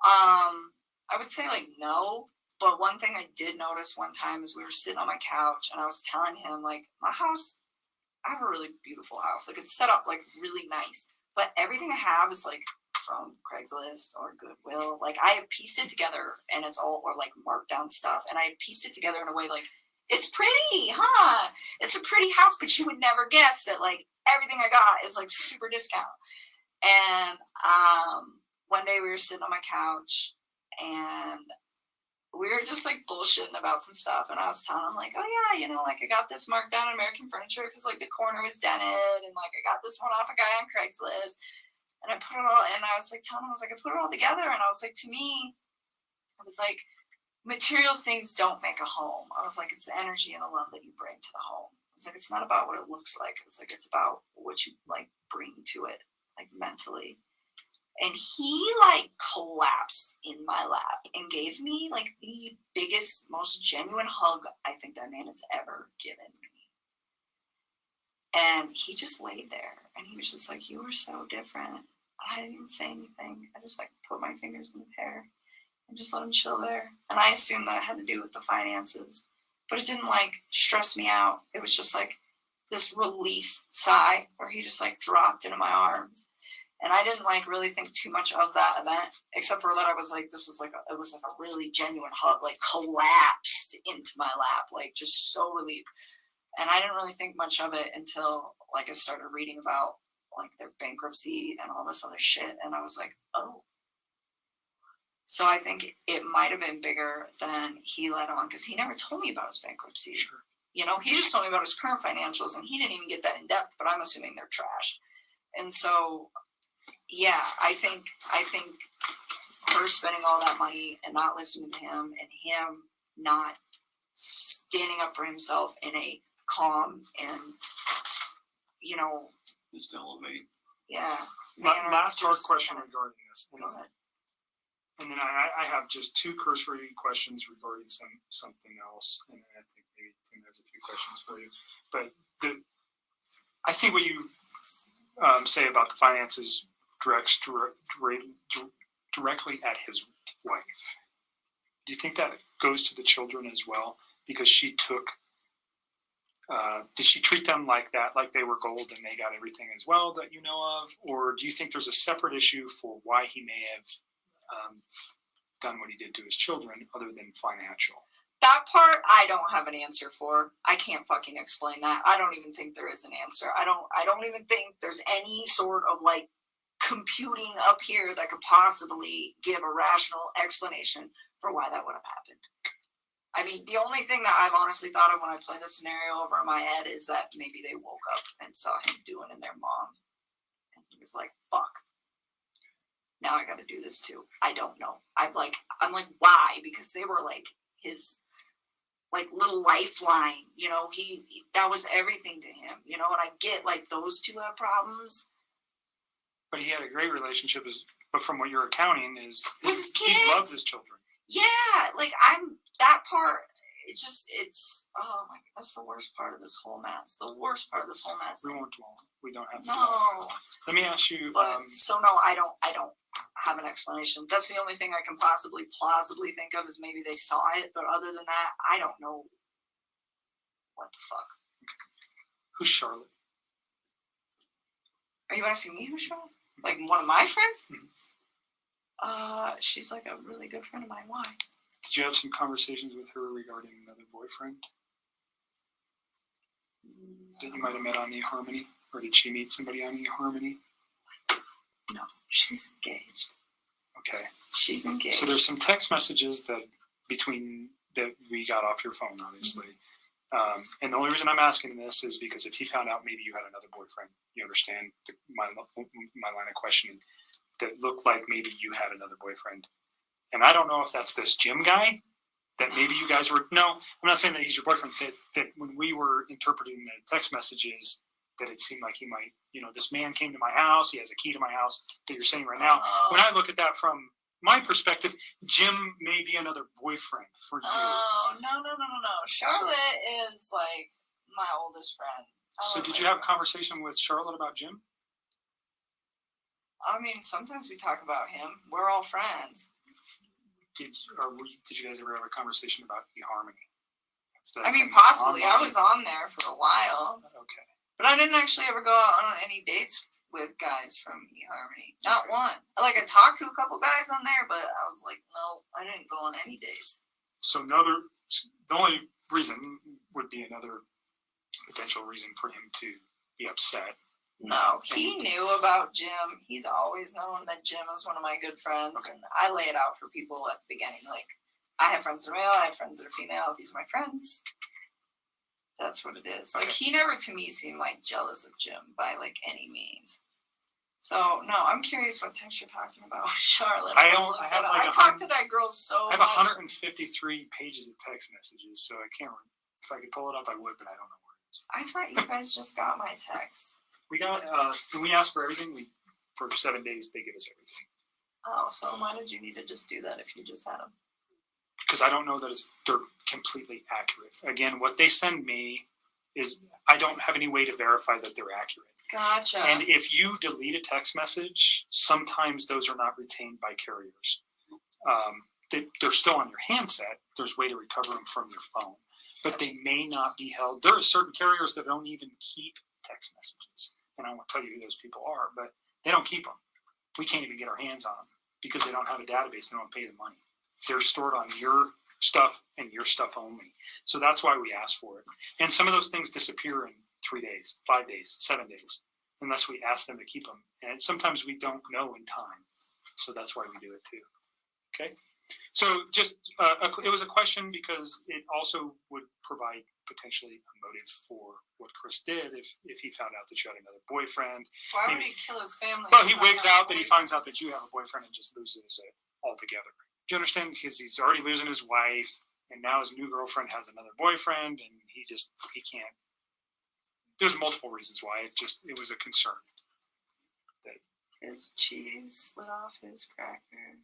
I would say, like, no. But one thing I did notice one time is we were sitting on my couch and I was telling him, like, my house, I have a really beautiful house. Like, it's set up, like, really nice. But everything I have is, like, from Craigslist or Goodwill. Like, I have pieced it together and it's all, or, like, marked down stuff. And I have pieced it together in a way, like, it's pretty, huh? It's a pretty house, but you would never guess that, like, everything I got is, like, super discount. And one day we were sitting on my couch and we were just, like, bullshitting about some stuff. And I was telling him, like, oh, yeah, you know, like, I got this marked down American Furniture because, like, the corner was dented. And, like, I got this one off a guy on Craigslist. And I put it all, and I was, like, telling him, I was, like, I put it all together. And I was, like, to me, I was, like, material things don't make a home. I was, like, it's the energy and the love that you bring to the home. I was, like, it's not about what it looks like. I was, like, it's about what you, like, bring to it, like, mentally. And he, like, collapsed in my lap and gave me, like, the biggest, most genuine hug I think that man has ever given me. And he just laid there. And he was just like, you were so different. I didn't even say anything. I just, like, put my fingers in his hair and just let him chill there. And I assumed that it had to do with the finances. But it didn't, like, stress me out. It was just, like, this relief sigh where he just, like, dropped into my arms. And I didn't, like, really think too much of that event, except for that I was, like, this was, like, it was, like, a really genuine hug, like, collapsed into my lap, like, just so relieved. And I didn't really think much of it until, like, I started reading about, like, their bankruptcy and all this other shit. And I was like, oh. So I think it might have been bigger than he let on, because he never told me about his bankruptcy. Sure. You know, he just told me about his current financials, and he didn't even get that in depth, but I'm assuming they're trashed. And so, yeah, I think her spending all that money and not listening to him, and him not standing up for himself in a calm and, you know, Just elevate. yeah. Last hard question regarding this. Go ahead. And then I have just two cursory questions regarding something else, and I think maybe Tim has a few questions for you. But I think what you say about the finances directly at his wife. Do you think that goes to the children as well? Because she took, did she treat them like that, like they were gold and they got everything as well that you know of? Or do you think there's a separate issue for why he may have done what he did to his children other than financial? That part I don't have an answer for. I can't fucking explain that. I don't even think there is an answer. I don't even think there's any sort of, like, computing up here that could possibly give a rational explanation for why that would have happened. I mean, the only thing that I've honestly thought of when I play this scenario over in my head is that maybe they woke up and saw him doing in their mom. And he was like, fuck. Now I gotta do this too. I don't know. I'm like, why? Because they were, like, his, like, little lifeline, you know, he that was everything to him, you know, and I get, like, those two have problems. But he had a great relationship, but from what you're accounting is With his he kids? loved his children. Yeah, like, that part, it's, oh my, that's the worst part of this whole mess. The worst part of this whole mess. We won't dwell. We don't have to. No. Let me ask you. But, so no, I don't have an explanation. That's the only thing I can plausibly think of is maybe they saw it, but other than that, I don't know. what the fuck? Who's Charlotte? Are you asking me who's Charlotte? Like one of my friends? She's like a really good friend of mine. Why? Did you have some conversations with her regarding another boyfriend that you might have met on eHarmony? Or did she meet somebody on eHarmony? No, she's engaged. Okay. She's engaged. So there's some text messages that we got off your phone, obviously. And the only reason I'm asking this is because if he found out maybe you had another boyfriend, you understand my line of questioning, that looked like maybe you had another boyfriend. And I don't know if that's this Jim guy that maybe you guys were, no, I'm not saying that he's your boyfriend, that when we were interpreting the text messages, that it seemed like he might, this man came to my house, he has a key to my house, that you're saying right now. When I look at that from my perspective, Jim may be another boyfriend for you. Oh, no. Charlotte is like my oldest friend. So did you have a conversation with Charlotte about Jim? I mean, sometimes we talk about him. We're all friends. Did you guys ever have a conversation about eHarmony? I mean, possibly. I was on there for a while. Okay. But I didn't actually ever go out on any dates with guys from eHarmony. Not one. Like, I talked to a couple guys on there, but I was like, no, I didn't go on any dates. So the only reason would be another potential reason for him to be upset. No, he knew about Jim. He's always known that Jim is one of my good friends. Okay. And I lay it out for people at the beginning. Like, I have friends that are male, I have friends that are female. These are my friends. That's what it is. Like, he never to me seemed like jealous of Jim by like any means. So no, I'm curious what text you're talking about, Charlotte. I talked to that girl so much. I have 153 pages of text messages, so I can't. If I could pull it up, I would, but I don't know where it is. I thought you guys just got my text. We got when we ask for everything, for 7 days they give us everything. Oh, so why did you need to just do that if you just had them? Because I don't know that they're completely accurate. Again, what they send me is I don't have any way to verify that they're accurate. Gotcha. And if you delete a text message, sometimes those are not retained by carriers. They're still on your handset. There's a way to recover them from your phone, but they may not be held. There are certain carriers that don't even keep text messages, and I won't tell you who those people are, but they don't keep them. We can't even get our hands on them because they don't have a database. They don't pay the money. They're stored on your stuff and your stuff only. So that's why we ask for it. And some of those things disappear in 3 days, 5 days, 7 days, unless we ask them to keep them. And sometimes we don't know in time. So that's why we do it too. Okay. So just, it was a question because it also would provide potentially a motive for what Chris did if he found out that you had another boyfriend. Why would he kill his family? Well, he wigs out that he finds out that you have a boyfriend and just loses it altogether. Do you understand? Because he's already losing his wife, and now his new girlfriend has another boyfriend, and he can't. There's multiple reasons why. It was a concern. His cheese slid off his cracker.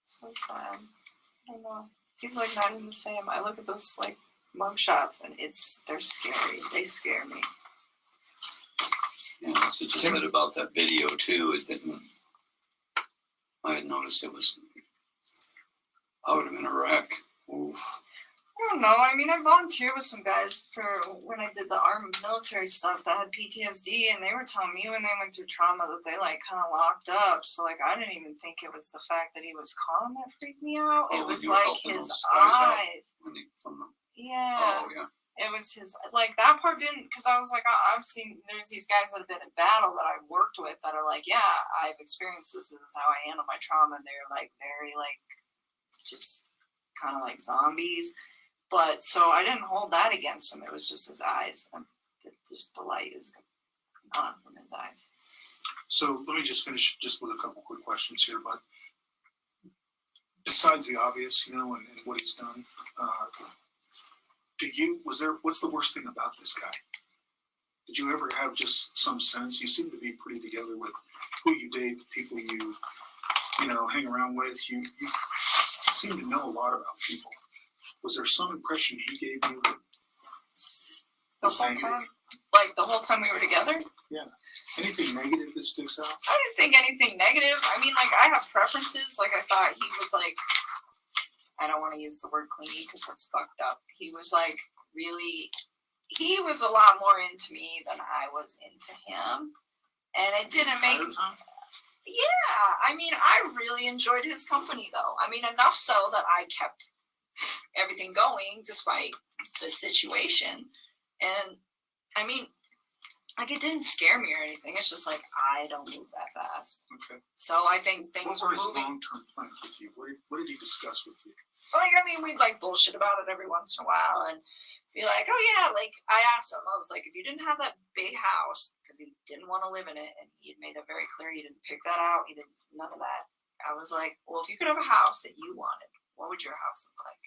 So sad. I don't know. He's like not even the same. I look at those like mug shots, and they're scary. They scare me. Yeah, that's what you said about that video too. It didn't. I had noticed I would have been a wreck. Oof. I don't know. I mean, I volunteered with some guys for when I did the armed military stuff that had PTSD, and they were telling me when they went through trauma that they like kind of locked up. So like, I didn't even think it was the fact that he was calm that freaked me out. Oh, it was you were like helping his those guys out eyes. from them. Yeah. Oh yeah. It was his, like, that part didn't, because I was like, I've seen, there's these guys that have been in battle that I've worked with that are like, yeah, I've experienced this is how I handle my trauma. And they're like, very, like, just kind of like zombies. But, so I didn't hold that against him. It was just his eyes. And just the light is gone from his eyes. So let me just finish just with a couple quick questions here. But besides the obvious, and what he's done, what's the worst thing about this guy? Did you ever have just some sense? You seem to be pretty together with who you date, the people you hang around with. You seem to know a lot about people. Was there some impression he gave you? The whole time? Like the whole time we were together? Yeah. Anything negative that sticks out? I didn't think anything negative. I mean, like, I have preferences. Like, I thought he was like, I don't want to use the word clingy because that's fucked up. He was like really, he was a lot more into me than I was into him. And it didn't make, yeah, I mean, I really enjoyed his company though. I mean, enough so that I kept everything going despite the situation. And I mean, like, it didn't scare me or anything. It's just like, I don't move that fast. Okay. So I think things What were were his moving. long-term plans with you? What did he discuss with you? Like, I mean, we'd like bullshit about it every once in a while and be like, oh yeah, like, I asked him, I was like, if you didn't have that big house, because he didn't want to live in it, and he had made that very clear, he didn't pick that out, he didn't, none of that. I was like, well, if you could have a house that you wanted, what would your house look like?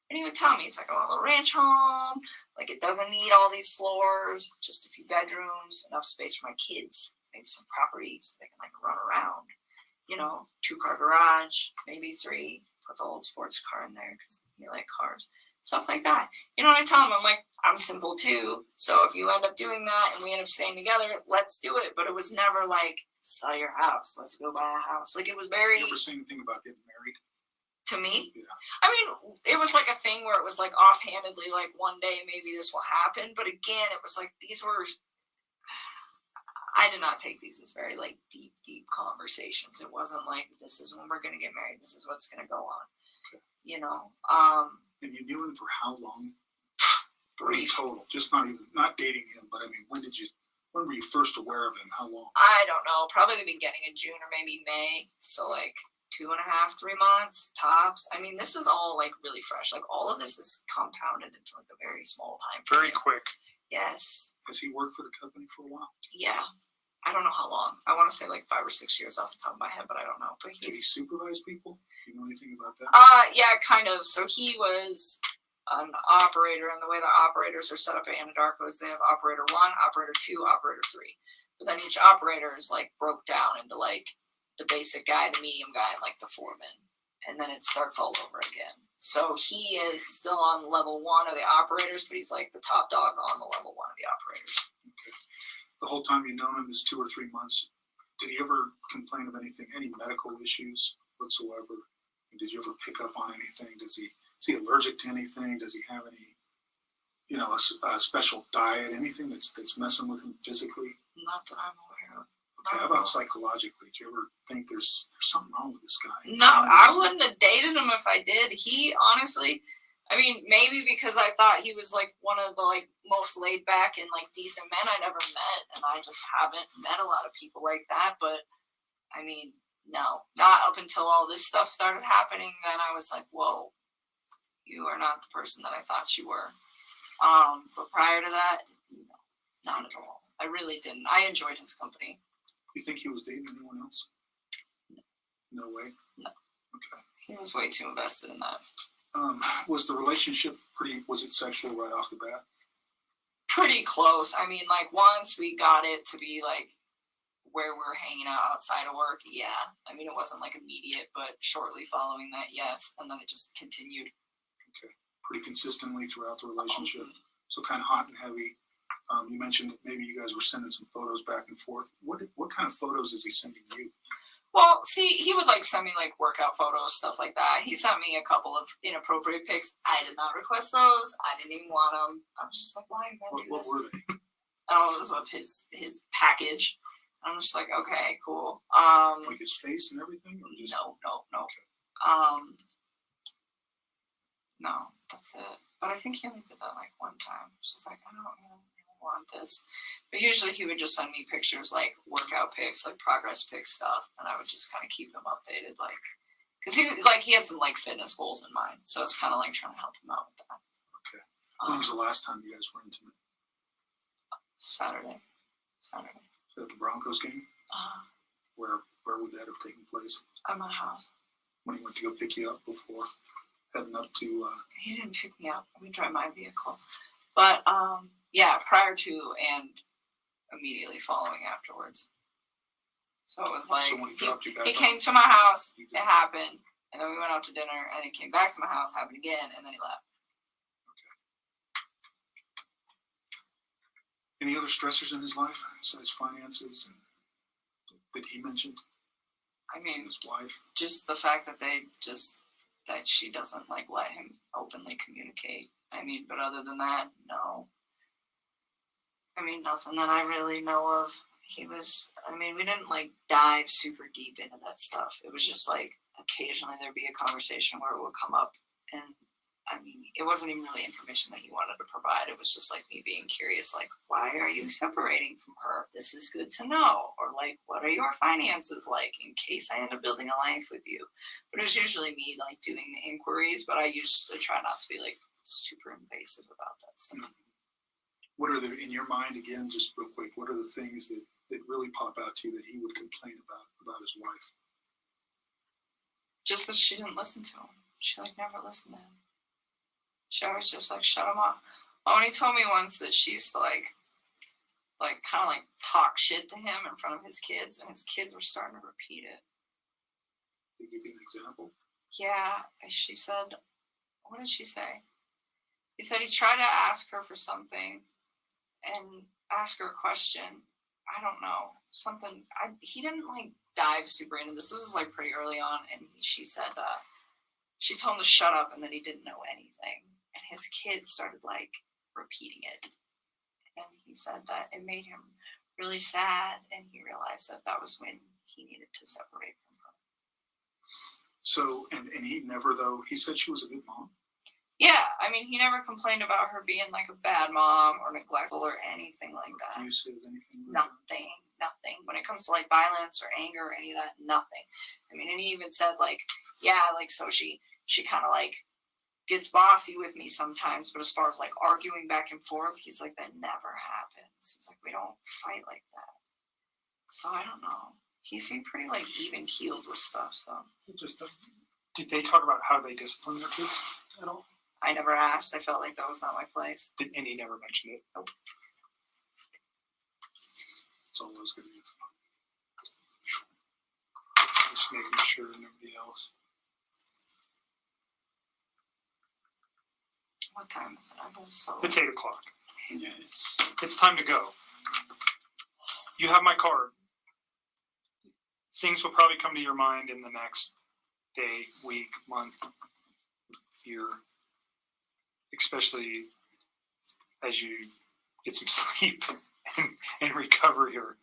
And he would tell me, it's like, I want a little ranch home, like, it doesn't need all these floors, just a few bedrooms, enough space for my kids, maybe some property so they can, like, run around, you know, 2-car garage, maybe 3, put the old sports car in there, because you like cars, stuff like that. You know what I tell him? I'm like, I'm simple too, so if you end up doing that and we end up staying together, let's do it. But it was never like, sell your house, let's go buy a house. Like, it was very... You ever say anything about getting married? To me? Yeah. I mean, it was like a thing where it was like offhandedly, like, one day maybe this will happen. But again, it was like, these were... I did not take these as very, like, deep conversations. It wasn't like, this is when we're going to get married, this is what's going to go on. Okay. You know? And you knew him for how long? Brief. Total, just not dating him, but I mean, when were you first aware of him? How long? I don't know. Probably the beginning of June or maybe May. So, like, 2.5, 3 months tops. I mean, this is all, like, really fresh. Like, all of this is compounded into, like, a very small time Very frame. quick. Yes. Has he worked for the company for a while? Yeah. I don't know how long. I want to say like 5 or 6 years off the top of my head, but I don't know. But Did he he's supervise people? Do you know anything about that? yeah, kind of. So he was an operator, and the way the operators are set up at Anadarko is they have operator 1, operator 2, operator 3. But then each operator is like broke down into like the basic guy, the medium guy, and like the foreman. And then it starts all over again. So he is still on level 1 of the operators, but he's like the top dog on the level 1 of the operators. Okay. The whole time you've known him is 2 or 3 months. Did he ever complain of anything, any medical issues whatsoever? Did you ever pick up on anything? Is he allergic to anything? Does he have any, you know, a special diet, anything that's messing with him physically? Not that I'm aware of. Okay, how about psychologically? Do you ever think there's something wrong with this guy? No, I wouldn't have dated him if I did. He honestly, I mean, maybe because I thought he was like one of the like most laid back and like decent men I'd ever met, and I just haven't met a lot of people like that. But I mean, no, not up until all this stuff started happening. Then I was like, whoa, you are not the person that I thought you were. But prior to that, no, not at all. I really didn't. I enjoyed his company. You think he was dating anyone else? No way? No. Okay. He was way too invested in that. Was the relationship was it sexual right off the bat? Pretty close. I mean, like, once we got it to be like where we're hanging out outside of work, yeah. I mean, it wasn't like immediate, but shortly following that, yes. And then it just continued. Okay. Pretty consistently throughout the relationship. So kind of hot and heavy. You mentioned that maybe you guys were sending some photos back and forth. What kind of photos is he sending you? Well, see, he would like send me like workout photos, stuff like that. He sent me a couple of inappropriate pics. I did not request those. I didn't even want them. I was just like, why are you gonna do What this? were they? It was of his package. I'm just like, okay, cool. Like his face and everything? Or just... No. Okay. No, that's it. But I think he only did that like one time. It's just like, I don't really want this. But usually he would just send me pictures, like workout pics, like progress pics stuff, and I would just kind of keep him updated, like, because he had some like fitness goals in mind, so it's kind of like trying to help him out with that. Okay. When was the last time you guys were intimate? Saturday. Was that at the Broncos game? Where would that have taken place? At my house. When he went to go pick you up before heading up to... He didn't pick me up. We drive my vehicle. But, yeah, prior to and immediately following afterwards. So it was like, So when he dropped you back he off, came to my house, you it did- happened, and then we went out to dinner, and he came back to my house, happened again, and then he left. Any other stressors in his life besides finances and that he mentioned? I mean, His wife? just the fact that they just that she doesn't like let him openly communicate. I mean, but other than that, no. I mean, nothing that I really know of. We didn't like dive super deep into that stuff. It was just like occasionally there'd be a conversation where it would come up, and I mean, it wasn't even really information that he wanted to provide. It was just like me being curious, like, why are you separating from her? This is good to know. Or like, what are your finances like in case I end up building a life with you? But it was usually me like doing the inquiries, but I used to try not to be like super invasive about that stuff. What are the, in your mind, again, just real quick, what are the things that really pop out to you that he would complain about his wife? Just that she didn't listen to him. She like never listened to him. She always just like shut him up. Oh, and he told me once that she used to like kind of like talk shit to him in front of his kids, and his kids were starting to repeat it. Can you give me an example? Yeah, she said, what did she say? He said he tried to ask her for something and ask her a question. I don't know, something. He didn't like dive super into this. This was like pretty early on, and she said she told him to shut up and that he didn't know anything. And his kids started like repeating it. And he said that it made him really sad, and he realized that was when he needed to separate from her. So, and he never, though, he said she was a good mom? Yeah, I mean, he never complained about her being like a bad mom or neglectful or anything like that. Abusive, anything like that? Nothing. When it comes to like violence or anger or any of that, nothing. I mean, and he even said like, yeah, like, so she kind of like gets bossy with me sometimes, but as far as like arguing back and forth, he's like, that never happens. He's like, we don't fight like that. So I don't know. He seemed pretty like even keeled with stuff. So Just did they talk about how they discipline their kids at all? I never asked. I felt like that was not my place. And he never mentioned it. Nope. That's all I was going to ask. Just making sure nobody else. What time is it? I was so. It's 8 o'clock. Yeah, It's time to go. You have my card. Things will probably come to your mind in the next day, week, month, year, especially as you get some sleep and recover here.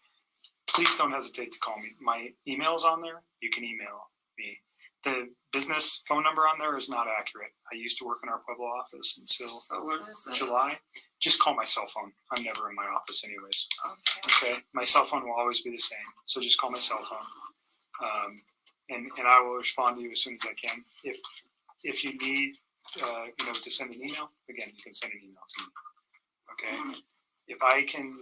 Please don't hesitate to call me. My email's on there. You can email me. The business phone number on there is not accurate. I used to work in our Pueblo office until So what is it? July. Just call my cell phone. I'm never in my office anyways. Okay. Okay, my cell phone will always be the same, so just call my cell phone, and I will respond to you as soon as I can. If you need, to send an email, again, you can send an email to me. Okay, if I can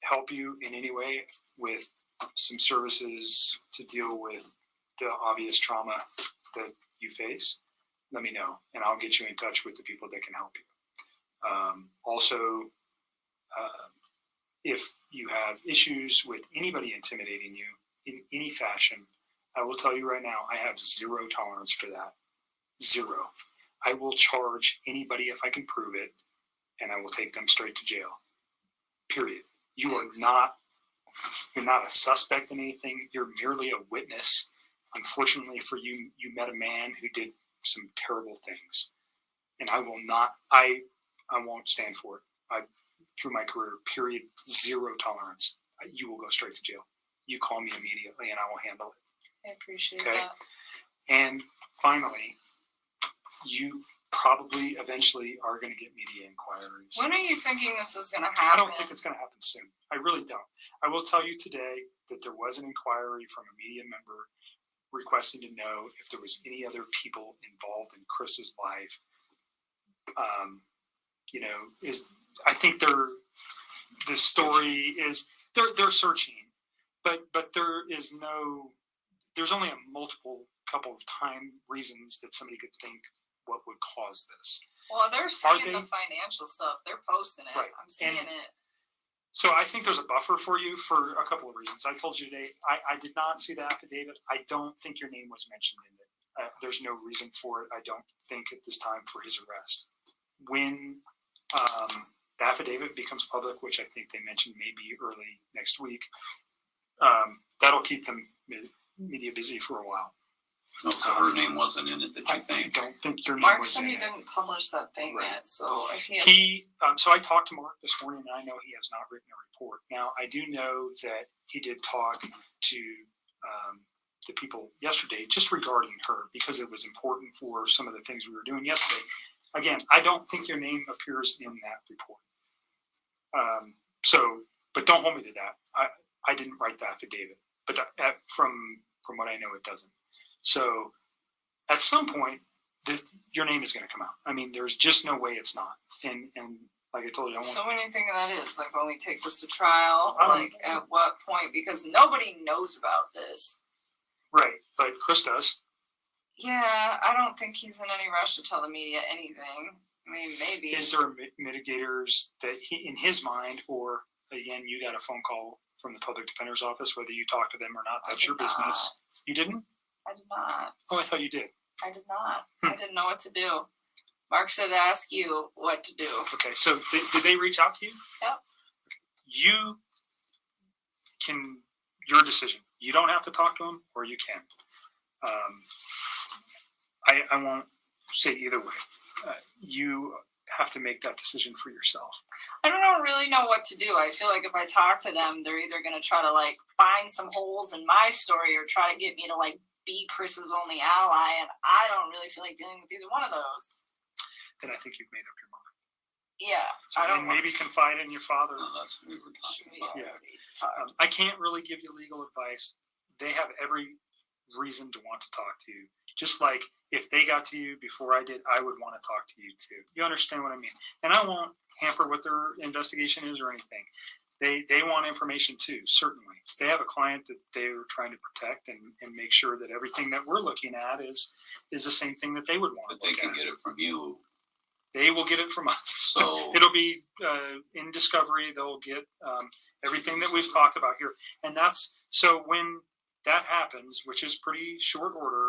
help you in any way with some services to deal with the obvious trauma that you face, let me know, and I'll get you in touch with the people that can help you. If you have issues with anybody intimidating you in any fashion, I will tell you right now, I have zero tolerance for that. Zero. I will charge anybody if I can prove it, and I will take them straight to jail. Period. You're not a suspect in anything. You're merely a witness. Unfortunately for you, you met a man who did some terrible things, and I won't stand for it. Through my career, period, zero tolerance. You will go straight to jail. You call me immediately and I will handle it. I appreciate Okay. that. And finally, you probably eventually are going to get media inquiries. When are you thinking this is going to I happen? don't think it's going to happen soon. I really don't. I will tell you today that there was an inquiry from a media member requesting to know if there was any other people involved in Chris's life. I think the story is they're searching, but there's only a multiple couple of time reasons that somebody could think what would cause this. Well, they're seeing they? the financial stuff. They're posting it. Right. I'm seeing And- it. So I think there's a buffer for you for a couple of reasons. I told you today, I did not see the affidavit. I don't think your name was mentioned in it. There's no reason for it, I don't think, at this time for his arrest. When the affidavit becomes public, which I think they mentioned maybe early next week, that'll keep them media busy for a while. No, so her name wasn't in it that you I think. don't think your name Mark was said in he it. didn't publish that thing Right. yet, so if he has, So I talked to Mark this morning, and I know he has not written a report. Now, I do know that he did talk to the people yesterday just regarding her because it was important for some of the things we were doing yesterday. Again, I don't think your name appears in that report. But don't hold me to that. I didn't write the affidavit, but from what I know, it doesn't. So at some point, your name is going to come out. I mean, there's just no way it's not. And like I told you, so when you think of that is, like when we take this to trial, Um, like at what point, because nobody knows about this. right, but Chris does. Yeah, I don't think he's in any rush to tell the media anything. I mean, maybe. Is there mitigators that he, in his mind, or again, you got a phone call from the public defender's office, whether you talk to them or not, I that's did your business. You didn't? I did not. Oh, I thought you did. I did not. Hmm. I didn't know what to do. Mark said to ask you what to do. Okay, so did they reach out to you? Yep. You can, your decision. You don't have to talk to them, or you can. I won't say either way. You have to make that decision for yourself. I don't really know what to do. I feel like if I talk to them, they're either going to try to like find some holes in my story or try to get me to like be Chris's only ally. And I don't really feel like dealing with either one of those. Then I think you've made up your mind. Yeah. So, I don't and maybe confide in your father. No, that's what we were talking about. Yeah. I can't really give you legal advice. They have every reason to want to talk to you. Just like if they got to you before I did, I would want to talk to you too. You understand what I mean? And I won't hamper what their investigation is or anything. They want information too, certainly. They have a client that they're trying to protect and make sure that everything that we're looking at is the same thing that they would want. But they can get it from you. They will get it from us. So It'll be in discovery. They'll get everything that we've talked about here. And that's, so when that happens, which is pretty short order,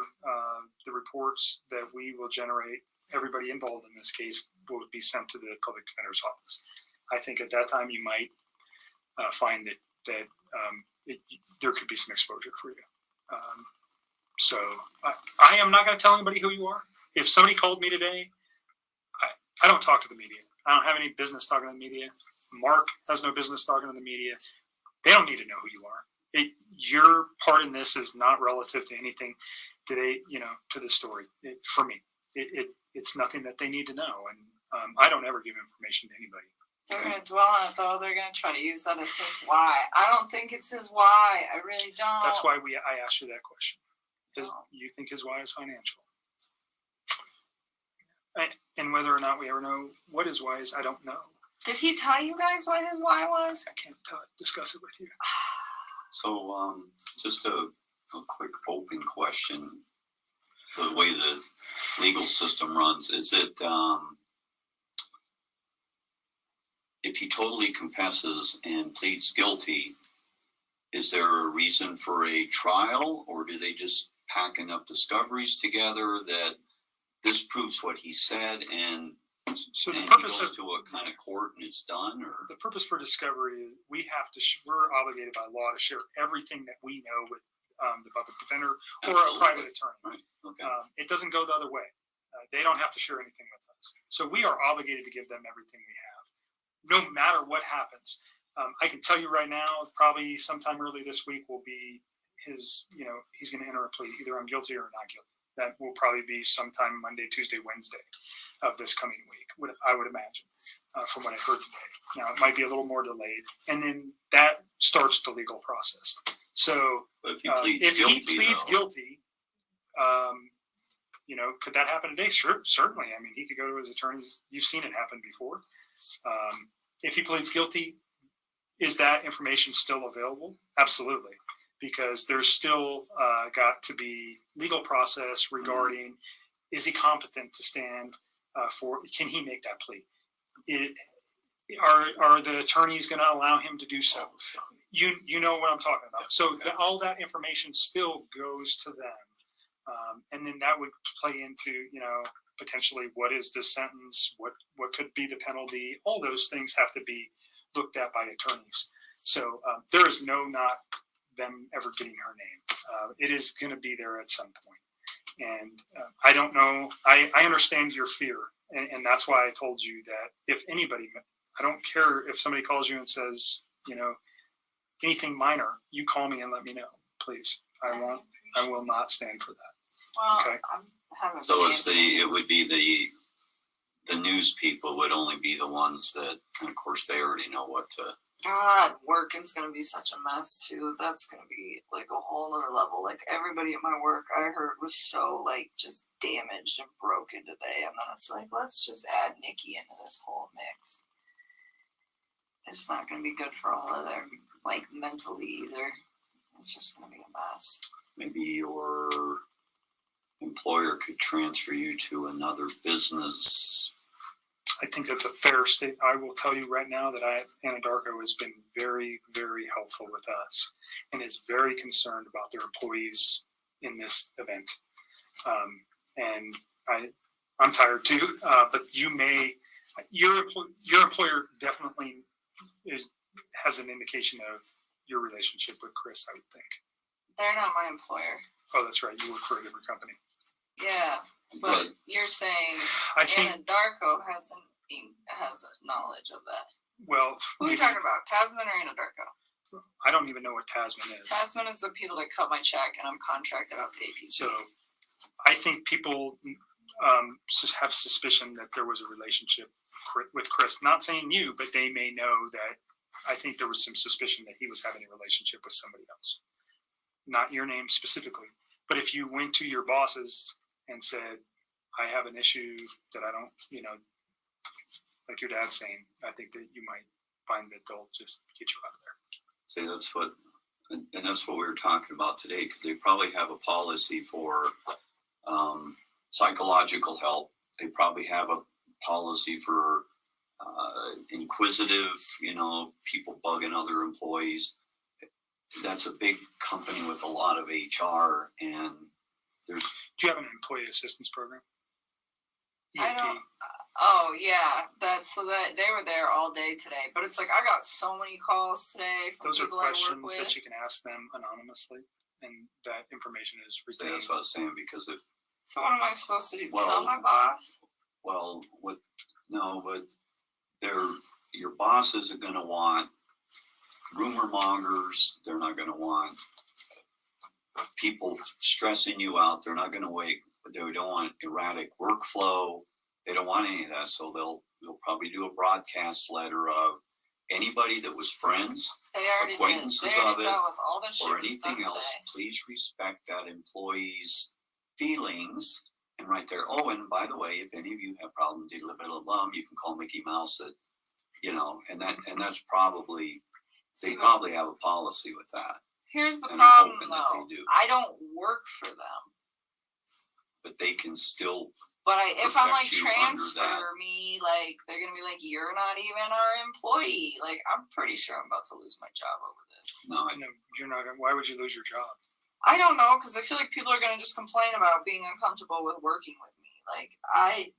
the reports that we will generate, everybody involved in this case will be sent to the public defender's office. I think at that time you might find that there could be some exposure for you. So I am not going to tell anybody who you are. If somebody called me today, I don't talk to the media. I don't have any business talking to the media. Mark has no business talking to the media. They don't need to know who you are. Your part in this is not relative to anything today, to the story. For me, it's nothing that they need to know. And I don't ever give information to anybody. They're going to dwell on it though. They're going to try to use that as his why. I don't think it's his why. I really don't. That's why I asked you that question. Because you think his why is financial. And whether or not we ever know what his why is, I don't know. Did he tell you guys what his why was? I can't discuss it with you. So just a quick open question. The way the legal system runs, is it if he totally confesses and pleads guilty, is there a reason for a trial, or do they just pack enough discoveries together that this proves what he said and So the he purpose goes of to a kind of court and it's done? Or the purpose for discovery is we're obligated by law to share everything that we know with the public defender or Absolutely. a private attorney. Right. Okay. It doesn't go the other way. They don't have to share anything with us. So we are obligated to give them everything we have, no matter what happens. I can tell you right now, probably sometime early this week will be he's going to enter a plea. Either I'm guilty or not guilty. That will probably be sometime Monday, Tuesday, Wednesday of this coming week, I would imagine, from what I heard today. Now, it might be a little more delayed. And then that starts the legal process. So But if he pleads though, guilty, could that happen today? Sure, certainly. I mean, he could go to his attorneys. You've seen it happen before. If he pleads guilty, is that information still available? Absolutely. Because there's still got to be legal process regarding, is he competent to stand can he make that plea? Are the attorneys going to allow him to do so? You know what I'm talking about. So all that information still goes to them. And then that would play into, potentially what is the sentence? What could be the penalty? All those things have to be looked at by attorneys. So there is not them ever getting her name. It is going to be there at some point. And I don't know. I understand your fear, and that's why I told you that if anybody, I don't care if somebody calls you and says, anything minor, you call me and let me know, please. I will not stand for that. Well, Okay. I'm having So an it's answer. it would be the news people would only be the ones that, and of course they already know what to. God, work is going to be such a mess too. That's going to be like a whole other level. Like everybody at my work I heard was so like just damaged and broken today. And then it's like, let's just add Nikki into this whole mix. It's not going to be good for all of them, like mentally either. It's just going to be a mess. Maybe your employer could transfer you to another business. I think that's a fair statement. I will tell you right now that Anadarko has been very, very helpful with us and is very concerned about their employees in this event. And I'm tired too, but your employer definitely has an indication of your relationship with Chris, I would think. They're not my employer. Oh, that's right. You work for a different company. Yeah, but Right. you're saying I think, Anadarko has knowledge of that. well, Who are you maybe, talking about, Tasman or Anadarko? I don't even know what Tasman is. Tasman is the people that cut my check, and I'm contracted out to APC. So I think people have suspicion that there was a relationship with Chris. Not saying you, but they may know that I think there was some suspicion that he was having a relationship with somebody else. Not your name specifically, but if you went to your bosses and said, I have an issue that I don't, like your dad's saying, I think that you might find that they'll just get you out of there. See, that's what we were talking about today, because they probably have a policy for psychological help. They probably have a policy for inquisitive, people bugging other employees. That's a big company with a lot of HR, and there's. Do you have an employee assistance program? I EAP. don't. Oh yeah, that they were there all day today. But it's like I got so many calls today from Those are people I work questions with. that you can ask them anonymously, and that information is See, retained. that's what I was saying, because if So what am I supposed to do? Well- Tell my boss? but your bosses are going to want rumor mongers. They're not going to want people stressing you out. They're not going to they don't want erratic workflow. They don't want any of that. So they'll probably do a broadcast letter of anybody that was friends They already did. acquaintances They already of it, dealt with all that shit or and stuff anything else. today. Please respect that employee's feelings. And right there, oh, and by the way, if any of you have problems, you can call Mickey Mouse at, and that's probably, they See, probably have a policy with that, here's the and I'm problem hoping that though. they do. I don't work for them. but they can still, But if I'm like protect you under transfer that. me, like they're gonna be like, you're not even our employee. Like I'm pretty sure I'm about to lose my job over this. no, No, you're not. Why would you lose your job? I don't know, because I feel like people are gonna just complain about being uncomfortable with working with me. Like I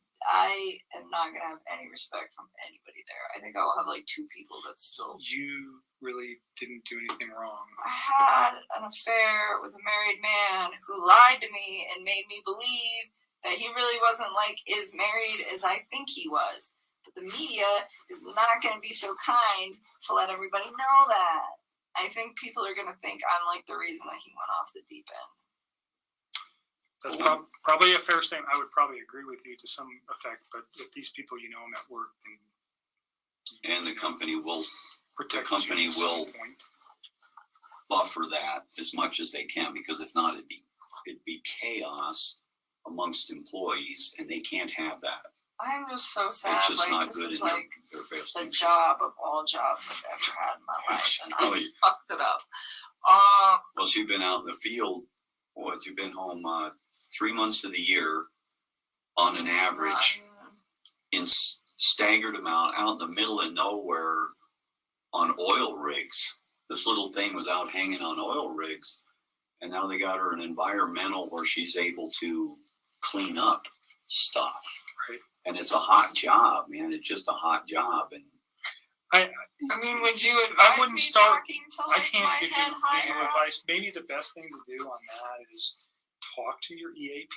am not gonna have any respect from anybody there. I think I'll have like 2 people that still. You really didn't do anything wrong. I had an affair with a married man who lied to me and made me believe that he really wasn't like as married as I think he was. But the media is not going to be so kind to let everybody know that. I think people are going to think I'm like the reason that he went off the deep end. That's probably a fair statement. I would probably agree with you to some effect, but if these people you know them at work, then and the company will protect company you at some will- point. buffer that as much as they can, because if not, it'd be chaos amongst employees, and they can't have that. I'm just so sad. It's just Like not this good is in like their best the interest. job of all jobs I've ever had in my life, and I Really? fucked it up. Plus, you've been out in the field. You've been home 3 months of the year, on an average, in staggered amount, out in the middle of nowhere, on oil rigs. This little thing was out hanging on oil rigs, and now they got her an environmental where she's able to clean up stuff. Right. And it's a hot job, man. It's just a hot job, and I mean, would you advise wouldn't me start- talking to I like can't my give head you higher legal up? advice. Maybe the best thing to do on that is talk to your EAP,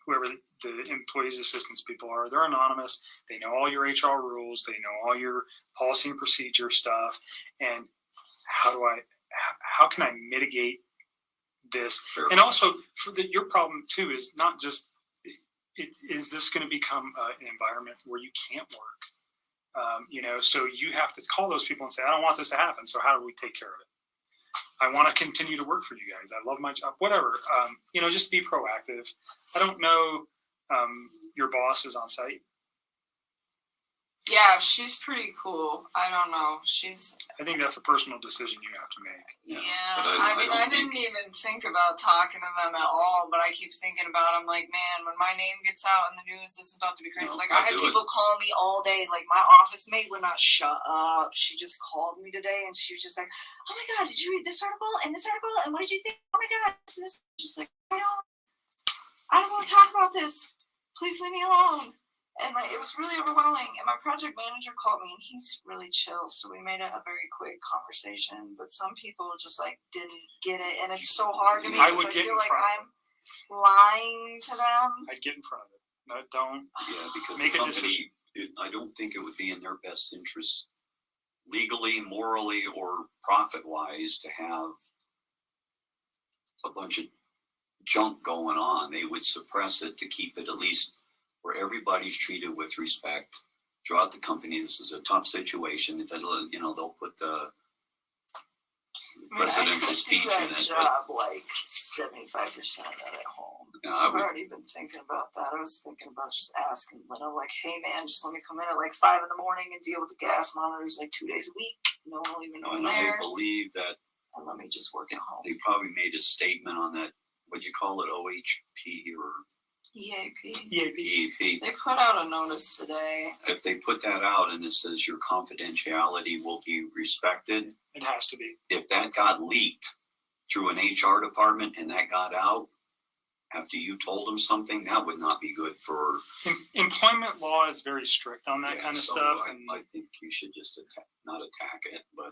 whoever the employees assistance people are. They're anonymous. They know all your HR rules. They know all your policy and procedure stuff. And how can I mitigate this? And also, your problem too is not just, is this going to become an environment where you can't work? So you have to call those people and say, I don't want this to happen. So how do we take care of it? I want to continue to work for you guys. I love my job, whatever. Just be proactive. I don't know, your boss is on site. Yeah, she's pretty cool. I don't know. I think that's a personal decision you have to make. Yeah, but I didn't even think about talking to them at all, but I keep thinking about it. I'm like, man, when my name gets out in the news, this is about to be crazy. No, Like, I had people call me all day. Like, my office mate would not shut up. She just called me today, and she was just like, oh my God, did you read this article and this article? And what did you think? Oh my God, this and this. Just like, I don't want to talk about this. Please leave me alone. And like, it was really overwhelming. And my project manager called me, and he's really chill. So we made it a very quick conversation. But some people just like didn't get it, and it's so hard to me. I because would I get feel in like front of I'm lying to them. I'd get in front of it. No, don't. Yeah, because Make the a decision. company, I don't think it would be in their best interest legally, morally, or profit-wise to have a bunch of junk going on. They would suppress it to keep it at least where everybody's treated with respect throughout the company. This is a tough situation. They'll put the presidential speech in it. Job like 75% of that at home. Yeah, I've already been thinking about that. I was thinking about just asking Lena, like, hey man, just let me come in at like 5 a.m. and deal with the gas monitors like 2 days a week. No one will even know I'm and I there. believe that And let me just work at home. they probably made a statement on that. What do you call it? OHP or EAP. EAP. They put out a notice today. If they put that out and it says your confidentiality will be respected, It has to be. if that got leaked through an HR department and that got out after you told them something, that would not be good for Employment law is very strict on that kind of so stuff. I think you should just not attack it, but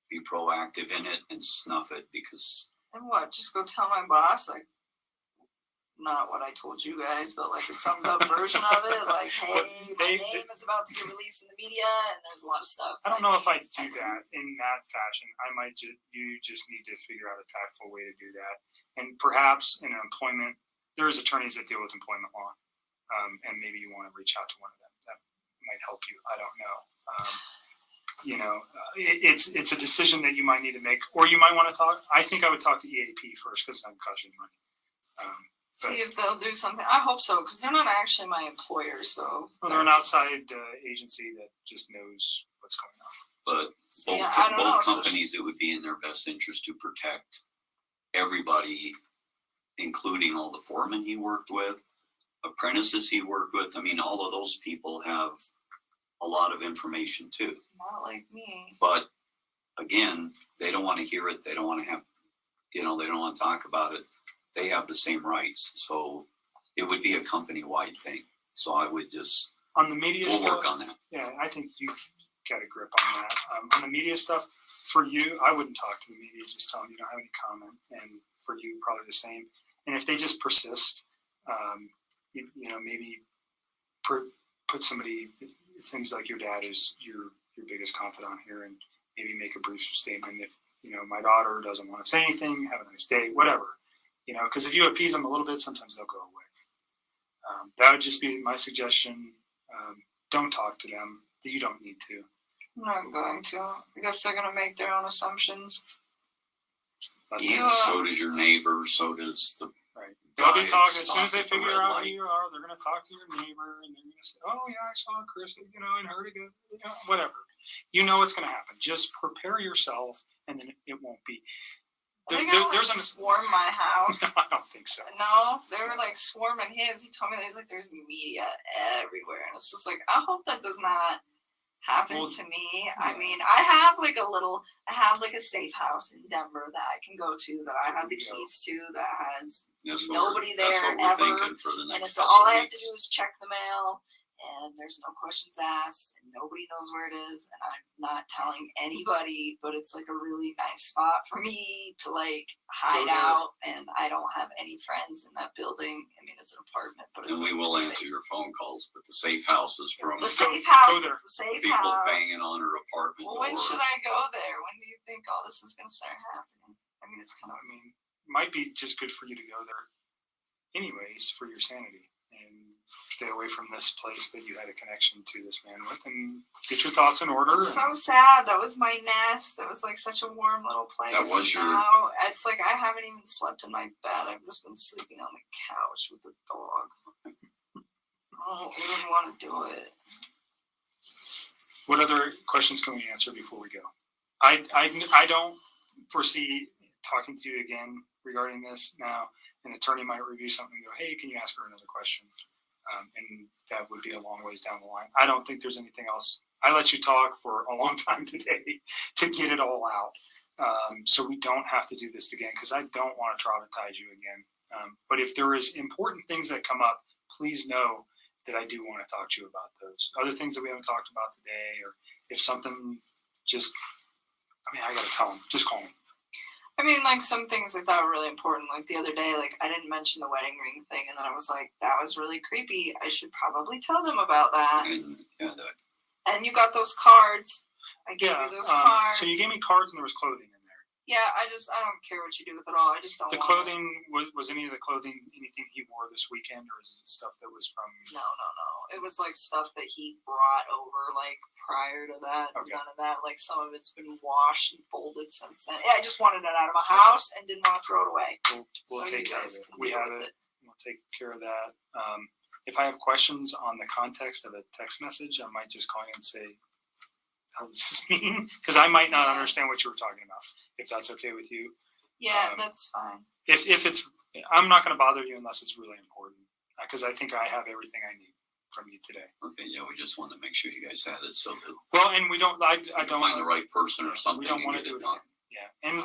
be proactive in it and snuff it, because And what? Just go tell my boss, like, not what I told you guys, but like a summed up version of it. Like, hey, my name is about to get released in the media, and there's a lot of stuff. I don't know if I'd do that in that fashion. You just need to figure out a tactful way to do that. And perhaps in employment, there's attorneys that deal with employment law. And maybe you want to reach out to one of them. That might help you. I don't know. It's a decision that you might need to make, or you might want to talk. I think I would talk to EAP first, because I'm costing money. See if they'll do something. I hope so, because they're not actually my employer. So They're an outside agency that just knows what's going on. but See, both, I don't know. both companies, it would be in their best interest to protect everybody, including all the foremen he worked with, apprentices he worked with. I mean, all of those people have a lot of information too. Not like me. But again, they don't want to hear it. They don't want to have, they don't want to talk about it. They have the same rights. So it would be a company-wide thing. So I would just, On the media we'll stuff, work on that. yeah, I think you've got a grip on that. On the media stuff, for you, I wouldn't talk to the media. Just tell them you don't have any comment. And for you, probably the same. And if they just persist, maybe put somebody, things like your dad is your biggest confidant here, and maybe make a brief statement. If, my daughter doesn't want to say anything, have a nice day, whatever. Because if you appease them a little bit, sometimes they'll go away. That would just be my suggestion. Don't talk to them. You don't need to. I'm not going to. I guess they're going to make their own assumptions. Let You, them- So does your neighbor, so does the Right. They'll be guy talking as soon as they stopped at the figure red out light. who you are. They're going to talk to your neighbor, and they're going to say, "Oh yeah, I saw Chris, and her to go, whatever." You know what's going to happen. Just prepare yourself, and then it won't be. are they going to There's swarm my house? I don't think so. No, they were like swarming his. He told me there's media everywhere, and it's just like, I hope that does not happen Well, to me. yeah. I mean, I have like a safe house in Denver that I can go to, that I have the keys to, that has That's what nobody that's there what we're ever, thinking for the and next it's couple all of I have to weeks. do is check the mail, and there's no questions asked, and nobody knows where it is, and I'm not telling anybody, but it's like a really nice spot for me to like hide out, and I don't have any friends in that building. I mean, it's an apartment, but it's And we like will answer safe. your phone calls, but the safe house is from The safe house there. is the safe people house. banging on her apartment Well, when door. should I go there? When do you think all this is going to start happening? I mean, it's kind of. I mean, might be just good for you to go there anyways for your sanity and stay away from this place that you had a connection to this man with and get your thoughts in order. It's so sad. That was my nest. That was like such a warm little place. That was your- Now it's like I haven't even slept in my bed. I've just been sleeping on the couch with the dog. I don't even want to do it. What other questions can we answer before we go? I don't foresee talking to you again regarding this now. An attorney might review something and go, hey, can you ask her another question? And that would be a long ways down the line. I don't think there's anything else. I let you talk for a long time today to get it all out. So we don't have to do this again because I don't want to traumatize you again. But if there is important things that come up, please know that I do want to talk to you about those. Other things that we haven't talked about today, or if something just, I mean, I got to tell them, just call me. I mean, like some things I thought were really important. Like the other day, like I didn't mention the wedding ring thing, and then I was like, that was really creepy. I should probably tell them about that. And yeah, And you got those cards. I gave you those cards. So you gave me cards and there was clothing in there. Yeah, I don't care what you do with it all. I just don't The want clothing, was any of the clothing anything he wore this weekend, or is it stuff that was from? No. It was like stuff that he brought over like prior to that. Okay. None of that. Like some of it's been washed and folded since then. Yeah, I just wanted it out of my house and didn't want to throw it away. We'll So take you care of guys it. can We deal have with it. We'll take care of that. If I have questions on the context of a text message, I might just call you and say, how does this mean? Because I might not understand what you were talking about, if that's okay with you. Yeah, that's fine. If it's, I'm not going to bother you unless it's really important, because I think I have everything I need from you today. okay, yeah, we just wanted to make sure you guys had it so that Well, and we don't, I you don't can find the right person or something We don't and want to get do it it done. again. Yeah, and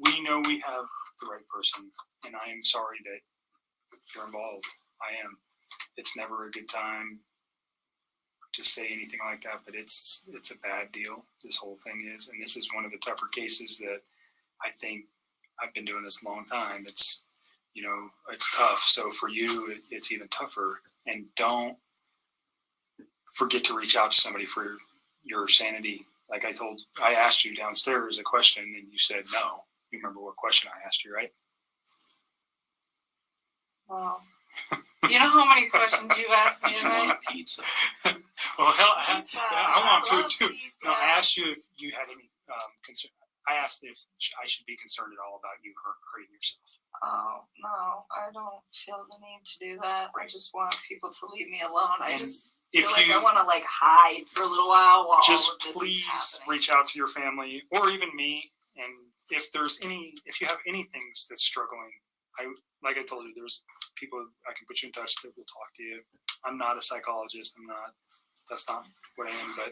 we know we have the right person, and I am sorry that you're involved. I am. It's never a good time to say anything like that, but it's a bad deal. This whole thing is, and this is one of the tougher cases that I think I've been doing this a long time. It's, it's tough. So for you, it's even tougher. And don't forget to reach out to somebody for your sanity. Like I asked you downstairs a question and you said no. You remember what question I asked you, right? Wow. You know how many questions you've asked me Did you want tonight? a pizza? Well, hell, I want food love too. pizza. No, I asked you if you had any concern. I asked if I should be concerned at all about you hurting yourself. Oh, no, I don't feel the need to do that. I just want people to leave me alone. I And just if feel like you I want to like hide for a little while all just of this please is happening. reach out to your family or even me, and if you have any things that's struggling, like I told you, there's people I can put you in touch that will talk to you. I'm not a psychologist. That's not what I am, but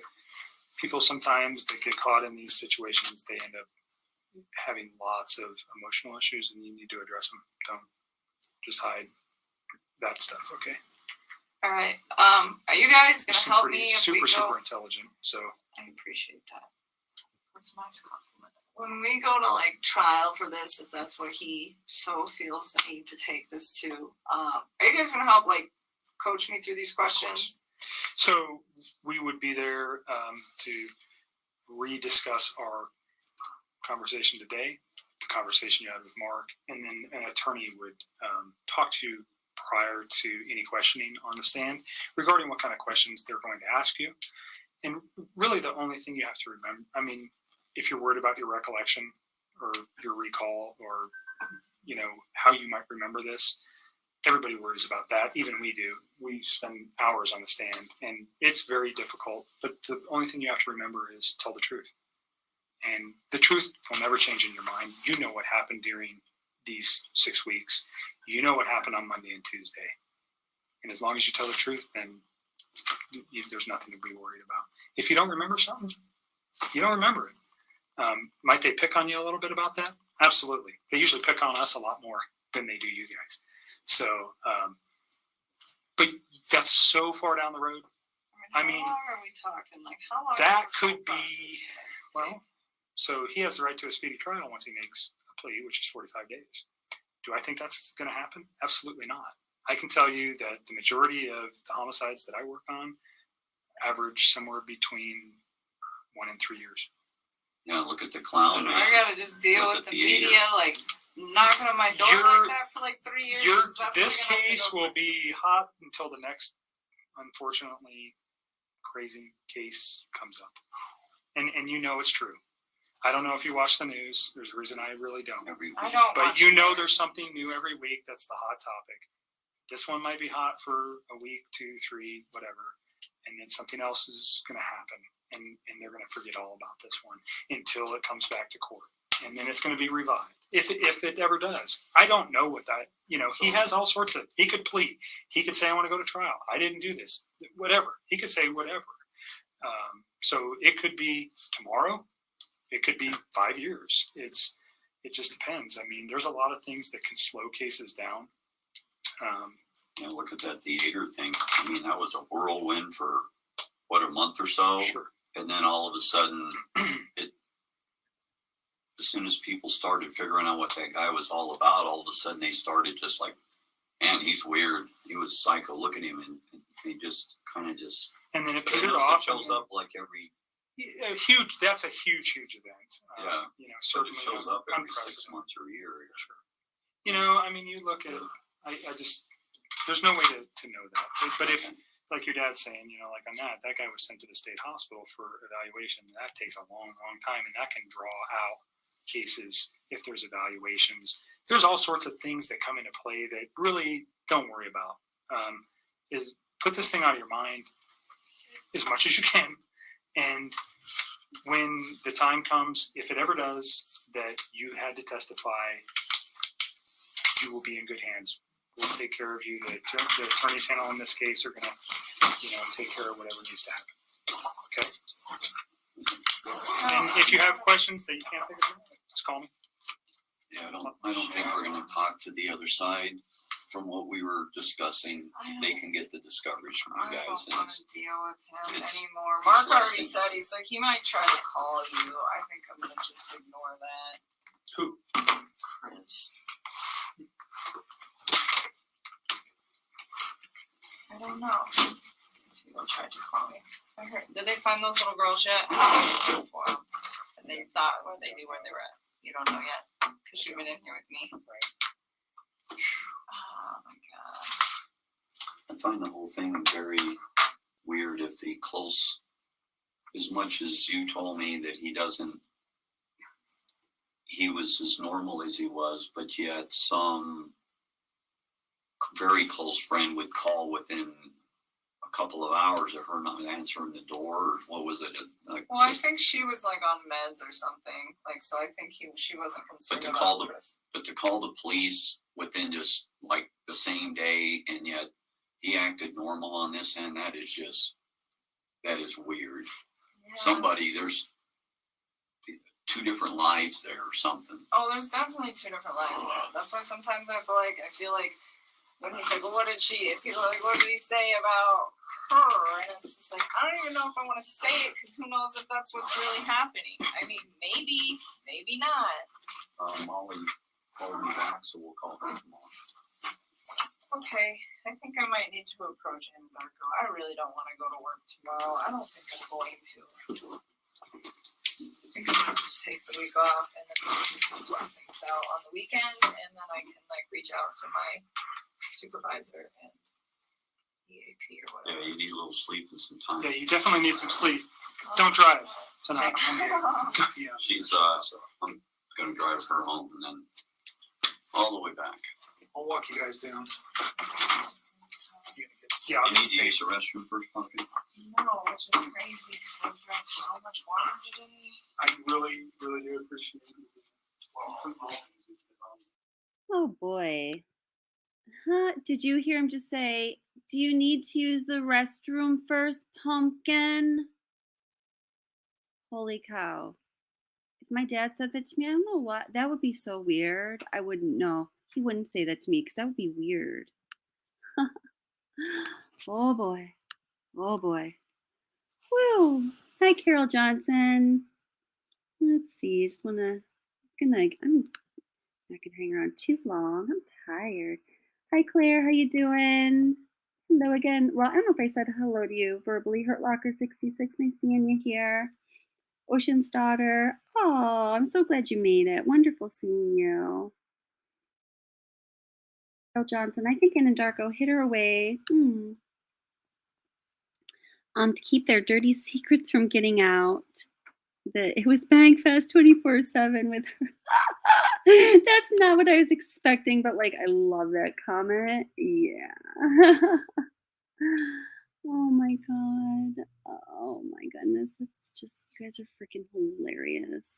people sometimes that get caught in these situations, they end up having lots of emotional issues, and you need to address them. Don't just hide that stuff. Okay. All right. Are you guys gonna help me if we super go? intelligent. So I appreciate that. That's a nice compliment. When we go to like trial for this, if that's what he so feels the need to take this to, are you guys gonna help like coach me through these questions? So we would be there to rediscuss our conversation today, the conversation you had with Mark, and then an attorney would talk to you prior to any questioning on the stand regarding what kind of questions they're going to ask you. And really the only thing you have to remember, I mean, if you're worried about your recollection or your recall or, how you might remember this, everybody worries about that. Even we do. We spend hours on the stand and it's very difficult, but the only thing you have to remember is tell the truth. And the truth will never change in your mind. You know what happened during these 6 weeks. You know what happened on Monday and Tuesday. And as long as you tell the truth, then there's nothing to be worried about. If you don't remember something, you don't remember it. Might they pick on you a little bit about that? Absolutely. They usually pick on us a lot more than they do you guys. So, but That's so far down the road. I mean, how long are we talking? Like, how long? that is this whole could be, process gonna well, so he has the right to a speedy trial once he makes a plea, which is 45 days. Do I think that's going to happen? Absolutely not. I can tell you that the majority of the homicides that I work on average somewhere between 1 and 3 years. Yeah, look at the take? clown. So I gotta just deal Look with at the the media, like knocking on my door like that for like 3 years. Is that This what we're gonna have to case go will be hot until the next, unfortunately, crazy case comes up. And you know it's true. I don't know if you watch the news. There's a reason I really don't. Every week. I don't But watch you it. know there's something new every week that's the hot topic. This one might be hot for a week, 2, 3, whatever. And then something else is going to happen. And they're going to forget all about this one until it comes back to court. And then it's going to be revived. If it ever does. I don't know what that, he has all sorts of, he could plead. He could say, I want to go to trial. I didn't do this. Whatever. He could say whatever. So it could be tomorrow. It could be 5 years. It just depends. I mean, there's a lot of things that can slow cases down. Look at that theater thing. I mean, that was a whirlwind for a month or so. Sure. And then all of a sudden, as soon as people started figuring out what that guy was all about, all of a sudden they started just like, man, he's weird. He was psycho. Look at him. And he just kind of just. And then it But petered it also off. shows up like every. That's a huge event. Yeah. But Certainly it shows up every 6 unprecedented. months or a year. Sure. I mean, you look at, I just, there's no way to know that. But if, like your dad's saying, like on that guy was sent to the state hospital for evaluation. That takes a long, long time, and that can draw out cases if there's evaluations. There's all sorts of things that come into play that really don't worry about. Is put this thing out of your mind as much as you can, and when the time comes, if it ever does, that you had to testify, you will be in good hands. We'll take care of you. The attorneys handling this case are going to, take care of whatever needs to happen. Okay. And if you have questions that you can't think of, just call me. Yeah, I don't think we're going to talk to the other side. From what we were discussing, they can get the discoveries from you I guys. don't want to deal with him it's- anymore. it's Mark less already than- said, he's like, he might try to call you. I think I'm going to just ignore that. Who? Chris. I don't know. People tried to call me. I heard. Did they find those little girls yet? Wow. And they thought, or they knew where they were at. You don't know yet, because you've been in here with me. Right. Oh my god. I find the whole thing very weird. If the close, as much as you told me that he was as normal as he was, but yet some very close friend would call within a couple of hours of her not answering the door. Or what was it? Well, I think she was like on meds or something. Like, so I think she wasn't concerned about Chris. But to call the police within just like the same day, and yet he acted normal on this end, that is weird. Yeah. There's 2 different lives there or something. Oh, there's definitely 2 different lives there. That's why sometimes I feel like when he's like, well, what did she, and people are like, what did he say about her? And it's just like, I don't even know if I want to say it, because who knows if that's what's really happening. I mean, maybe not. Molly called me back, so we'll call her tomorrow. Okay, I think I might need to approach Anadarko. I really don't want to go to work tomorrow. I don't think I'm going to. I think I'm going to just take the week off, and then we can sort things out on the weekend, and then I can reach out to my supervisor and EAP or whatever. Yeah, you need a little sleep and some time. Yeah, you definitely need some sleep. Don't drive tonight. Yeah. She's I'm gonna drive her home and then all the way back. I'll walk you guys down. Yeah, You need to use the restroom first, Pumpkin? No, which is crazy because I've drank so much water today. I really, really do appreciate it. Oh boy. Huh? Did you hear him just say, do you need to use the restroom first, Pumpkin? Holy cow. If my dad said that to me, I don't know what. That would be so weird. I wouldn't know. He wouldn't say that to me because that would be weird. Oh boy. Oh boy. Woo. Hi, Carol Johnson. Let's see. Just wanna I'm not gonna hang around too long. I'm tired. Hi, Claire. How you doing? Hello again. Well, I don't know if I said hello to you verbally. Hurt Locker 66. Nice seeing you here. Ocean's daughter. Oh, I'm so glad you made it. Wonderful seeing you. Carol Johnson. I think Anadarko hid her away. To keep their dirty secrets from getting out. It was Bang Fest 24/7 with her. That's not what I was expecting, but like I love that comment. Yeah. Oh my god. Oh my goodness. It's just you guys are freaking hilarious.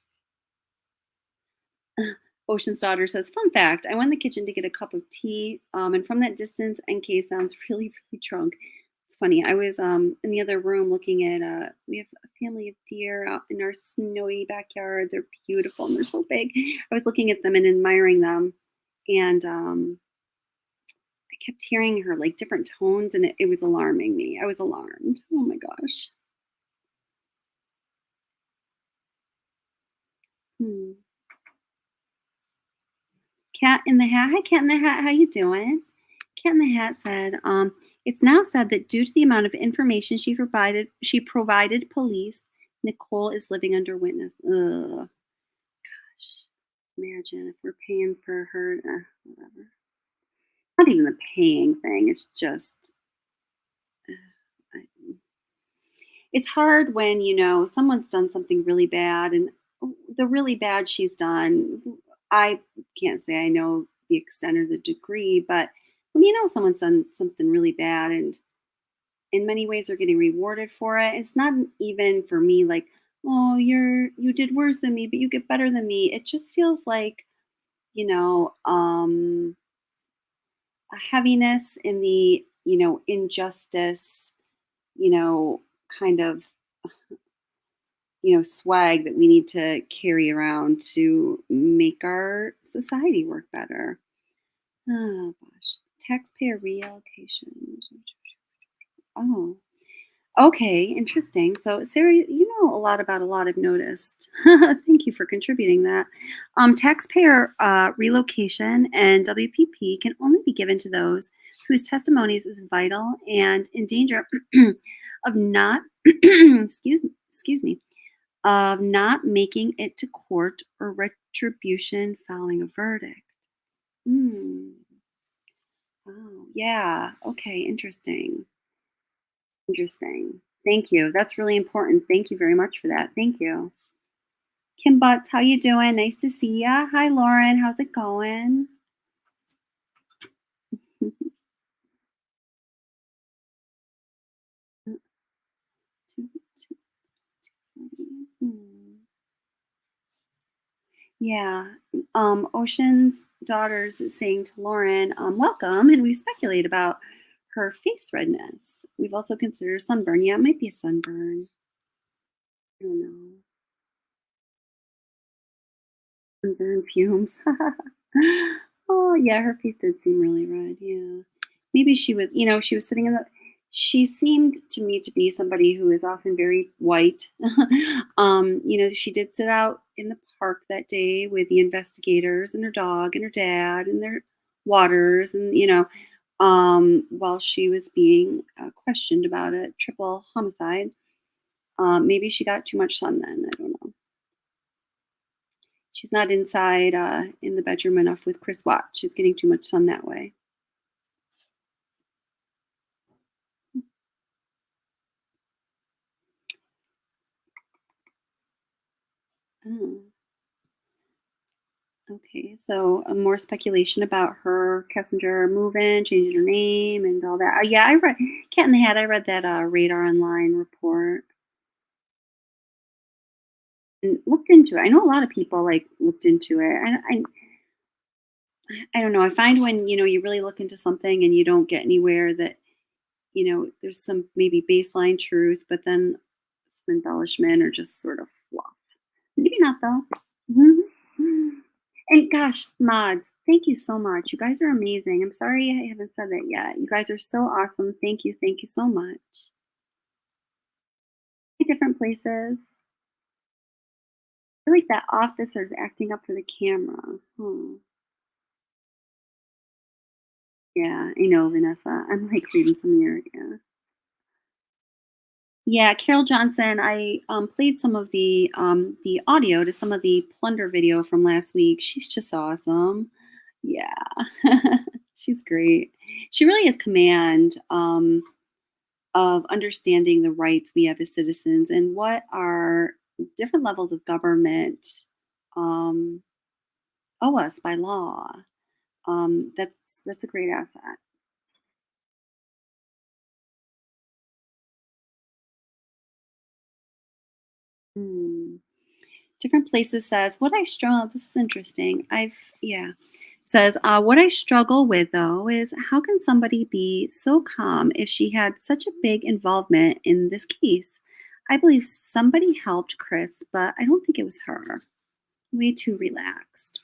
Ocean's daughter says, fun fact, I went in the kitchen to get a cup of tea, and from that distance, NK sounds really, really drunk. It's funny. I was in the other room looking at we have a family of deer out in our snowy backyard. They're beautiful and they're so big. I was looking at them and admiring them, and I kept hearing her like different tones, and it was alarming me. I was alarmed. Oh my gosh. Hmm. Cat in the Hat. Hi, Cat in the Hat. How you doing? Cat in the Hat said, it's now said that due to the amount of information she provided police, Nicole is living under witness. Ugh. Gosh. Imagine if we're paying for her. Whatever. Not even the paying thing. It's just. It's hard when, someone's done something really bad, and the really bad she's done, I can't say I know the extent or the degree, but when someone's done something really bad and in many ways are getting rewarded for it, it's not even for me like, oh, you did worse than me, but you get better than me. It just feels like, a heaviness in the, injustice, kind of swag that we need to carry around to make our society work better. Oh gosh. Taxpayer reallocation. Oh, okay, interesting. So Sarah, you know a lot about a lot, I've noticed. Thank you for contributing that. Taxpayer relocation and WPP can only be given to those whose testimonies is vital and in danger of not excuse me of not making it to court or retribution following a verdict. Hmm. Oh, yeah. Okay. Interesting. Interesting. Thank you. That's really important. Thank you very much for that. Thank you. Kim Butts, how you doing? Nice to see ya. Hi, Lauren. How's it going? Yeah. Ocean's daughters is saying to Lauren, welcome, and we speculate about her face redness. We've also considered sunburn. Yeah, it might be a sunburn. I don't know. Sunburn fumes. Oh, yeah, her face did seem really red. Yeah. Maybe she was, she was sitting in the. She seemed to me to be somebody who is often very white. She did sit out in the park that day with the investigators and her dog and her dad and their waters, and, while she was being questioned about a triple homicide. Maybe she got too much sun then. I don't know. She's not inside in the bedroom enough with Chris Watts. She's getting too much sun that way. Oh, okay. So more speculation about her Kessinger move-in, changing her name, and all that. Yeah, I read Cat in the Hat. I read that Radar Online report and looked into it. I know a lot of people like looked into it. I don't know. I find when you really look into something and you don't get anywhere that there's some maybe baseline truth, but then some embellishment or just sort of fluff. Maybe not though. Mhm. And gosh, mods, thank you so much. You guys are amazing. I'm sorry I haven't said that yet. You guys are so awesome. Thank you. Thank you so much. Different places. I feel like that officer's acting up for the camera. Hmm. Yeah, I know, Vanessa. I'm like reading some of your, yeah. Yeah, Carol Johnson, I played some of the audio to some of the plunder video from last week. She's just awesome. Yeah. She's great. She really has command of understanding the rights we have as citizens and what our different levels of government um, owe us by law. That's a great asset. Hmm. Different places says what I struggle. This is interesting. Yeah, says what I struggle with though is how can somebody be so calm if she had such a big involvement in this case? I believe somebody helped Chris, but I don't think it was her. Way too relaxed.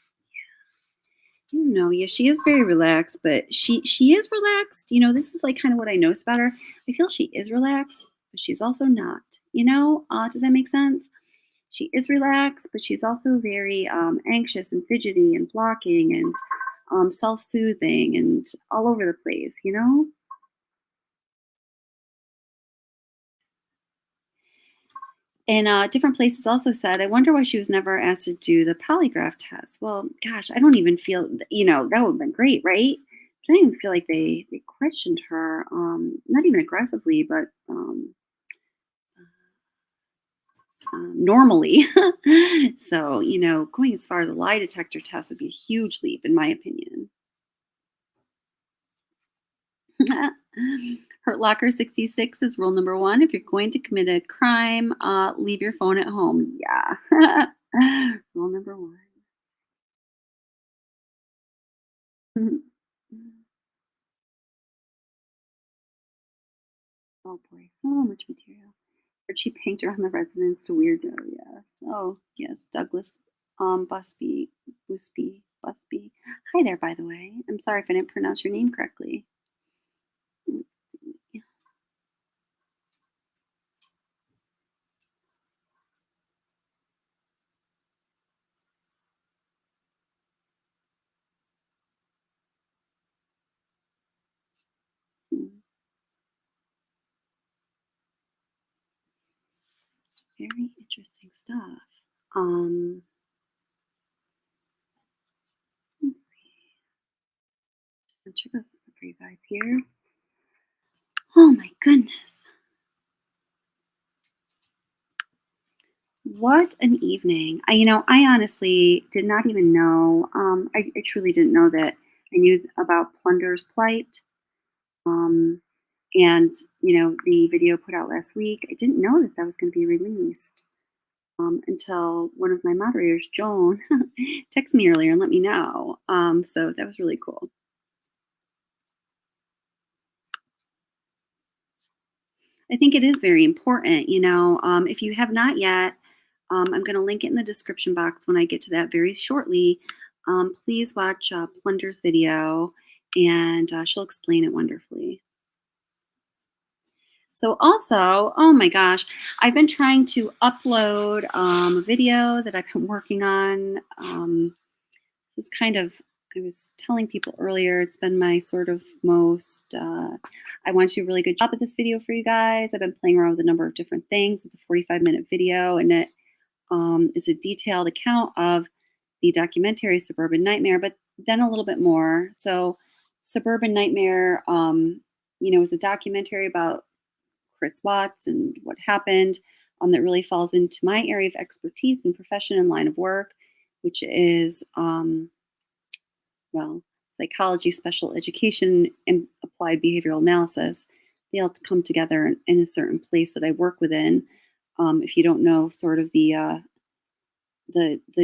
Yeah, she is very relaxed, but she is relaxed. This is like kind of what I notice about her. I feel she is relaxed, but she's also not. Does that make sense? She is relaxed, but she's also very anxious and fidgety and blocking and self-soothing and all over the place. And different places also said, I wonder why she was never asked to do the polygraph test. Well, gosh, I don't even feel, that would have been great, right? But I don't even feel like they questioned her, not even aggressively, but normally. So, going as far as a lie detector test would be a huge leap, in my opinion. Hurt Locker 66 is rule number 1. If you're going to commit a crime, leave your phone at home. Yeah. Rule number 1. Oh boy, so much material. Archie painter on the residence to weirdo. Yes. Oh yes, Douglas Busby. Hi there, by the way. I'm sorry if I didn't pronounce your name correctly. Very interesting stuff. Let's see. I'll check this out for you guys here. Oh my goodness. What an evening. I honestly did not even know. I truly didn't know that I knew about Plunder's plight. And, the video put out last week, I didn't know that was going to be released until one of my moderators, Joan, texted me earlier and let me know. So that was really cool. I think it is very important, if you have not yet, I'm going to link it in the description box when I get to that very shortly. Please watch Plunder's video, and she'll explain it wonderfully. So also, oh my gosh, I've been trying to upload a video that I've been working on. This is kind of, I was telling people earlier, it's been my sort of most, I want to do a really good job at this video for you guys. I've been playing around with a number of different things. It's a 45-minute video, and it is a detailed account of the documentary Suburban Nightmare, but then a little bit more. So Suburban Nightmare, is a documentary about Chris Watts and what happened that really falls into my area of expertise and profession and line of work, which is, psychology, special education, and applied behavioral analysis. They all come together in a certain place that I work within. If you don't know sort of the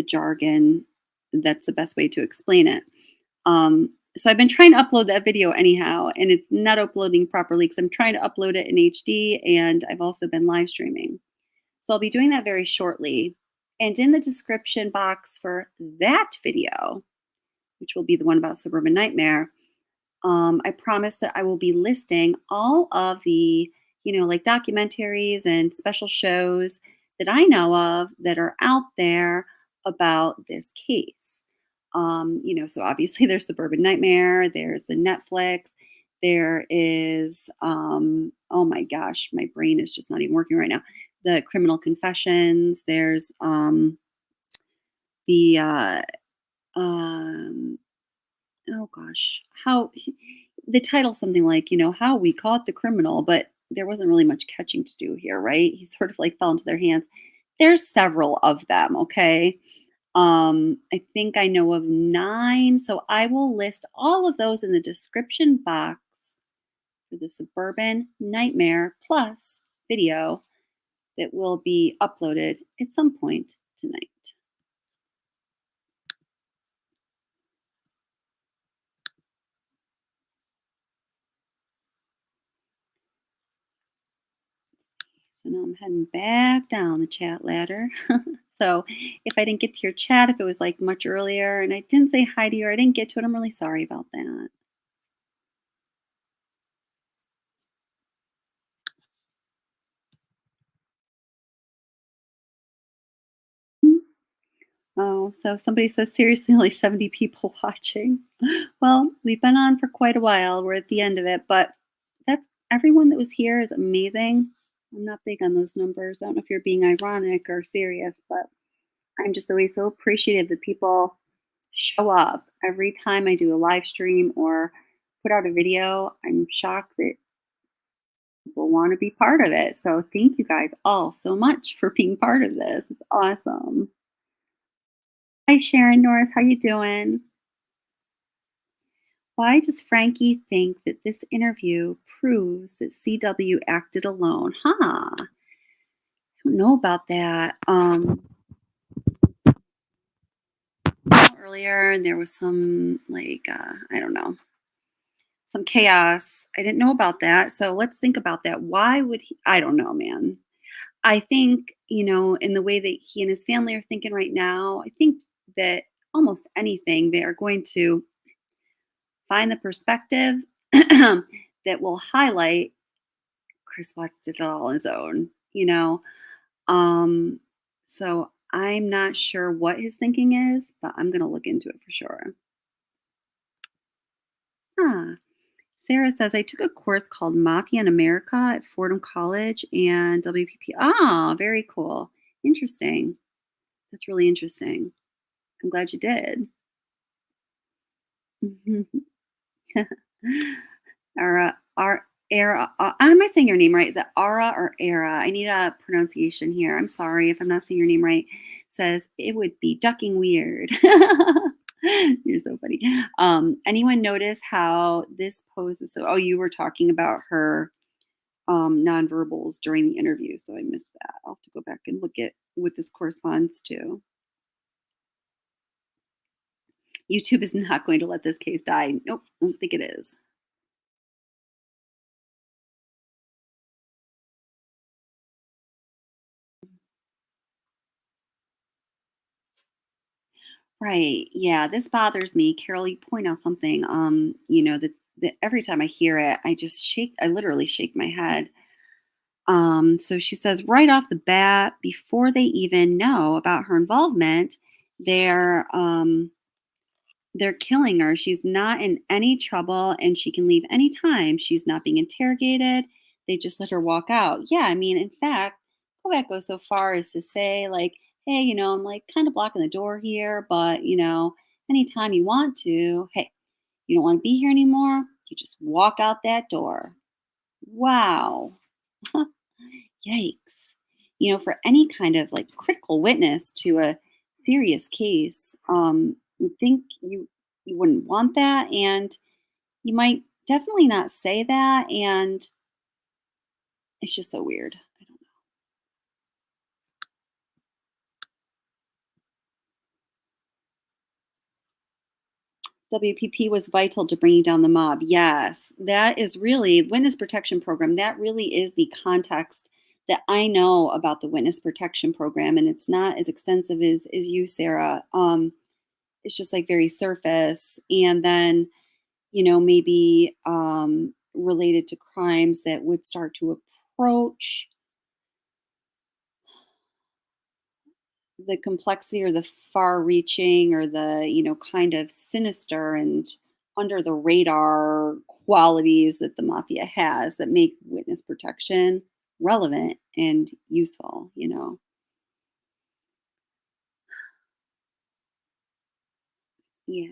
jargon, that's the best way to explain it. So I've been trying to upload that video anyhow, and it's not uploading properly because I'm trying to upload it in HD, and I've also been live streaming. So I'll be doing that very shortly. And in the description box for that video, which will be the one about Suburban Nightmare, I promise that I will be listing all of the, like documentaries and special shows that I know of that are out there about this case. So obviously there's Suburban Nightmare, there's the Netflix, there is, oh my gosh, my brain is just not even working right now. The Criminal Confessions, there's the, oh gosh, the title's something like, how we caught the criminal, but there wasn't really much catching to do here, right? He sort of like fell into their hands. There's several of them, okay? I think I know of 9, so I will list all of those in the description box for the Suburban Nightmare Plus video that will be uploaded at some point tonight. So now I'm heading back down the chat ladder. So if I didn't get to your chat, if it was like much earlier and I didn't say hi to you or I didn't get to it, I'm really sorry about that. Oh, so somebody says, seriously, only 70 people watching. Well, we've been on for quite a while. We're at the end of it, but that's everyone that was here is amazing. I'm not big on those numbers. I don't know if you're being ironic or serious, but I'm just always so appreciative that people show up every time I do a live stream or put out a video. I'm shocked that people want to be part of it. So thank you guys all so much for being part of this. It's awesome. Hi Sharon Norris, how you doing? Why does Frankie think that this interview proves that CW acted alone? Huh. I don't know about that. Earlier and there was some I don't know, some chaos. I didn't know about that. So let's think about that. Why would he? I don't know, man. I think, in the way that he and his family are thinking right now, I think that almost anything they are going to find the perspective that will highlight Chris Watts did it all on his own. Um, so I'm not sure what his thinking is, but I'm going to look into it for sure. Huh. Sarah says, I took a course called Mafia in America at Fordham College and WPP. Ah, very cool. Interesting. That's really interesting. I'm glad you did. Am I saying your name right? Is it Ara or Era? I need a pronunciation here. I'm sorry if I'm not saying your name right. Says it would be ducking weird. You're so funny. Anyone notice how this poses? Oh, you were talking about her nonverbals during the interview, so I missed that. I'll have to go back and look at what this corresponds to. YouTube is not going to let this case die. Nope, I don't think it is. Right. Yeah, this bothers me. Carol, you point out something. That every time I hear it, I just shake. I literally shake my head. So she says right off the bat, before they even know about her involvement, they're killing her. She's not in any trouble and she can leave anytime. She's not being interrogated. They just let her walk out. Yeah, I mean, in fact, Kobak goes so far as to say, like, hey, I'm like kind of blocking the door here, but anytime you want to, hey, you don't want to be here anymore, you just walk out that door. Wow. Yikes. For any kind of like critical witness to a serious case, you think you wouldn't want that, and you might definitely not say that, and it's just so weird. I don't know. WPP was vital to bringing down the mob. Yes, that is really witness protection program. That really is the context that I know about the witness protection program, and it's not as extensive as you, Sarah. it's just like very surface. And then, maybe related to crimes that would start to approach the complexity or the far reaching or the, kind of sinister and under the radar qualities that the mafia has that make witness protection relevant and useful. Yeah.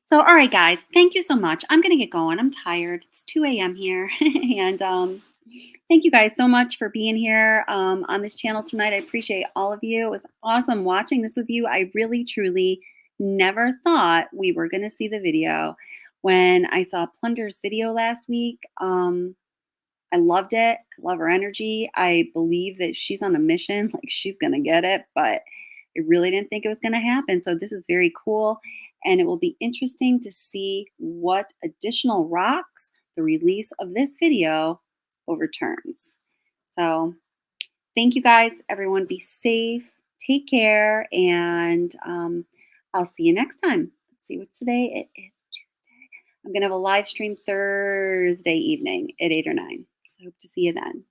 So, all right, guys, thank you so much. I'm going to get going. I'm tired. It's 2 a.m. here. And thank you guys so much for being here on this channel tonight. I appreciate all of you. It was awesome watching this with you. I really, truly never thought we were going to see the video. When I saw Plunder's video last week, I loved it. I love her energy. I believe that she's on a mission, like she's going to get it, but I really didn't think it was going to happen. So this is very cool. And it will be interesting to see what additional rocks the release of this video overturns. So thank you guys. Everyone be safe. Take care. And I'll see you next time. Let's see what's today. It is Tuesday. I'm going to have a live stream Thursday evening at 8 or 9. I hope to see you then.